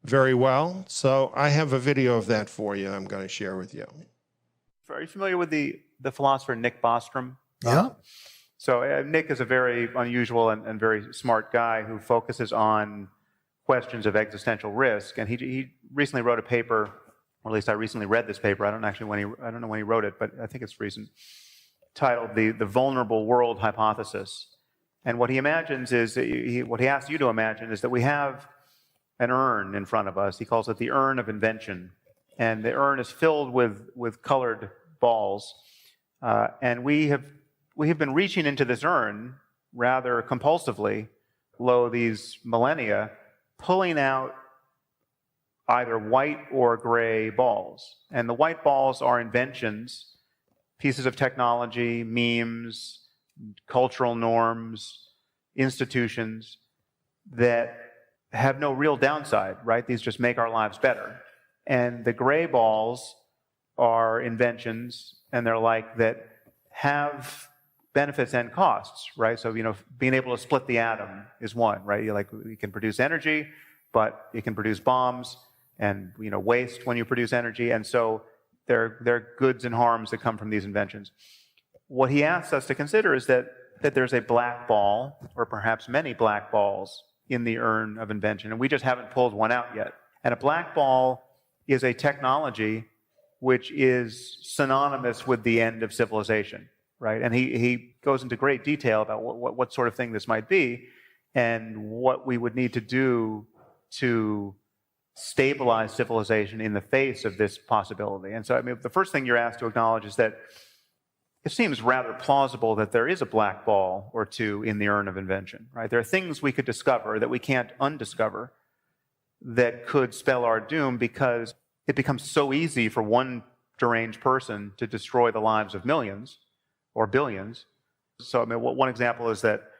[SPEAKER 1] very well. So I have a video of that for you I'm going to share with you.
[SPEAKER 7] Are you familiar with the philosopher Nick Bostrom?
[SPEAKER 8] Yeah.
[SPEAKER 7] So Nick is a very unusual and very smart guy who focuses on questions of existential risk. And he recently wrote a paper, or at least I recently read this paper. I don't know when he wrote it, but I think it's recent, titled the Vulnerable World Hypothesis. And what he imagines is, what he asks you to imagine is that we have an urn in front of us. He calls it the urn of invention. And the urn is filled with colored balls. And we have been reaching into this urn rather compulsively, lo these millennia, pulling out either white or gray balls. And the white balls are inventions, pieces of technology, memes, cultural norms, institutions that have no real downside, right? These just make our lives better. And the gray balls are inventions, and they're like that have benefits and costs, right? So, being able to split the atom is one, right? You can produce energy, but it can produce bombs and, waste when you produce energy. And so there are goods and harms that come from these inventions. What he asks us to consider is that there's a black ball, or perhaps many black balls, in the urn of invention, and we just haven't pulled one out yet. And a black ball is a technology which is synonymous with the end of civilization, right? And he goes into great detail about what sort of thing this might be and what we would need to do to stabilize civilization in the face of this possibility. And so, the first thing you're asked to acknowledge is that it seems rather plausible that there is a black ball or two in the urn of invention, right? There are things we could discover that we can't undiscover that could spell our doom, because it becomes so easy for one deranged person to destroy the lives of millions or billions. So, one example is that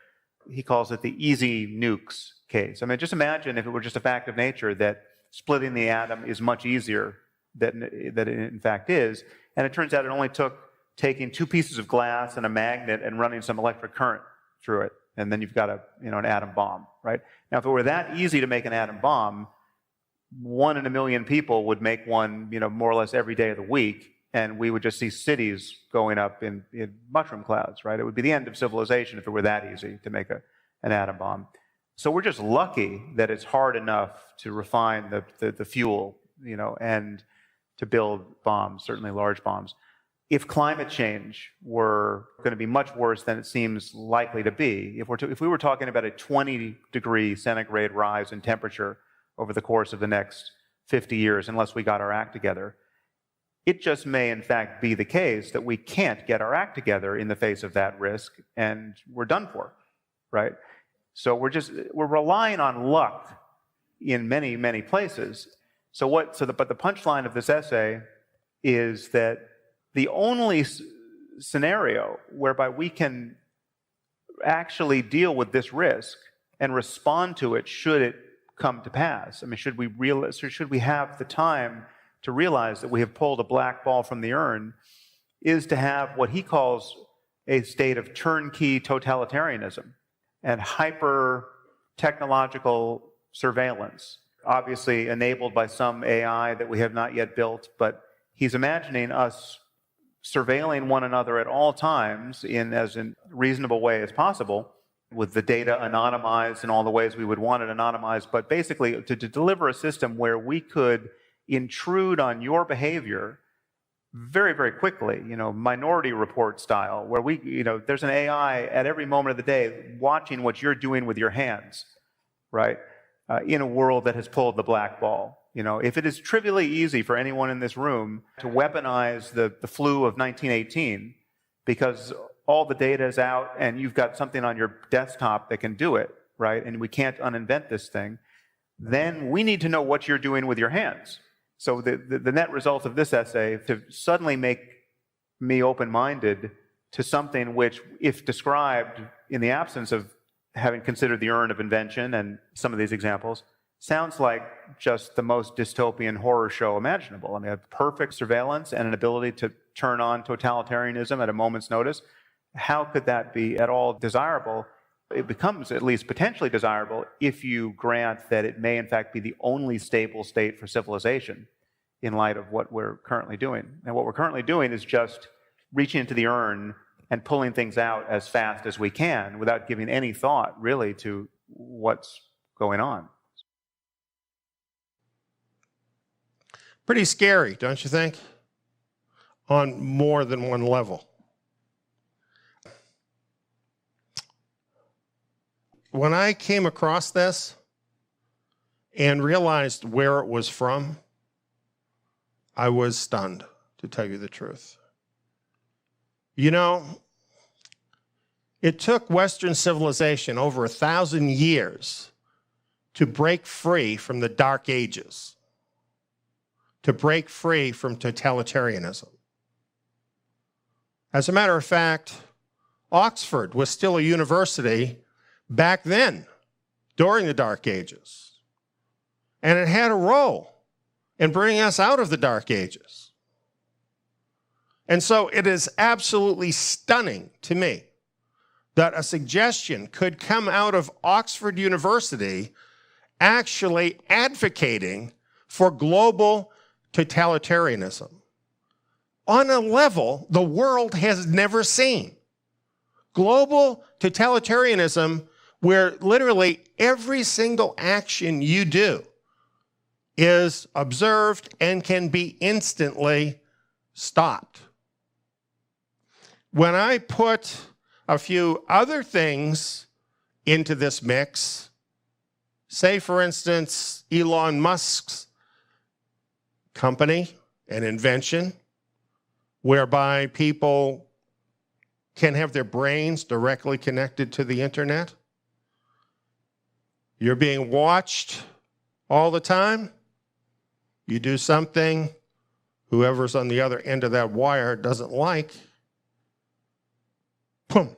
[SPEAKER 7] he calls it the easy nukes case. Just imagine if it were just a fact of nature that splitting the atom is much easier than it in fact is, and it turns out it only took taking two pieces of glass and a magnet and running some electric current through it, and then you've got an atom bomb, right? Now, if it were that easy to make an atom bomb, 1 in a million people would make one, more or less every day of the week, and we would just see cities going up in mushroom clouds, right? It would be the end of civilization if it were that easy to make an atom bomb. So we're just lucky that it's hard enough to refine the fuel, and to build bombs, certainly large bombs. If climate change were going to be much worse than it seems likely to be, if we were talking about a 20-degree centigrade rise in temperature over the course of the next 50 years, unless we got our act together, it just may in fact be the case that we can't get our act together in the face of that risk, and we're done for, right? So we're relying on luck in many, many places. But the punchline of this essay is that the only scenario whereby we can actually deal with this risk and respond to it should it come to pass? I mean, should we have the time to realize that we have pulled a black ball from the urn, is to have what he calls a state of turnkey totalitarianism and hyper-technological surveillance, obviously enabled by some AI that we have not yet built, but he's imagining us surveilling one another at all times in as a reasonable way as possible, with the data anonymized in all the ways we would want it anonymized, but basically to deliver a system where we could intrude on your behavior very, very quickly, Minority Report style, where there's an AI at every moment of the day watching what you're doing with your hands, right? In a world that has pulled the black ball. If it is trivially easy for anyone in this room to weaponize the flu of 1918 because all the data is out and you've got something on your desktop that can do it, right? And we can't uninvent this thing, then we need to know what you're doing with your hands. So the net result of this essay, to suddenly make me open-minded to something which, if described in the absence of having considered the urn of invention and some of these examples, sounds like just the most dystopian horror show imaginable. I mean, a perfect surveillance and an ability to turn on totalitarianism at a moment's notice. How could that be at all desirable? It becomes at least potentially desirable if you grant that it may in fact be the only stable state for civilization in light of what we're currently doing. And what we're currently doing is just reaching into the urn and pulling things out as fast as we can without giving any thought really to what's going on.
[SPEAKER 1] Pretty scary, don't you think? On more than one level. When I came across this and realized where it was from, I was stunned, to tell you the truth. It took Western civilization over 1,000 years to break free from the Dark Ages, to break free from totalitarianism. As a matter of fact, Oxford was still a university back then, during the Dark Ages. And it had a role in bringing us out of the Dark Ages. And so it is absolutely stunning to me that a suggestion could come out of Oxford University actually advocating for global totalitarianism on a level the world has never seen. Global totalitarianism where literally every single action you do is observed and can be instantly stopped. When I put a few other things into this mix, say for instance, Elon Musk's company, an invention, whereby people can have their brains directly connected to the internet. You're being watched all the time. You do something whoever's on the other end of that wire doesn't like. Boom.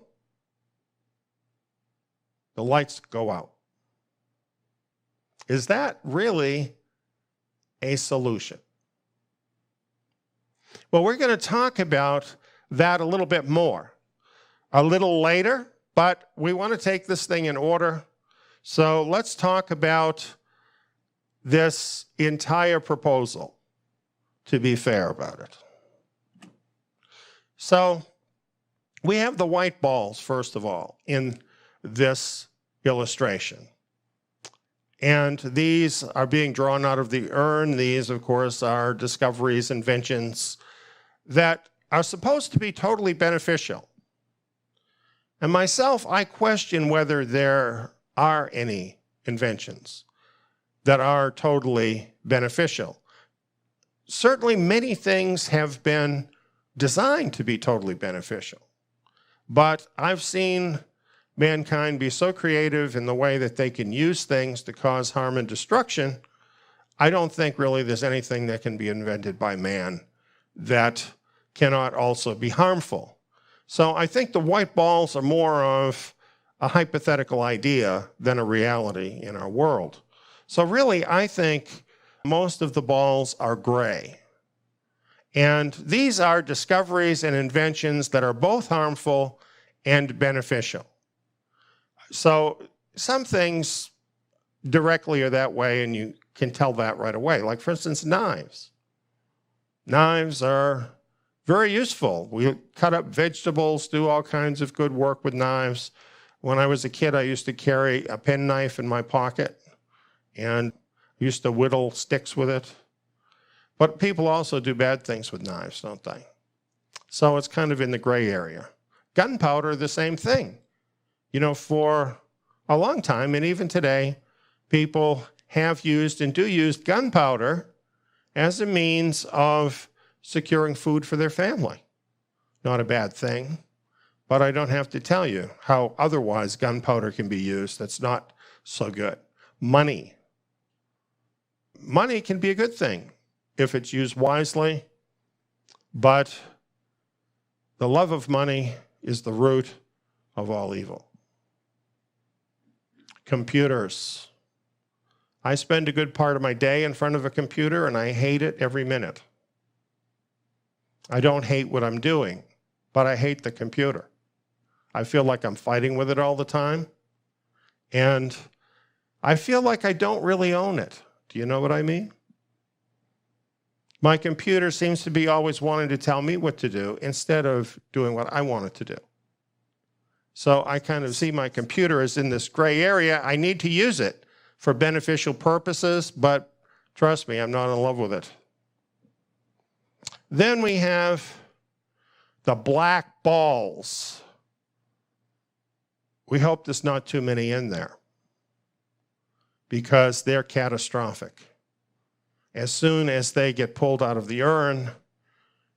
[SPEAKER 1] The lights go out. Is that really a solution? Well, we're going to talk about that a little bit more a little later, but we want to take this thing in order. So let's talk about this entire proposal, to be fair about it. So we have the white balls, first of all, in this illustration. And these are being drawn out of the urn. These, of course, are discoveries, inventions that are supposed to be totally beneficial. And myself, I question whether there are any inventions that are totally beneficial. Certainly, many things have been designed to be totally beneficial. But I've seen mankind be so creative in the way that they can use things to cause harm and destruction. I don't think really there's anything that can be invented by man that cannot also be harmful. So I think the white balls are more of a hypothetical idea than a reality in our world. So really, I think most of the balls are gray. And these are discoveries and inventions that are both harmful and beneficial. So some things directly are that way, and you can tell that right away. Like, for instance, knives. Knives are very useful. We cut up vegetables, do all kinds of good work with knives. When I was a kid, I used to carry a penknife in my pocket and used to whittle sticks with it. But people also do bad things with knives, don't they? So it's kind of in the gray area. Gunpowder, the same thing. You know, for a long time, and even today, people have used and do use gunpowder as a means of securing food for their family. Not a bad thing, but I don't have to tell you how otherwise gunpowder can be used that's not so good. Money. Money can be a good thing if it's used wisely, but the love of money is the root of all evil. Computers. I spend a good part of my day in front of a computer, and I hate it every minute. I don't hate what I'm doing, but I hate the computer. I feel like I'm fighting with it all the time, and I feel like I don't really own it. Do you know what I mean? My computer seems to be always wanting to tell me what to do instead of doing what I want it to do. So I kind of see my computer as in this gray area. I need to use it for beneficial purposes, but trust me, I'm not in love with it. Then we have the black balls. We hope there's not too many in there because they're catastrophic. As soon as they get pulled out of the urn,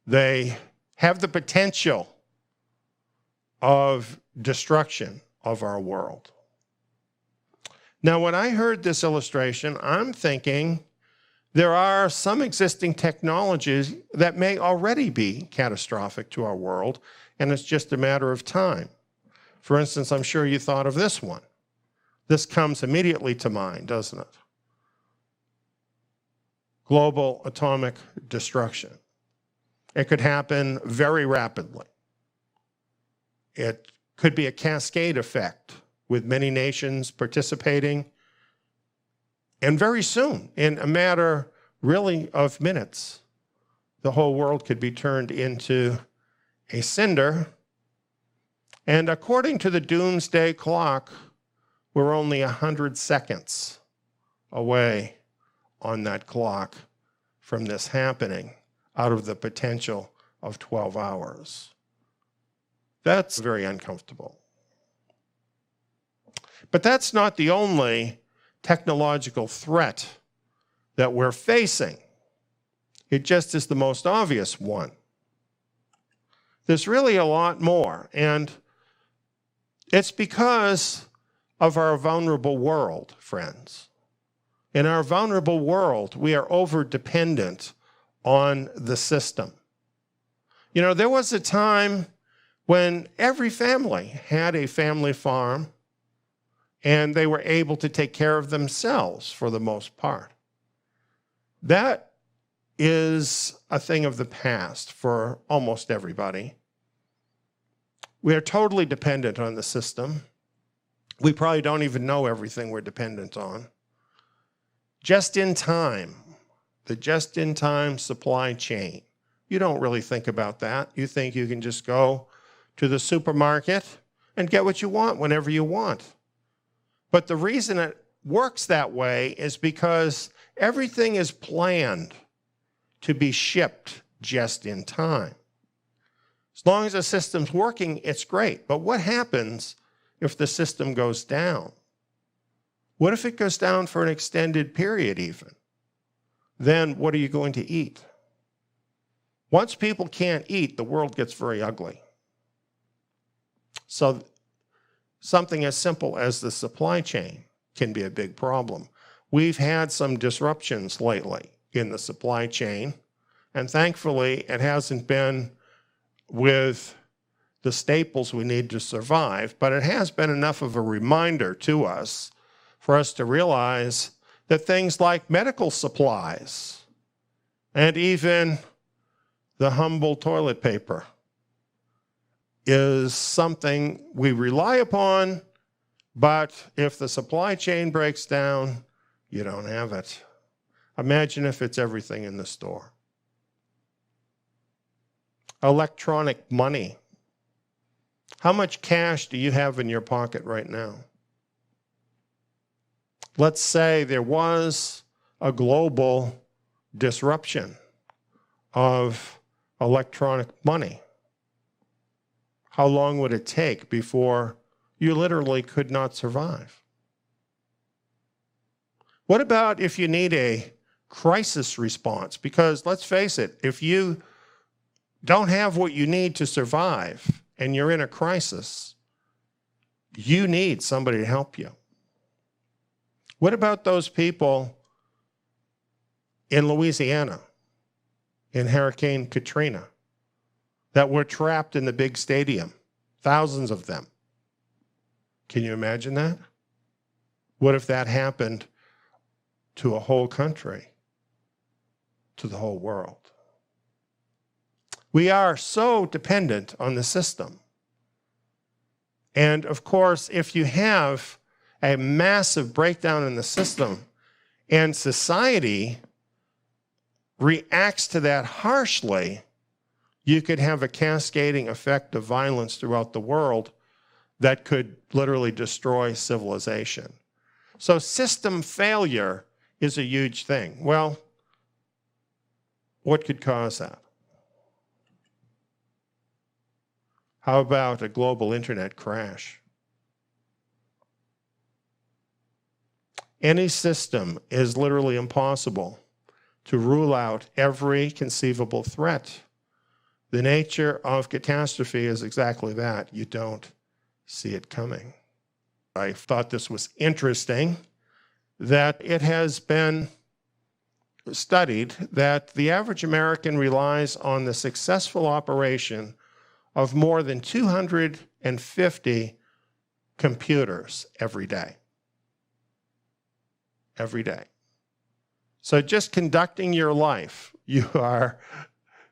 [SPEAKER 1] they have the potential of destruction of our world. Now, when I heard this illustration, I'm thinking there are some existing technologies that may already be catastrophic to our world, and it's just a matter of time. For instance, I'm sure you thought of this one. This comes immediately to mind, doesn't it? Global atomic destruction. It could happen very rapidly. It could be a cascade effect with many nations participating. And very soon, in a matter really of minutes, the whole world could be turned into a cinder. And according to the doomsday clock, we're only 100 seconds away on that clock from this happening out of the potential of 12 hours. That's very uncomfortable. But that's not the only technological threat that we're facing. It just is the most obvious one. There's really a lot more, and it's because of our vulnerable world, friends. In our vulnerable world, we are over-dependent on the system. You know, there was a time when every family had a family farm, and they were able to take care of themselves for the most part. That is a thing of the past for almost everybody. We are totally dependent on the system. We probably don't even know everything we're dependent on. Just in time, the just-in-time supply chain. You don't really think about that. You think you can just go to the supermarket and get what you want whenever you want. But the reason it works that way is because everything is planned to be shipped just in time. As long as the system's working, it's great. But what happens if the system goes down? What if it goes down for an extended period even? Then what are you going to eat? Once people can't eat, the world gets very ugly. So something as simple as the supply chain can be a big problem. We've had some disruptions lately in the supply chain, and thankfully it hasn't been with the staples we need to survive, but it has been enough of a reminder to us for us to realize that things like medical supplies and even the humble toilet paper is something we rely upon, but if the supply chain breaks down, you don't have it. Imagine if it's everything in the store. Electronic money. How much cash do you have in your pocket right now? Let's say there was a global disruption of electronic money. How long would it take before you literally could not survive? What about if you need a crisis response? Because let's face it, if you don't have what you need to survive and you're in a crisis, you need somebody to help you. What about those people in Louisiana, in Hurricane Katrina, that were trapped in the big stadium, thousands of them? Can you imagine that? What if that happened to a whole country, to the whole world? We are so dependent on the system. And of course, if you have a massive breakdown in the system and society reacts to that harshly, you could have a cascading effect of violence throughout the world that could literally destroy civilization. So system failure is a huge thing. Well, what could cause that? How about a global internet crash? Any system is literally impossible to rule out every conceivable threat. The nature of catastrophe is exactly that. You don't see it coming. I thought this was interesting that it has been studied that the average American relies on the successful operation of more than 250 computers every day. Every day. So just conducting your life, you are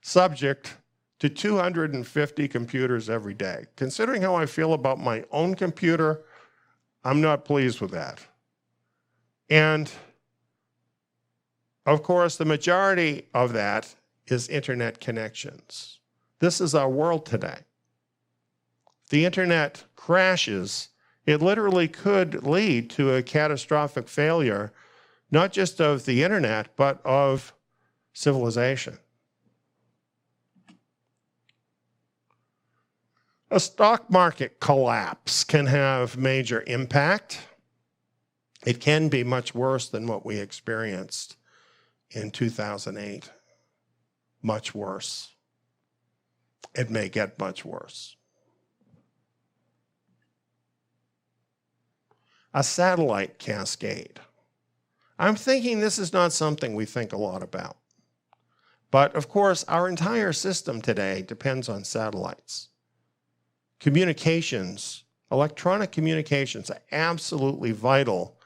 [SPEAKER 1] subject to 250 computers every day. Considering how I feel about my own computer, I'm not pleased with that. And of course, the majority of that is internet connections. This is our world today. If the internet crashes, it literally could lead to a catastrophic failure, not just of the internet, but of civilization. A stock market collapse can have major impact. It can be much worse than what we experienced in 2008. Much worse. It may get much worse. A satellite cascade. I'm thinking this is not something we think a lot about. But of course, our entire system today depends on satellites. Communications, electronic communications are absolutely vital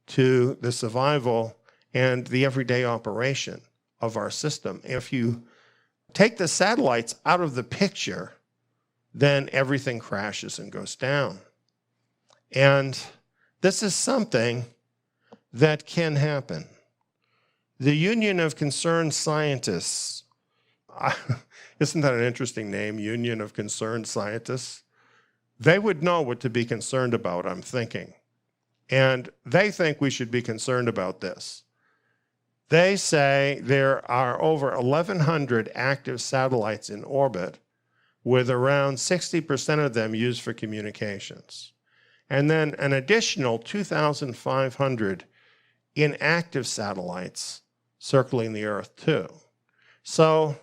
[SPEAKER 1] to the survival and the everyday operation of our system. If you take the satellites out of the picture, then everything crashes and goes down. And this is something that can happen. The Union of Concerned Scientists, isn't that an interesting name, Union of Concerned Scientists? They would know what to be concerned about, I'm thinking. And they think we should be concerned about this. They say there are over 1,100 active satellites in orbit, with around 60% of them used for communications. And then an additional 2,500 inactive satellites circling the Earth too. So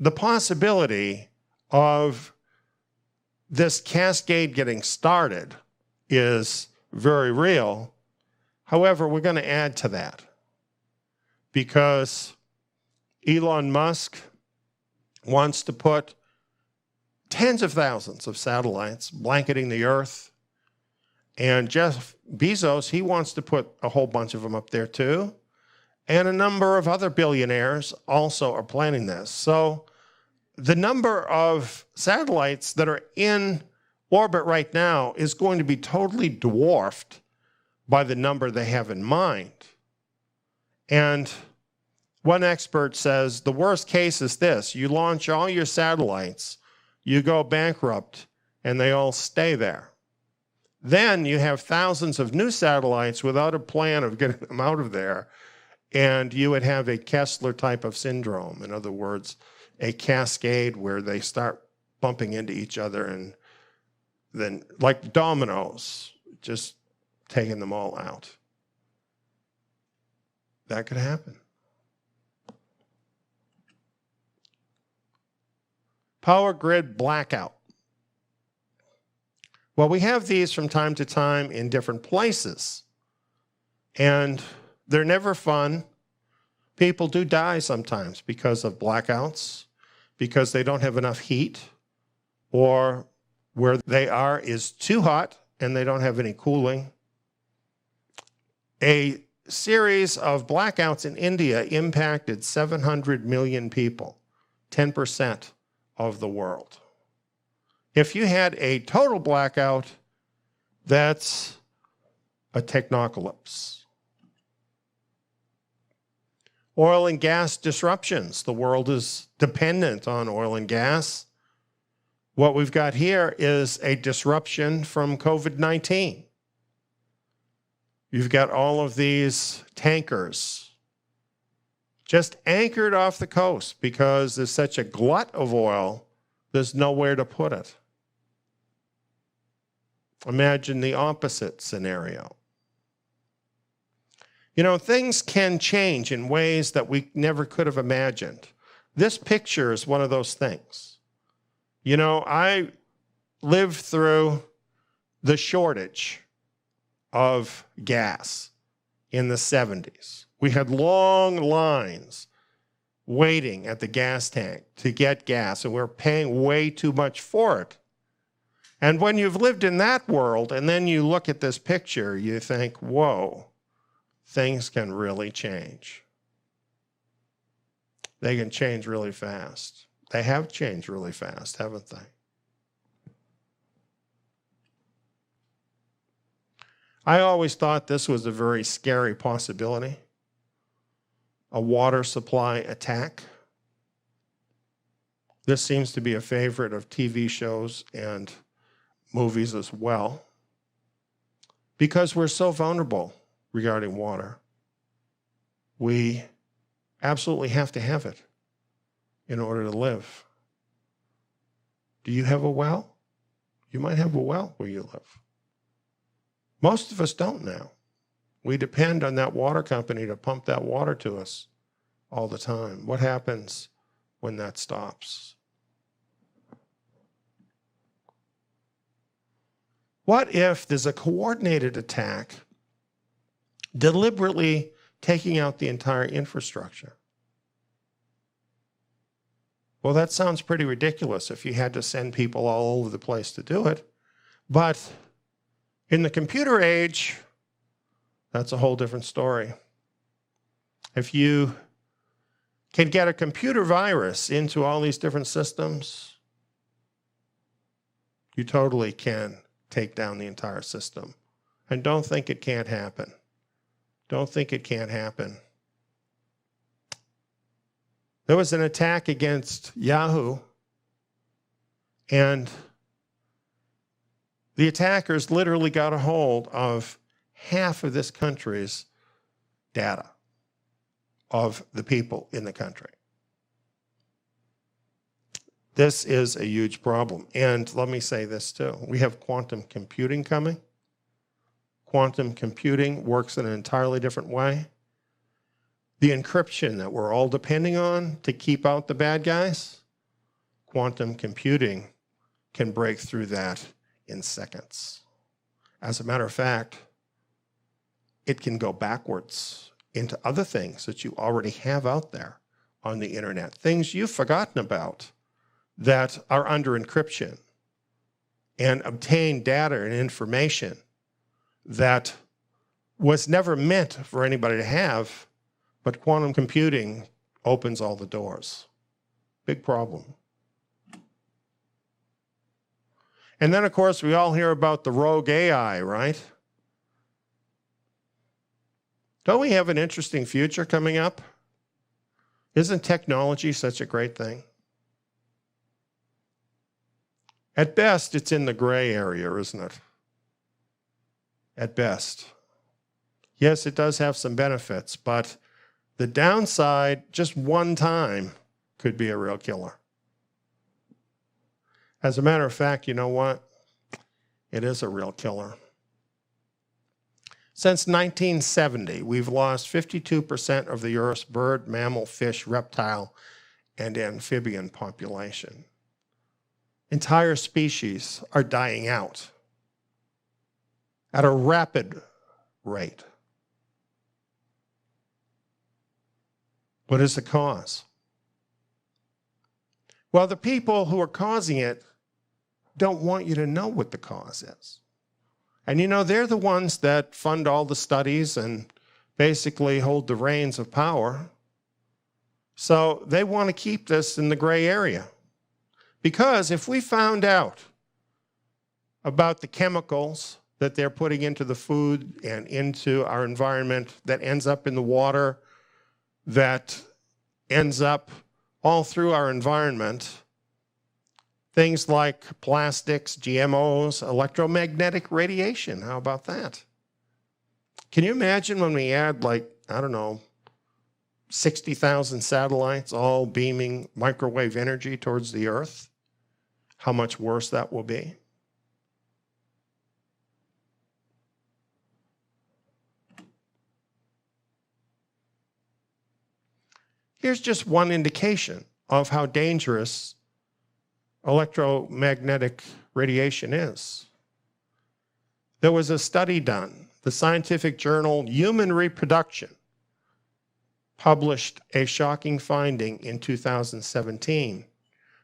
[SPEAKER 1] the possibility of this cascade getting started is very real. However, we're going to add to that because Elon Musk wants to put tens of thousands of satellites blanketing the Earth, And Jeff Bezos, he wants to put a whole bunch of them up there too. And a number of other billionaires also are planning this. So the number of satellites that are in orbit right now is going to be totally dwarfed by the number they have in mind. And one expert says the worst case is this: you launch all your satellites, you go bankrupt, and they all stay there. Then you have thousands of new satellites without a plan of getting them out of there, and you would have a Kessler type of syndrome. In other words, a cascade where they start bumping into each other and then, like dominoes, just taking them all out. That could happen. Power grid blackout. Well, we have these from time to time in different places, and they're never fun. People do die sometimes because of blackouts, because they don't have enough heat, or where they are is too hot and they don't have any cooling. A series of blackouts in India impacted 700 million people, 10% of the world. If you had a total blackout, that's a technocracy. Oil and gas disruptions. The world is dependent on oil and gas. What we've got here is a disruption from COVID-19. You've got all of these tankers just anchored off the coast because there's such a glut of oil, there's nowhere to put it. Imagine the opposite scenario. You know, things can change in ways that we never could have imagined. This picture is one of those things. You know, I lived through the shortage of gas in the 70s. We had long lines waiting at the gas tank to get gas, and we were paying way too much for it. And when you've lived in that world and then you look at this picture, you think, whoa, things can really change. They can change really fast. They have changed really fast, haven't they? I always thought this was a very scary possibility. A water supply attack. This seems to be a favorite of TV shows and movies as well, because we're so vulnerable regarding water. We absolutely have to have it in order to live. Do you have a well? You might have a well where you live. Most of us don't now. We depend on that water company to pump that water to us all the time. What happens when that stops? What if there's a coordinated attack deliberately taking out the entire infrastructure? Well, that sounds pretty ridiculous if you had to send people all over the place to do it. But in the computer age, that's a whole different story. If you can get a computer virus into all these different systems, you totally can take down the entire system. And don't think it can't happen. Don't think it can't happen. There was an attack against Yahoo, and the attackers literally got a hold of half of this country's data of the people in the country. This is a huge problem. And let me say this too. We have quantum computing coming. Quantum computing works in an entirely different way. The encryption that we're all depending on to keep out the bad guys, quantum computing can break through that in seconds. As a matter of fact, it can go backwards into other things that you already have out there on the internet, things you've forgotten about that are under encryption, and obtain data and information that was never meant for anybody to have, but quantum computing opens all the doors. Big problem. And then, of course, we all hear about the rogue AI, right? Don't we have an interesting future coming up? Isn't technology such a great thing? At best, it's in the gray area, isn't it? At best. Yes, it does have some benefits, but the downside, just one time, could be a real killer. As a matter of fact, you know what? It is a real killer. Since 1970, we've lost 52% of the Earth's bird, mammal, fish, reptile, and amphibian population. Entire species are dying out at a rapid rate. What is the cause? Well, the people who are causing it don't want you to know what the cause is. And you know, they're the ones that fund all the studies and basically hold the reins of power. So they want to keep this in the gray area. Because if we found out about the chemicals that they're putting into the food and into our environment that ends up in the water, that ends up all through our environment, things like plastics, GMOs, electromagnetic radiation. How about that? Can you imagine when we add, like, I don't know, 60,000 satellites all beaming microwave energy towards the Earth? How much worse that will be? Here's just one indication of how dangerous electromagnetic radiation is. There was a study done. The scientific journal Human Reproduction published a shocking finding in 2017.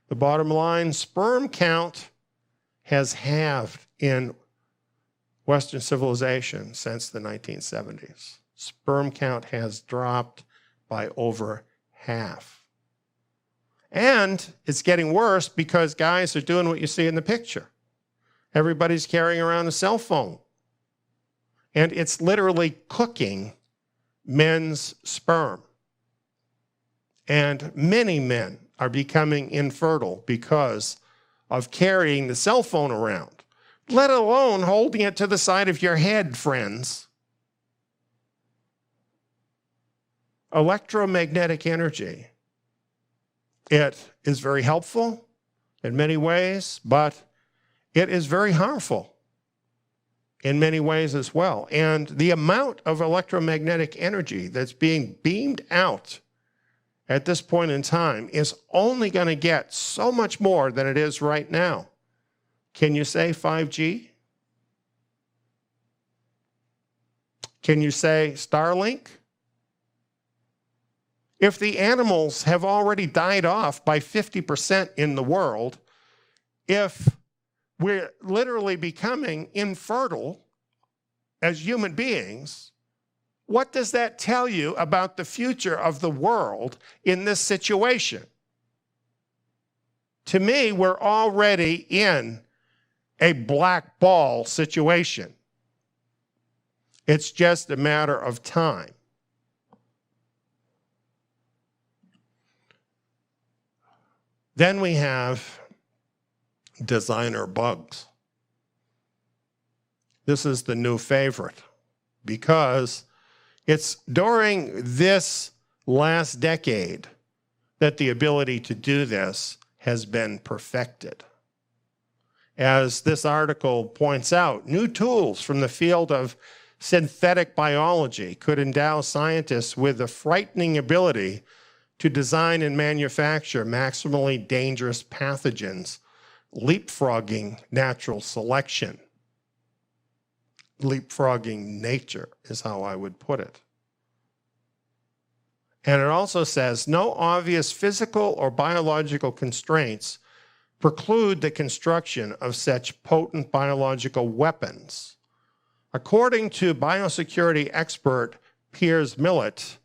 [SPEAKER 1] The bottom line, sperm count has halved in Western civilization since the 1970s. Sperm count has dropped by over half. And it's getting worse because guys are doing what you see in the picture. Everybody's carrying around a cell phone. And it's literally cooking men's sperm. And many men are becoming infertile because of carrying the cell phone around, let alone holding it to the side of your head, friends. Electromagnetic energy. It is very helpful in many ways, but it is very harmful in many ways as well. And the amount of electromagnetic energy that's being beamed out at this point in time is only going to get so much more than it is right now. Can you say 5G? Can you say Starlink? If the animals have already died off by 50% in the world, if we're literally becoming infertile as human beings, what does that tell you about the future of the world in this situation? To me, we're already in a black ball situation. It's just a matter of time. Then we have designer bugs. This is the new favorite because it's during this last decade that the ability to do this has been perfected. As this article points out, new tools from the field of synthetic biology could endow scientists with the frightening ability to design and manufacture maximally dangerous pathogens, leapfrogging natural selection. Leapfrogging nature is how I would put it. And it also says, no obvious physical or biological constraints preclude the construction of such potent biological weapons. According to biosecurity expert Piers Millett,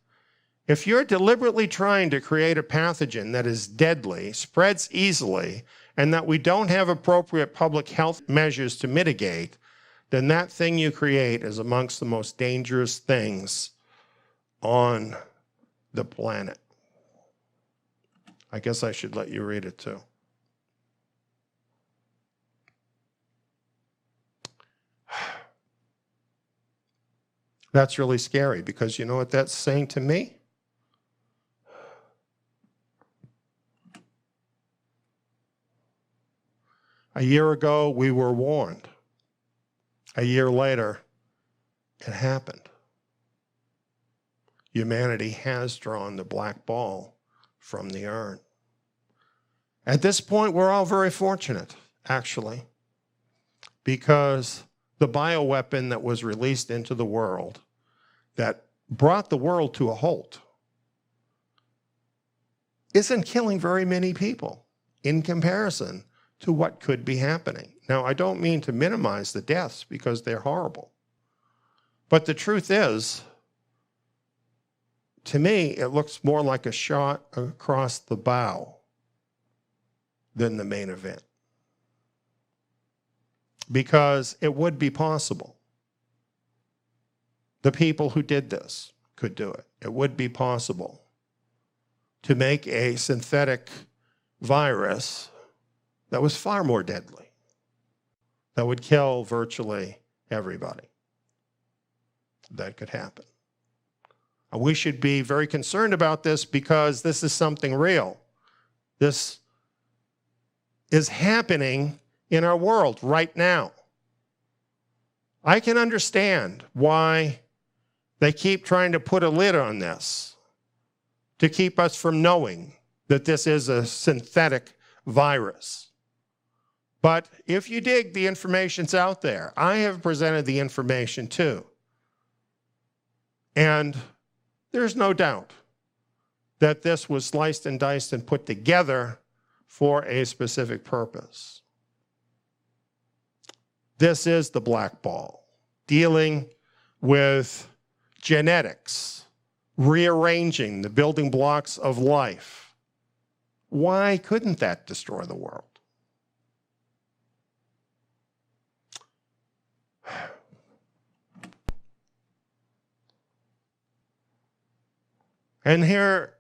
[SPEAKER 1] if you're deliberately trying to create a pathogen that is deadly, spreads easily, and that we don't have appropriate public health measures to mitigate, then that thing you create is amongst the most dangerous things on the planet. I guess I should let you read it too. That's really scary because you know what that's saying to me? A year ago, we were warned. A year later, it happened. Humanity has drawn the black ball from the urn. At this point, we're all very fortunate, actually, because the bioweapon that was released into the world that brought the world to a halt isn't killing very many people in comparison to what could be happening. Now, I don't mean to minimize the deaths because they're horrible. But the truth is, to me, it looks more like a shot across the bow than the main event. Because it would be possible. The people who did this could do it. It would be possible to make a synthetic virus that was far more deadly, that would kill virtually everybody. That could happen. We should be very concerned about this because this is something real. This is happening in our world right now. I can understand why they keep trying to put a lid on this to keep us from knowing that this is a synthetic virus. But if you dig, the information's out there. I have presented the information too. And there's no doubt that this was sliced and diced and put together for a specific purpose. This is the black ball, dealing with genetics, rearranging the building blocks of life. Why couldn't that destroy the world? And here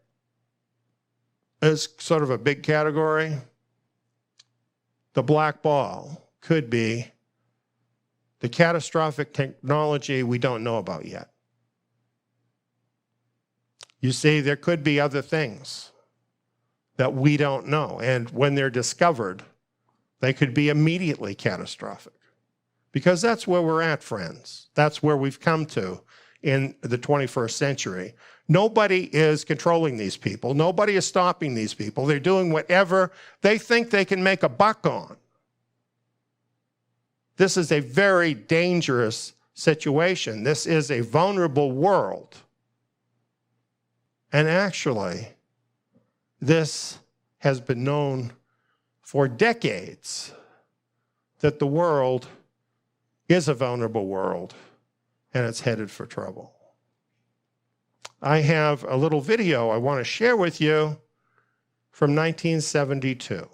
[SPEAKER 1] is sort of a big category. The black ball could be the catastrophic technology we don't know about yet. You see, there could be other things that we don't know. And when they're discovered, they could be immediately catastrophic. Because that's where we're at, friends. That's where we've come to in the 21st century. Nobody is controlling these people. Nobody is stopping these people. They're doing whatever they think they can make a buck on. This is a very dangerous situation. This is a vulnerable world. And actually, this has been known for decades that the world is a vulnerable world and it's headed for trouble. I have a little video I want to share with you from 1972.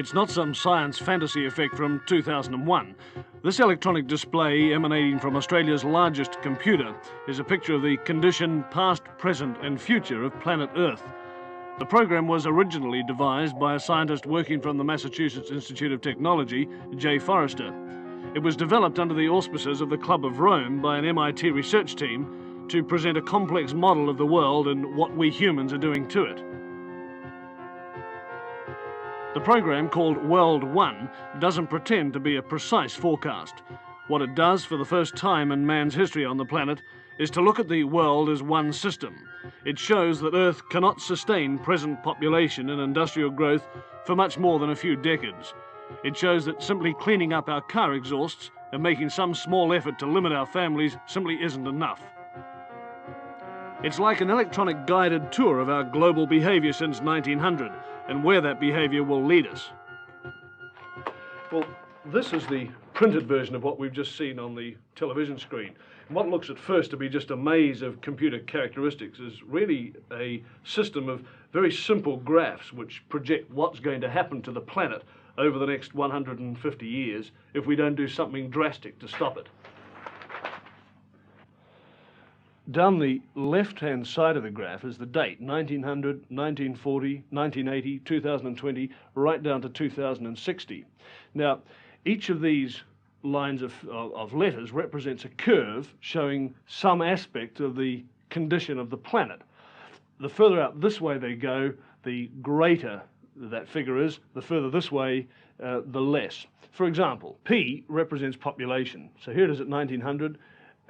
[SPEAKER 8] It's not some science fantasy effect from 2001. This electronic display emanating from Australia's largest computer is a picture of the condition, past, present and future of planet Earth. The program was originally devised by a scientist working from the Massachusetts Institute of Technology, J. Forrester. It was developed under the auspices of the Club of Rome by an MIT research team to present a complex model of the world and what we humans are doing to it. The program, called World 1, doesn't pretend to be a precise forecast. What it does for the first time in man's history on the planet is to look at the world as one system. It shows that Earth cannot sustain present population and industrial growth for much more than a few decades. It shows that simply cleaning up our car exhausts and making some small effort to limit our families simply isn't enough. It's like an electronic guided tour of our global behaviour since 1900 and where that behaviour will lead us. Well, this is the printed version of what we've just seen on the television screen. And what looks at first to be just a maze of computer characteristics is really a system of very simple graphs which project what's going to happen to the planet over the next 150 years if we don't do something drastic to stop it. Down the left-hand side of the graph is the date, 1900, 1940, 1980, 2020, right down to 2060. Now, each of these lines of letters represents a curve showing some aspect of the condition of the planet. The further out this way they go, the greater that figure is, the further this way, the less. For example, P represents population. So here it is at 1900,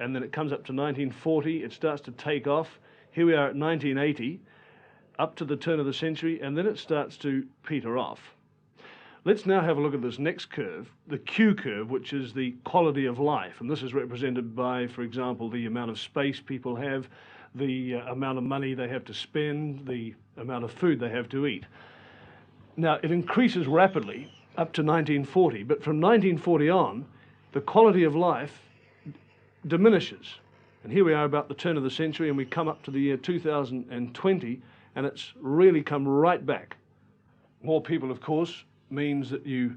[SPEAKER 8] and then it comes up to 1940, it starts to take off. Here we are at 1980, up to the turn of the century, and then it starts to peter off. Let's now have a look at this next curve, the Q curve, which is the quality of life. And this is represented by, for example, the amount of space people have, the amount of money they have to spend, the amount of food they have to eat. Now, it increases rapidly up to 1940, but from 1940 on, the quality of life diminishes. And here we are about the turn of the century, and we come up to the year 2020, and it's really come right back. More people, of course, means that you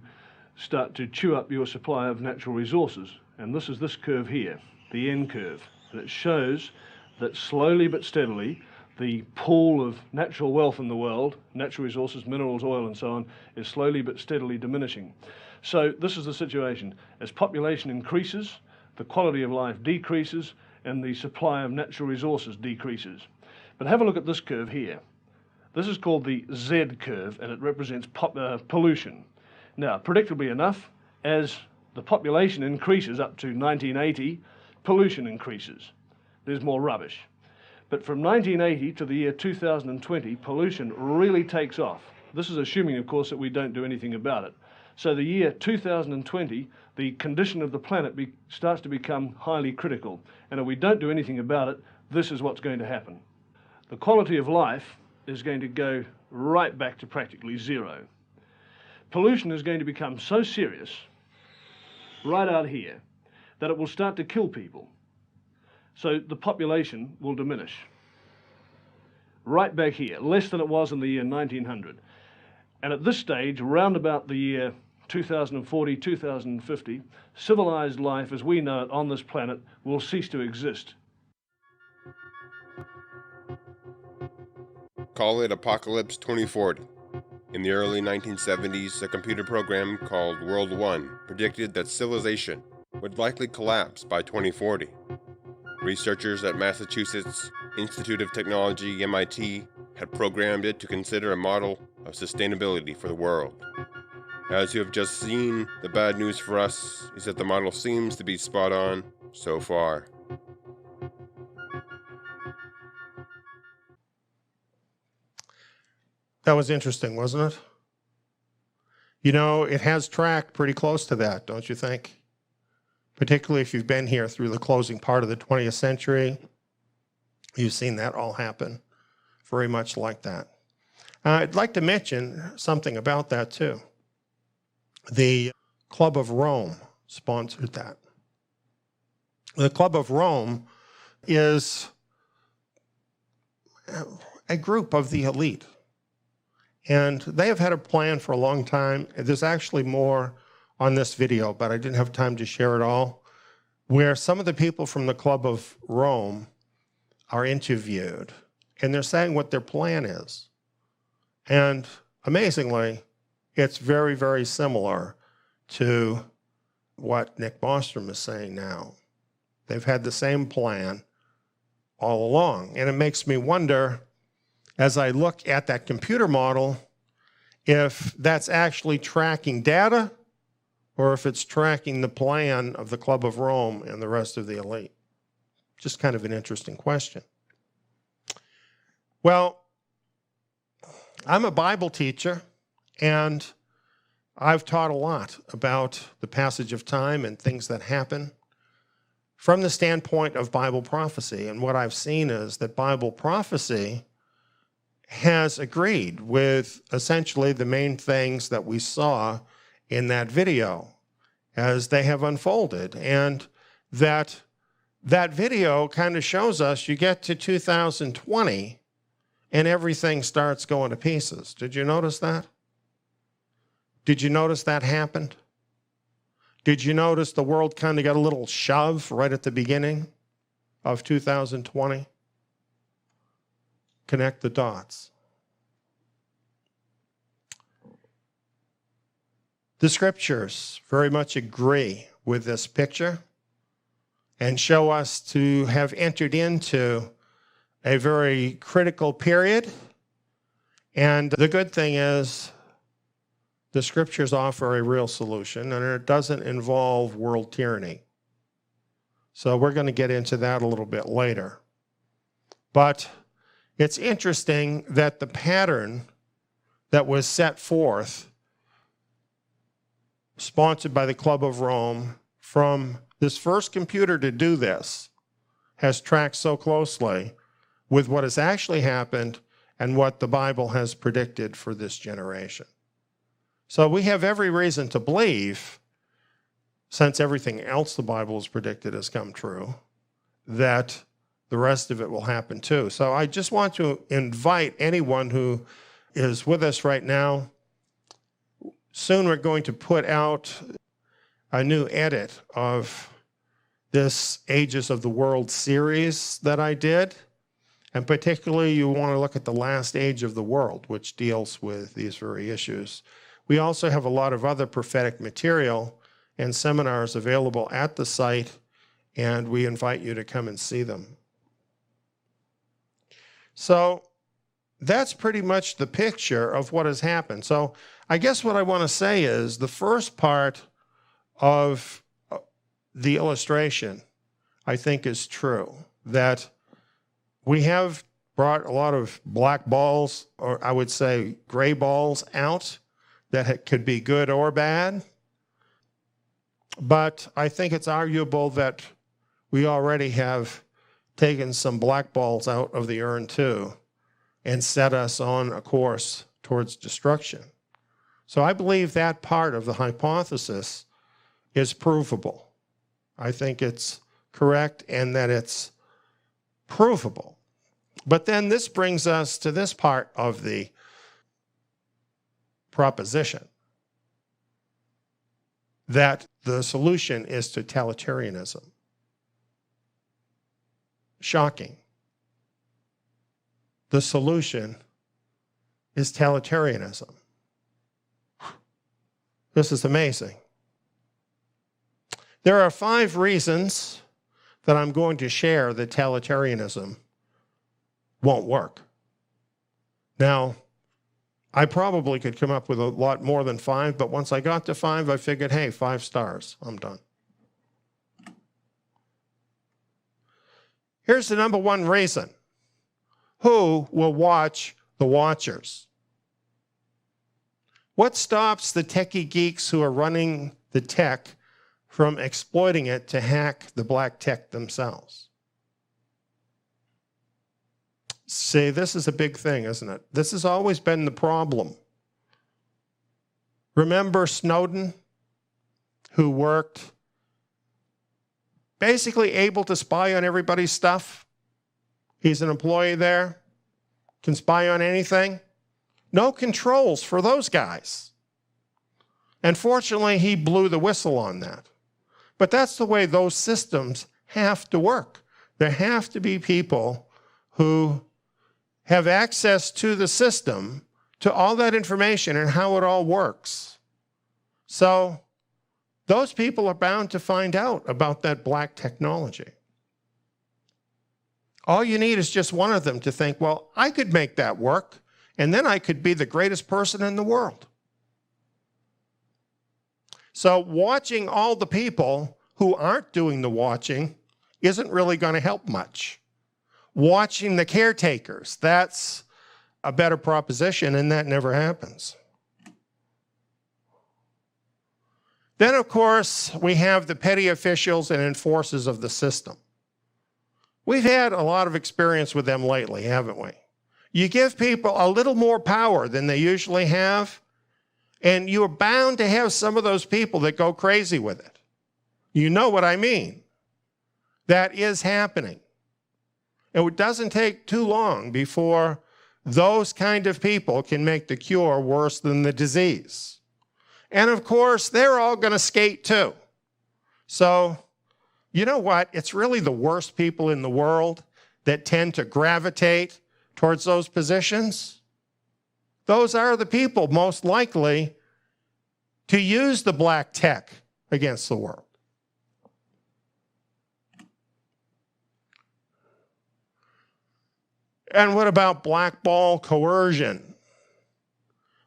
[SPEAKER 8] start to chew up your supply of natural resources. And this is this curve here, the N curve. And it shows that slowly but steadily, the pool of natural wealth in the world, natural resources, minerals, oil, and so on, is slowly but steadily diminishing. So this is the situation. As population increases, the quality of life decreases, and the supply of natural resources decreases. But have a look at this curve here. This is called the Z curve, and it represents pollution. Now, predictably enough, as the population increases up to 1980, pollution increases. There's more rubbish. But from 1980 to the year 2020, pollution really takes off. This is assuming, of course, that we don't do anything about it. So the year 2020, the condition of the planet starts to become highly critical. And if we don't do anything about it, this is what's going to happen. The quality of life is going to go right back to practically zero. Pollution is going to become so serious, right out here, that it will start to kill people. So the population will diminish. Right back here, less than it was in the year 1900. And at this stage, around about the year 2040, 2050, civilized life as we know it on this planet will cease to exist.
[SPEAKER 3] Call it Apocalypse 2040. In the early 1970s, a computer program called World 1 predicted that civilization would likely collapse by 2040. Researchers at Massachusetts Institute of Technology, MIT, had programmed it to consider a model of sustainability for the world. As you have just seen, the bad news for us is that the model seems to be spot on so far.
[SPEAKER 1] That was interesting, wasn't it? You know, it has tracked pretty close to that, don't you think? Particularly if you've been here through the closing part of the 20th century, you've seen that all happen very much like that. I'd like to mention something about that too. The Club of Rome sponsored that. The Club of Rome is a group of the elite. And they have had a plan for a long time. There's actually more on this video, but I didn't have time to share it all, where some of the people from the Club of Rome are interviewed, and they're saying what their plan is. And amazingly, it's very, very similar to what Nick Bostrom is saying now. They've had the same plan all along. And it makes me wonder, as I look at that computer model, if that's actually tracking data or if it's tracking the plan of the Club of Rome and the rest of the elite. Just kind of an interesting question. Well, I'm a Bible teacher, and I've taught a lot about the passage of time and things that happen. from the standpoint of Bible prophecy. And what I've seen is that Bible prophecy has agreed with essentially the main things that we saw in that video as they have unfolded. And that video kind of shows us you get to 2020 and everything starts going to pieces. Did you notice that? Did you notice that happened? Did you notice the world kind of got a little shove right at the beginning of 2020? Connect the dots. The scriptures very much agree with this picture and show us to have entered into a very critical period. And the good thing is the scriptures offer a real solution, and it doesn't involve world tyranny. So we're going to get into that a little bit later. But it's interesting that the pattern that was set forth, sponsored by the Club of Rome, from this first computer to do this, has tracked so closely with what has actually happened and what the Bible has predicted for this generation. So we have every reason to believe, since everything else the Bible has predicted has come true, that the rest of it will happen too. So I just want to invite anyone who is with us right now. Soon we're going to put out a new edit of this Ages of the World series that I did. And particularly you want to look at the last age of the world, which deals with these very issues. We also have a lot of other prophetic material and seminars available at the site, and we invite you to come and see them. So that's pretty much the picture of what has happened. So I guess what I want to say is the first part of the illustration, I think, is true, that we have brought a lot of black balls, or I would say gray balls, out that could be good or bad. But I think it's arguable that we already have taken some black balls out of the urn too and set us on a course towards destruction. So I believe that part of the hypothesis is provable. I think it's correct and that it's provable. But then this brings us to this part of the proposition, that the solution is totalitarianism. Shocking. The solution is totalitarianism. This is amazing. There are 5 reasons that I'm going to share that totalitarianism won't work. Now, I probably could come up with a lot more than 5, but once I got to 5, I figured, hey, 5 stars, I'm done. Here's the number 1 reason. Who will watch the watchers? What stops the techie geeks who are running the tech from exploiting it to hack the black tech themselves? See, this is a big thing, isn't it? This has always been the problem. Remember Snowden, who worked basically able to spy on everybody's stuff? He's an employee there, can spy on anything. No controls for those guys. And fortunately, he blew the whistle on that. But that's the way those systems have to work. There have to be people who have access to the system, to all that information and how it all works. So those people are bound to find out about that black technology. All you need is just one of them to think, well, I could make that work, and then I could be the greatest person in the world. So watching all the people who aren't doing the watching isn't really going to help much. Watching the caretakers, that's a better proposition, and that never happens. Then, of course, we have the petty officials and enforcers of the system. We've had a lot of experience with them lately, haven't we? You give people a little more power than they usually have, and you're bound to have some of those people that go crazy with it. You know what I mean. That is happening. It doesn't take too long before those kind of people can make the cure worse than the disease. And of course, they're all going to skate too. So, you know what? It's really the worst people in the world that tend to gravitate towards those positions. Those are the people most likely to use the black tech against the world. And what about blackball coercion?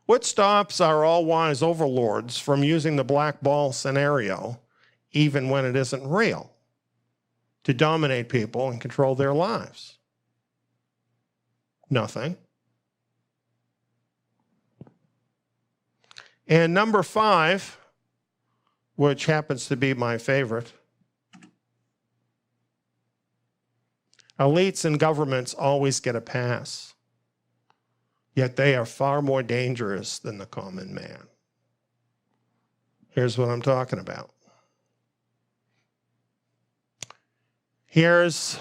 [SPEAKER 1] What stops our all-wise overlords from using the blackball scenario, even when it isn't real, to dominate people and control their lives? Nothing. And number 5, which happens to be my favorite, elites and governments always get a pass, yet they are far more dangerous than the common man. Here's what I'm talking about. Here's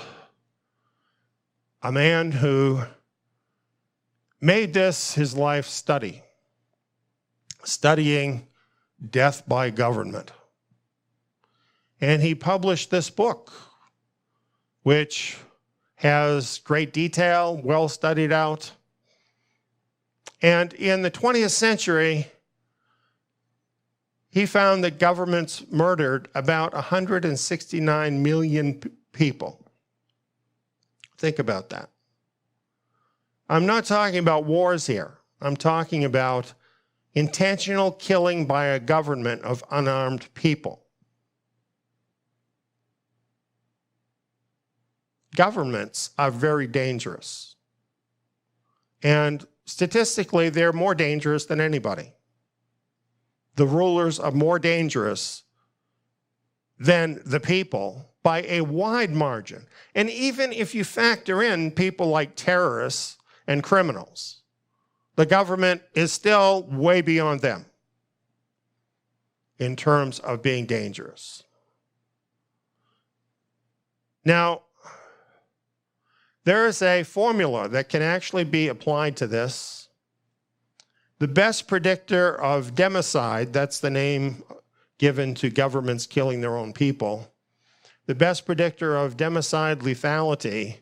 [SPEAKER 1] a man who made this his life study, studying death by government. And he published this book, which has great detail, well studied out. And in the 20th century, he found that governments murdered about 169 million people. Think about that. I'm not talking about wars here. I'm talking about intentional killing by a government of unarmed people. Governments are very dangerous. And statistically, they're more dangerous than anybody. The rulers are more dangerous than the people by a wide margin. And even if you factor in people like terrorists and criminals, the government is still way beyond them in terms of being dangerous. Now, there is a formula that can actually be applied to this. The best predictor of democide, that's the name given to governments killing their own people, the best predictor of democide lethality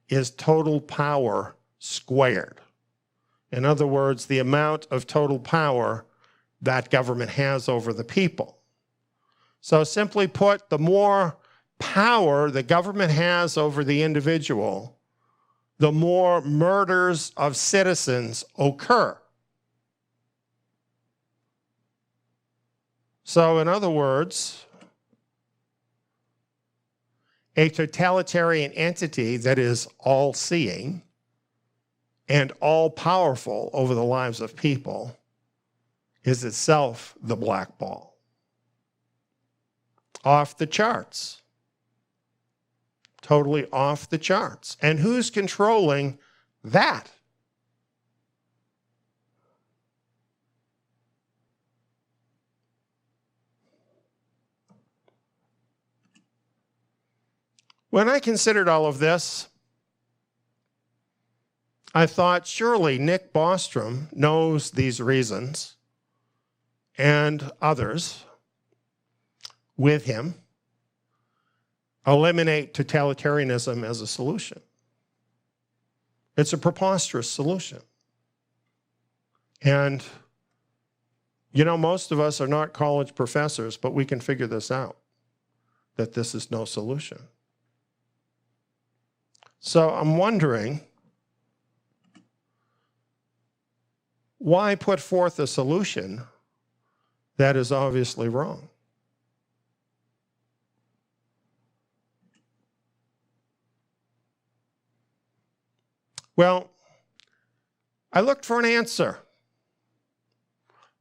[SPEAKER 1] is total power squared. In other words, the amount of total power that government has over the people. So simply put, the more power the government has over the individual, the more murders of citizens occur. So in other words, a totalitarian entity that is all-seeing and all-powerful over the lives of people is itself the black ball. Off the charts. Totally off the charts. And who's controlling that? When I considered all of this, I thought surely Nick Bostrom knows these reasons and others with him eliminate totalitarianism as a solution. It's a preposterous solution. And, you know, most of us are not college professors, but we can figure this out, that this is no solution. So I'm wondering, why put forth a solution that is obviously wrong? Well, I looked for an answer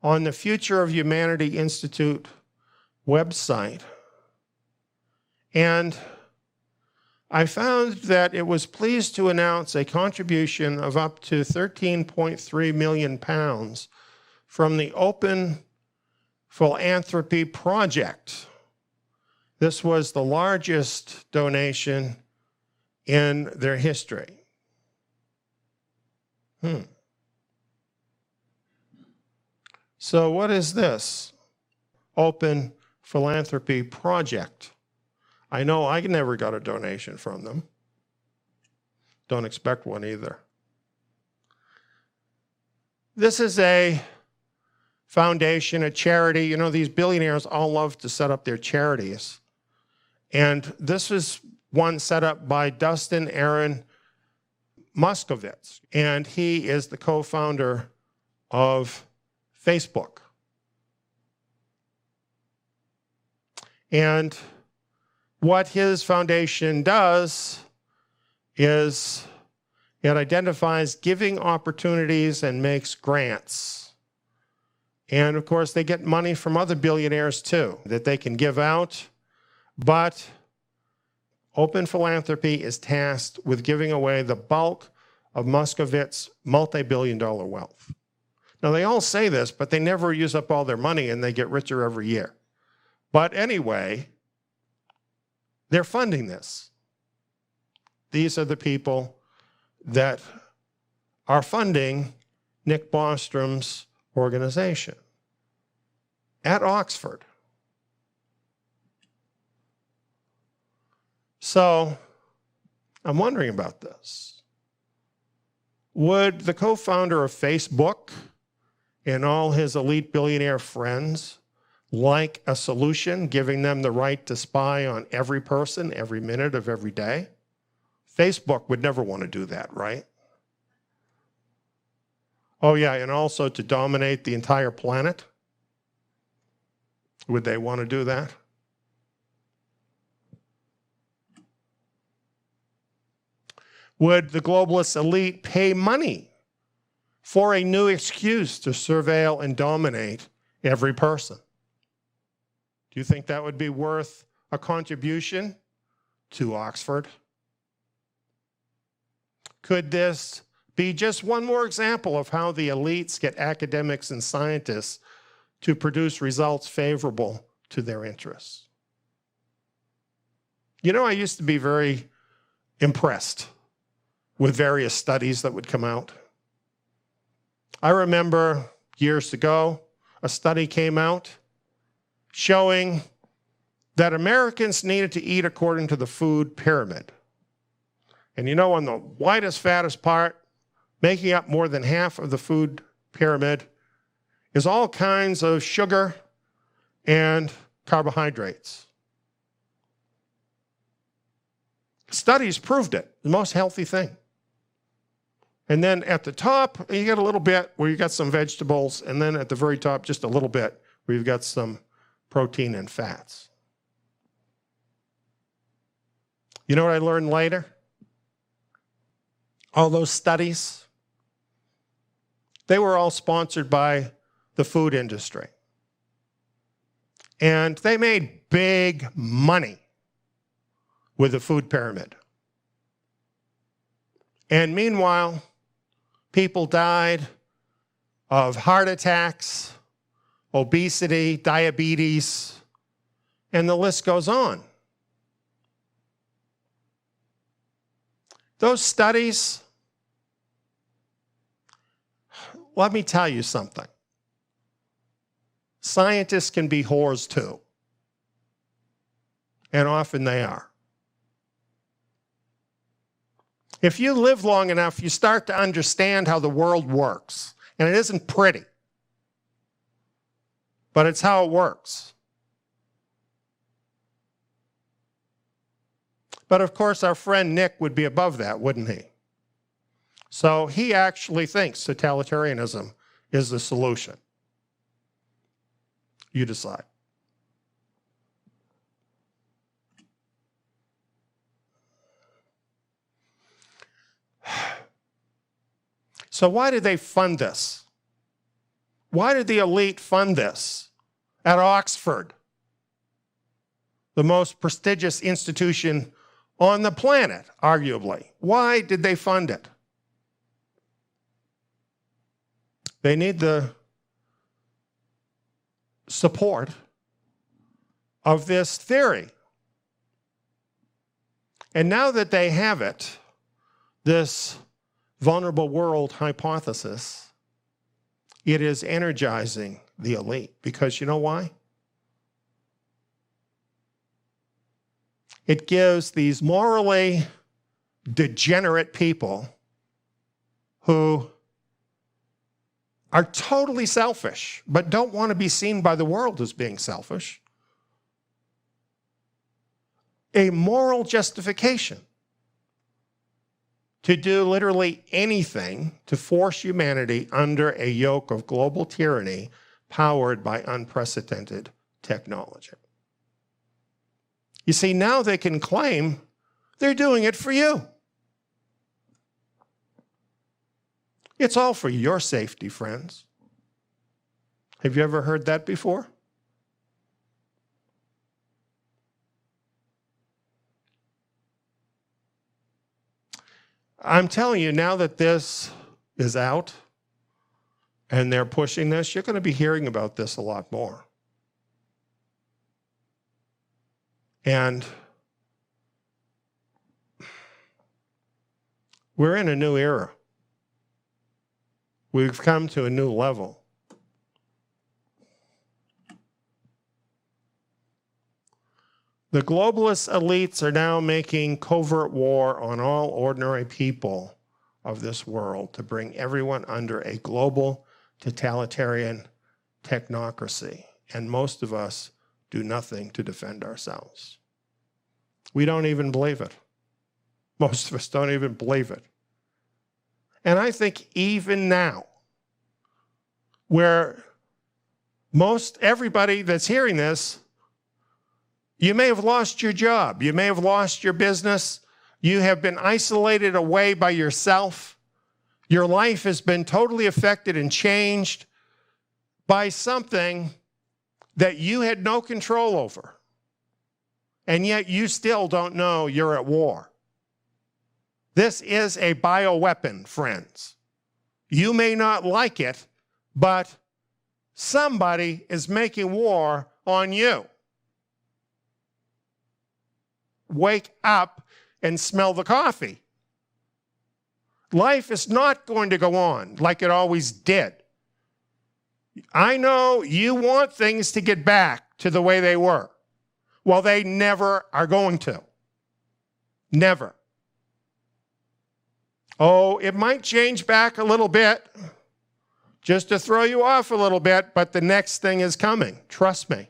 [SPEAKER 1] on the Future of Humanity Institute website, and I found that it was pleased to announce a contribution of up to £13.3 million from the Open Philanthropy Project. This was the largest donation in their history. So what is this Open Philanthropy Project? I know I never got a donation from them. Don't expect one either. This is a foundation, a charity. You know, these billionaires all love to set up their charities. And this is one set up by Dustin Aaron Moskovitz, and he is the co-founder of Facebook. And what his foundation does is it identifies giving opportunities and makes grants. And of course, they get money from other billionaires too that they can give out. But Open Philanthropy is tasked with giving away the bulk of Moscovitz's multi-billion-dollar wealth. Now, they all say this, but they never use up all their money and they get richer every year. But anyway, they're funding this. These are the people that are funding Nick Bostrom's organization at Oxford. So I'm wondering about this. Would the co-founder of Facebook and all his elite billionaire friends like a solution giving them the right to spy on every person every minute of every day? Facebook would never want to do that, right? Oh yeah, and also to dominate the entire planet? Would they want to do that? Would the globalist elite pay money for a new excuse to surveil and dominate every person? Do you think that would be worth a contribution to Oxford? Could this be just one more example of how the elites get academics and scientists to produce results favorable to their interests? You know, I used to be very impressed with various studies that would come out. I remember years ago, a study came out showing that Americans needed to eat according to the food pyramid. And you know, on the widest, fattest part, making up more than half of the food pyramid, is all kinds of sugar and carbohydrates. Studies proved it, the most healthy thing. And then at the top, you get a little bit where you got some vegetables, and then at the very top, just a little bit where you've got some protein and fats. You know what I learned later? All those studies, they were all sponsored by the food industry. And they made big money with the food pyramid. And meanwhile, people died of heart attacks, obesity, diabetes, and the list goes on. Those studies, let me tell you something. Scientists can be whores too. And often they are. If you live long enough, you start to understand how the world works. And it isn't pretty, but it's how it works. But of course, our friend Nick would be above that, wouldn't he? So he actually thinks totalitarianism is the solution. You decide. So why did they fund this? Why did the elite fund this at Oxford? the most prestigious institution on the planet, arguably. Why did they fund it? They need the support of this theory. And now that they have it, this vulnerable world hypothesis, it is energizing the elite. Because you know why? It gives these morally degenerate people who are totally selfish, but don't want to be seen by the world as being selfish, a moral justification to do literally anything to force humanity under a yoke of global tyranny powered by unprecedented technology. You see, now they can claim they're doing it for you. It's all for your safety, friends. Have you ever heard that before? I'm telling you, now that this is out and they're pushing this, you're going to be hearing about this a lot more. And we're in a new era. We've come to a new level. The globalist elites are now making covert war on all ordinary people of this world to bring everyone under a global totalitarian technocracy. And most of us do nothing to defend ourselves. We don't even believe it. Most of us don't even believe it. And I think even now, where most everybody that's hearing this, you may have lost your job, you may have lost your business, you have been isolated away by yourself, your life has been totally affected and changed by something that you had no control over, and yet you still don't know you're at war. This is a bioweapon, friends. You may not like it, but somebody is making war on you. Wake up and smell the coffee. Life is not going to go on like it always did. I know you want things to get back to the way they were. Well, they never are going to. Never. Oh, it might change back a little bit, just to throw you off a little bit, but the next thing is coming. Trust me.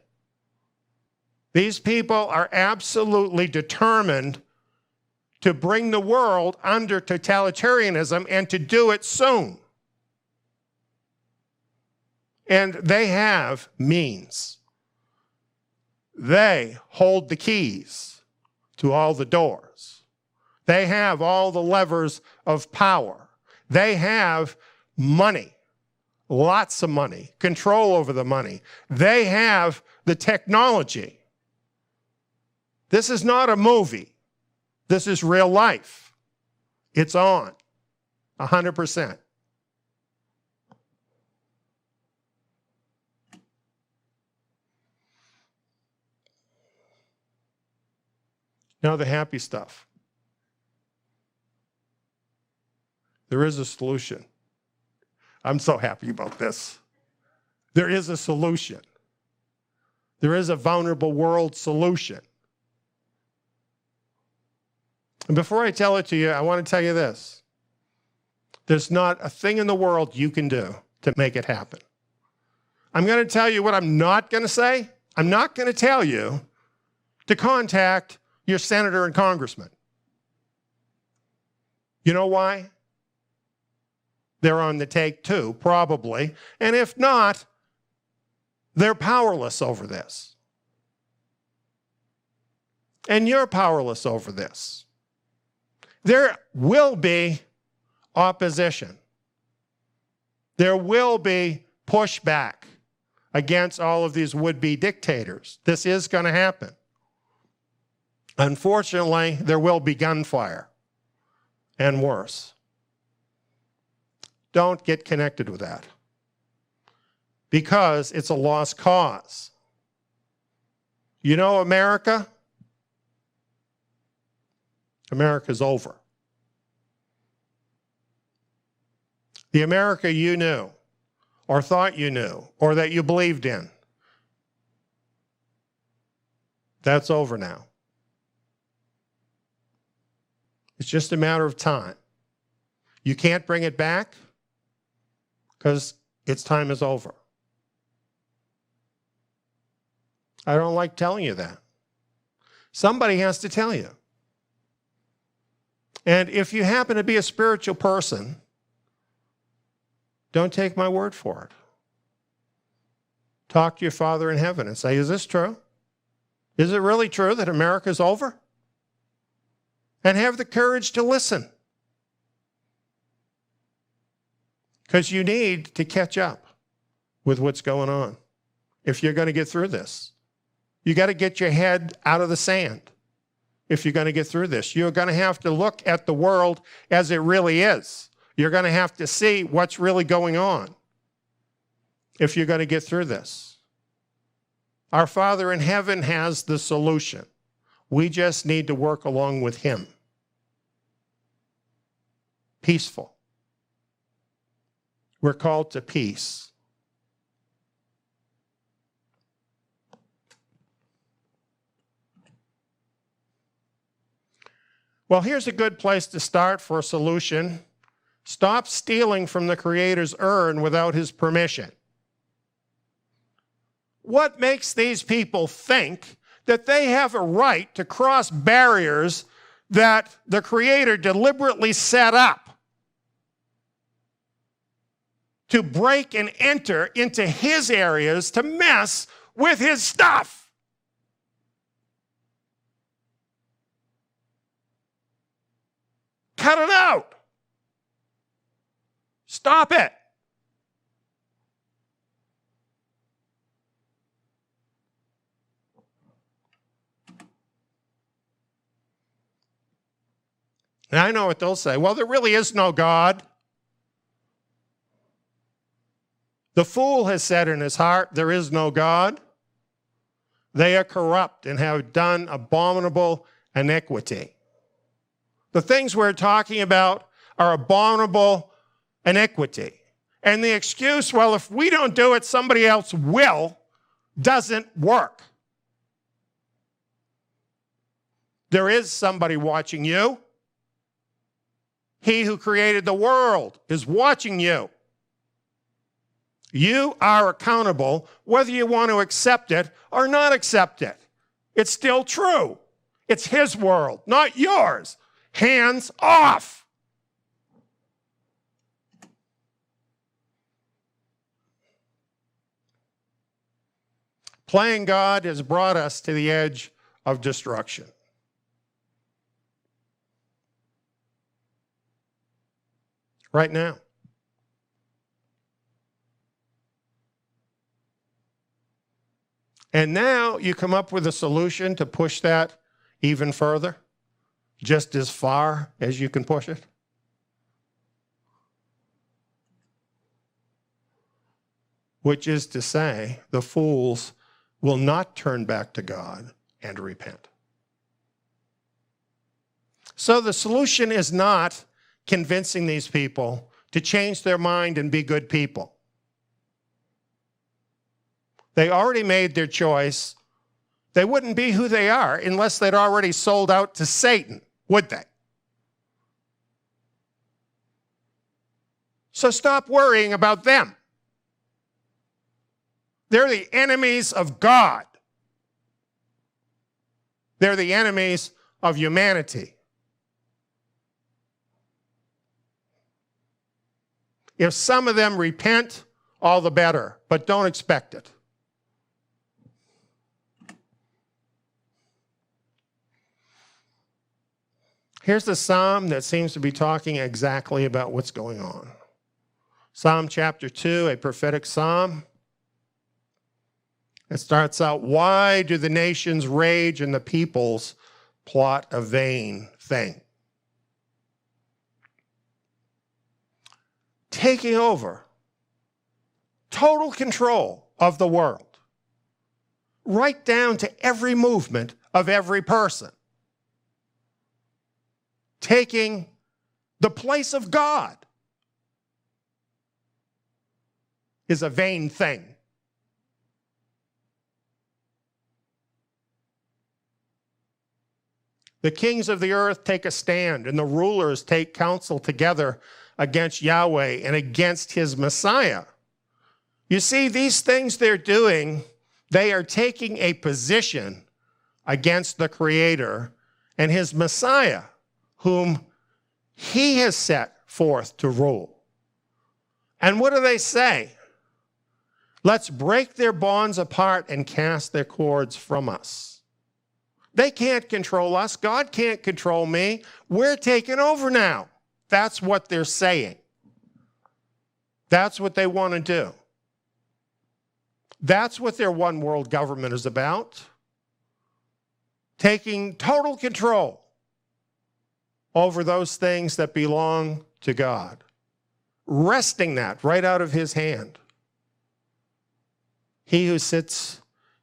[SPEAKER 1] These people are absolutely determined to bring the world under totalitarianism and to do it soon. And they have means. They hold the keys to all the doors. They have all the levers of power. They have money, lots of money, control over the money. They have the technology. This is not a movie. This is real life. It's on, 100%. Now the happy stuff. There is a solution. I'm so happy about this. There is a solution. There is a vulnerable world solution. And before I tell it to you, I want to tell you this. There's not a thing in the world you can do to make it happen. I'm going to tell you what I'm not going to say. I'm not going to tell you to contact your senator and congressman. You know why? They're on the take too, probably. And if not, they're powerless over this. And you're powerless over this. There will be opposition. There will be pushback against all of these would-be dictators. This is going to happen. Unfortunately, there will be gunfire and worse. Don't get connected with that because it's a lost cause. You know, America's over. The America you knew, or thought you knew, or that you believed in, that's over now. It's just a matter of time. You can't bring it back because its time is over. I don't like telling you that. Somebody has to tell you. And if you happen to be a spiritual person, don't take my word for it. Talk to your Father in heaven and say, is this true? Is it really true that America's over? And have the courage to listen. Because you need to catch up with what's going on if you're going to get through this. You got to get your head out of the sand if you're going to get through this. You're going to have to look at the world as it really is. You're going to have to see what's really going on if you're going to get through this. Our Father in heaven has the solution. We just need to work along with him. Peaceful. We're called to peace. Well, here's a good place to start for a solution. Stop stealing from the Creator's urn without his permission. What makes these people think that they have a right to cross barriers that the Creator deliberately set up to break and enter into his areas to mess with his stuff? Cut it out. Stop it. And I know what they'll say. Well, there really is no God. The fool has said in his heart, there is no God. They are corrupt and have done abominable iniquity. The things we're talking about are abominable iniquity. And the excuse, well, if we don't do it, somebody else will, doesn't work. There is somebody watching you. He who created the world is watching you. You are accountable whether you want to accept it or not accept it. It's still true. It's his world, not yours. Hands off. Playing God has brought us to the edge of destruction. Right now. And now you come up with a solution to push that even further, just as far as you can push it. Which is to say, the fools will not turn back to God and repent. So the solution is not convincing these people to change their mind and be good people. They already made their choice. They wouldn't be who they are unless they'd already sold out to Satan, would they? So stop worrying about them. They're the enemies of God. They're the enemies of humanity. If some of them repent, all the better, but don't expect it. Here's the psalm that seems to be talking exactly about what's going on. Psalm chapter 2, a prophetic psalm. It starts out, why do the nations rage and the peoples plot a vain thing. Taking over total control of the world, right down to every movement of every person. Taking the place of God is a vain thing. The kings of the earth take a stand, and the rulers take counsel together against Yahweh and against his Messiah. You see, these things they're doing, they are taking a position against the Creator and his Messiah, whom he has set forth to rule. And what do they say? Let's break their bonds apart and cast their cords from us. They can't control us. God can't control me. We're taking over now. That's what they're saying. That's what they want to do. That's what their one world government is about. Taking total control over those things that belong to God. Wresting that right out of his hand. He who sits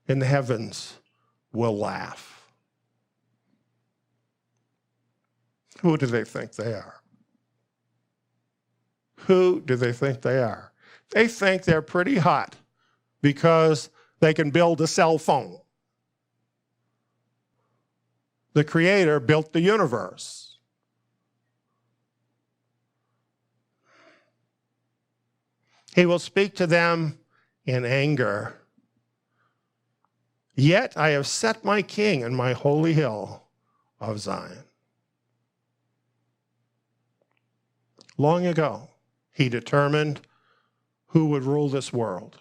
[SPEAKER 1] in the heavens will laugh. Who do they think they are? Who do they think they are? They think they're pretty hot because they can build a cell phone. The Creator built the universe. He will speak to them in anger. Yet I have set my king in my holy hill of Zion. Long ago, he determined who would rule this world.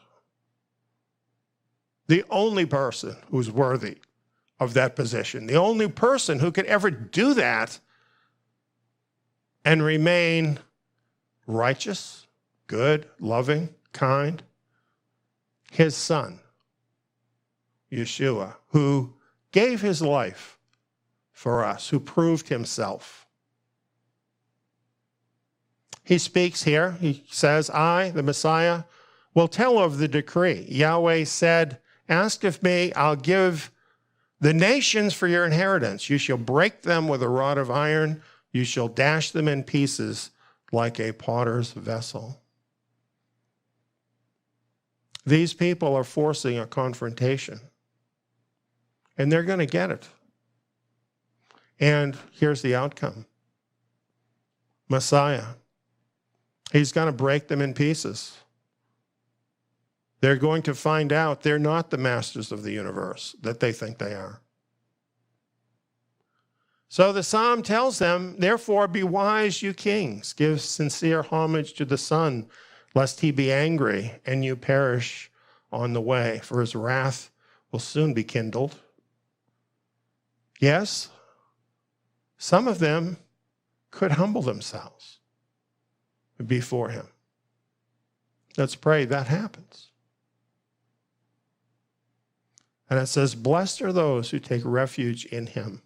[SPEAKER 1] The only person who's worthy of that position, the only person who could ever do that and remain righteous, good, loving, kind, his son, Yeshua, who gave his life for us, who proved himself. He speaks here. He says, I, the Messiah, will tell of the decree. Yahweh said, ask of me, I'll give the nations for your inheritance. You shall break them with a rod of iron. You shall dash them in pieces like a potter's vessel. These people are forcing a confrontation, and they're going to get it. And here's the outcome. Messiah, he's going to break them in pieces. They're going to find out they're not the masters of the universe that they think they are. So the psalm tells them, therefore be wise, you kings. Give sincere homage to the Son, lest he be angry and you perish on the way, for his wrath will soon be kindled. Yes, some of them could humble themselves before him. Let's pray that happens. And it says, blessed are those who take refuge in him.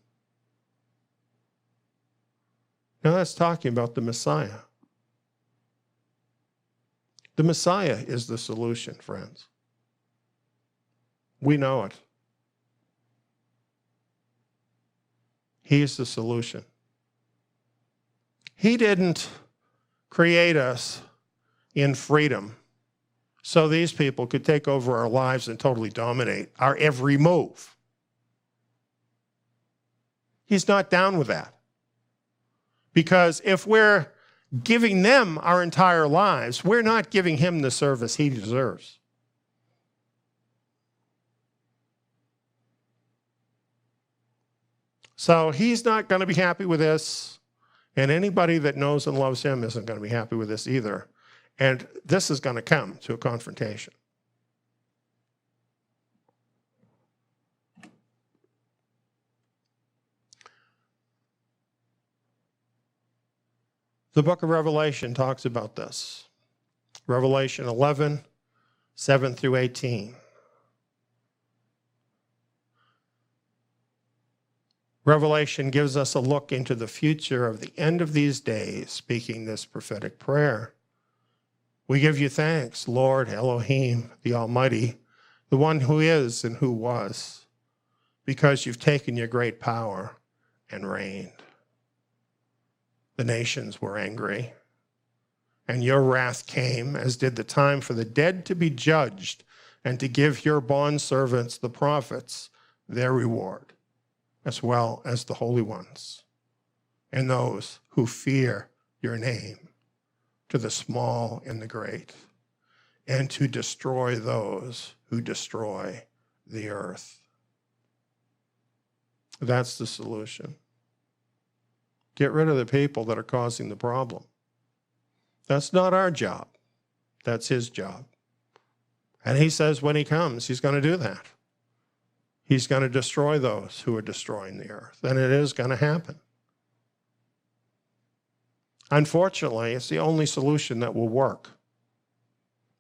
[SPEAKER 1] Now that's talking about the Messiah. The Messiah is the solution, friends. We know it. He is the solution. He didn't create us in freedom so these people could take over our lives and totally dominate our every move. He's not down with that. Because if we're giving them our entire lives, we're not giving him the service he deserves. So he's not going to be happy with this, and anybody that knows and loves him isn't going to be happy with this either. And this is going to come to a confrontation. The book of Revelation talks about this. Revelation 11, 7 through 18. Revelation gives us a look into the future of the end of these days, speaking this prophetic prayer. We give you thanks, Lord Elohim, the Almighty, the one who is and who was, because you've taken your great power and reigned. The nations were angry, and your wrath came, as did the time for the dead to be judged and to give your bondservants, the prophets, their reward, as well as the holy ones, and those who fear your name, to the small and the great, and to destroy those who destroy the earth. That's the solution. Get rid of the people that are causing the problem. That's not our job. That's his job. And he says when he comes, he's going to do that. He's going to destroy those who are destroying the earth. And it is going to happen. Unfortunately, it's the only solution that will work.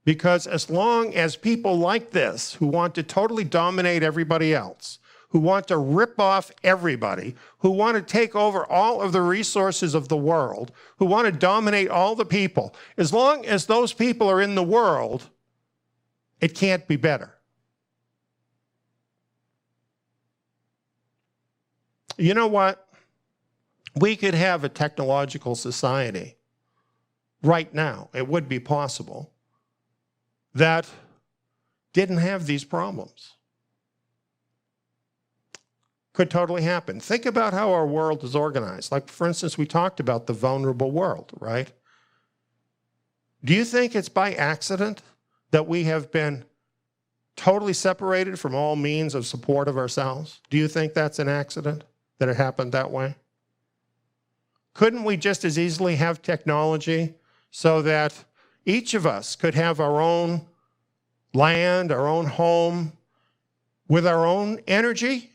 [SPEAKER 1] Because as long as people like this, who want to totally dominate everybody else, who want to rip off everybody, who want to take over all of the resources of the world, who want to dominate all the people, as long as those people are in the world, it can't be better. You know what? We could have a technological society right now, it would be possible, that didn't have these problems. Could totally happen. Think about how our world is organized. Like, for instance, we talked about the vulnerable world, right? Do you think it's by accident that we have been totally separated from all means of support of ourselves? Do you think that's an accident, that it happened that way? Couldn't we just as easily have technology so that each of us could have our own land, our own home, with our own energy?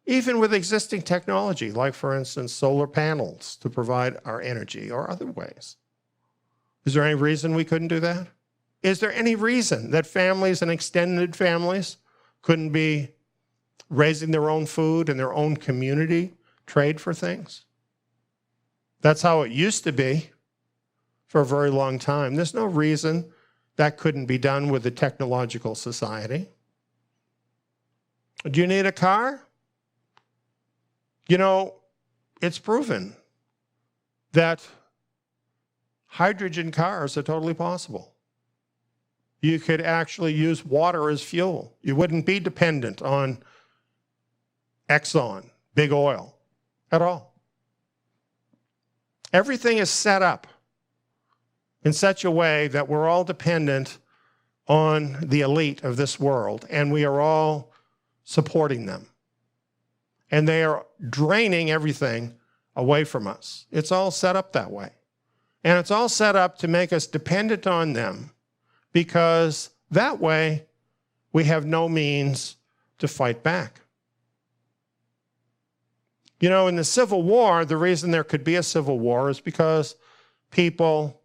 [SPEAKER 1] Even with existing technology, like, for instance, solar panels to provide our energy or other ways. Is there any reason we couldn't do that? Is there any reason that families and extended families couldn't be raising their own food in their own community, trade for things? That's how it used to be for a very long time. There's no reason that couldn't be done with a technological society. Do you need a car? You know, it's proven that hydrogen cars are totally possible. You could actually use water as fuel. You wouldn't be dependent on Exxon, big oil, at all. Everything is set up in such a way that we're all dependent on the elite of this world, and we are all supporting them. And they are draining everything away from us. It's all set up that way. And it's all set up to make us dependent on them, because that way we have no means to fight back. You know, in the Civil War, the reason there could be a civil war is because people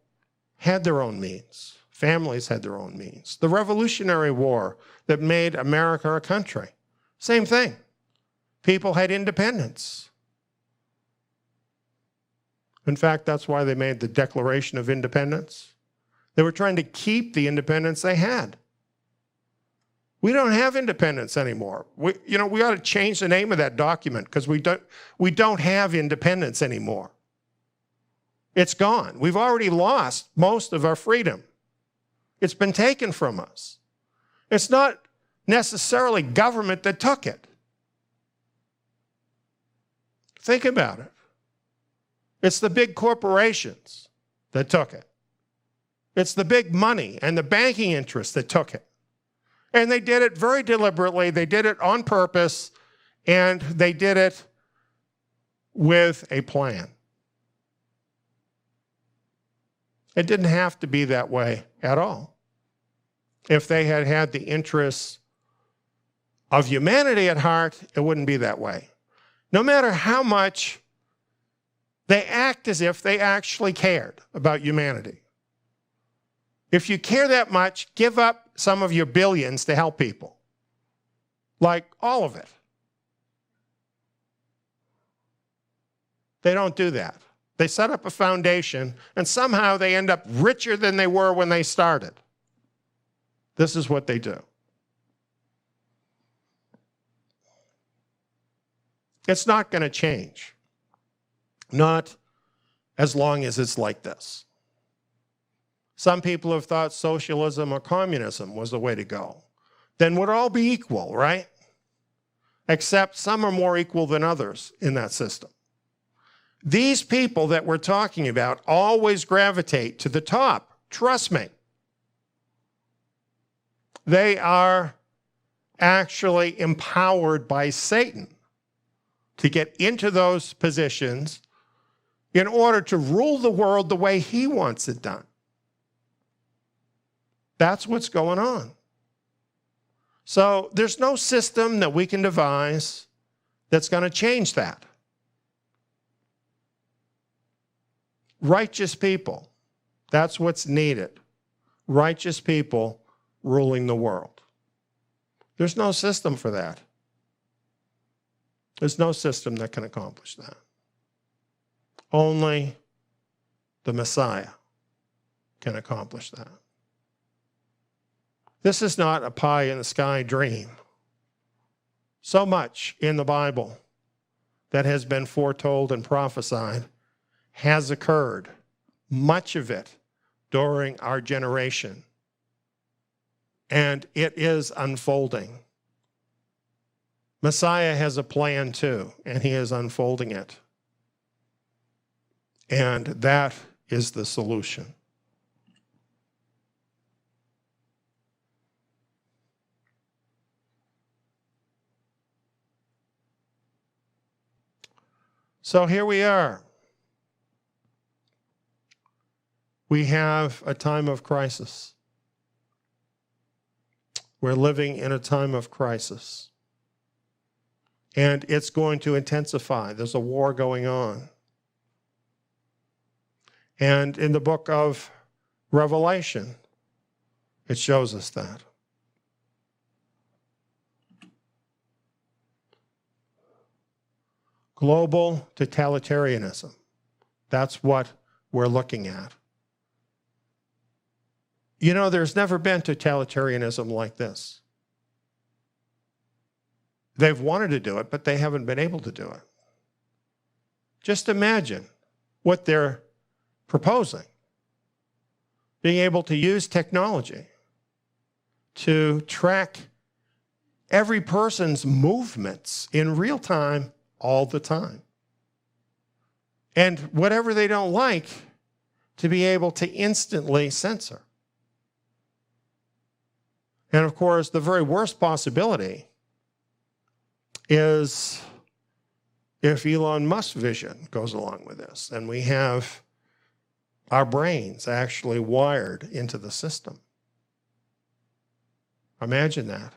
[SPEAKER 1] had their own means. Families had their own means. The Revolutionary War that made America a country, same thing. People had independence. In fact, that's why they made the Declaration of Independence. They were trying to keep the independence they had. We don't have independence anymore. We ought to change the name of that document, because we don't have independence anymore. It's gone. We've already lost most of our freedom. It's been taken from us. It's not necessarily government that took it. Think about it. It's the big corporations that took it. It's the big money and the banking interests that took it. And they did it very deliberately. They did it on purpose, and they did it with a plan. It didn't have to be that way at all. If they had had the interests of humanity at heart, it wouldn't be that way. No matter how much they act as if they actually cared about humanity. If you care that much, give up some of your billions to help people. Like all of it. They don't do that. They set up a foundation, and somehow they end up richer than they were when they started. This is what they do. It's not going to change. Not as long as it's like this. Some people have thought socialism or communism was the way to go. Then would all be equal, right? Except some are more equal than others in that system. These people that we're talking about always gravitate to the top. Trust me. They are actually empowered by Satan to get into those positions in order to rule the world the way he wants it done. That's what's going on. So there's no system that we can devise that's going to change that. Righteous people, that's what's needed. Righteous people ruling the world. There's no system for that. There's no system that can accomplish that. Only the Messiah can accomplish that. This is not a pie-in-the-sky dream. So much in the Bible that has been foretold and prophesied has occurred, much of it during our generation. And it is unfolding. Messiah has a plan too, and he is unfolding it. And that is the solution. So here we are. We have a time of crisis. We're living in a time of crisis. And it's going to intensify. There's a war going on. And in the book of Revelation, it shows us that. Global totalitarianism. That's what we're looking at. You know, there's never been totalitarianism like this. They've wanted to do it, but they haven't been able to do it. Just imagine what they're proposing. Being able to use technology to track every person's movements in real time all the time. And whatever they don't like, to be able to instantly censor. And of course, the very worst possibility is if Elon Musk's vision goes along with this, and we have our brains actually wired into the system. Imagine that.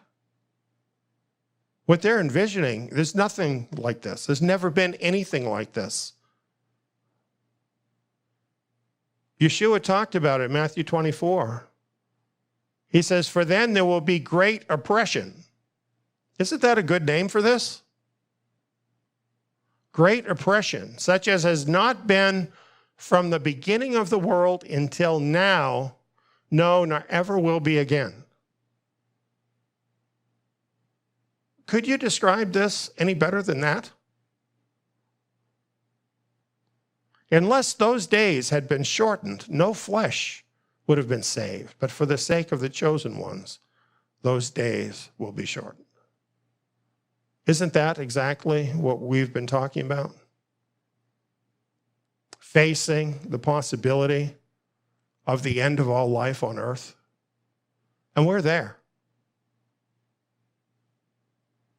[SPEAKER 1] What they're envisioning, there's nothing like this. There's never been anything like this. Yeshua talked about it in Matthew 24. He says, "For then there will be great oppression." Isn't that a good name for this? Great oppression, such as has not been from the beginning of the world until now, no, nor ever will be again. Could you describe this any better than that? Unless those days had been shortened, no flesh would have been saved. But for the sake of the chosen ones, those days will be shortened. Isn't that exactly what we've been talking about? Facing the possibility of the end of all life on earth. And we're there.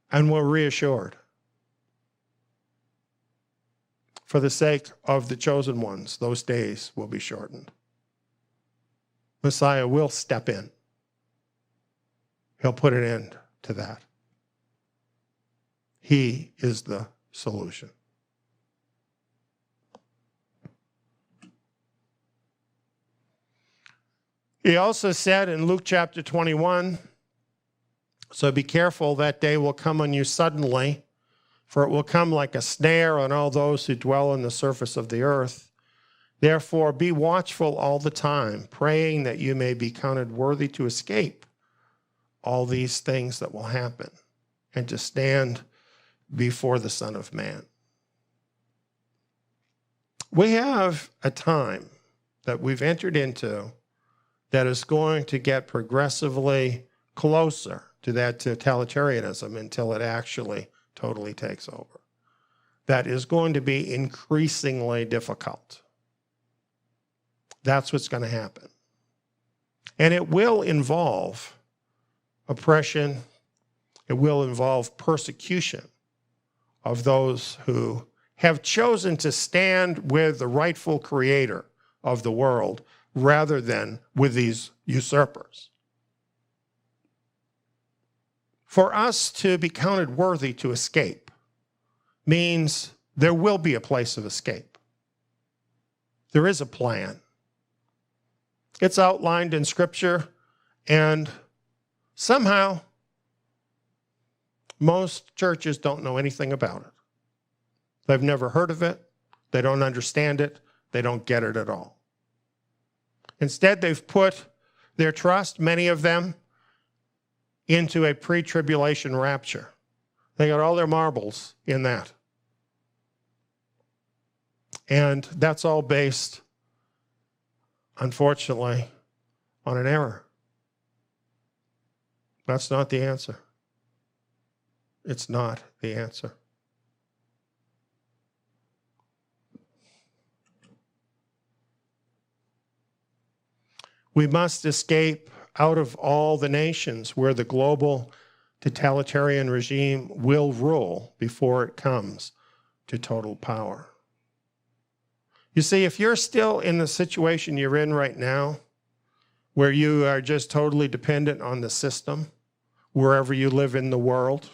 [SPEAKER 1] And we're reassured. For the sake of the chosen ones, those days will be shortened. Messiah will step in. He'll put an end to that. He is the solution. He also said in Luke chapter 21, "So be careful, that day will come on you suddenly, for it will come like a snare on all those who dwell on the surface of the earth. Therefore, be watchful all the time, praying that you may be counted worthy to escape all these things that will happen and to stand before the Son of Man. We have a time that we've entered into that is going to get progressively closer to that totalitarianism until it actually totally takes over. That is going to be increasingly difficult. That's what's going to happen. And it will involve oppression. It will involve persecution of those who have chosen to stand with the rightful creator of the world rather than with these usurpers. For us to be counted worthy to escape means there will be a place of escape. There is a plan. It's outlined in Scripture, and somehow most churches don't know anything about it. They've never heard of it. They don't understand it. They don't get it at all. Instead, they've put their trust, many of them, into a pre-tribulation rapture. They got all their marbles in that. And that's all based, unfortunately, on an error. That's not the answer. It's not the answer. We must escape out of all the nations where the global totalitarian regime will rule before it comes to total power. You see, if you're still in the situation you're in right now, where you are just totally dependent on the system, wherever you live in the world,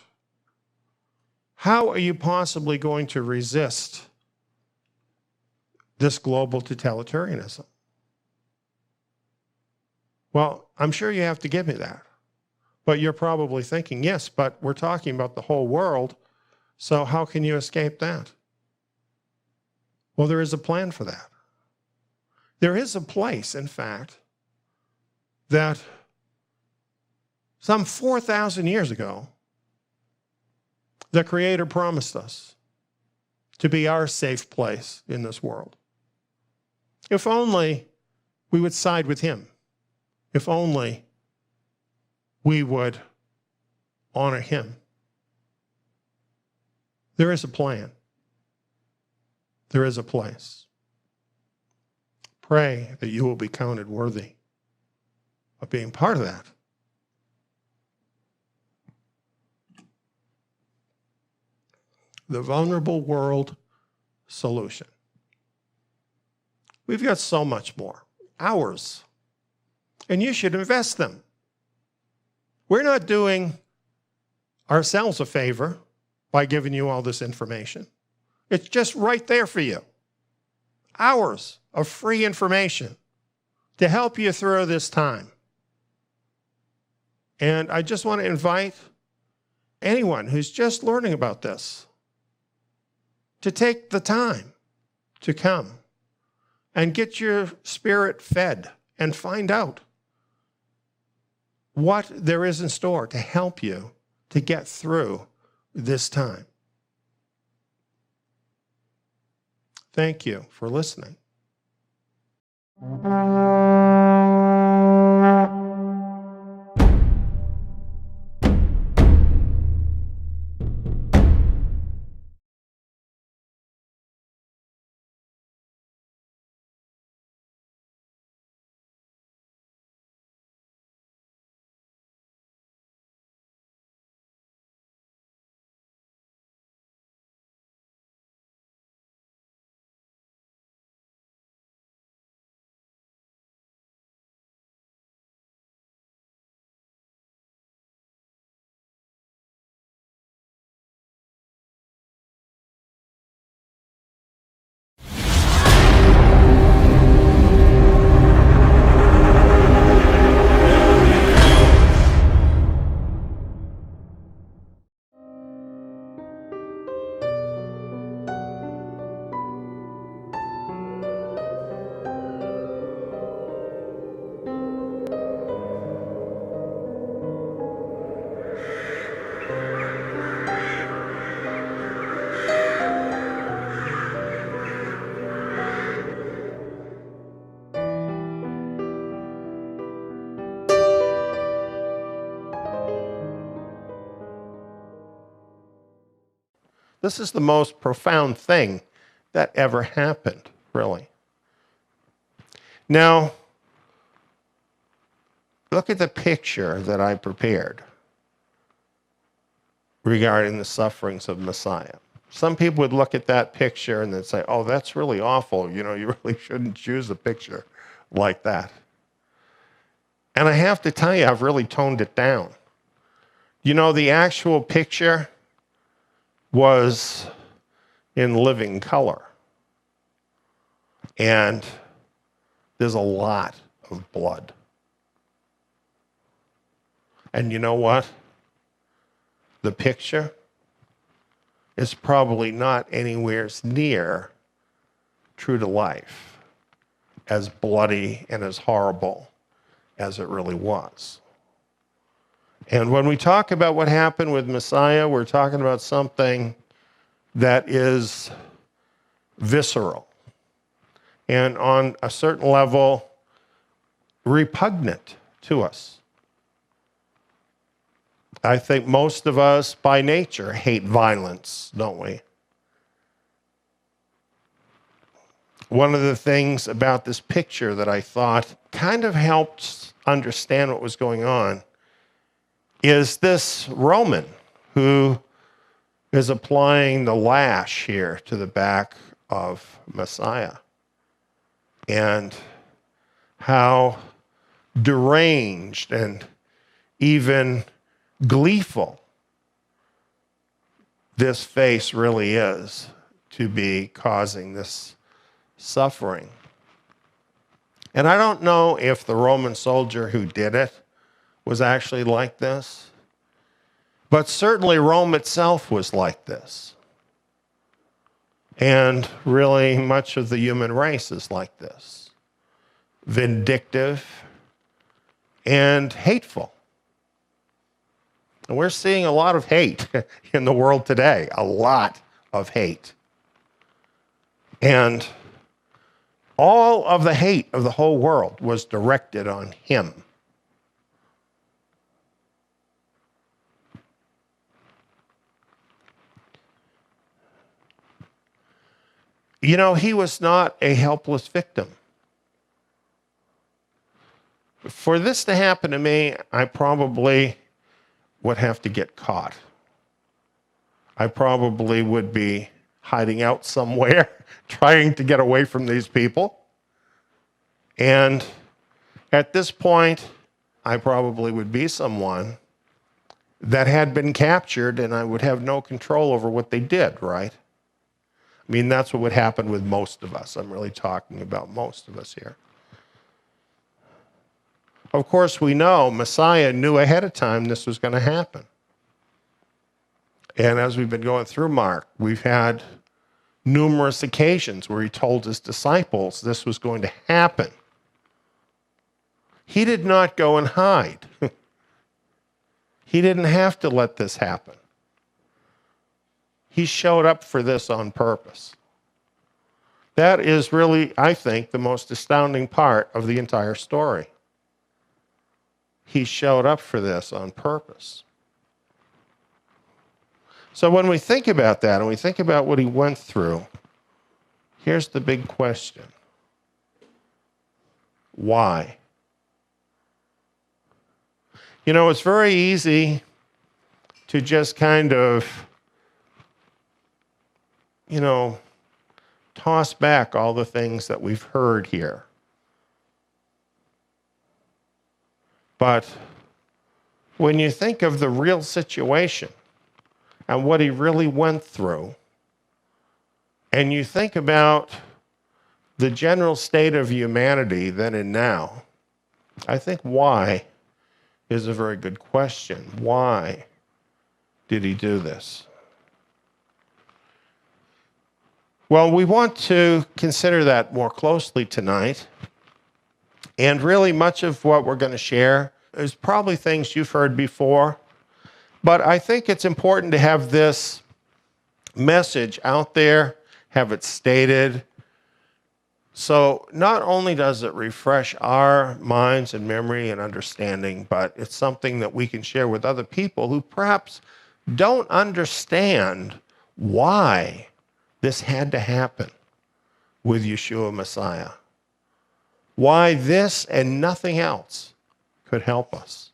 [SPEAKER 1] how are you possibly going to resist this global totalitarianism? Well, I'm sure you have to give me that. But you're probably thinking, yes, but we're talking about the whole world, so how can you escape that? Well, there is a plan for that. There is a place, in fact, that some 4,000 years ago, the Creator promised us to be our safe place in this world. If only we would side with Him. If only we would honor Him. There is a plan. There is a place. Pray that you will be counted worthy of being part of that. The vulnerable world solution. We've got so much more. Hours. And you should invest them. We're not doing ourselves a favor by giving you all this information. It's just right there for you. Hours of free information to help you through this time. And I just want to invite anyone who's just learning about this to take the time to come and get your spirit fed and find out what there is in store to help you to get through this time. Thank you for listening. This is the most profound thing that ever happened, really. Now, look at the picture that I prepared regarding the sufferings of Messiah. Some people would look at that picture and they'd say, oh, that's really awful. You know, you really shouldn't choose a picture like that. And I have to tell you, I've really toned it down. You know, the actual picture was in living color. And there's a lot of blood. And you know what? The picture is probably not anywhere near true to life, as bloody and as horrible as it really was. And when we talk about what happened with Messiah, we're talking about something that is visceral and on a certain level repugnant to us. I think most of us by nature hate violence, don't we? One of the things about this picture that I thought kind of helped understand what was going on is this Roman who is applying the lash here to the back of Messiah, and how deranged and even gleeful this face really is to be causing this suffering. And I don't know if the Roman soldier who did it was actually like this, but certainly Rome itself was like this. And really much of the human race is like this. Vindictive and hateful. And we're seeing a lot of hate in the world today, a lot of hate. And all of the hate of the whole world was directed on him. You know, he was not a helpless victim. For this to happen to me, I probably would have to get caught. I probably would be hiding out somewhere, trying to get away from these people. And at this point, I probably would be someone that had been captured, and I would have no control over what they did, right? I mean, that's what would happen with most of us. I'm really talking about most of us here. Of course, we know Messiah knew ahead of time this was going to happen. And as we've been going through Mark, we've had numerous occasions where he told his disciples this was going to happen. He did not go and hide. He didn't have to let this happen. He showed up for this on purpose. That is really, I think, the most astounding part of the entire story. He showed up for this on purpose. So when we think about that and we think about what he went through, here's the big question. Why? You know, it's very easy to just kind of, you know, toss back all the things that we've heard here. But when you think of the real situation and what he really went through, and you think about the general state of humanity then and now, I think why is a very good question. Why did he do this? Well, we want to consider that more closely tonight. And really much of what we're going to share is probably things you've heard before. But I think it's important to have this message out there, have it stated. So not only does it refresh our minds and memory and understanding, but it's something that we can share with other people who perhaps don't understand why this had to happen with Yeshua Messiah. Why this and nothing else could help us.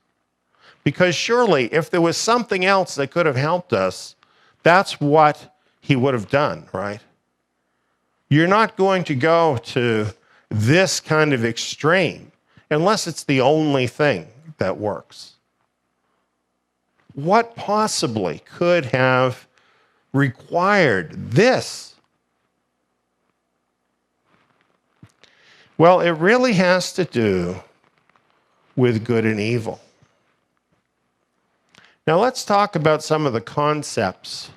[SPEAKER 1] Because surely if there was something else that could have helped us, that's what he would have done, right? You're not going to go to this kind of extreme unless it's the only thing that works. What possibly could have required this? Well, it really has to do with good and evil. Now let's talk about some of the concepts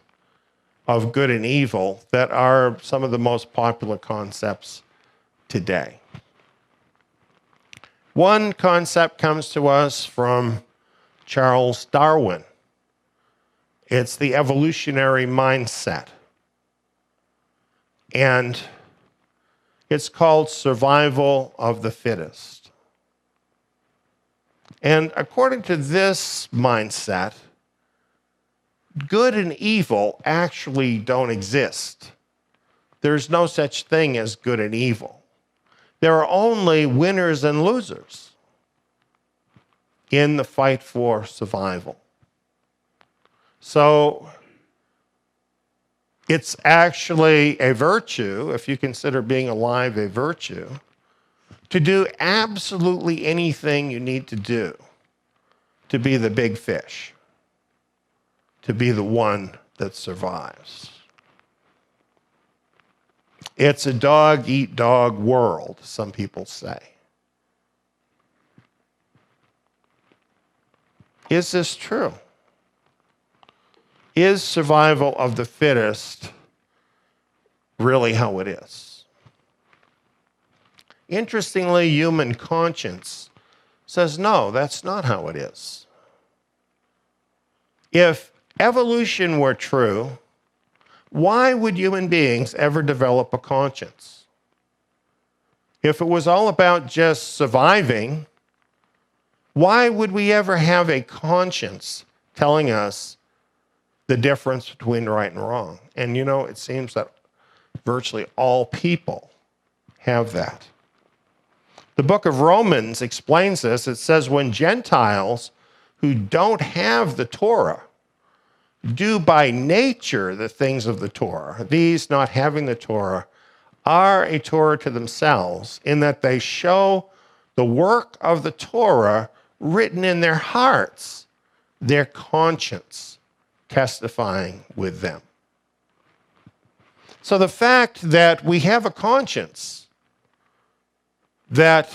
[SPEAKER 1] of good and evil that are some of the most popular concepts today. One concept comes to us from Charles Darwin. It's the evolutionary mindset. And it's called survival of the fittest. And according to this mindset, good and evil actually don't exist. There's no such thing as good and evil. There are only winners and losers in the fight for survival. So it's actually a virtue, if you consider being alive a virtue, to do absolutely anything you need to do to be the big fish, to be the one that survives. It's a dog-eat-dog world, some people say. Is this true? Is survival of the fittest really how it is? Interestingly, human conscience says, no, that's not how it is. If evolution were true, why would human beings ever develop a conscience? If it was all about just surviving, why would we ever have a conscience telling us the difference between right and wrong? And you know, it seems that virtually all people have that. The book of Romans explains this. It says, when Gentiles who don't have the Torah do by nature the things of the Torah, these not having the Torah are a Torah to themselves, in that they show the work of the Torah written in their hearts, their conscience testifying with them. So the fact that we have a conscience that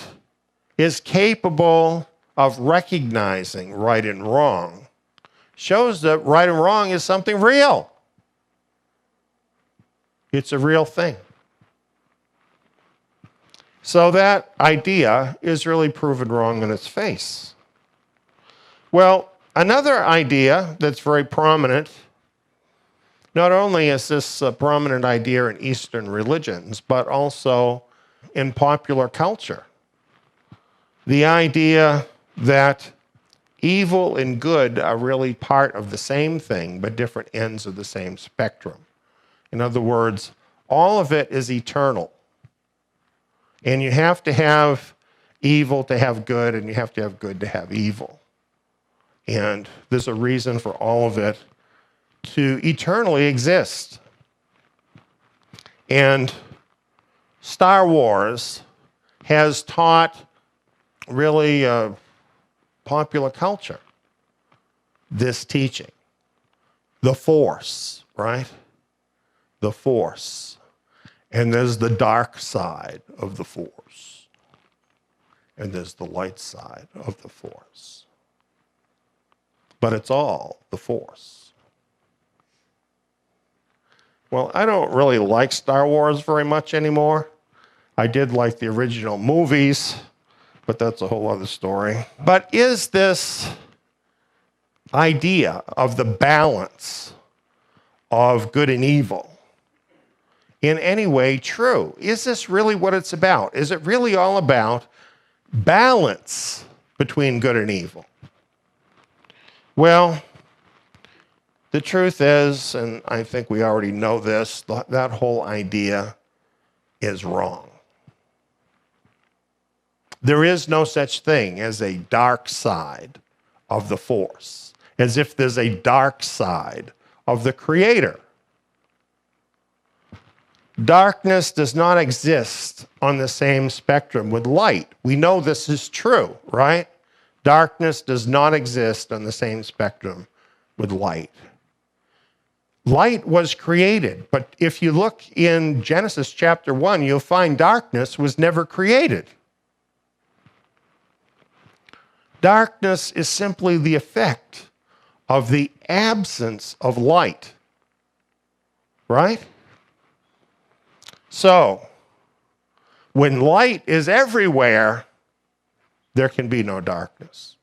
[SPEAKER 1] is capable of recognizing right and wrong shows that right and wrong is something real. It's a real thing. So that idea is really proven wrong in its face. Well, another idea that's very prominent, not only is this a prominent idea in Eastern religions, but also in popular culture. The idea that evil and good are really part of the same thing, but different ends of the same spectrum. In other words, all of it is eternal. And you have to have evil to have good, and you have to have good to have evil. And there's a reason for all of it to eternally exist. And Star Wars has taught really popular culture this teaching. The Force, right? The Force. And there's the dark side of the Force. And there's the light side of the Force. But it's all the Force. Well, I don't really like Star Wars very much anymore. I did like the original movies, but that's a whole other story. But is this idea of the balance of good and evil in any way true? Is this really what it's about? Is it really all about balance between good and evil? Well, The truth is, and I think we already know this, that whole idea is wrong. There is no such thing as a dark side of the force, as if there's a dark side of the Creator. Darkness does not exist on the same spectrum with light. We know this is true, right? Darkness does not exist on the same spectrum with light. Light was created, but if you look in Genesis chapter 1, you'll find darkness was never created. Darkness is simply the effect of the absence of light, right? So, when light is everywhere, there can be no darkness.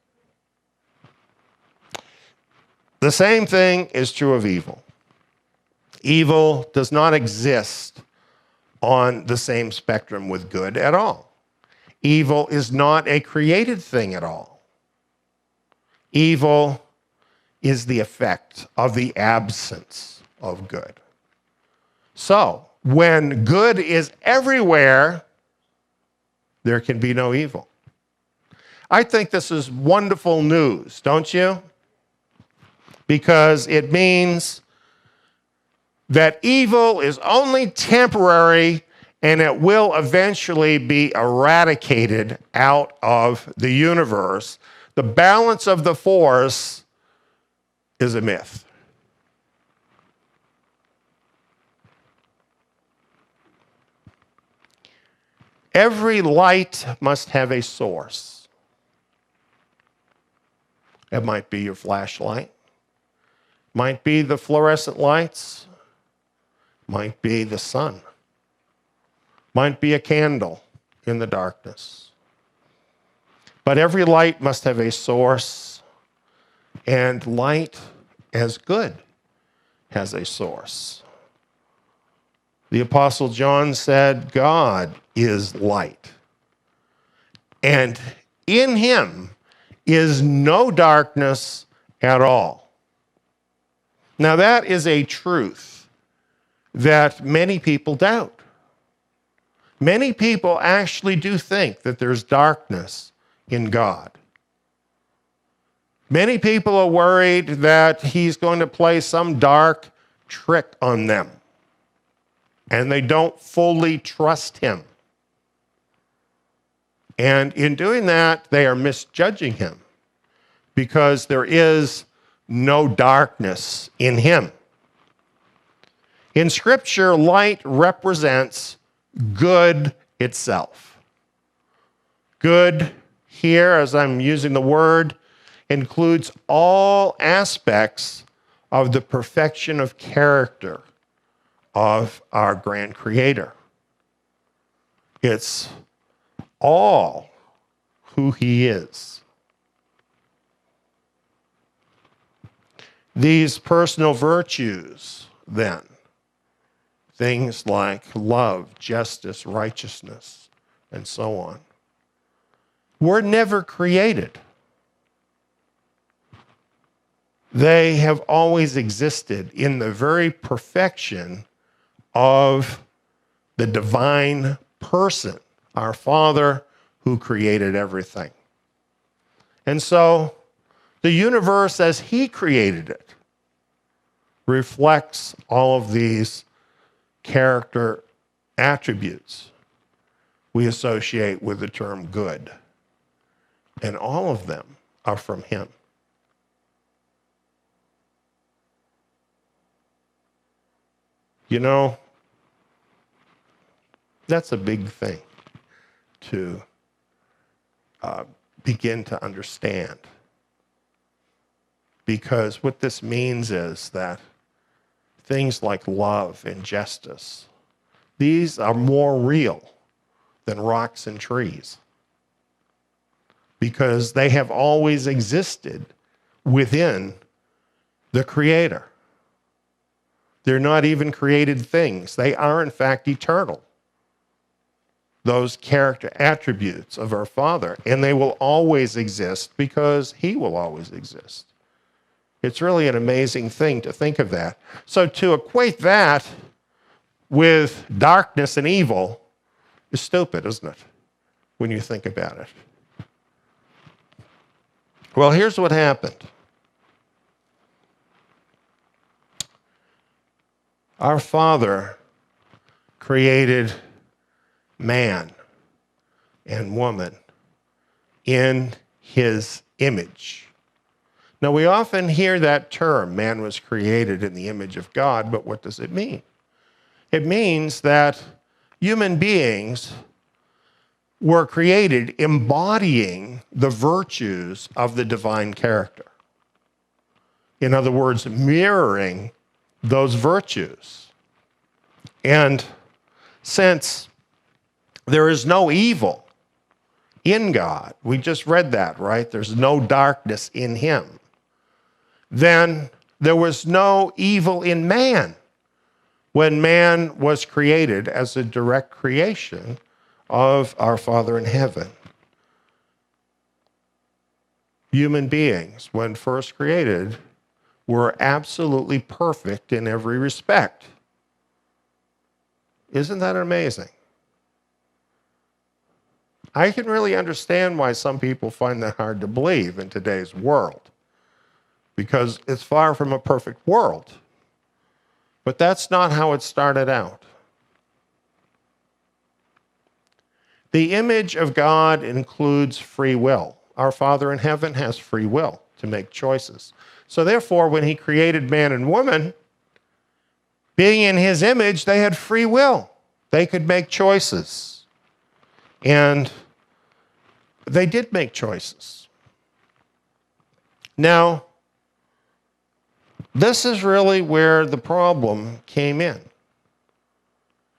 [SPEAKER 1] The same thing is true of evil. Evil does not exist on the same spectrum with good at all. Evil is not a created thing at all. Evil is the effect of the absence of good. So, when good is everywhere, there can be no evil. I think this is wonderful news, don't you? Because it means that evil is only temporary and it will eventually be eradicated out of the universe. The balance of the force is a myth. Every light must have a source. It might be your flashlight, might be the fluorescent lights, might be the sun, might be a candle in the darkness. But every light must have a source, and light as good has a source. The Apostle John said, God is light, and in him is no darkness at all. Now that is a truth that many people doubt. Many people actually do think that there's darkness in God. Many people are worried that he's going to play some dark trick on them, and they don't fully trust him. And in doing that, they are misjudging him because there is no darkness in him. In Scripture, light represents good itself. Good here, as I'm using the word, includes all aspects of the perfection of character of our grand Creator. It's all who he is. These personal virtues, then, things like love, justice, righteousness, and so on, were never created. They have always existed in the very perfection of the divine person, our Father who created everything. And so the universe as he created it reflects all of these character attributes we associate with the term good. And all of them are from him. You know, that's a big thing to begin to understand. Because what this means is that things like love and justice, these are more real than rocks and trees. Because they have always existed within the Creator. They're not even created things. They are, in fact, eternal. Those character attributes of our Father. And they will always exist because he will always exist. It's really an amazing thing to think of that. So to equate that with darkness and evil is stupid, isn't it? When you think about it. Well, here's what happened. Our Father created man and woman in his image. Now, we often hear that term, man was created in the image of God, but what does it mean? It means that human beings were created embodying the virtues of the divine character. In other words, mirroring those virtues. And since there is no evil in God, we just read that, right? There's no darkness in him. Then there was no evil in man when man was created as a direct creation of our Father in heaven. Human beings, when first created, were absolutely perfect in every respect. Isn't that amazing? I can really understand why some people find that hard to believe in today's world, because it's far from a perfect world. But that's not how it started out. The image of God includes free will. Our Father in heaven has free will to make choices. So therefore, when he created man and woman, being in his image, they had free will. They could make choices. And they did make choices. Now, this is really where the problem came in.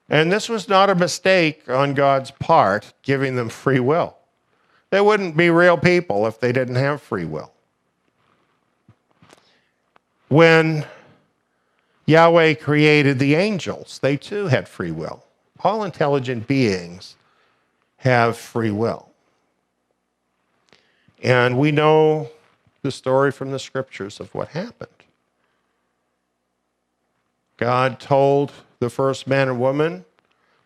[SPEAKER 1] And this was not a mistake on God's part, giving them free will. They wouldn't be real people if they didn't have free will. When Yahweh created the angels, they too had free will. All intelligent beings have free will. And we know the story from the scriptures of what happened. God told the first man and woman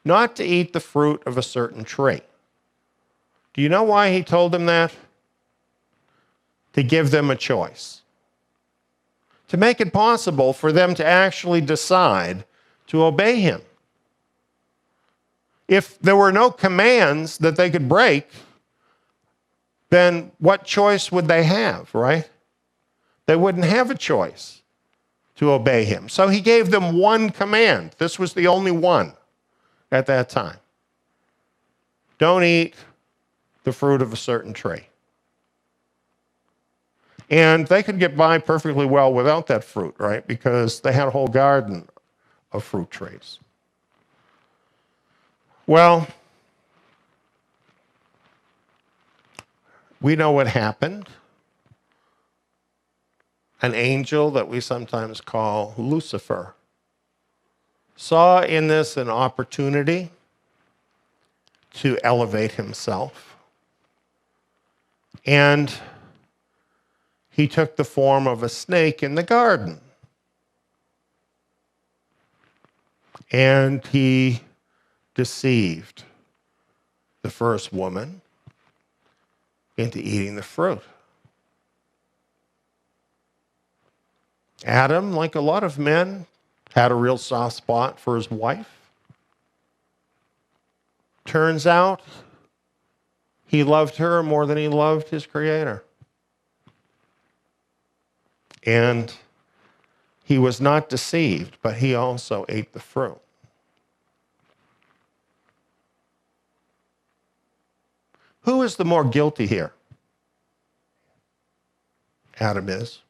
[SPEAKER 1] not to eat the fruit of a certain tree. Do you know why he told them that? To give them a choice. To make it possible for them to actually decide to obey him. If there were no commands that they could break, then what choice would they have, right? They wouldn't have a choice to obey him. So he gave them one command. This was the only one at that time. Don't eat the fruit of a certain tree. And they could get by perfectly well without that fruit, right? Because they had a whole garden of fruit trees. Well, we know what happened. An angel that we sometimes call Lucifer saw in this an opportunity to elevate himself. And he took the form of a snake in the garden. And he deceived the first woman into eating the fruit. Adam, like a lot of men, had a real soft spot for his wife. Turns out he loved her more than he loved his Creator. And he was not deceived, but he also ate the fruit. Who is the more guilty here? Adam is.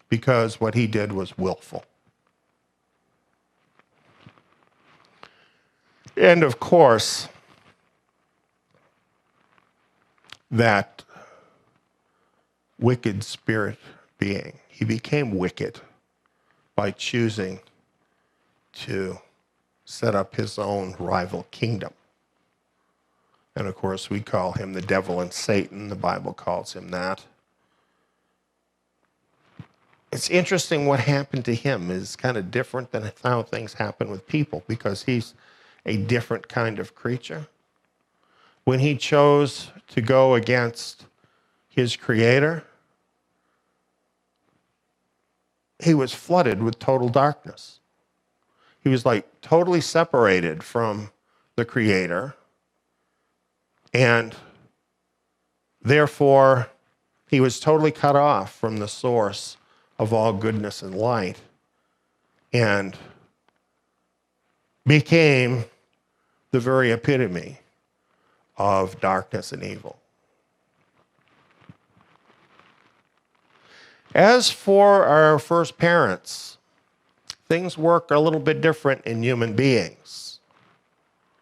[SPEAKER 1] Because what he did was willful. And of course, that wicked spirit being, he became wicked by choosing to set up his own rival kingdom. And of course, we call him the devil and Satan. The Bible calls him that. it's interesting what happened to him is kind of different than how things happen with people because he's a different kind of creature. When he chose to go against his creator, he was flooded with total darkness. He was like totally separated from the creator, and therefore he was totally cut off from the source of all goodness and light, and became the very epitome of darkness and evil. As for our first parents, things work a little bit different in human beings.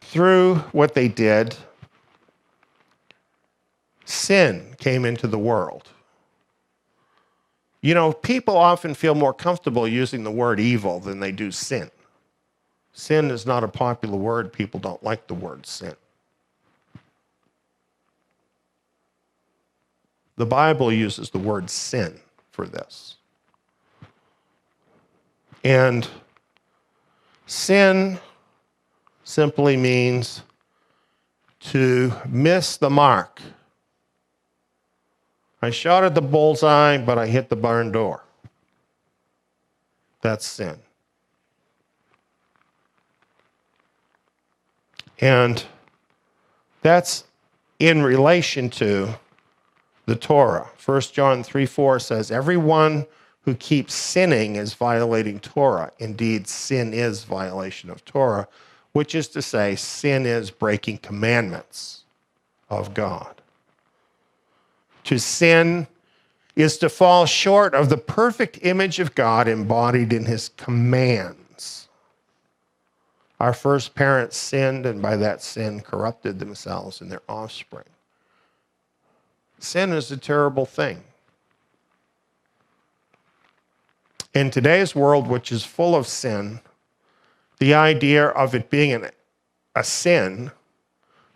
[SPEAKER 1] Through what they did, sin came into the world. You know, people often feel more comfortable using the word evil than they do sin. Sin is not a popular word. People don't like the word sin. The Bible uses the word sin for this. And sin simply means to miss the mark. I shot at the bullseye, but I hit the barn door. That's sin. And that's in relation to the Torah. 1 John 3:4 says, everyone who keeps sinning is violating Torah. Indeed, sin is violation of Torah, which is to say, sin is breaking commandments of God. To sin is to fall short of the perfect image of God embodied in his commands. Our first parents sinned, and by that sin corrupted themselves and their offspring. Sin is a terrible thing. In today's world, which is full of sin, the idea of it being a sin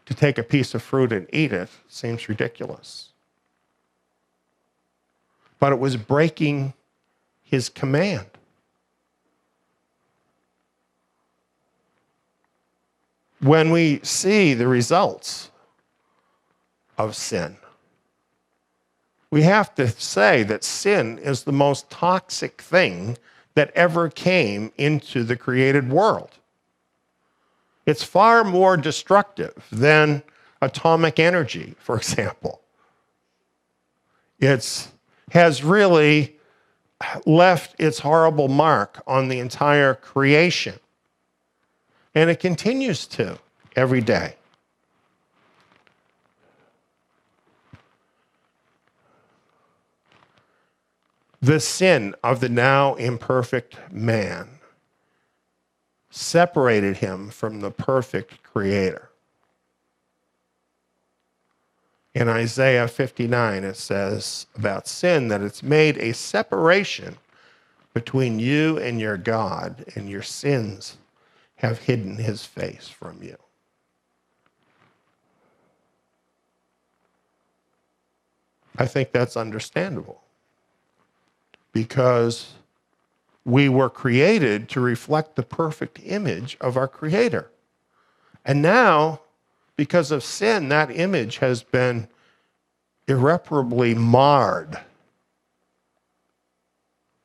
[SPEAKER 1] to take a piece of fruit and eat it seems ridiculous. But it was breaking his command. When we see the results of sin, we have to say that sin is the most toxic thing that ever came into the created world. It's far more destructive than atomic energy, for example. It has really left its horrible mark on the entire creation. And it continues to every day. The sin of the now imperfect man separated him from the perfect creator. In Isaiah 59, it says about sin that it's made a separation between you and your God, and your sins have hidden his face from you. I think that's understandable, because we were created to reflect the perfect image of our Creator. And now, because of sin, that image has been irreparably marred,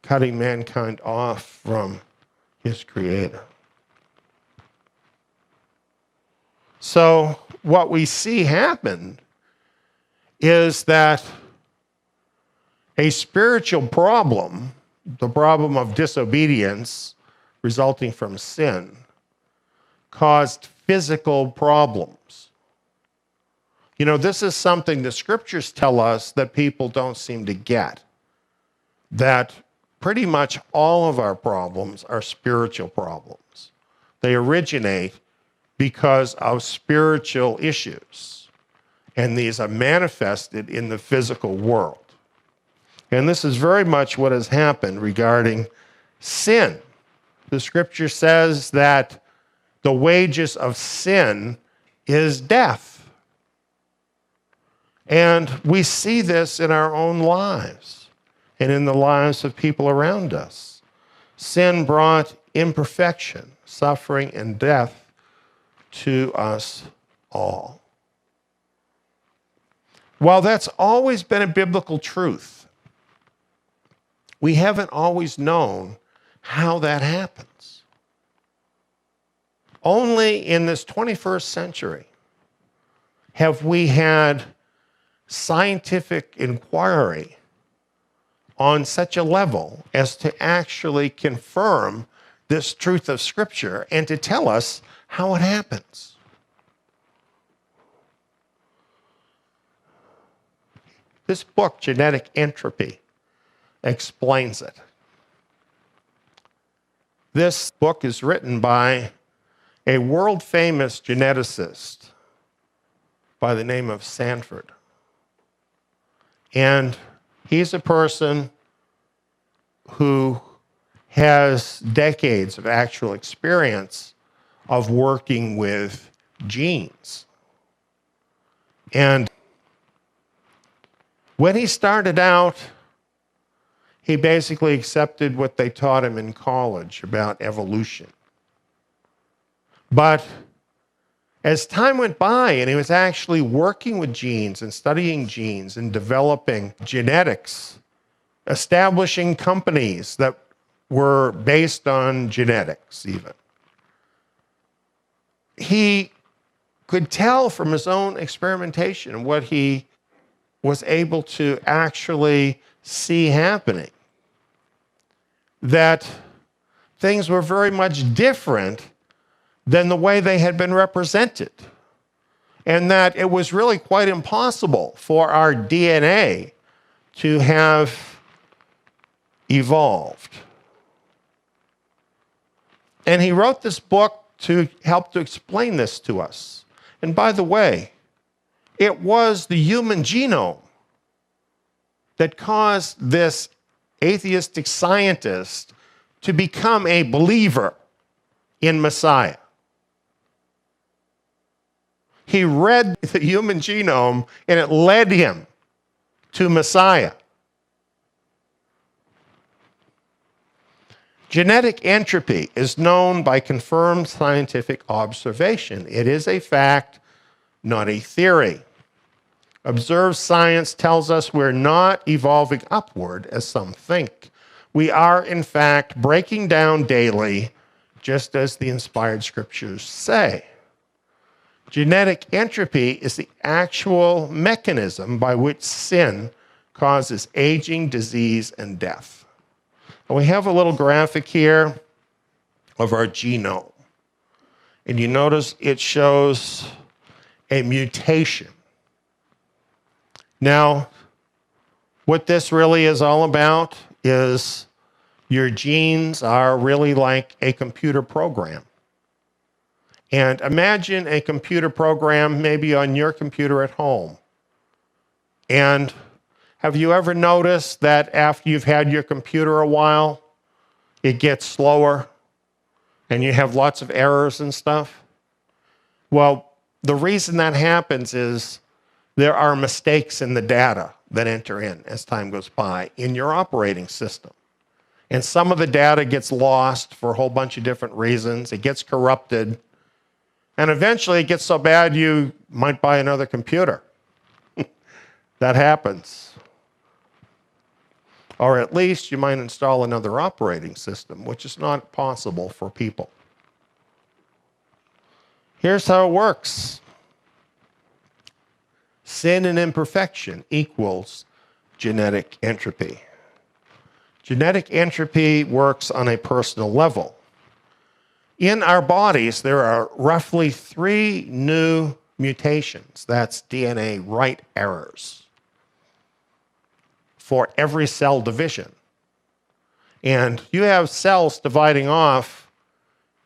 [SPEAKER 1] cutting mankind off from his Creator. So what we see happen is that a spiritual problem, the problem of disobedience resulting from sin, caused physical problems. You know, this is something the scriptures tell us that people don't seem to get, that pretty much all of our problems are spiritual problems. They originate because of spiritual issues, and these are manifested in the physical world. And this is very much what has happened regarding sin. The scripture says that the wages of sin is death. And we see this in our own lives. and in the lives of people around us. Sin brought imperfection, suffering, and death to us all. While that's always been a biblical truth, we haven't always known how that happens. Only in this 21st century have we had scientific inquiry on such a level as to actually confirm this truth of Scripture and to tell us how it happens. This book, Genetic Entropy, explains it. This book is written by a world-famous geneticist by the name of Sanford. And he's a person who has decades of actual experience of working with genes. And when he started out, he basically accepted what they taught him in college about evolution. But as time went by and he was actually working with genes and studying genes and developing genetics, establishing companies that were based on genetics even, he could tell from his own experimentation what he was able to actually see happening, that things were very much different than the way they had been represented, and that it was really quite impossible for our DNA to have evolved. And he wrote this book to help to explain this to us. And by the way, it was the human genome that caused this atheistic scientist to become a believer in Messiah. He read the human genome and it led him to Messiah. Genetic entropy is known by confirmed scientific observation. It is a fact, not a theory. Observed science tells us we're not evolving upward as some think. We are, in fact, breaking down daily, just as the inspired scriptures say. Genetic entropy is the actual mechanism by which sin causes aging, disease, and death. And we have a little graphic here of our genome. And you notice it shows a mutation. Now, what this really is all about is your genes are really like a computer program. And imagine a computer program maybe on your computer at home. And have you ever noticed that after you've had your computer a while, it gets slower and you have lots of errors and stuff? Well, the reason that happens is there are mistakes in the data that enter in as time goes by in your operating system. And some of the data gets lost for a whole bunch of different reasons. It gets corrupted. And eventually it gets so bad you might buy another computer. That happens. Or at least you might install another operating system, which is not possible for people. Here's how it works. Sin and imperfection equals genetic entropy. Genetic entropy works on a personal level. In our bodies, there are roughly 3 new mutations. That's DNA write errors for every cell division. And you have cells dividing off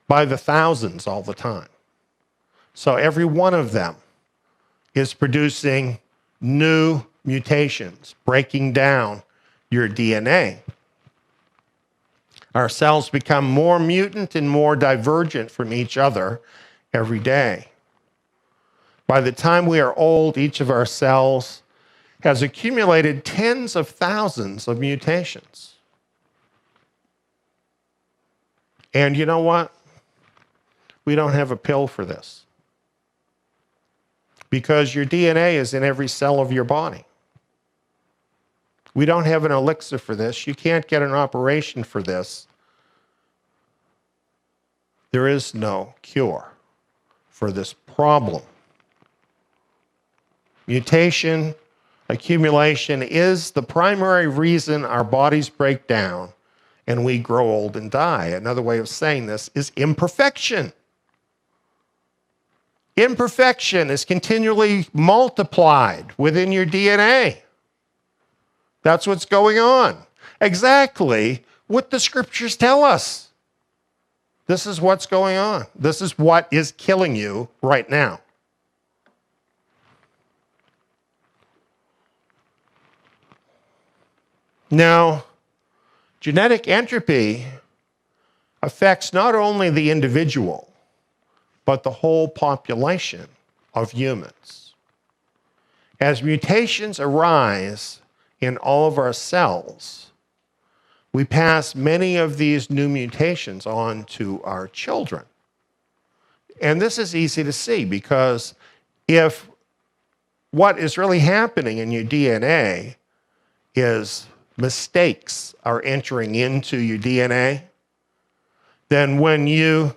[SPEAKER 1] by the thousands all the time. So every one of them is producing new mutations, breaking down your DNA. Our cells become more mutant and more divergent from each other every day. By the time we are old, each of our cells has accumulated tens of thousands of mutations. And you know what? We don't have a pill for this, because your DNA is in every cell of your body. We don't have an elixir for this. You can't get an operation for this. There is no cure for this problem. Mutation, accumulation is the primary reason our bodies break down and we grow old and die. Another way of saying this is imperfection. Imperfection is continually multiplied within your DNA. That's what's going on. Exactly what the scriptures tell us. This is what's going on. This is what is killing you right now. Now, genetic entropy affects not only the individual, but the whole population of humans. As mutations arise in all of our cells, we pass many of these new mutations on to our children. And this is easy to see, because if what is really happening in your DNA is mistakes are entering into your DNA, then when you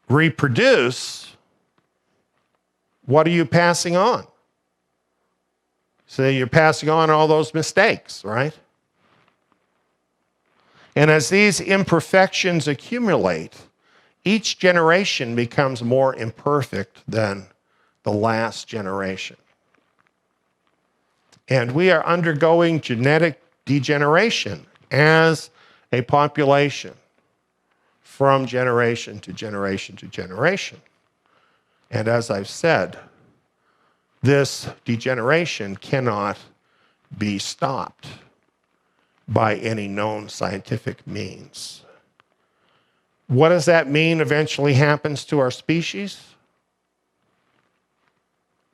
[SPEAKER 1] reproduce, what are you passing on? So you're passing on all those mistakes, right? And as these imperfections accumulate, each generation becomes more imperfect than the last generation. And we are undergoing genetic degeneration as a population from generation to generation to generation. And as I've said, this degeneration cannot be stopped by any known scientific means. What does that mean eventually happens to our species?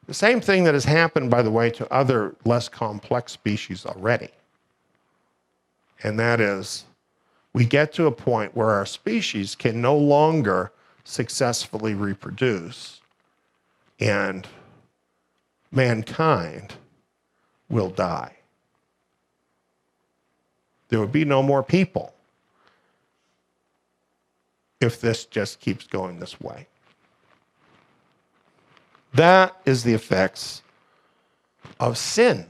[SPEAKER 1] The same thing that has happened, by the way, to other less complex species already. And that is, we get to a point where our species can no longer successfully reproduce, and mankind will die. There would be no more people if this just keeps going this way. That is the effects of sin.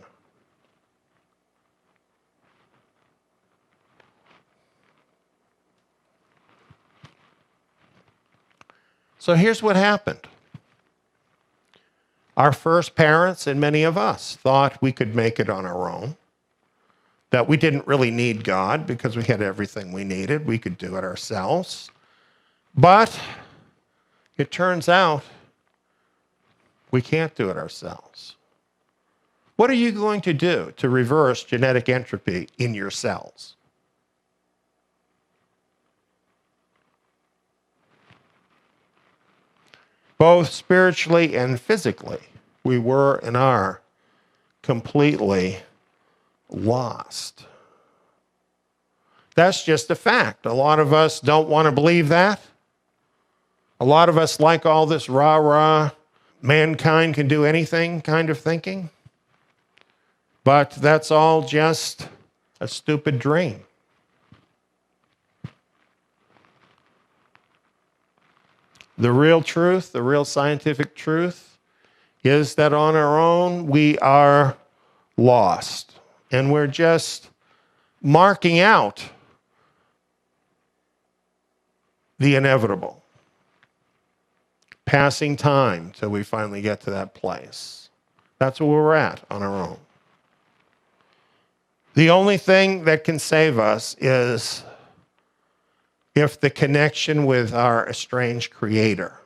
[SPEAKER 1] So here's what happened. Our first parents and many of us thought we could make it on our own, that we didn't really need God because we had everything we needed. We could do it ourselves. But it turns out we can't do it ourselves. What are you going to do to reverse genetic entropy in your cells? Both spiritually and physically, we were and are completely lost. That's just a fact. A lot of us don't want to believe that. A lot of us like all this rah-rah, mankind can do anything kind of thinking. But that's all just a stupid dream. The real truth, the real scientific truth, is that on our own we are lost. And we're just marking out the inevitable, passing time till we finally get to that place. That's where we're at on our own. The only thing that can save us is if the connection with our estranged Creator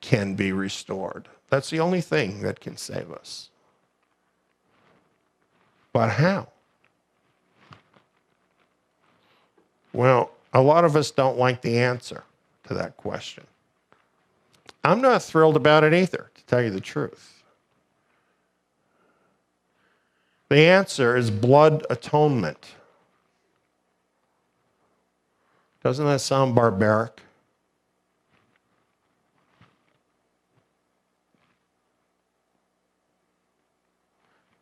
[SPEAKER 1] can be restored. That's the only thing that can save us. But how? Well, a lot of us don't like the answer to that question. I'm not thrilled about it either, to tell you the truth. The answer is blood atonement. Doesn't that sound barbaric?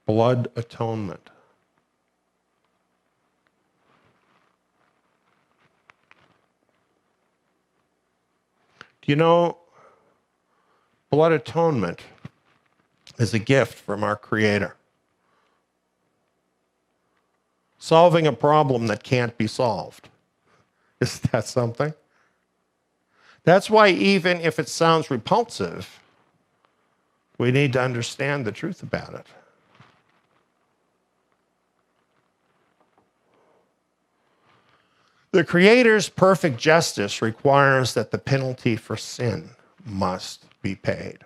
[SPEAKER 1] Blood atonement. Do you know, blood atonement is a gift from our Creator. Solving a problem that can't be solved. Isn't that something? That's why even if it sounds repulsive, we need to understand the truth about it. The Creator's perfect justice requires that the penalty for sin must be paid.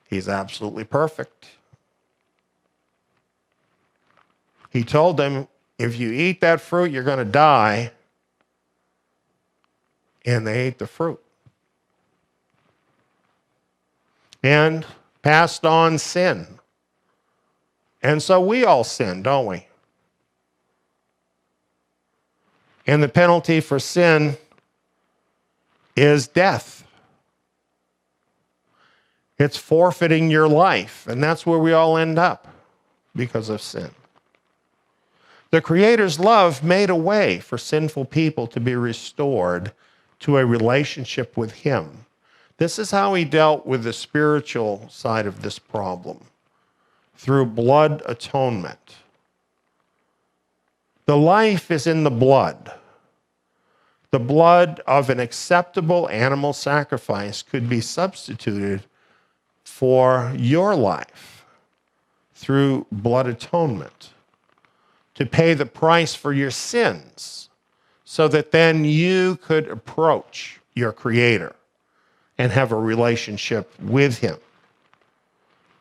[SPEAKER 1] He's absolutely perfect. He told them, if you eat that fruit, you're going to die. And they ate the fruit. And passed on sin. And so we all sin, don't we? And the penalty for sin is death. It's forfeiting your life. And that's where we all end up because of sin. The Creator's love made a way for sinful people to be restored to a relationship with Him. This is how He dealt with the spiritual side of this problem, through blood atonement. The life is in the blood. The blood of an acceptable animal sacrifice could be substituted for your life through blood atonement to pay the price for your sins so that then you could approach your Creator and have a relationship with Him.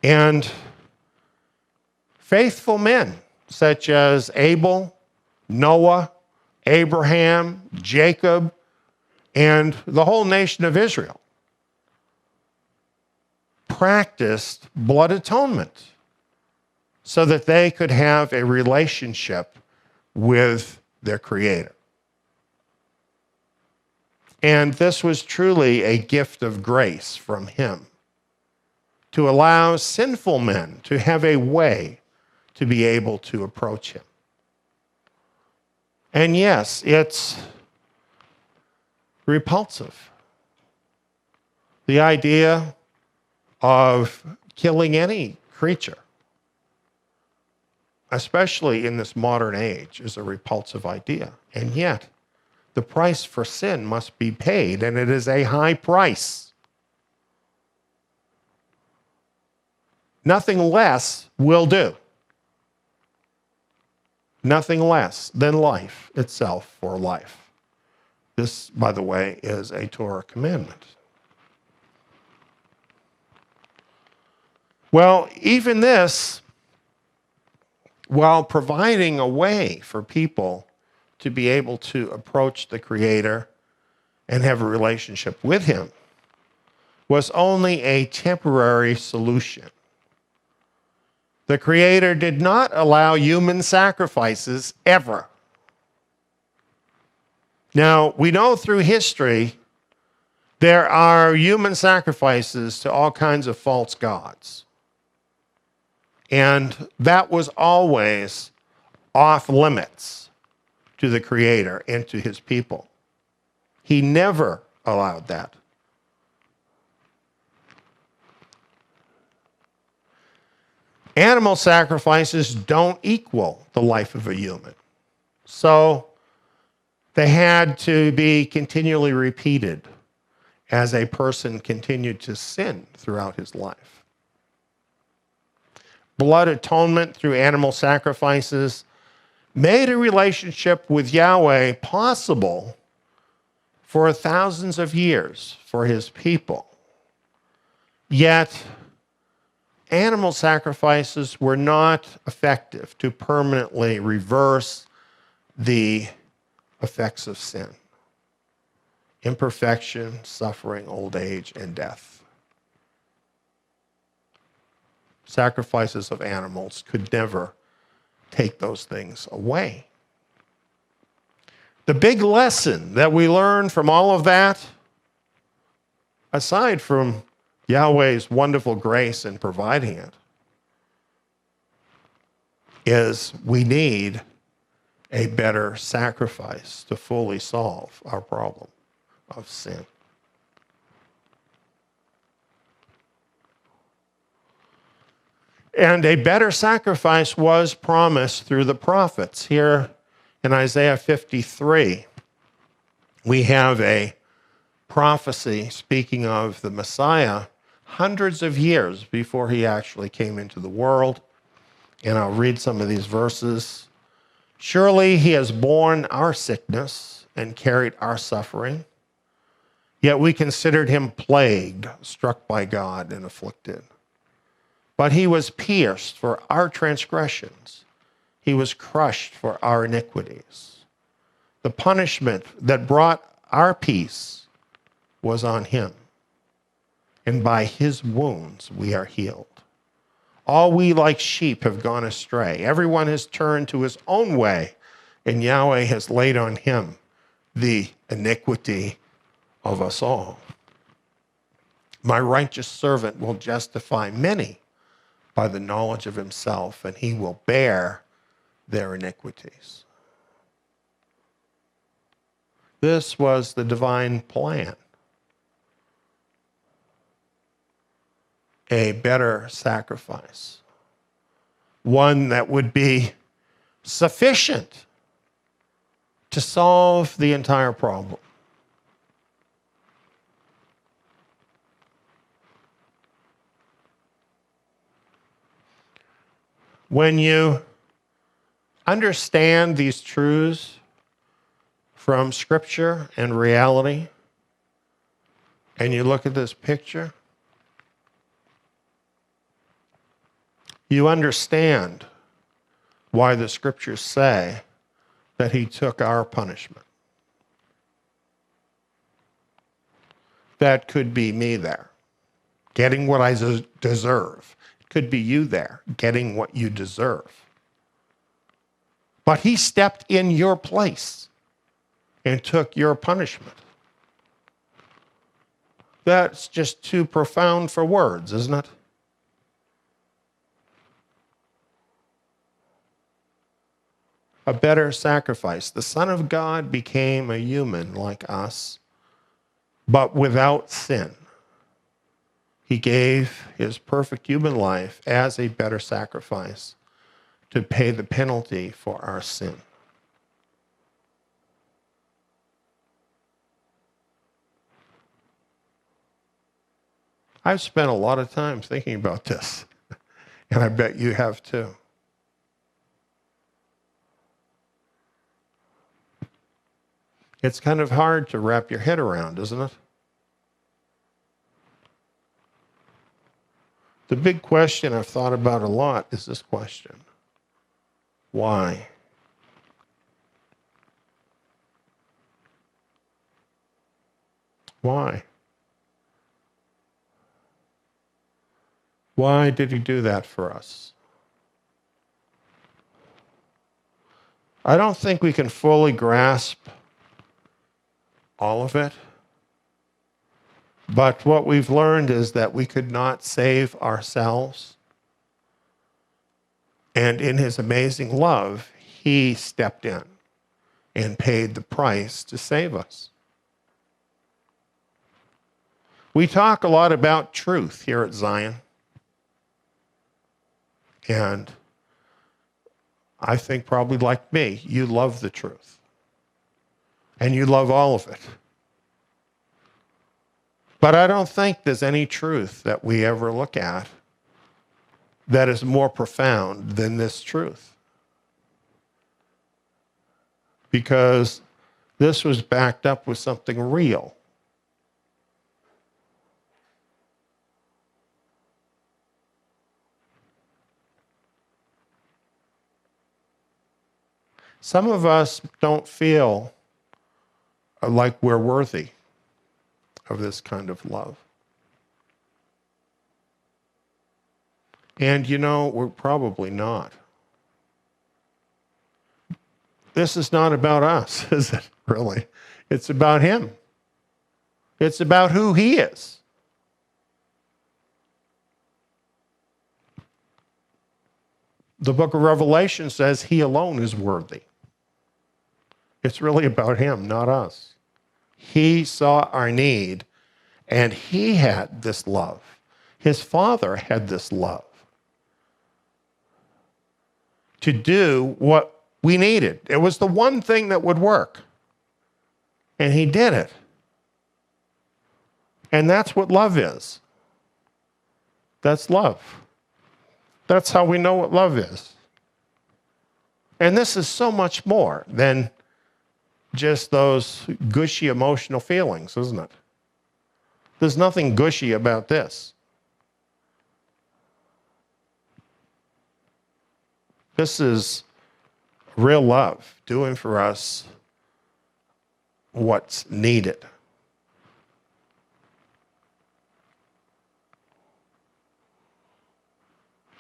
[SPEAKER 1] And faithful men such as Abel, Noah, Abraham, Jacob, and the whole nation of Israel practiced blood atonement so that they could have a relationship with their Creator. And this was truly a gift of grace from Him to allow sinful men to have a way to be able to approach Him. And yes, it's repulsive. The idea of killing any creature, especially in this modern age, is a repulsive idea. And yet, the price for sin must be paid, and it is a high price. Nothing less will do. Nothing less than life itself for life. This, by the way, is a Torah commandment. Well, even this, while providing a way for people to be able to approach the Creator and have a relationship with Him, was only a temporary solution. The Creator did not allow human sacrifices ever. Now, we know through history there are human sacrifices to all kinds of false gods. And that was always off limits to the Creator and to His people. He never allowed that. Animal sacrifices don't equal the life of a human. So they had to be continually repeated as a person continued to sin throughout his life. Blood atonement through animal sacrifices made a relationship with Yahweh possible for thousands of years for His people. Yet, animal sacrifices were not effective to permanently reverse the effects of sin: imperfection, suffering, old age, and death. sacrifices of animals could never take those things away. The big lesson that we learn from all of that, aside from Yahweh's wonderful grace in providing it, is we need a better sacrifice to fully solve our problem of sin. And a better sacrifice was promised through the prophets. Here in Isaiah 53, we have a prophecy speaking of the Messiah hundreds of years before he actually came into the world. And I'll read some of these verses. Surely he has borne our sickness and carried our suffering, yet we considered him plagued, struck by God, and afflicted. But he was pierced for our transgressions. He was crushed for our iniquities. The punishment that brought our peace was on him, and by his wounds we are healed. All we like sheep have gone astray. Everyone has turned to his own way, and Yahweh has laid on him the iniquity of us all. My righteous servant will justify many by the knowledge of himself, and he will bear their iniquities. This was the divine plan. A better sacrifice. One that would be sufficient to solve the entire problem. When you understand these truths from Scripture and reality, and you look at this picture, you understand why the Scriptures say that he took our punishment. That could be me there, getting what I deserve. It could be you there, getting what you deserve. But he stepped in your place and took your punishment. That's just too profound for words, isn't it? A better sacrifice. The Son of God became a human like us, but without sin. He gave his perfect human life as a better sacrifice to pay the penalty for our sin. I've spent a lot of time thinking about this, and I bet you have too. It's kind of hard to wrap your head around, isn't it? The big question I've thought about a lot is this question. Why? Why? Why did he do that for us? I don't think we can fully grasp all of it. But what we've learned is that we could not save ourselves. And in his amazing love, he stepped in and paid the price to save us. We talk a lot about truth here at Zion. And I think probably like me, you love the truth. And you love all of it. But I don't think there's any truth that we ever look at that is more profound than this truth. Because this was backed up with something real. Some of us don't feel like we're worthy of this kind of love. And we're probably not. This is not about us, is it, really? It's about him. It's about who he is. The book of Revelation says he alone is worthy. It's really about him, not us. He saw our need, and he had this love. His Father had this love to do what we needed. It was the one thing that would work, and he did it. And that's what love is. That's love. That's how we know what love is. And this is so much more than just those gushy emotional feelings, isn't it? There's nothing gushy about this. This is real love, doing for us what's needed.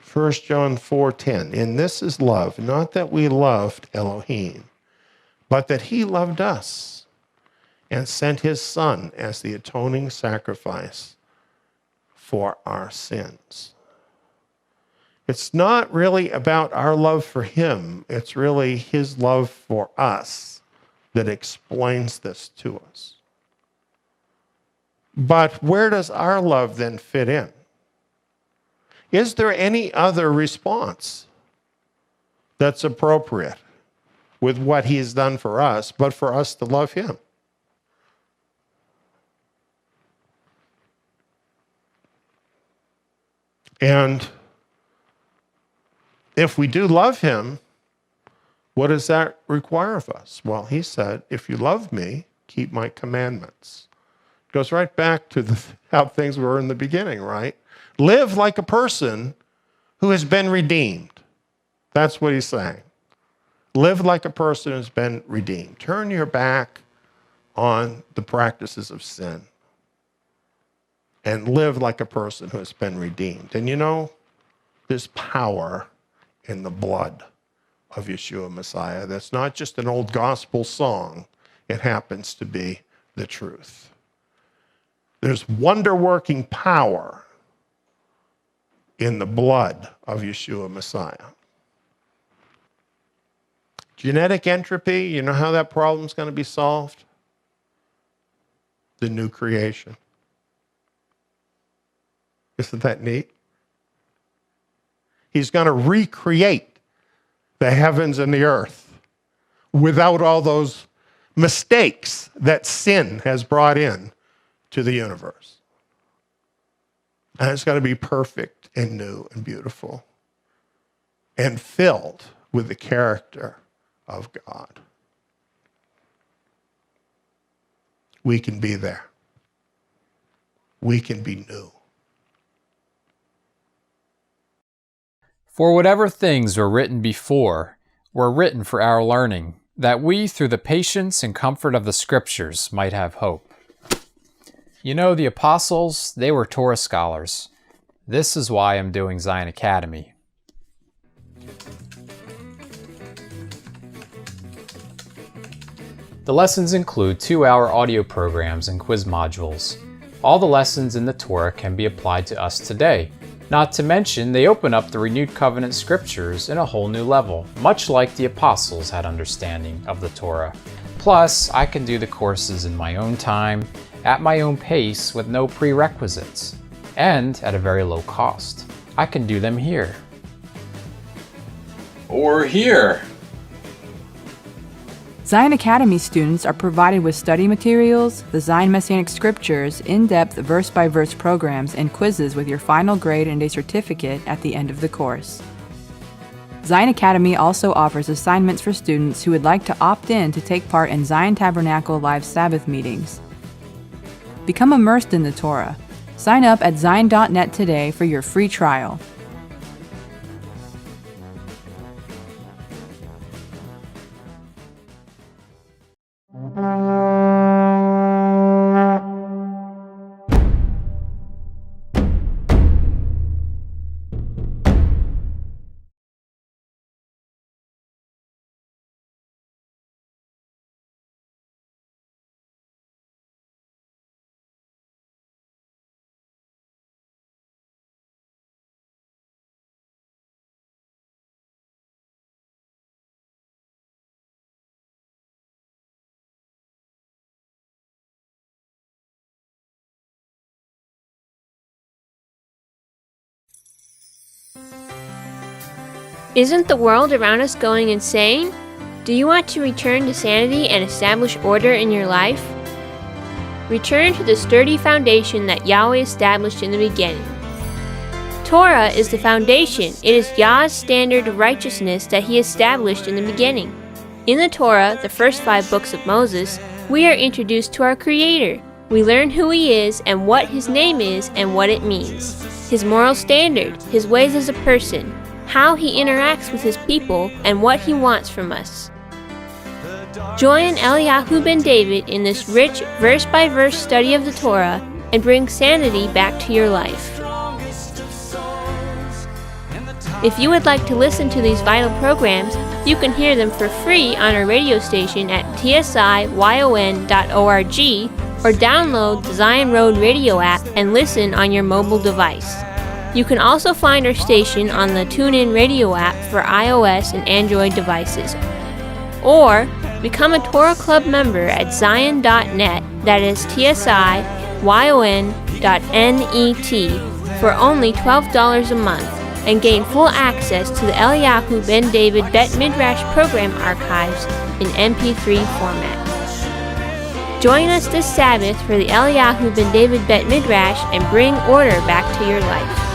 [SPEAKER 1] First John 4:10, and this is love, not that we loved Elohim, but that he loved us and sent his Son as the atoning sacrifice for our sins. It's not really about our love for him. It's really his love for us that explains this to us. But where does our love then fit in? Is there any other response that's appropriate with what he has done for us, but for us to love him? And if we do love him, what does that require of us? Well, he said, if you love me, keep my commandments. It goes right back to how things were in the beginning, right? Live like a person who has been redeemed. That's what he's saying. Live like a person who's been redeemed. Turn your back on the practices of sin and live like a person who has been redeemed. And there's power in the blood of Yeshua Messiah. That's not just an old gospel song. It happens to be the truth. There's wonder-working power in the blood of Yeshua Messiah. Genetic entropy, you know how that problem's going to be solved? The new creation. Isn't that neat? He's going to recreate the heavens and the earth without all those mistakes that sin has brought in to the universe. And it's going to be perfect and new and beautiful and filled with the character of God. We can be there. We can be new.
[SPEAKER 2] For whatever things were written before were written for our learning, that we, through the patience and comfort of the Scriptures, might have hope. The apostles, they were Torah scholars. This is why I'm doing Zion Academy. The lessons include 2-hour audio programs and quiz modules. All the lessons in the Torah can be applied to us today. Not to mention, they open up the renewed covenant scriptures in a whole new level, much like the apostles had understanding of the Torah. Plus, I can do the courses in my own time, at my own pace, with no prerequisites, and at a very low cost. I can do them here. Or here.
[SPEAKER 4] Zion Academy students are provided with study materials, the Zion Messianic Scriptures, in-depth verse-by-verse programs, and quizzes with your final grade and a certificate at the end of the course. Zion Academy also offers assignments for students who would like to opt in to take part in Zion Tabernacle live Sabbath meetings. Become immersed in the Torah. Sign up at zion.net today for your free trial.
[SPEAKER 5] Isn't the world around us going insane? Do you want to return to sanity and establish order in your life? Return to the sturdy foundation that Yahweh established in the beginning. Torah is the foundation. It is Yah's standard of righteousness that He established in the beginning. In the Torah, the first 5 books of Moses, we are introduced to our Creator. We learn who He is and what His name is and what it means. His moral standard, His ways as a person, how He interacts with His people, and what He wants from us. Join Eliyahu ben David in this rich verse-by-verse study of the Torah and bring sanity back to your life. If you would like to listen to these vital programs, you can hear them for free on our radio station at tsiyon.org or download the Zion Road radio app and listen on your mobile device. You can also find our station on the TuneIn radio app for iOS and Android devices. Or become a Torah Club member at zion.net, that is tsiyon.net, for only $12 a month, and gain full access to the Eliyahu ben David Bet Midrash program archives in MP3 format. Join us this Sabbath for the Eliyahu ben David Bet Midrash and bring order back to your life.